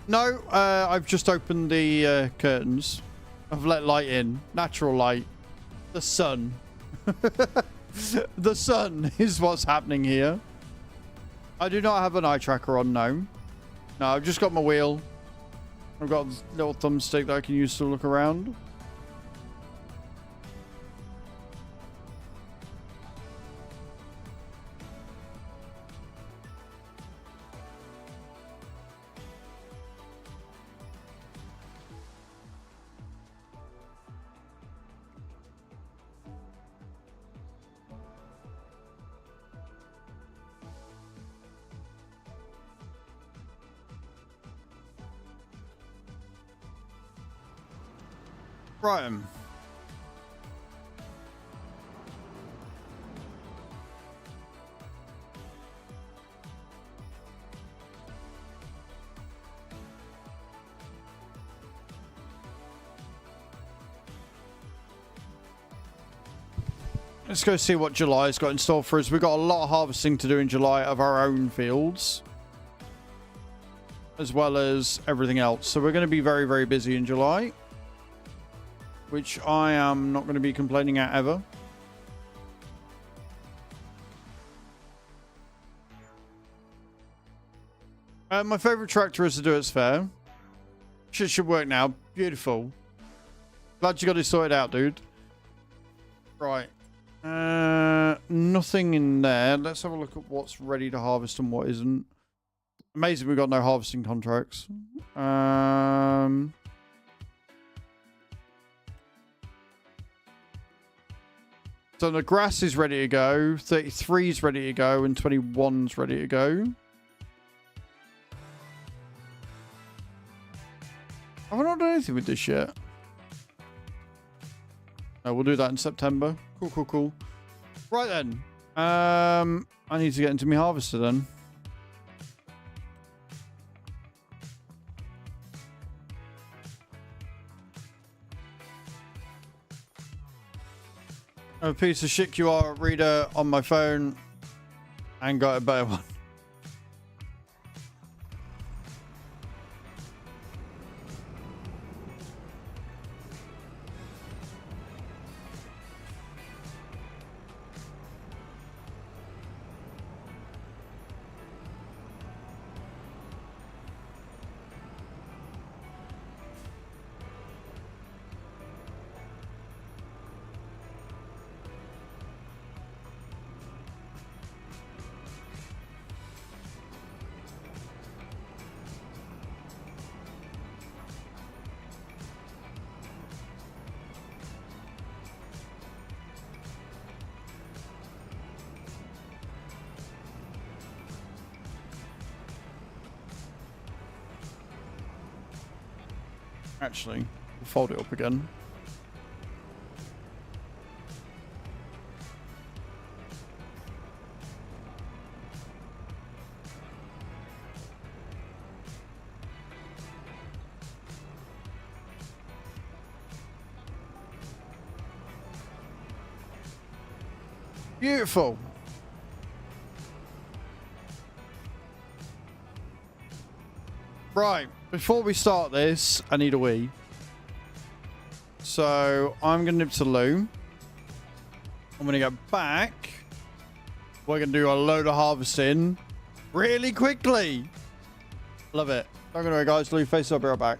No, I've just opened the curtains. I've let light in. Natural light. The sun. The sun is what's happening here. I do not have an eye tracker on, no. No, I've just got my wheel. I've got a little thumbstick that I can use to look around. Right. Let's go see what July's got in store for us. We've got a lot of harvesting to do in July of our own fields, as well as everything else. So we're going to be very, very busy in July, which I am not going to be complaining at ever. My favorite tractor is to do its fair. Shit should work now. Beautiful. Glad you got it sorted out, dude. Right. Nothing in there. Let's have a look at what's ready to harvest and what isn't. Amazing we've got no harvesting contracts. So the grass is ready to go, 33 is ready to go, and 21's ready to go. Have I not done anything with this yet? No, we'll do that in September. Cool. Right then. I need to get into my harvester then. I have a piece of shit QR reader on my phone and got a better one. Actually, we'll fold it up again. Beautiful. Right, before we start this, I need a wee. So I'm going to nip to loo. I'm going to go back. We're going to do a load of harvesting really quickly. Love it. Don't go away, guys. Loo face, I'll be right back.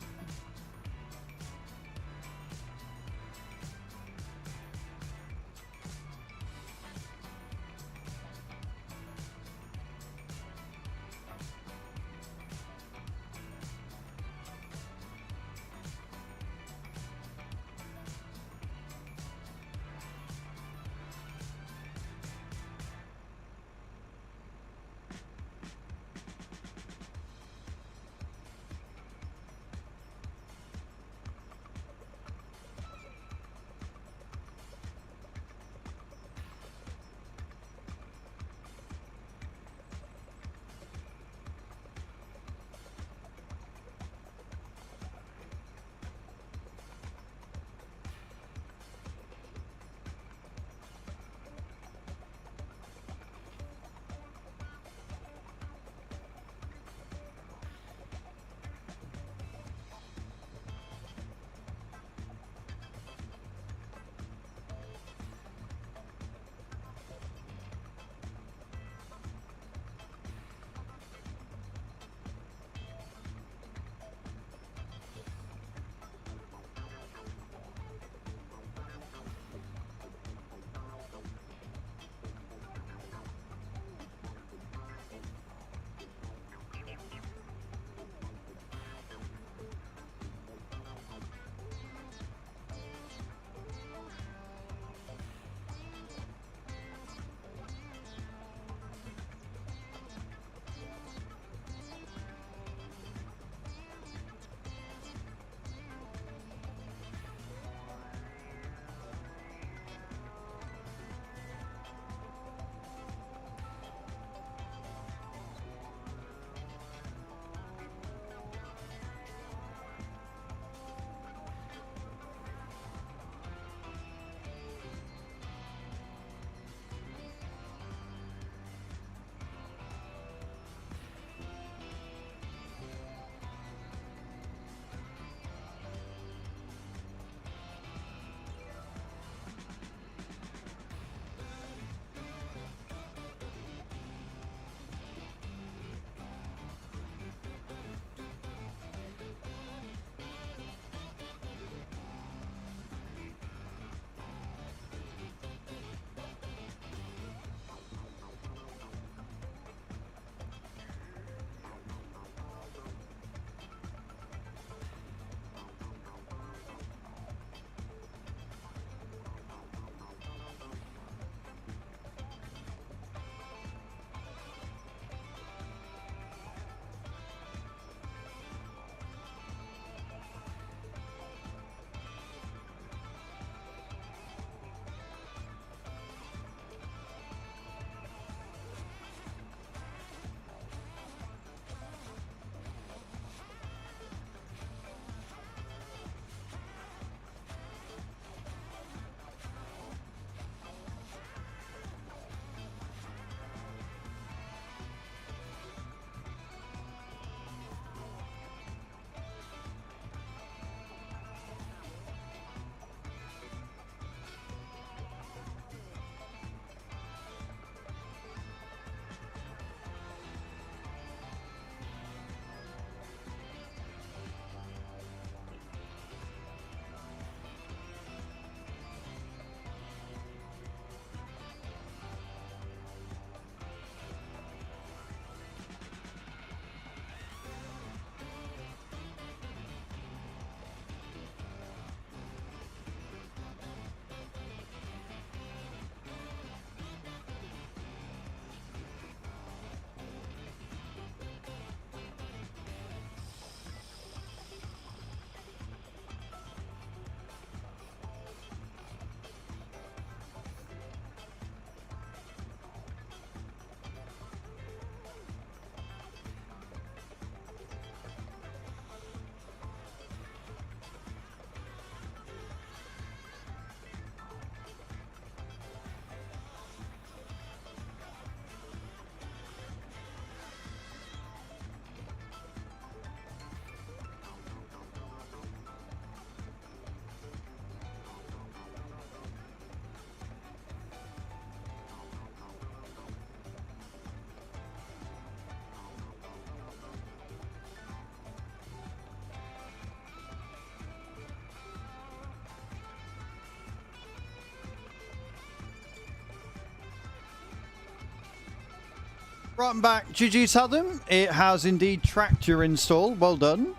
Right, I'm back. GG's had them. It has indeed tracked your install. Well done.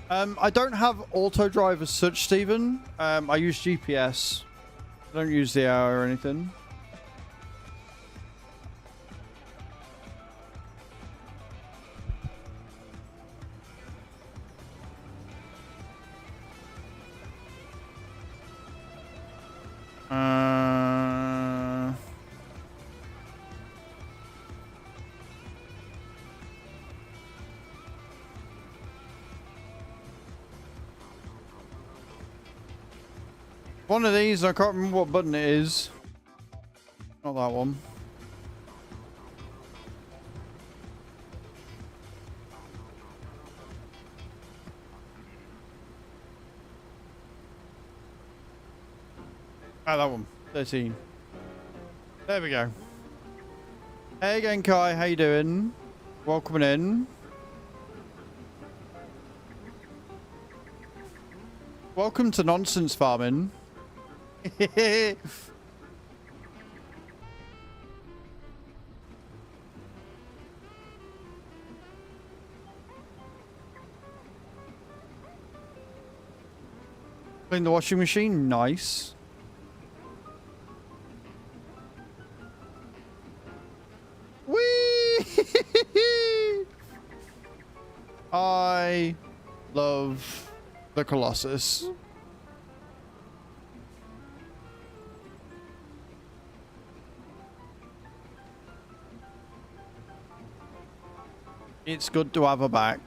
I don't have auto drive as such, Stephen. I use GPS. I don't use the hour or anything. One of these, I can't remember what button it is. Not that one. Ah, that one. 13. There we go. Hey again, Kai. How you doing? Welcome in. Welcome to nonsense farming. Clean the washing machine. Nice. Whee! I love the Colossus. It's good to have her back.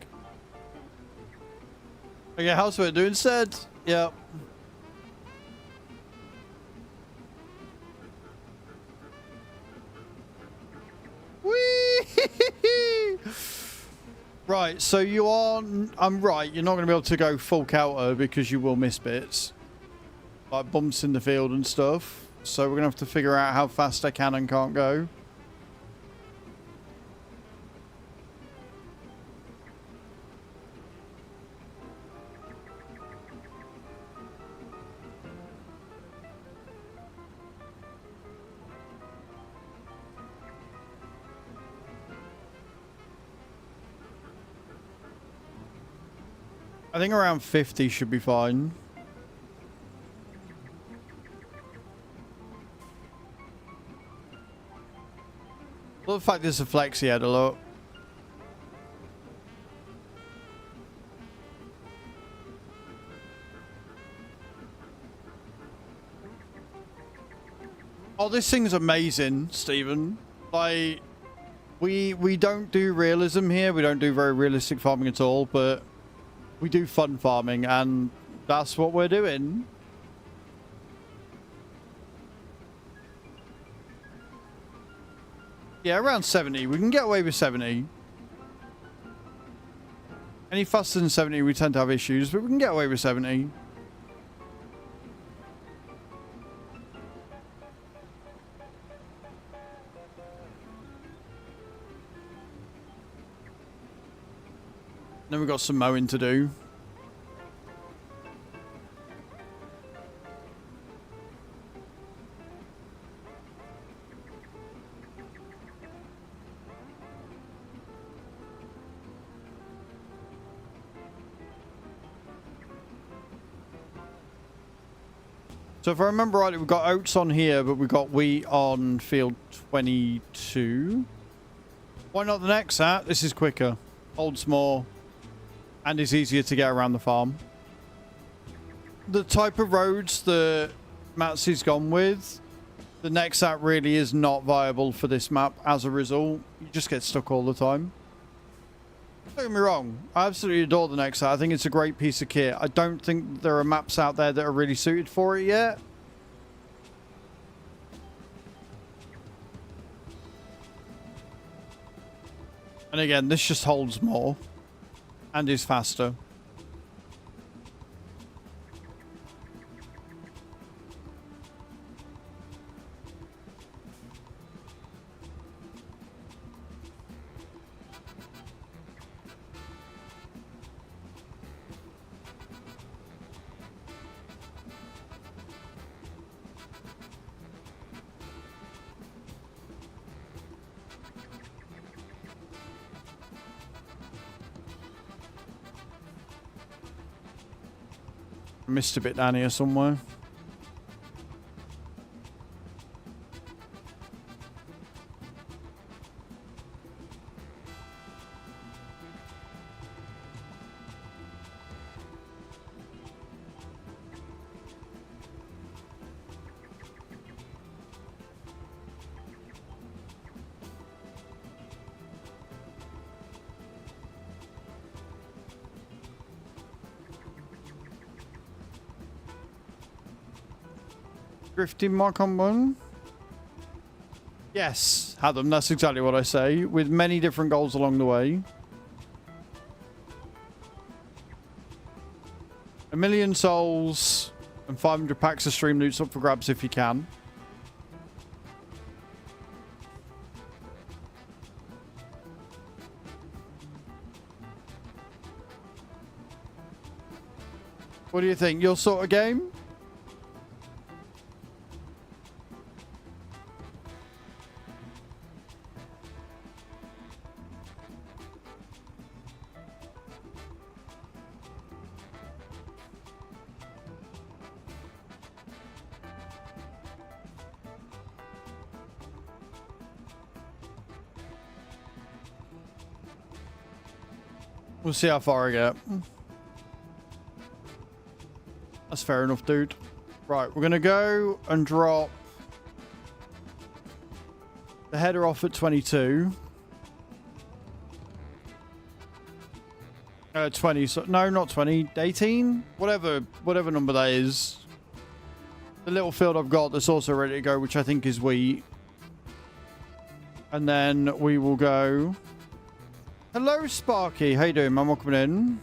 Okay, how's it doing, said? Yep. Whee! Right, so you are... I'm right, you're not going to be able to go full counter because you will miss bits. Like bumps in the field and stuff. So we're going to have to figure out how fast I can and can't go. I think around 50 should be fine. Love the fact there's a flexi header, look. Oh, this thing's amazing, Stephen. Like, we don't do realism here. We don't do very realistic farming at all, but we do fun farming, and that's what we're doing. Yeah, around 70. We can get away with 70. Any faster than 70, we tend to have issues, but we can get away with 70. Then we've got some mowing to do. So if I remember rightly, we've got oats on here, but we've got wheat on field 22. Why not the next hat? This is quicker. Holds more. And it's easier to get around the farm. The type of roads that Matsy's gone with, the next app really is not viable for this map as a result. You just get stuck all the time. Don't get me wrong, I absolutely adore the next app. I think it's a great piece of kit. I don't think there are maps out there that are really suited for it yet. And again, this just holds more. And is faster. Missed a bit down here somewhere. Drifting my combo. Yes, had them. That's exactly what I say. With many different goals along the way. 1,000,000 souls and 500 packs of Streamloots up for grabs if you can. What do you think? Your sort of game? We'll see how far I get. That's fair enough, dude. Right, we're going to go and drop the header off at 22. 20. So, no, not 20. 18? Whatever number that is. The little field I've got that's also ready to go, which I think is wheat. And then we will go... Hello, Sparky. How you doing, man? Welcome in.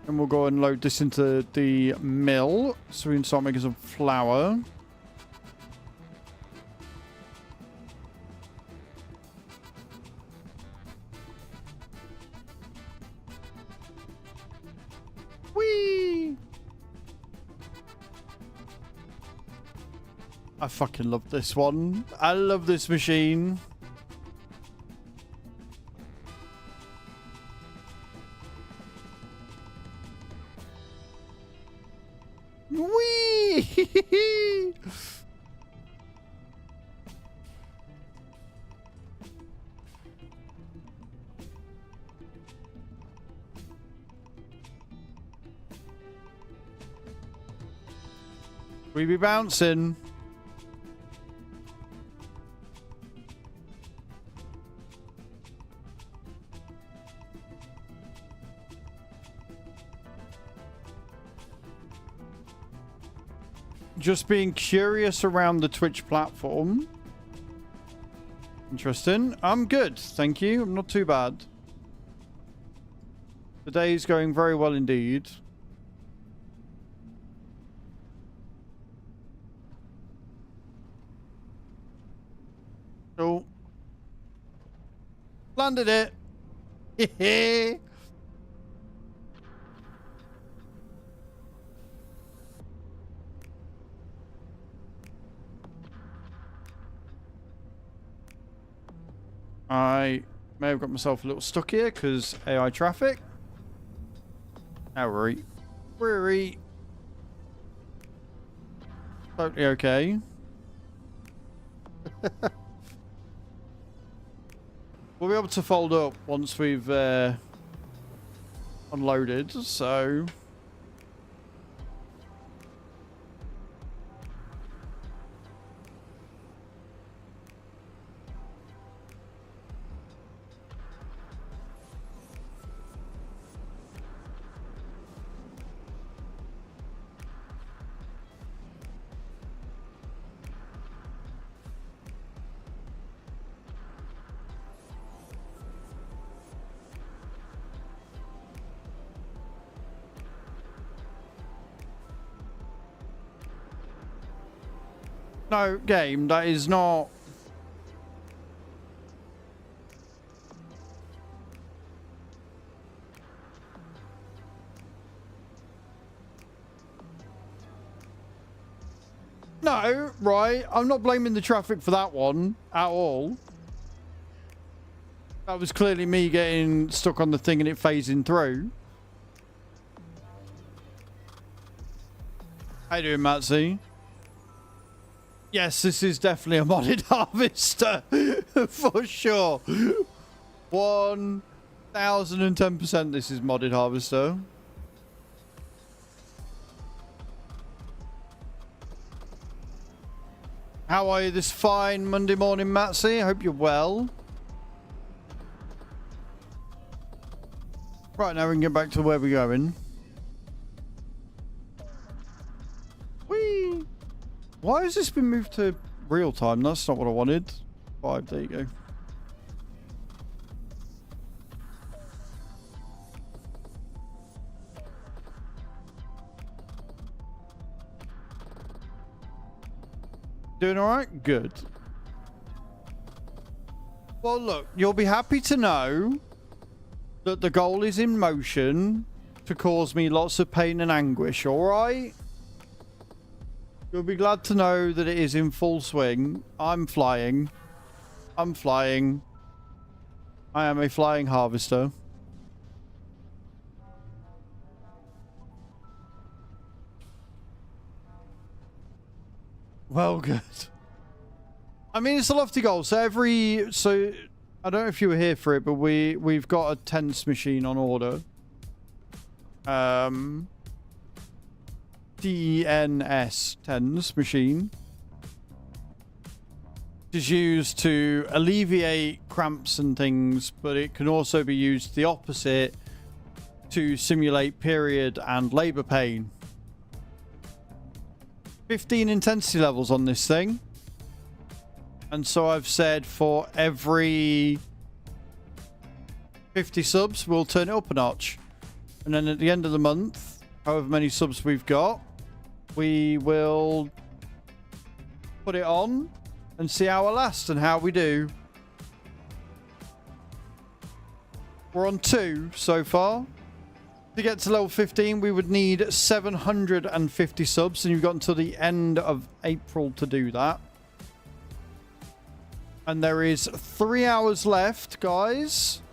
And we'll go and load this into the mill so we can start making some flour. Whee! I fucking love this one. I love this machine. Whee! We be bouncing. Just being curious around the Twitch platform. Interesting. I'm good, thank you. I'm not too bad. The day is going very well indeed. Oh. Landed it. Hehe. I may have got myself a little stuck here because AI traffic. Worry. Totally okay. We'll be able to fold up once we've unloaded, so... No, game, that is not... No, right, I'm not blaming the traffic for that one at all. That was clearly me getting stuck on the thing and it phasing through. How you doing, Matsy? Yes, this is definitely a modded harvester. For sure. 1010% this is modded harvester. How are you this fine Monday morning, Matsy? I hope you're well. Right, now we can get back to where we're going. Whee! Why has this been moved to real time? That's not what I wanted. 5, there you go. Doing all right? Good. Well, look, you'll be happy to know that the goal is in motion to cause me lots of pain and anguish, all right? You'll be glad to know that it is in full swing. I'm flying. I'm flying. I am a flying harvester. Well, good. I mean, it's a lofty goal. So I don't know if you were here for it, but we've got a tents machine on order. TENS, TENS machine. It is used to alleviate cramps and things, but it can also be used the opposite to simulate period and labor pain. 15 intensity levels on this thing. And so I've said for every 50 subs, we'll turn it up a notch. And then at the end of the month, however many subs we've got, we will put it on and see how it lasts and how we do. We're on 2 so far. To get to level 15, we would need 750 subs, and you've got until the end of April to do that. And there is 3 hours left, guys.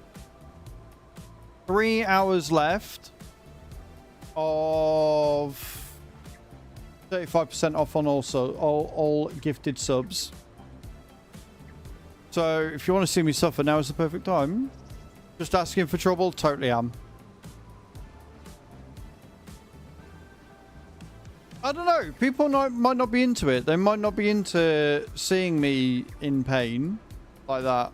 3 hours left of 35% off on all gifted subs. So if you want to see me suffer, now is the perfect time. Just asking for trouble, totally am. I don't know. People might not be into it. They might not be into seeing me in pain like that.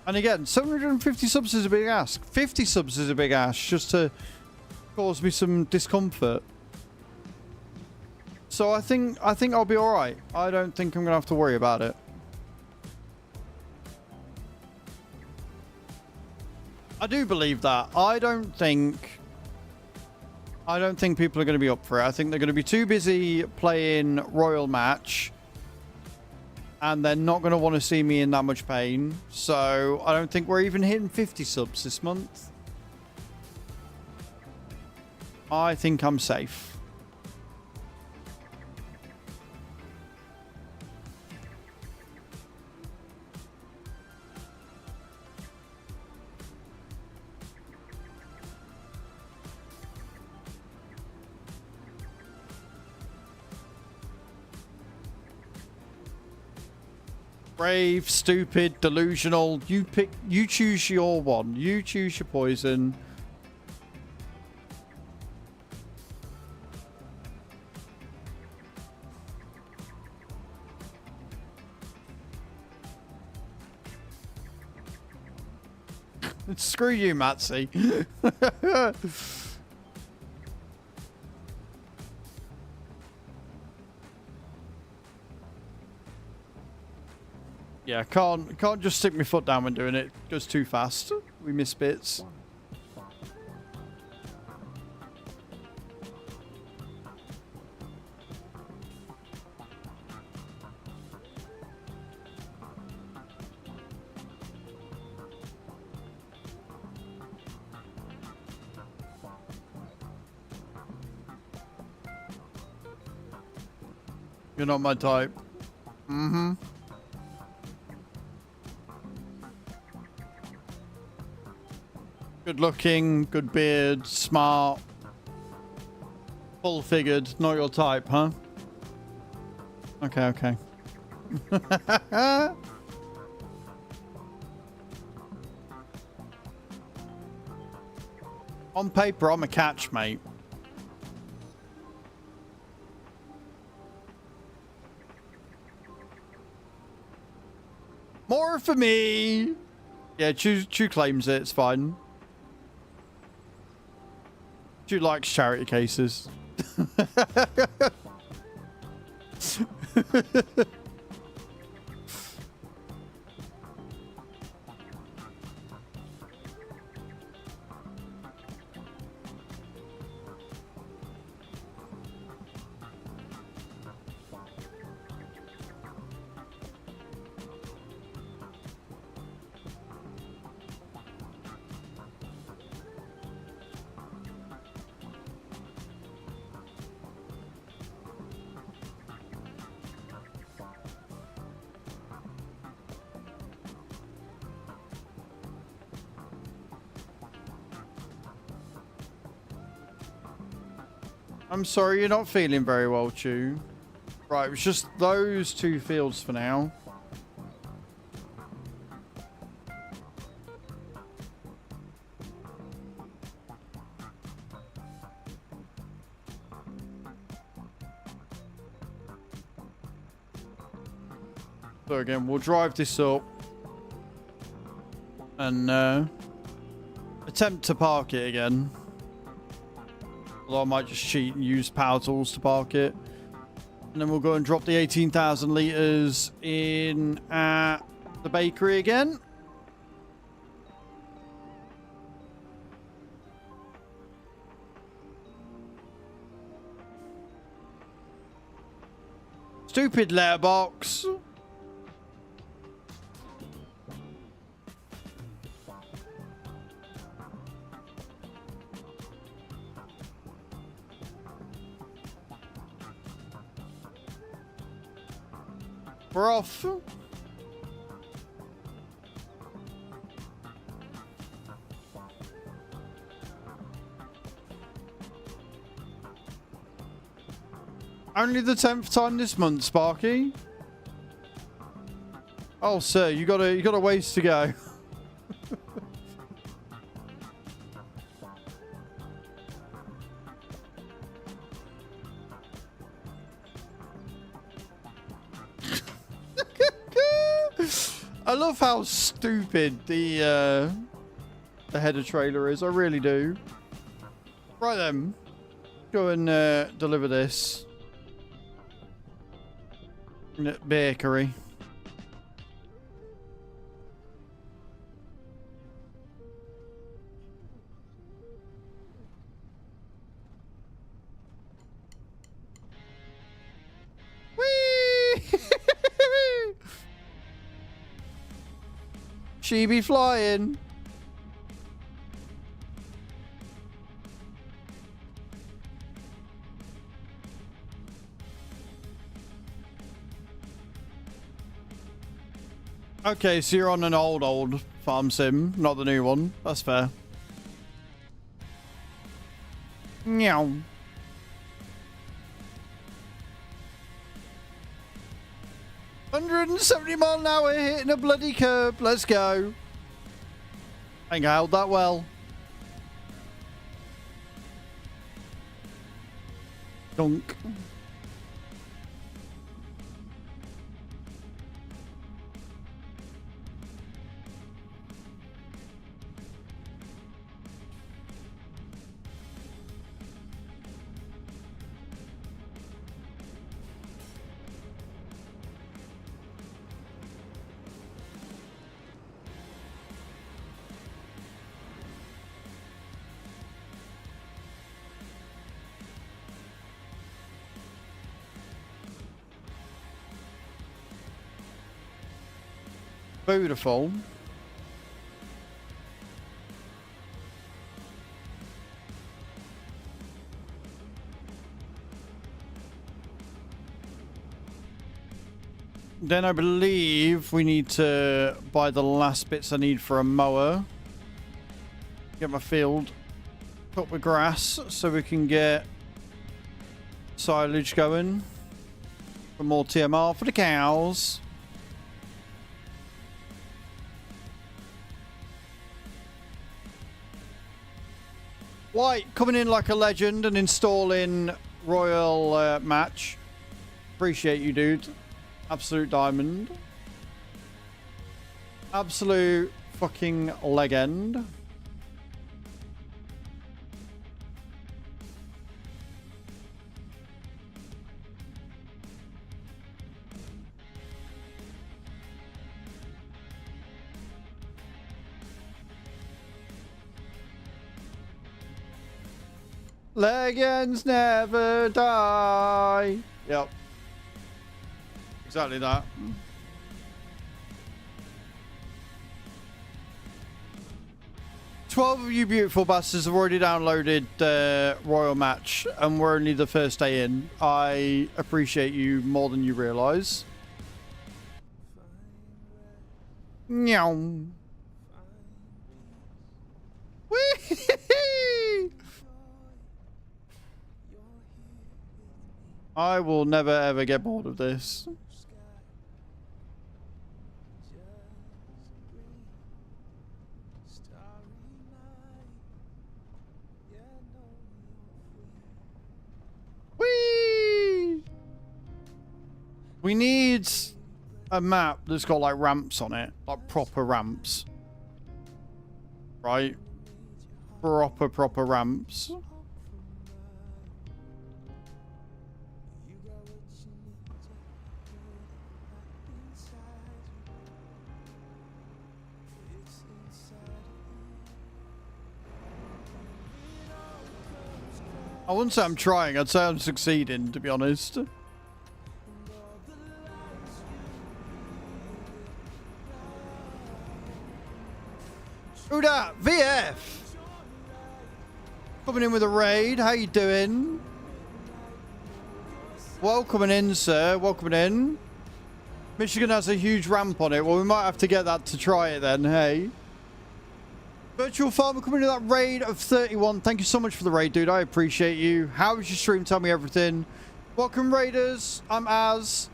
And again, 750 subs is a big ask. 50 subs is a big ask just to cause me some discomfort. So I think I'll be all right. I don't think I'm gonna have to worry about it. I do believe that. I don't think people are going to be up for it. I think they're going to be too busy playing Royal Match. And they're not going to want to see me in that much pain. So I don't think we're even hitting 50 subs this month. I think I'm safe. Brave, stupid, delusional. You choose your one. You choose your poison. Screw you, Matsy. Yeah, can't just stick my foot down when doing it. It goes too fast. We miss bits. You're not my type. Mm-hmm. Good looking, good beard, smart, full figured. Not your type, huh? Okay, okay. On paper, I'm a catch, mate. More for me. Yeah, Chew claims it. It's fine. Chew likes charity cases. I'm sorry, you're not feeling very well, Chew. Right, it's just those 2 fields for now. So again, we'll drive this up and attempt to park it again. Although I might just cheat and use power tools to park it. And then we'll go and drop the 18,000 litres in at the bakery again. Stupid letterbox. We're off. Only the 10th time this month, Sparky. Oh, sir, you got a ways to go. I love how stupid the header trailer is. I really do. Right then, go and deliver this in the bakery. Whee! She be flying. Okay, so you're on an old farm sim, not the new one. That's fair. Meow. $170 mph hitting a bloody curb. Let's go. I think I held that well. Dunk. Beautiful. Then I believe we need to buy the last bits I need for a mower. Get my field put with grass so we can get silage going for more TMR for the cows. White coming in like a legend and installing Royal Match. Appreciate you, dude. Absolute diamond. Absolute fucking legend. Legends never die. Yep. Exactly that. "12 of you beautiful bastards have already downloaded Royal Match, and we're only the first day in. I appreciate you more than you realise." Meow. Whee! I will never ever get bored of this. Whee! We need a map that's got like ramps on it, like proper ramps. Right? Proper ramps. I wouldn't say I'm trying, I'd say I'm succeeding, to be honest. Who dat? VF! Coming in with a raid, how you doing? Welcoming in, sir, welcoming in. Michigan has a huge ramp on it, well we might have to get that to try it then, hey? Virtual Farmer coming to that raid of 31. Thank you so much for the raid, dude. I appreciate you. How was your stream? Tell me everything. Welcome, raiders. I'm Az.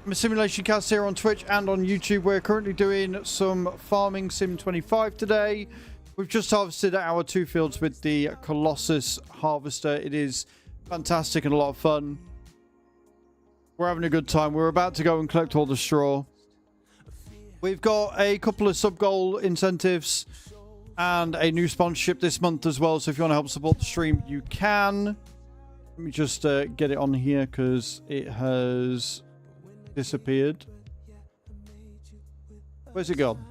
I'm a simulation cast here on Twitch and on YouTube. We're currently doing some farming Sim 25 today. We've just harvested our 2 fields with the Colossus harvester. It is fantastic and a lot of fun. We're having a good time. We're about to go and collect all the straw. We've got a couple of sub-goal incentives and a new sponsorship this month as well. So if you want to help support the stream, you can. Let me just get it on here because it has disappeared. Where's it gone?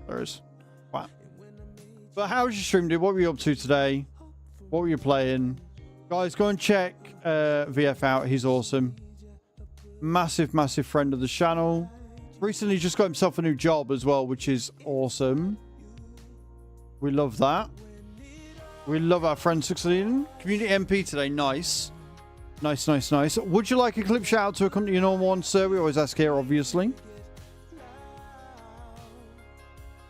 There it is. Wow. But how was your stream, dude? What were you up to today? What were you playing? Guys, go and check VF out. He's awesome. Massive friend of the channel. Recently just got himself a new job as well, which is awesome. We love that. We love our friend succeeding. Community MP today. Nice. Nice. Would you like a clip shout out to accompany your normal one, sir? We always ask here, obviously.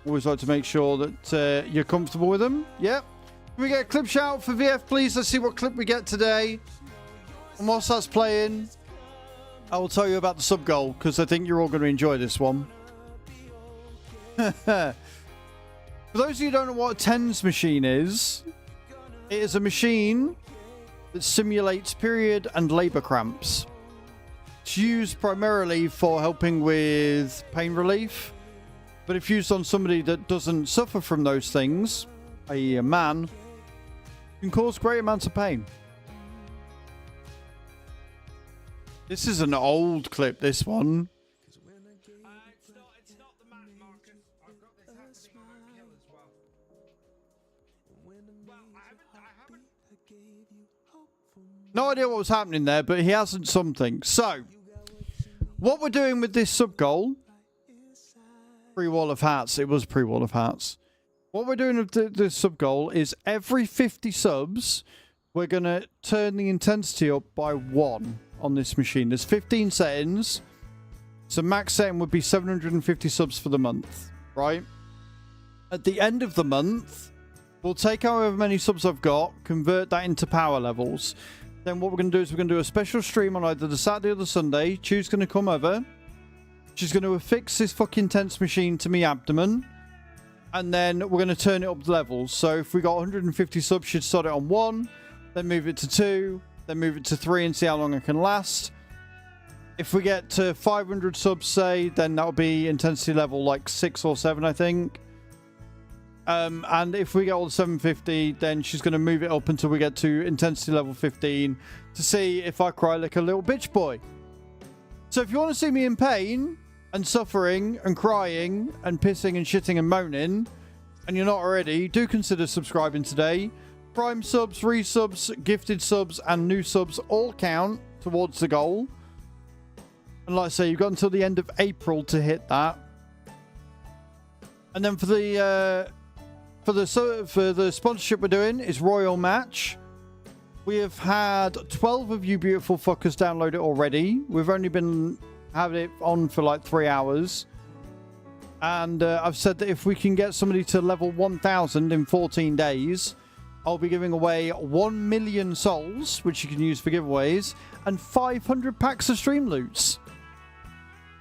Always like to make sure that you're comfortable with them. Yep. Can we get a clip shout out for VF, please? Let's see what clip we get today. And whilst that's playing, I will tell you about the sub goal because I think you're all going to enjoy this one. For those of you who don't know what a TENS machine is, it is a machine that simulates period and labor cramps. It's used primarily for helping with pain relief, but if used on somebody that doesn't suffer from those things, i.e. a man, it can cause great amounts of pain. This is an old clip, this one. It's not the Mac, Marcus. I've got this happening on kill as well. Well, I haven't. No idea what was happening there, but he hasn't something. So, what we're doing with this sub-goal, pre-wall of hats, it was pre-wall of hats. What we're doing with this sub-goal is every 50 subs, we're going to turn the intensity up by 1 on this machine. There's 15 settings. So max setting would be 750 subs for the month, right? At the end of the month, We'll take however many subs I've got, convert that into power levels. Then what we're going to do is we're going to do a special stream on either the Saturday or the Sunday. Chu's going to come over. She's going to affix this fucking tense machine to me abdomen. And then we're going to turn it up the levels. So if we got 150 subs, she'd start it on 1. Then move it to 2. Then move it to 3 and see how long it can last. If we get to 500 subs, say, then that'll be intensity level like 6 or 7, I think. And if we get all the 750, then she's going to move it up until we get to intensity level 15 to see if I cry like a little bitch boy. So if you want to see me in pain and suffering and crying and pissing and shitting and moaning, and you're not already, do consider subscribing today. Prime subs, resubs, gifted subs, and new subs all count towards the goal. And like I say, you've got until the end of April to hit that. And then for the sponsorship we're doing is Royal Match. We have had 12 of you beautiful fuckers download it already. We've only been having it on for like 3 hours. And I've said that if we can get somebody to level 1000 in 14 days, I'll be giving away 1 million souls, which you can use for giveaways, and 500 packs of Streamloots.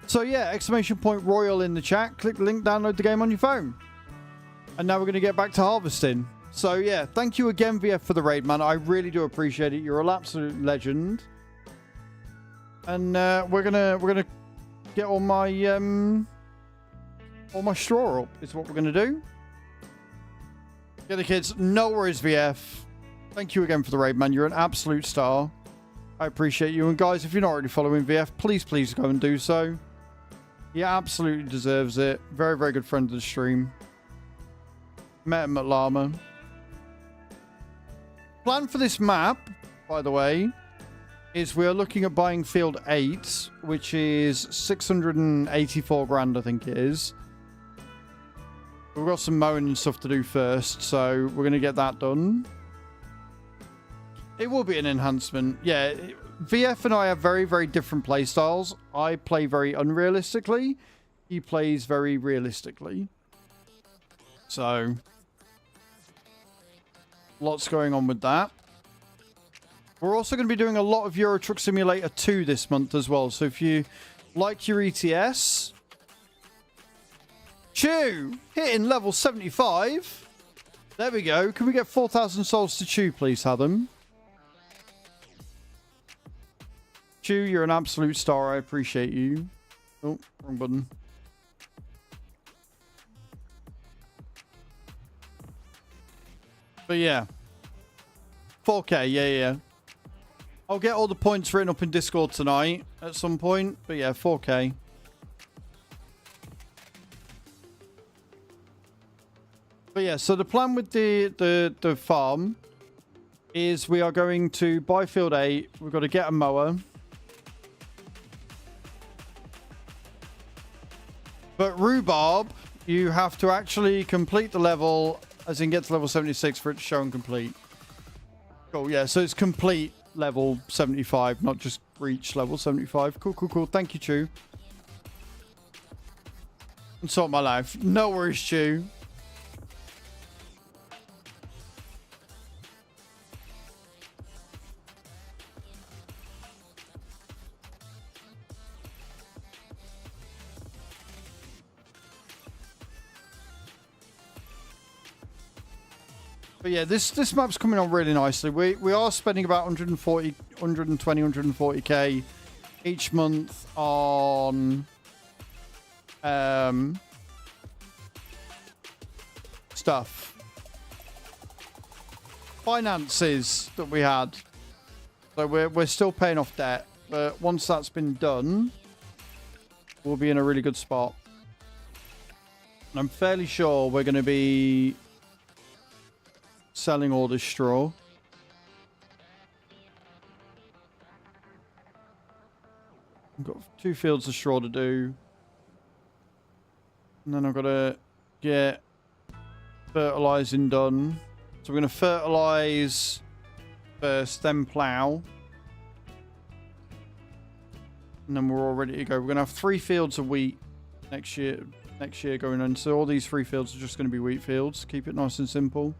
So yeah, exclamation point Royal in the chat. Click the link, download the game on your phone. And now we're going to get back to harvesting. So yeah, thank you again, VF, for the raid, man. I really do appreciate it. You're an absolute legend. And we're gonna get all my straw up. Is what we're gonna do. Yeah, the kids. No worries, VF. Thank you again for the raid, man. You're an absolute star. I appreciate you. And guys, if you're not already following VF, please go and do so. He absolutely deserves it. Very, very good friend of the stream. Met him at Llama. Plan for this map, by the way, is we are looking at buying Field 8, which is 684 grand, I think it is. We've got some mowing and stuff to do first, so we're going to get that done. It will be an enhancement. Yeah, VF and I have very, very different play styles. I play very unrealistically. He plays very realistically. So, lots going on with that. We're also going to be doing a lot of Euro Truck Simulator 2 this month as well. So if you like your ETS... Chew! Hitting level 75. There we go. Can we get 4,000 souls to Chew, please, Hadam? Chew, you're an absolute star. I appreciate you. Oh, wrong button. But yeah. 4K, yeah. I'll get all the points written up in Discord tonight at some point. But yeah, 4K. But yeah, so the plan with the farm is we are going to buy Field 8. We've got to get a mower. But Rhubarb, you have to actually complete the level, as in get to level 76 for it to show and complete. Cool, yeah, so it's complete level 75, not just reach level 75. Cool. Thank you, Chew. And sort my life. No worries, Chew. But yeah, this map's coming on really nicely. We are spending about 120, 140k each month on stuff. Finances that we had. So we're still paying off debt, but once that's been done, we'll be in a really good spot. And I'm fairly sure we're going to be selling all this straw. I've got 2 fields of straw to do. And then I've got to get fertilizing done. So we're going to fertilize first, then plow. And then we're all ready to go. We're going to have 3 fields of wheat next year going on. So all these 3 fields are just going to be wheat fields. Keep it nice and simple.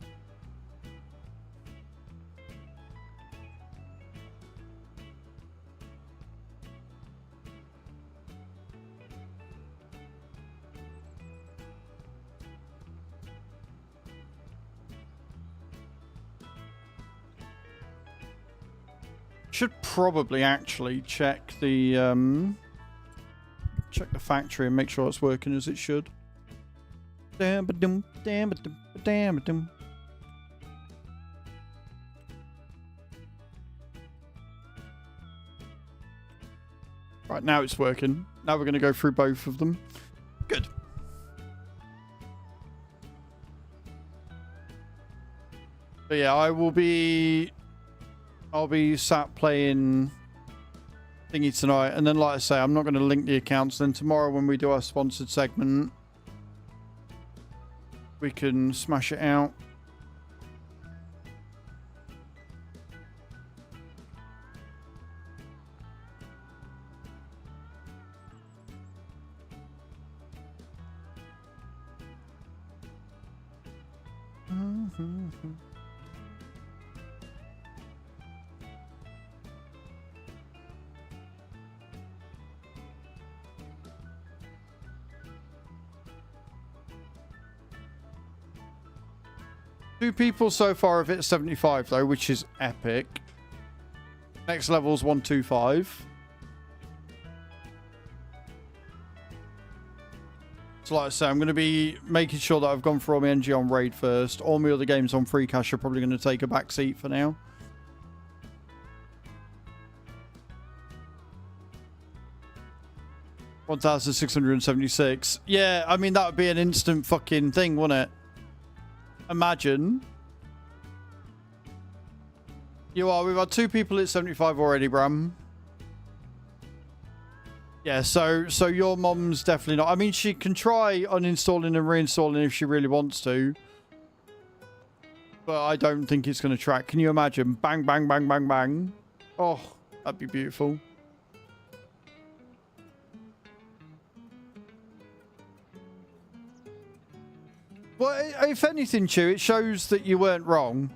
Should probably actually check the factory and make sure it's working as it should. Damn-a-dum, damn-a-dum, damn-a-dum. Right, now it's working. Now we're going to go through both of them. Good. But yeah, I'll be sat playing thingy tonight, and then like I say, I'm not going to link the accounts. Then tomorrow when we do our sponsored segment, we can smash it out. Two people so far have hit 75 though, which is epic. Next level's 125. So like I say, I'm going to be making sure that I've gone for all my NG on Raid first. All my other games on Free Cash are probably going to take a back seat for now. $1,676. Yeah, I mean, that would be an instant fucking thing, wouldn't it? Imagine. We've had two people at 75 already, Bram. Yeah, so your mom's definitely not. I mean, she can try uninstalling and reinstalling if she really wants to. But I don't think it's going to track. Can you imagine? Bang, bang, bang, bang, bang. Oh, that'd be beautiful. Well, if anything, Chew, it shows that you weren't wrong.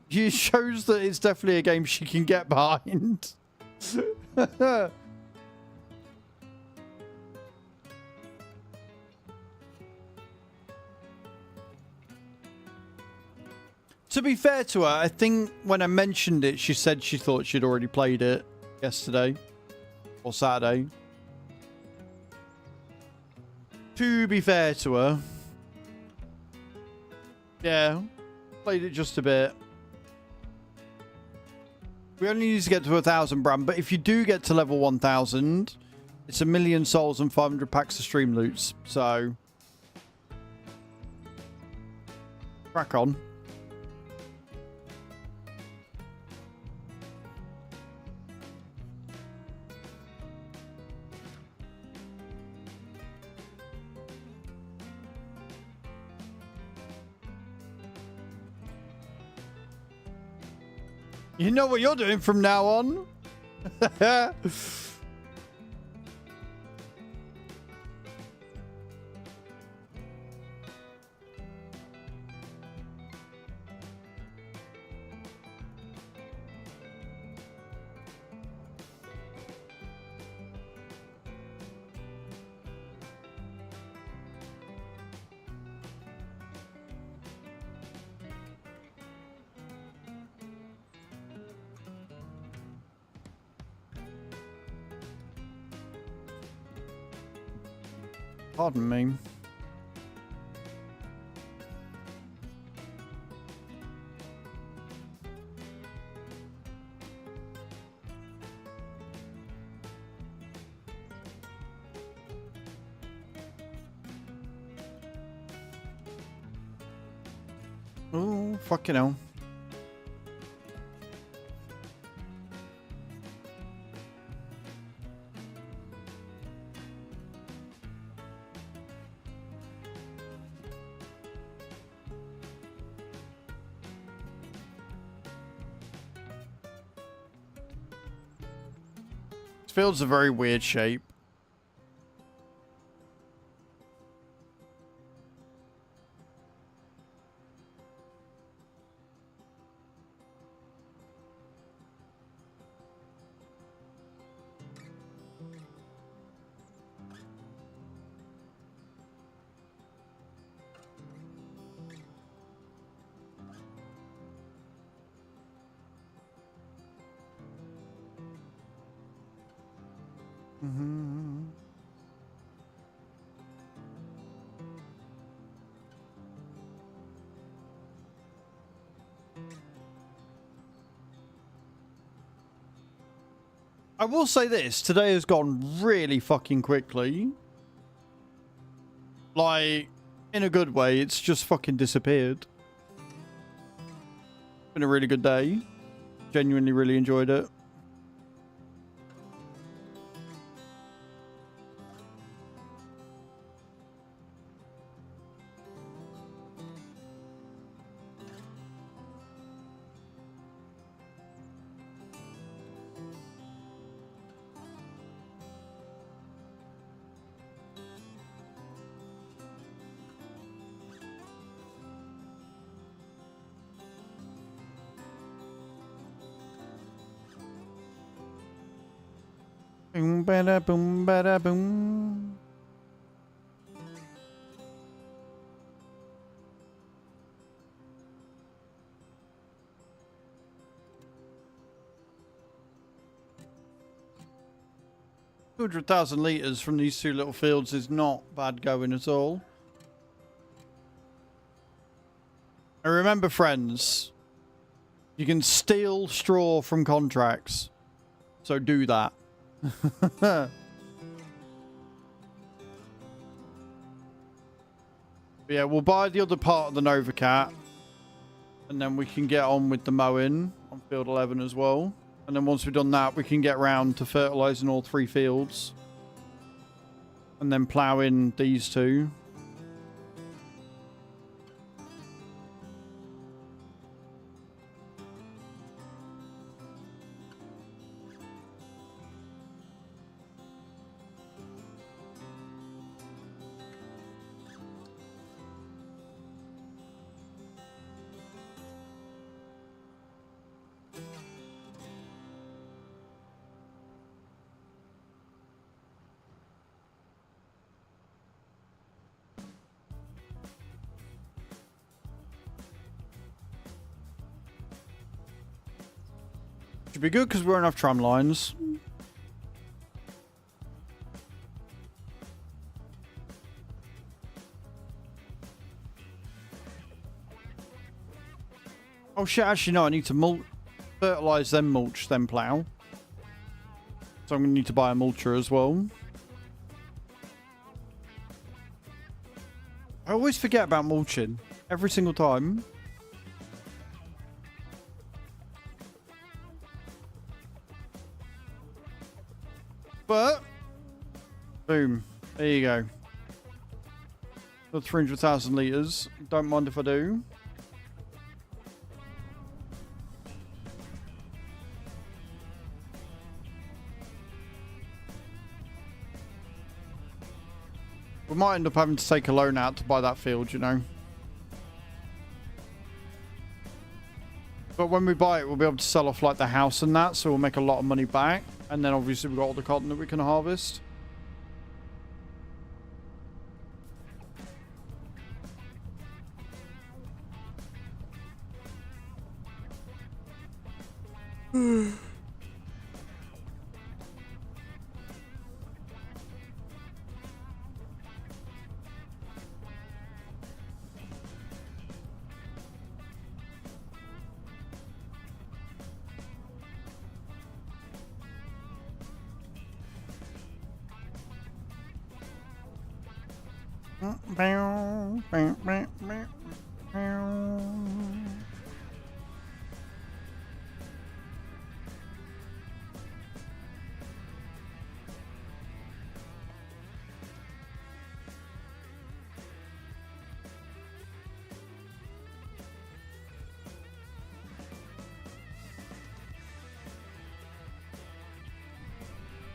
It shows that it's definitely a game she can get behind. To be fair to her, I think when I mentioned it, she said she thought she'd already played it yesterday or Saturday. To be fair to her. Yeah, played it just a bit. We only need to get to 1,000, Bram, but if you do get to level 1,000, it's 1,000,000 souls and 500 packs of Streamloots. So, crack on. You know what you're doing from now on. Pardon me. Oh, fucking hell. Field's a very weird shape. Mhm. I will say this, today has gone really fucking quickly. Like, in a good way, it's just fucking disappeared. Been a really good day. Genuinely really enjoyed it. Boom, bada, boom, bada, boom. $200,000 from these two little fields is not bad going at all. And remember, friends, you can steal straw from contracts. So do that. Yeah, we'll buy the other part of the Nova Cat. And then we can get on with the mowing on field 11 as well. And then once we've done that, we can get round to fertilising all 3 fields. And then ploughing these 2. Should be good because we're enough tram lines. Oh shit, actually no, I need to fertilise, then mulch, then plough. So I'm going to need to buy a mulcher as well. I always forget about mulching. Every single time. But, boom. There you go. For 300,000 litres. Don't mind if I do. We might end up having to take a loan out to buy that field, you know. But when we buy it, we'll be able to sell off like the house and that, so we'll make a lot of money back. And then obviously we've got all the cotton that we can harvest.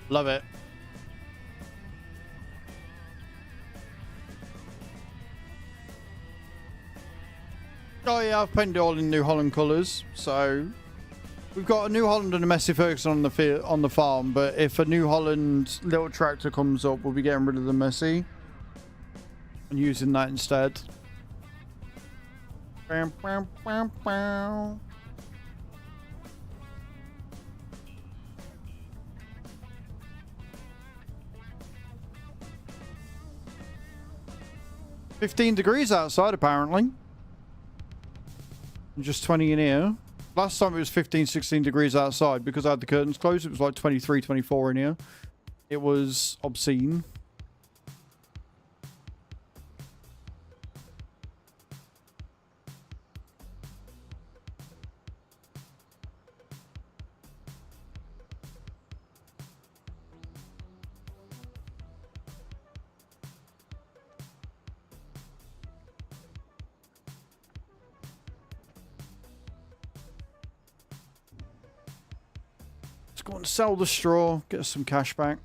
Love it. Oh yeah, I've painted it all in New Holland colours. So we've got a New Holland and a Messy Ferguson on the farm. But if a New Holland little tractor comes up, we'll be getting rid of the Messy and using that instead. Bam, bam, bam, bam. 15 degrees outside, apparently. And just 20 in here. Last time it was 15, 16 degrees outside because I had the curtains closed. It was like 23, 24 in here. It was obscene. Let's go and sell the straw, get us some cash back.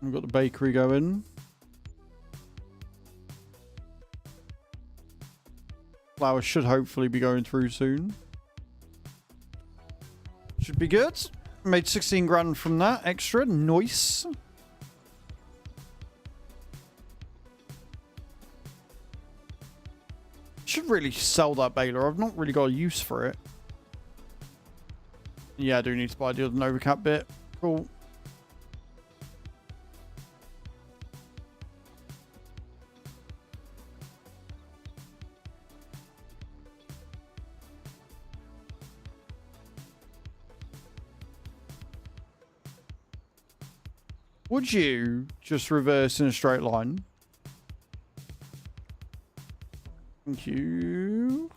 We've got the bakery going. Flour should hopefully be going through soon. Should be good. Made 16 grand from that extra. Nice. Should really sell that baler. I've not really got a use for it. Yeah, I do need to buy the other Novacap bit. Cool. Would you just reverse in a straight line? Thank you.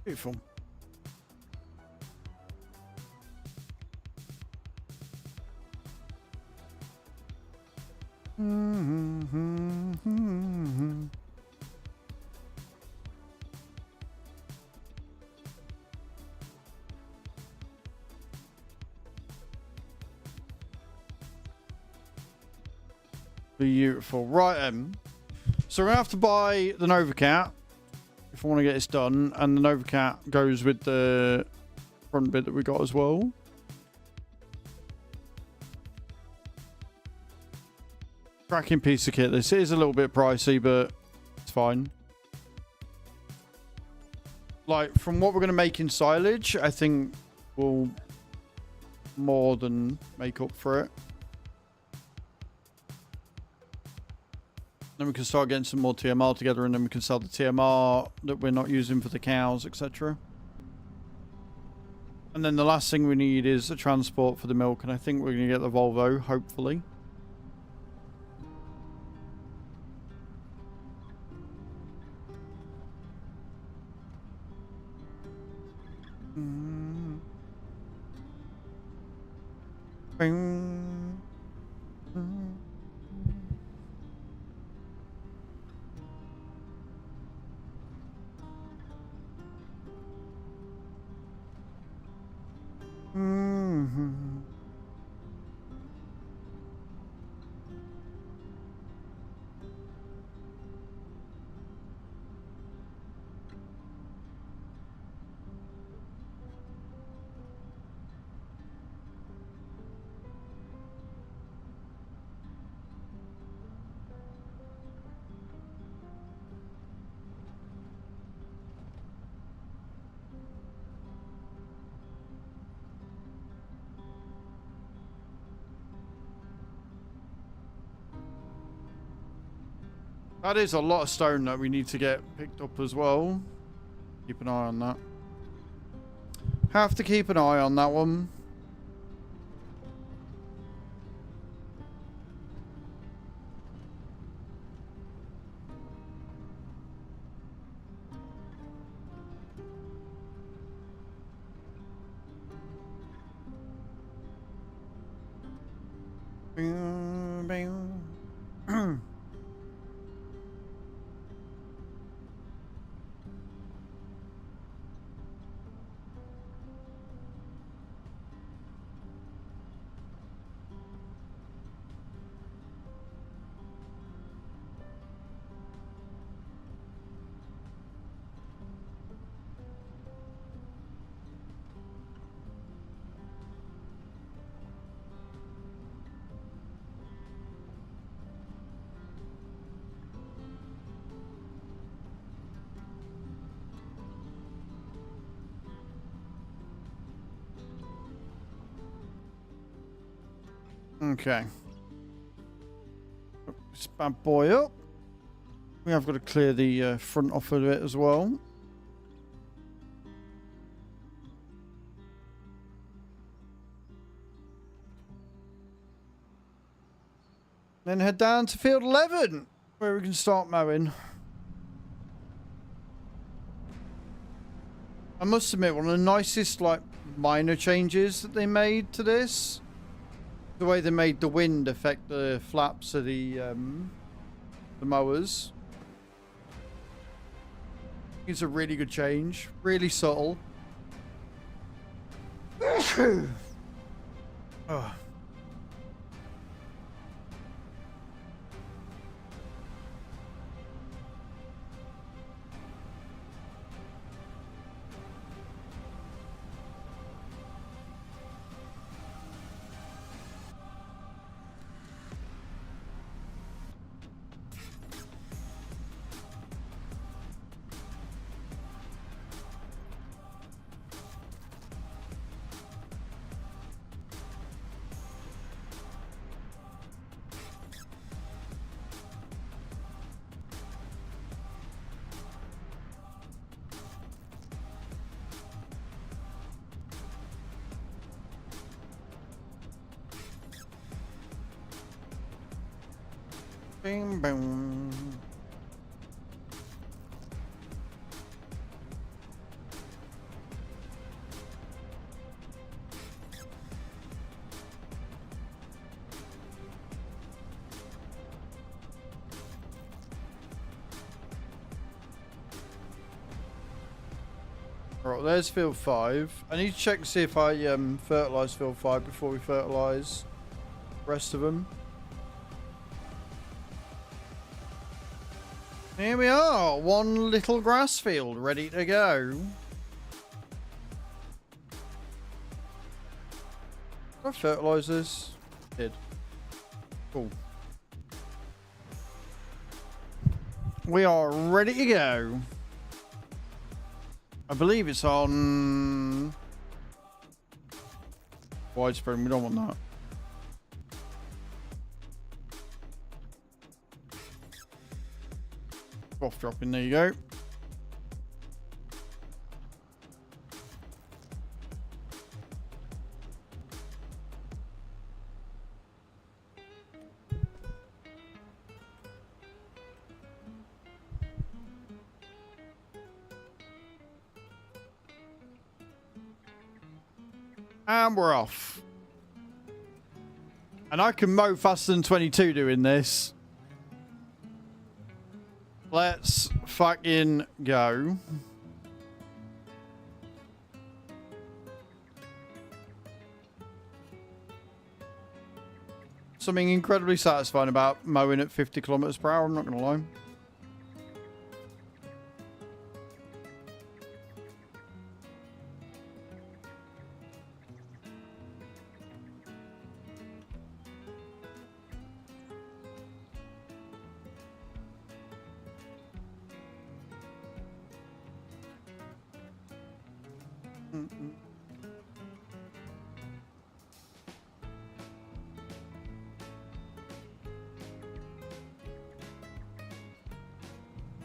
Beautiful. Beautiful. Right, so we're gonna have to buy the Novacat if I want to get this done, and the Novacat goes with the front bit that we got as well. Cracking piece of kit. This is a little bit pricey, but it's fine. Like, from what we're going to make in silage, I think we'll more than make up for it. Then we can start getting some more TMR together, and then we can sell the TMR that we're not using for the cows, etc. And then the last thing we need is a transport for the milk, and I think we're going to get the Volvo, hopefully. That is a lot of stone that we need to get picked up as well. Keep an eye on that. Have to keep an eye on that one. Okay. Hook this bad boy up. We have got to clear the front off of it as well. Then head down to field 11, where we can start mowing. I must admit, one of the nicest, like, minor changes that they made to this, the way they made the wind affect the flaps of the mowers. It's a really good change, really subtle. Oh. Bing, boom. Right, there's field 5. I need to check to see if I fertilise field 5 before we fertilise the rest of them. Here we are, one little grass field ready to go. Did I fertilise this? Did. Cool. We are ready to go. I believe it's on widespread. We don't want that. Off dropping, there you go. And we're off. And I can mow faster than 22 doing this. Let's fucking go. Something incredibly satisfying about mowing at 50 kilometers per hour, I'm not going to lie.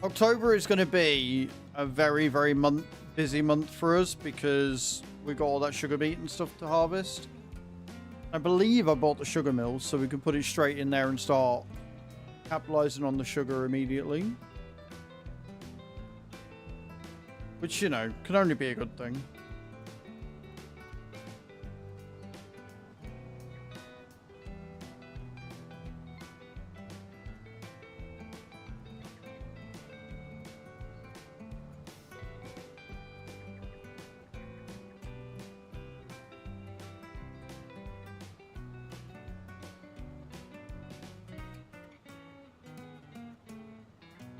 October is going to be a very, very busy month for us because we got all that sugar beet and stuff to harvest. I believe I bought the sugar mill so we can put it straight in there and start capitalizing on the sugar immediately. Which, you know, can only be a good thing.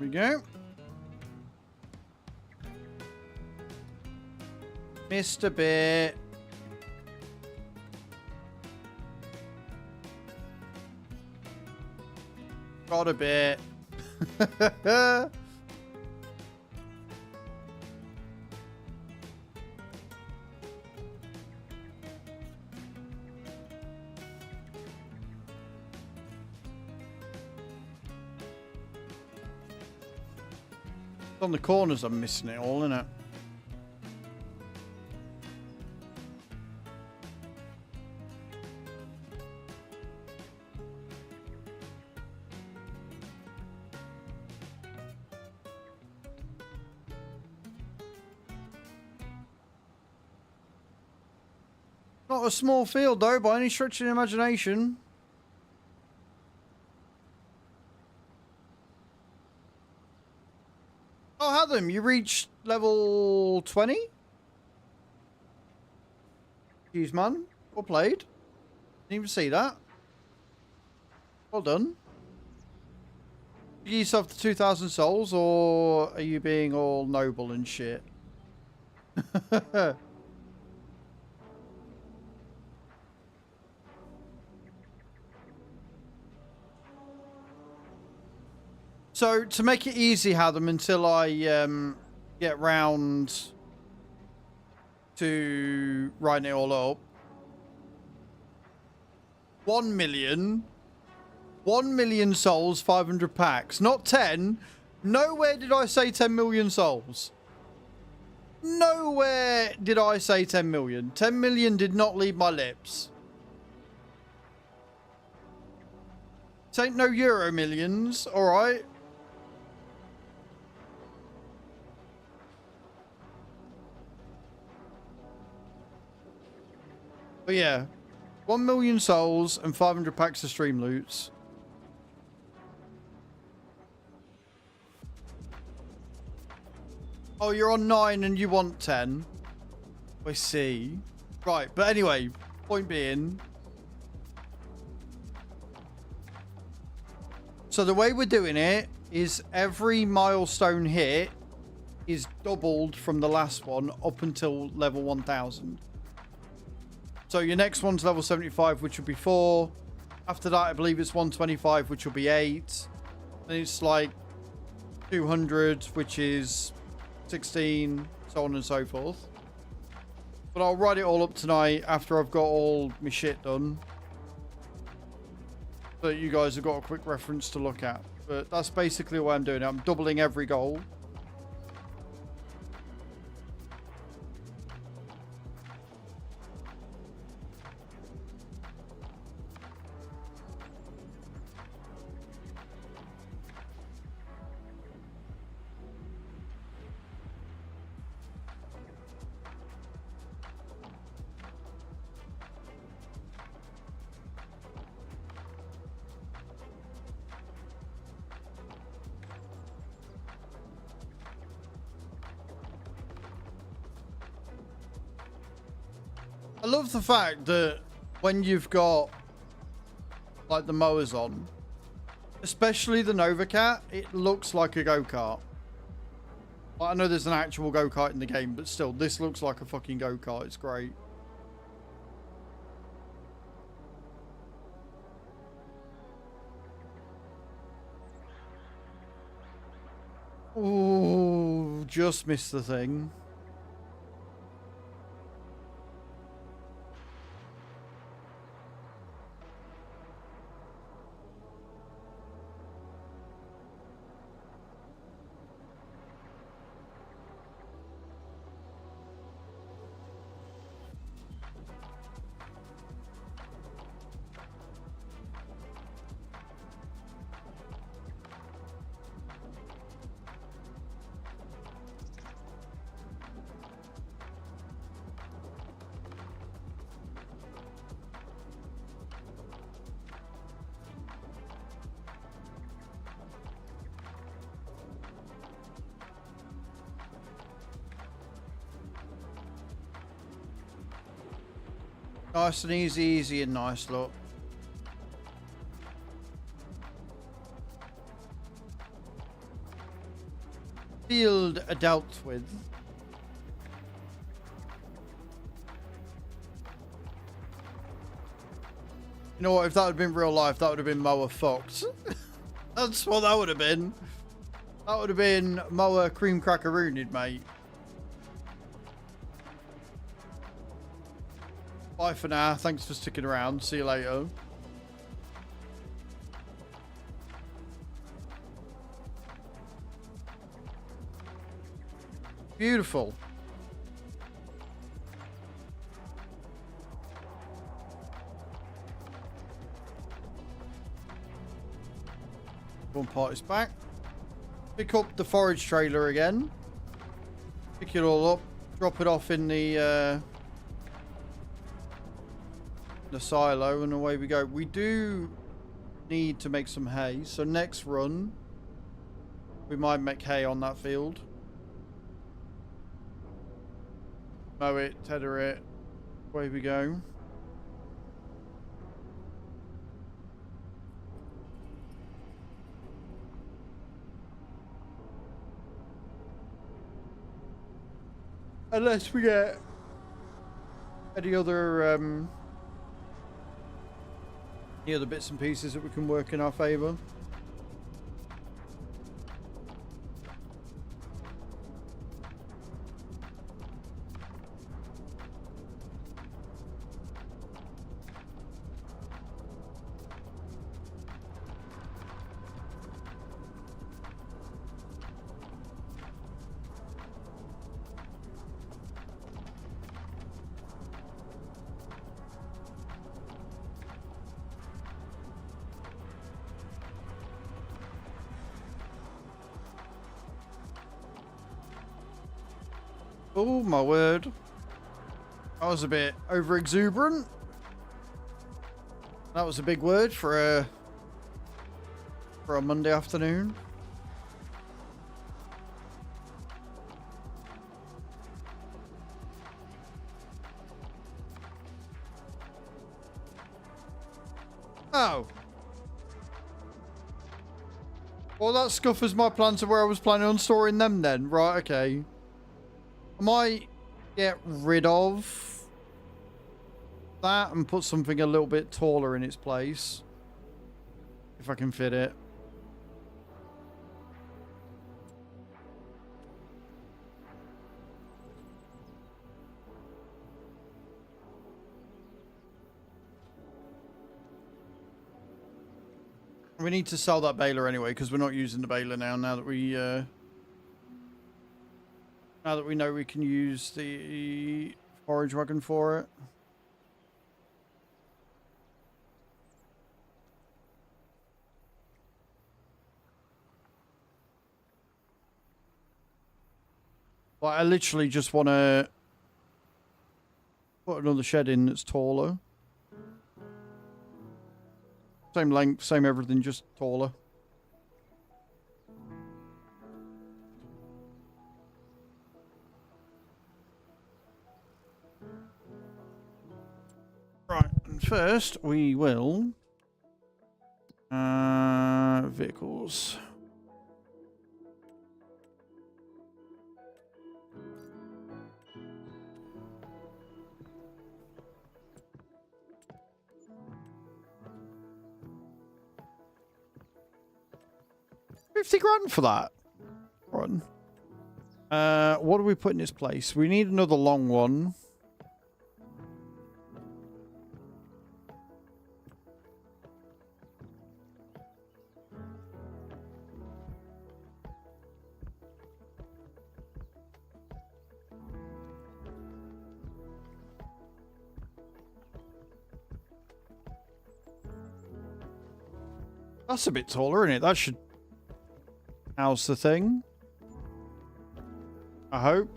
We go. Missed a bit. Got a bit. It's on the corners I'm missing it all, innit? Not a small field, though, by any stretch of the imagination. Oh, Hatham, you reached level 20? Jeez, man. Well played. Didn't even see that. Well done. Did you give yourself the 2,000 souls, or are you being all noble and shit? So, to make it easy, Hatham, until I get round to writing it all up. 1 million souls, 500 packs. Not 10. Nowhere did I say 10 million souls. Nowhere did I say 10 million. 10 million did not leave my lips. This ain't no Euro millions, alright? But yeah, 1 million souls and 500 packs of Streamloots. Oh, you're on 9 and you want 10. I see. Right, but anyway, point being. So the way we're doing it is every milestone hit is doubled from the last one up until level 1000. So your next one's level 75, which will be 4. After that, I believe it's 125, which will be 8. Then it's like 200, which is 16, so on and so forth. But I'll write it all up tonight after I've got all my shit done. So you guys have got a quick reference to look at. But that's basically what I'm doing. I'm doubling every goal. I love the fact that when you've got like the mowers on, especially the Nova Cat, it looks like a go-kart. I know there's an actual go-kart in the game, but still, this looks like a fucking go-kart. It's great. Ooh, just missed the thing. Nice and easy, easy and nice, look. Field dealt with. You know what, if that had been real life, that would have been Moa fucked. That's what that would have been. That would have been Moa cream crackerooned, mate. Bye for now. Thanks for sticking around. See you later. Beautiful. One part is back. Pick up the forage trailer again. Pick it all up. Drop it off in the silo, and away we go. We do need to make some hay, so next run we might make hay on that field. Mow it, tether it, away we go. Unless we get any other bits and pieces that we can work in our favour. Oh my word. That was a bit over exuberant. That was a big word for a Monday afternoon. Oh. Well, that scuffers my plans of where I was planning on storing them then. Right, okay. I might get rid of that and put something a little bit taller in its place. If I can fit it. We need to sell that baler anyway, because we're not using the baler now that we know we can use the forage wagon for it. But I literally just want to put another shed in that's taller. Same length, same everything, just taller. Right, and first we will vehicles. $50,000 for that. Run. What do we put in its place? We need another long one. That's a bit taller, isn't it? That should house the thing. I hope.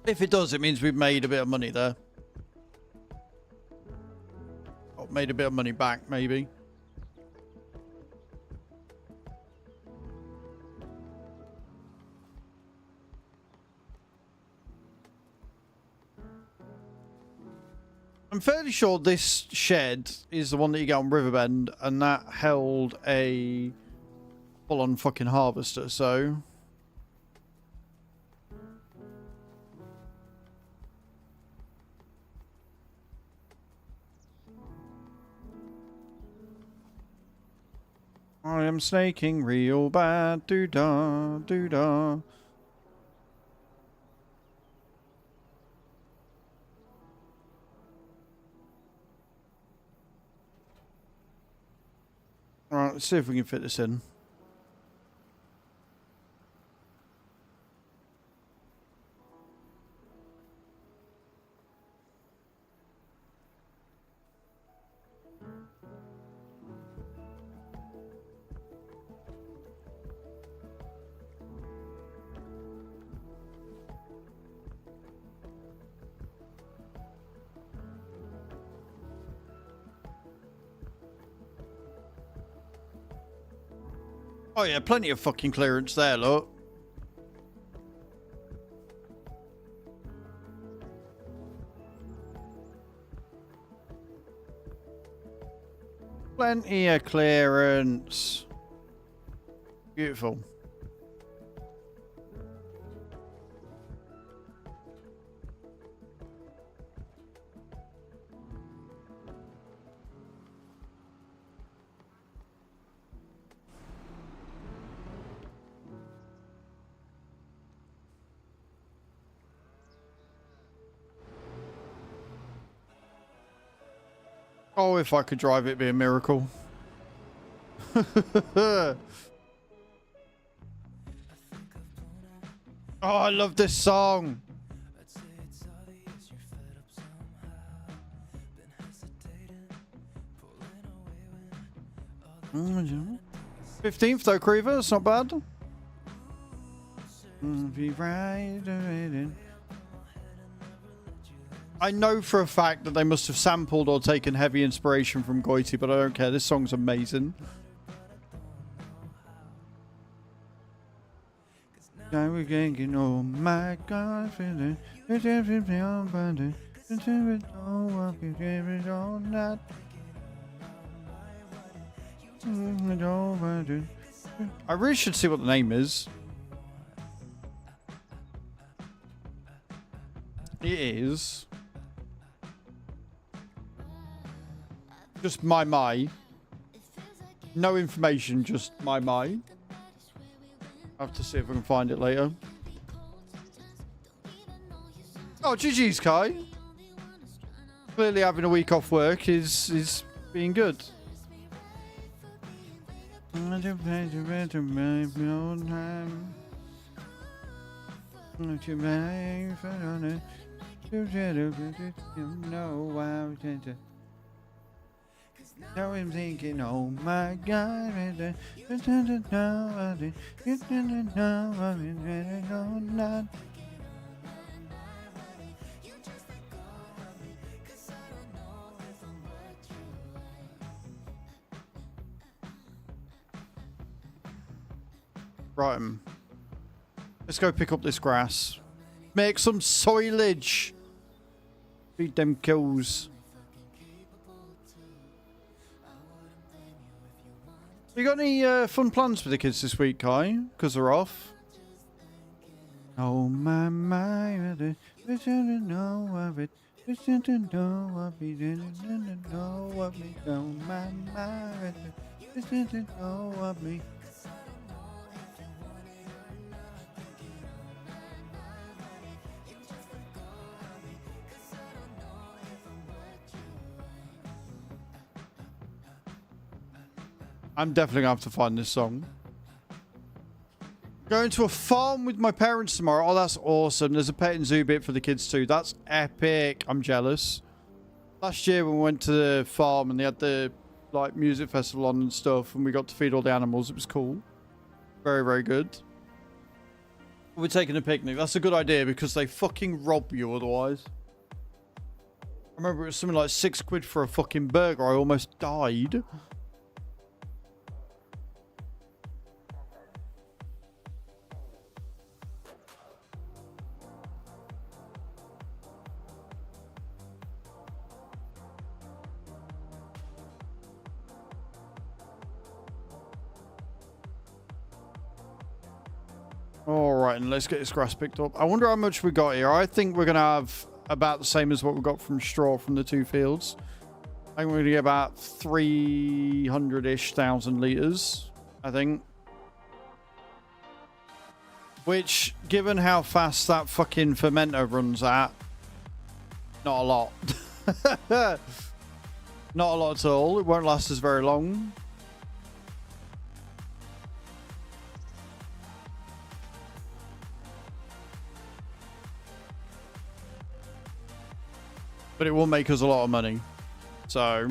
If it does, it means we've made a bit of money there. Or made a bit of money back, maybe. I'm fairly sure this shed is the one that you get on Riverbend, and that held a full-on fucking harvester, so... I am snaking real bad, doo-dah, doo-dah. Let's see if we can fit this in. Oh yeah, plenty of fucking clearance there, look. Plenty of clearance. Beautiful. Oh, if I could drive, it'd be a miracle. Oh, I love this song. 15th though, Creever. It's not bad. I know for a fact that they must have sampled or taken heavy inspiration from Goiti, but I don't care. This song's amazing. Now we're getting, oh my God, I really should see what the name is. It is just my. No information, just my. I'll have to see if I can find it later. Oh, GG's, Kai. Clearly having a week off work is being good. Now I'm thinking, oh my God. Right, let's go pick up this grass. Make some soilage. Feed them kills. You got any fun plans for the kids this week, Kai? Because they're off. Oh my, we didn't know of it. We didn't know of it. We didn't know of me. Oh my, we didn't know of me. I'm definitely going to have to find this song. Going to a farm with my parents tomorrow. Oh, that's awesome. There's a pet and zoo bit for the kids too. That's epic. I'm jealous. Last year when we went to the farm and they had the like music festival on and stuff and we got to feed all the animals. It was cool. Very, very good. We're taking a picnic. That's a good idea because they fucking rob you otherwise. I remember it was something like £6 for a fucking burger. I almost died. Alright, and let's get this grass picked up. I wonder how much we got here. I think we're going to have about the same as what we got from straw from the two fields. I think we're going to get about 300-ish thousand litres, I think. Which, given how fast that fucking fermenter runs at, not a lot. Not a lot at all. It won't last us very long. but it will make us a lot of money. So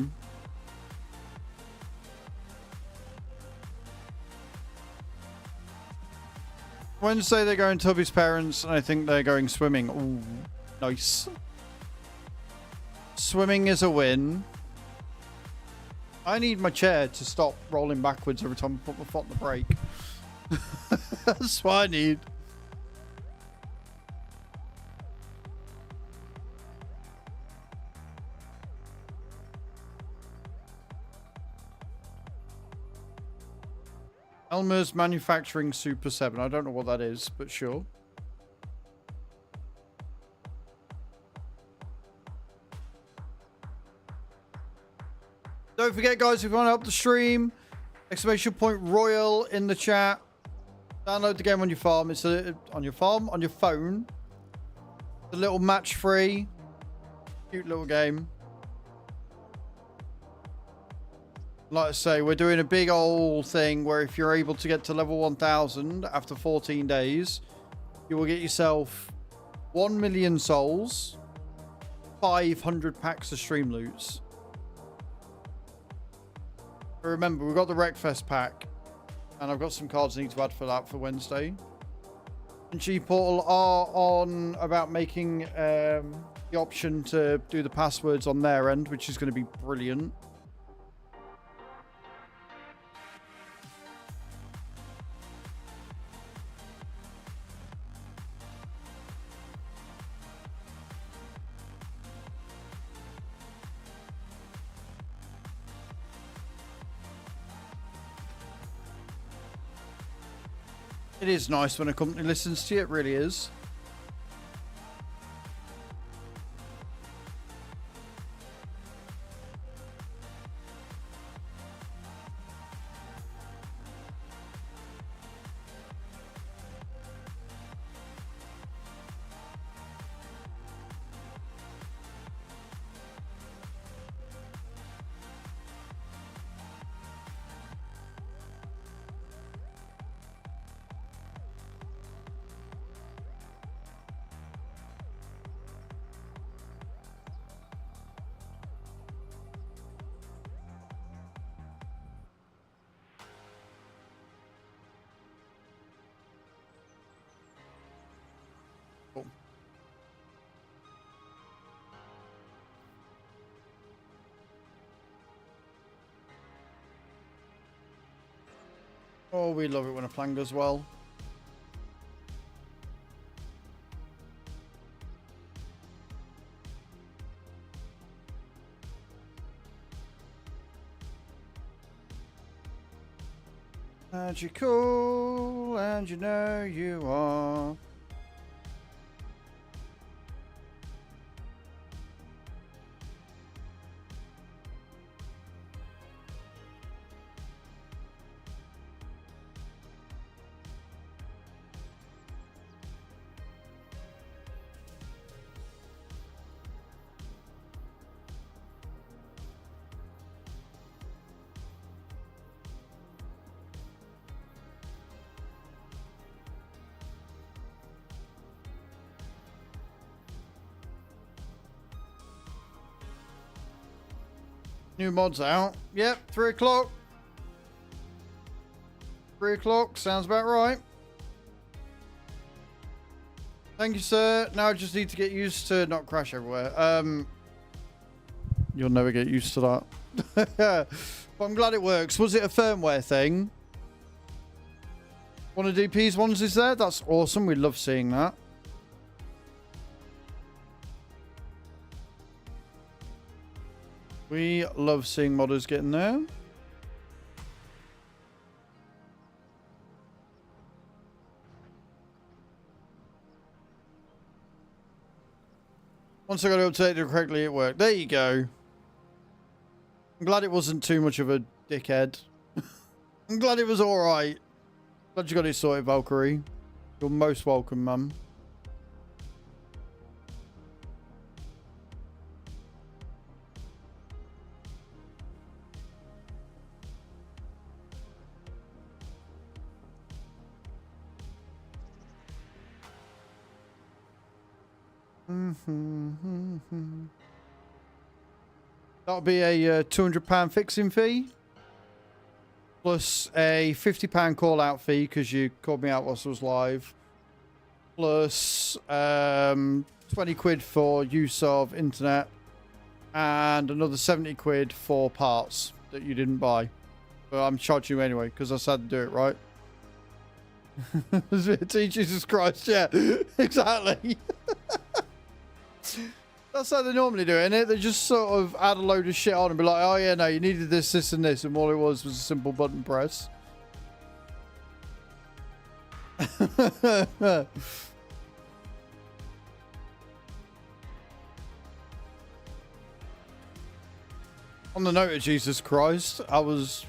Wednesday they're going to Tubby's parents, and I think they're going swimming. Ooh, nice. Swimming is a win. I need my chair to stop rolling backwards every time I put my foot on the brake. That's what I need. Elmer's Manufacturing Super 7. I don't know what that is, but sure. Don't forget, guys, if you want to help the stream, exclamation point Royal in the chat. Download the game on your farm. It's on your farm, on your phone. It's a little match free. Cute little game. Like I say, we're doing a big old thing where if you're able to get to level 1000 after 14 days, you will get yourself 1 million souls, 500 packs of Streamloots. Remember, we've got the Wreckfest pack, and I've got some cards I need to add for that for Wednesday. And G-Portal are on about making the option to do the passwords on their end, which is going to be brilliant. It is nice when a company listens to you, it really is. Oh, we love it when a plan goes well. Magical, and you know you are. New mods out. Yep, 3 o'clock. 3 o'clock, sounds about right. Thank you, sir. Now I just need to get used to not crash everywhere. You'll never get used to that. But I'm glad it works. Was it a firmware thing? Want to do P's ones is there? That's awesome. We love seeing that. We love seeing modders getting there. Once I got it updated correctly, it worked. There you go. I'm glad it wasn't too much of a dickhead. I'm glad it was alright. Glad you got it sorted, Valkyrie. You're most welcome, mum. That'll be a £200 fixing fee. Plus a £50 call out fee because you called me out whilst I was live. Plus 20 quid for use of internet. And another 70 quid for parts that you didn't buy. But I'm charging you anyway because I said to do it, right? Jesus Christ, yeah. Exactly. That's how they normally do it, innit? They just sort of add a load of shit on and be like, oh yeah, no, you needed this, this, and this. And all it was a simple button press. On the note of Jesus Christ, I was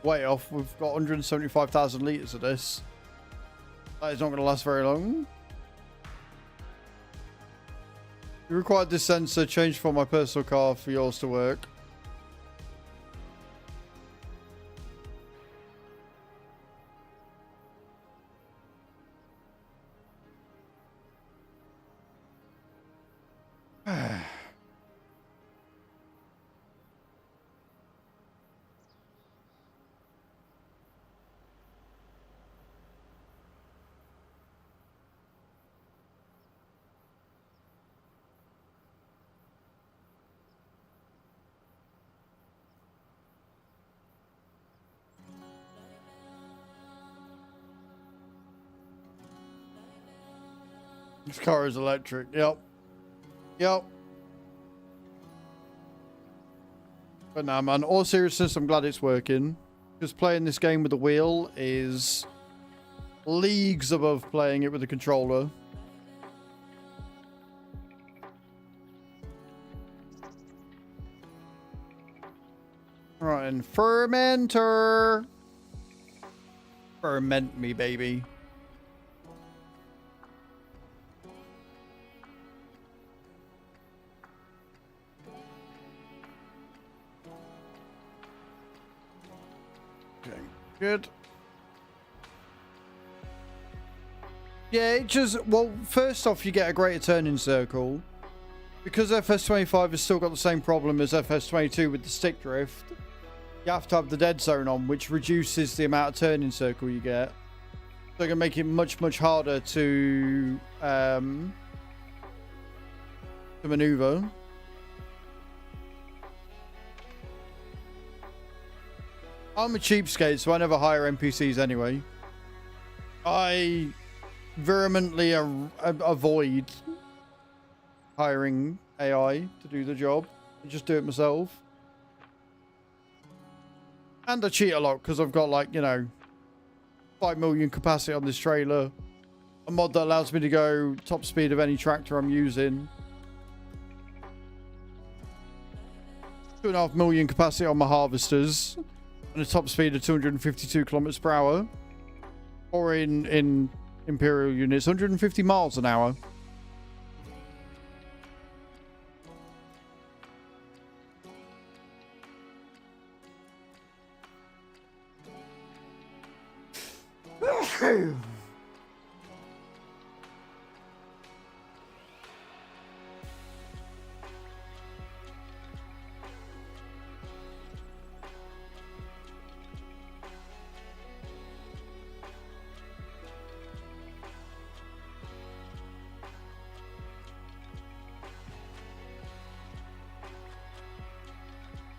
way off. We've got 175,000 litres of this. That is not going to last very long. You required this sensor changed from my personal car for yours to work. This car is electric. Yep. Yep. But nah, man. All seriousness, I'm glad it's working. Because playing this game with the wheel is leagues above playing it with a controller. Right, and fermenter. Ferment me, baby. Good. Yeah, it just... Well, first off, you get a greater turning circle. Because FS25 has still got the same problem as FS22 with the stick drift, you have to have the dead zone on, which reduces the amount of turning circle you get. So it can make it much, much harder to maneuver. I'm a cheapskate, so I never hire NPCs anyway. I vehemently avoid hiring AI to do the job. I just do it myself. And I cheat a lot because I've got, like, you know, 5 million capacity on this trailer. A mod that allows me to go top speed of any tractor I'm using. 2.5 million capacity on my harvesters. And a top speed of 252 kilometers per hour. Or in Imperial units, 150 miles an hour.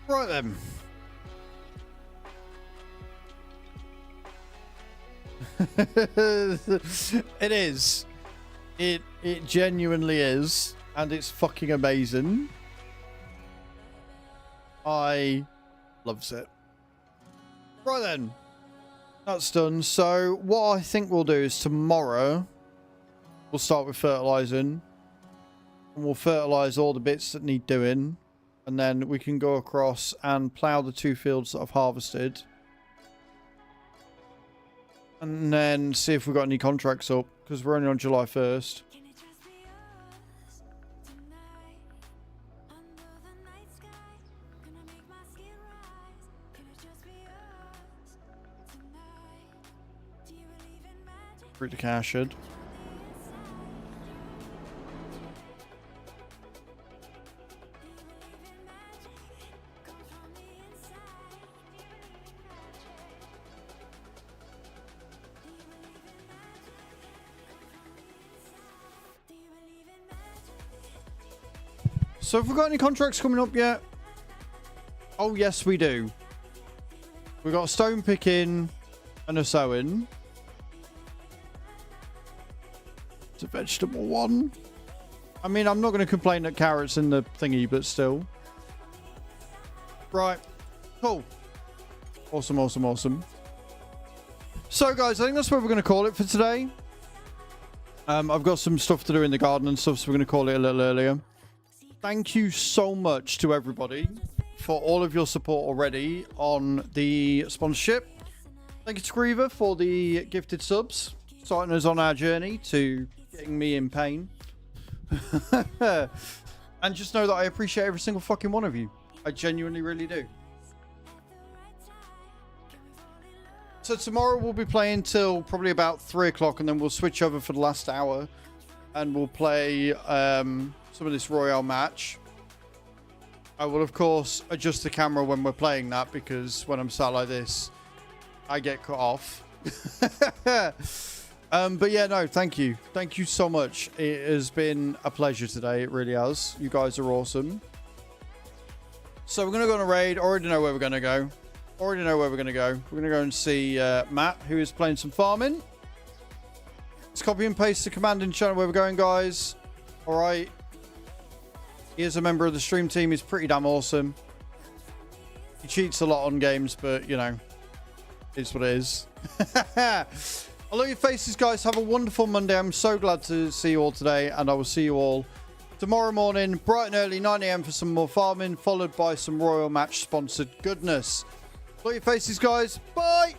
Right then. It is. It genuinely is. And it's fucking amazing. I loves it. Right then. That's done. So what I think we'll do is tomorrow we'll start with fertilizing. And we'll fertilize all the bits that need doing. And then we can go across and plough the 2 fields that I've harvested. And then see if we've got any contracts up. Because we're only on July 1st. Free to cash it. So have we got any contracts coming up yet? Oh, yes, we do. We've got a stone picking and a sowing. It's a vegetable one. I mean, I'm not going to complain that carrots in the thingy, but still. Right. Cool. Awesome, awesome, awesome. So, guys, I think that's what we're going to call it for today. I've got some stuff to do in the garden and stuff, so we're going to call it a little earlier. Thank you so much to everybody for all of your support already on the sponsorship. Thank you to Griever for the gifted subs, starting us on our journey to getting me in pain. And just know that I appreciate every single fucking one of you. I genuinely really do. So tomorrow we'll be playing till probably about 3 o'clock, and then we'll switch over for the last hour and we'll play some of this Royale match. I will, of course, adjust the camera when we're playing that, because when I'm sat like this, I get cut off. But yeah, no, thank you. Thank you so much. It has been a pleasure today. It really has. You guys are awesome. So we're going to go on a raid. Already know where we're going to go. Already know where we're going to go. We're going to go and see Matt, who is playing some farming. Let's copy and paste the command in channel where we're going, guys. All right. He is a member of the stream team. He's pretty damn awesome. He cheats a lot on games, but, you know, it's what it is. I love your faces, guys. Have a wonderful Monday. I'm so glad to see you all today, and I will see you all tomorrow morning, bright and early, 9 AM for some more farming, followed by some Royal Match sponsored goodness. Love your faces, guys. Bye.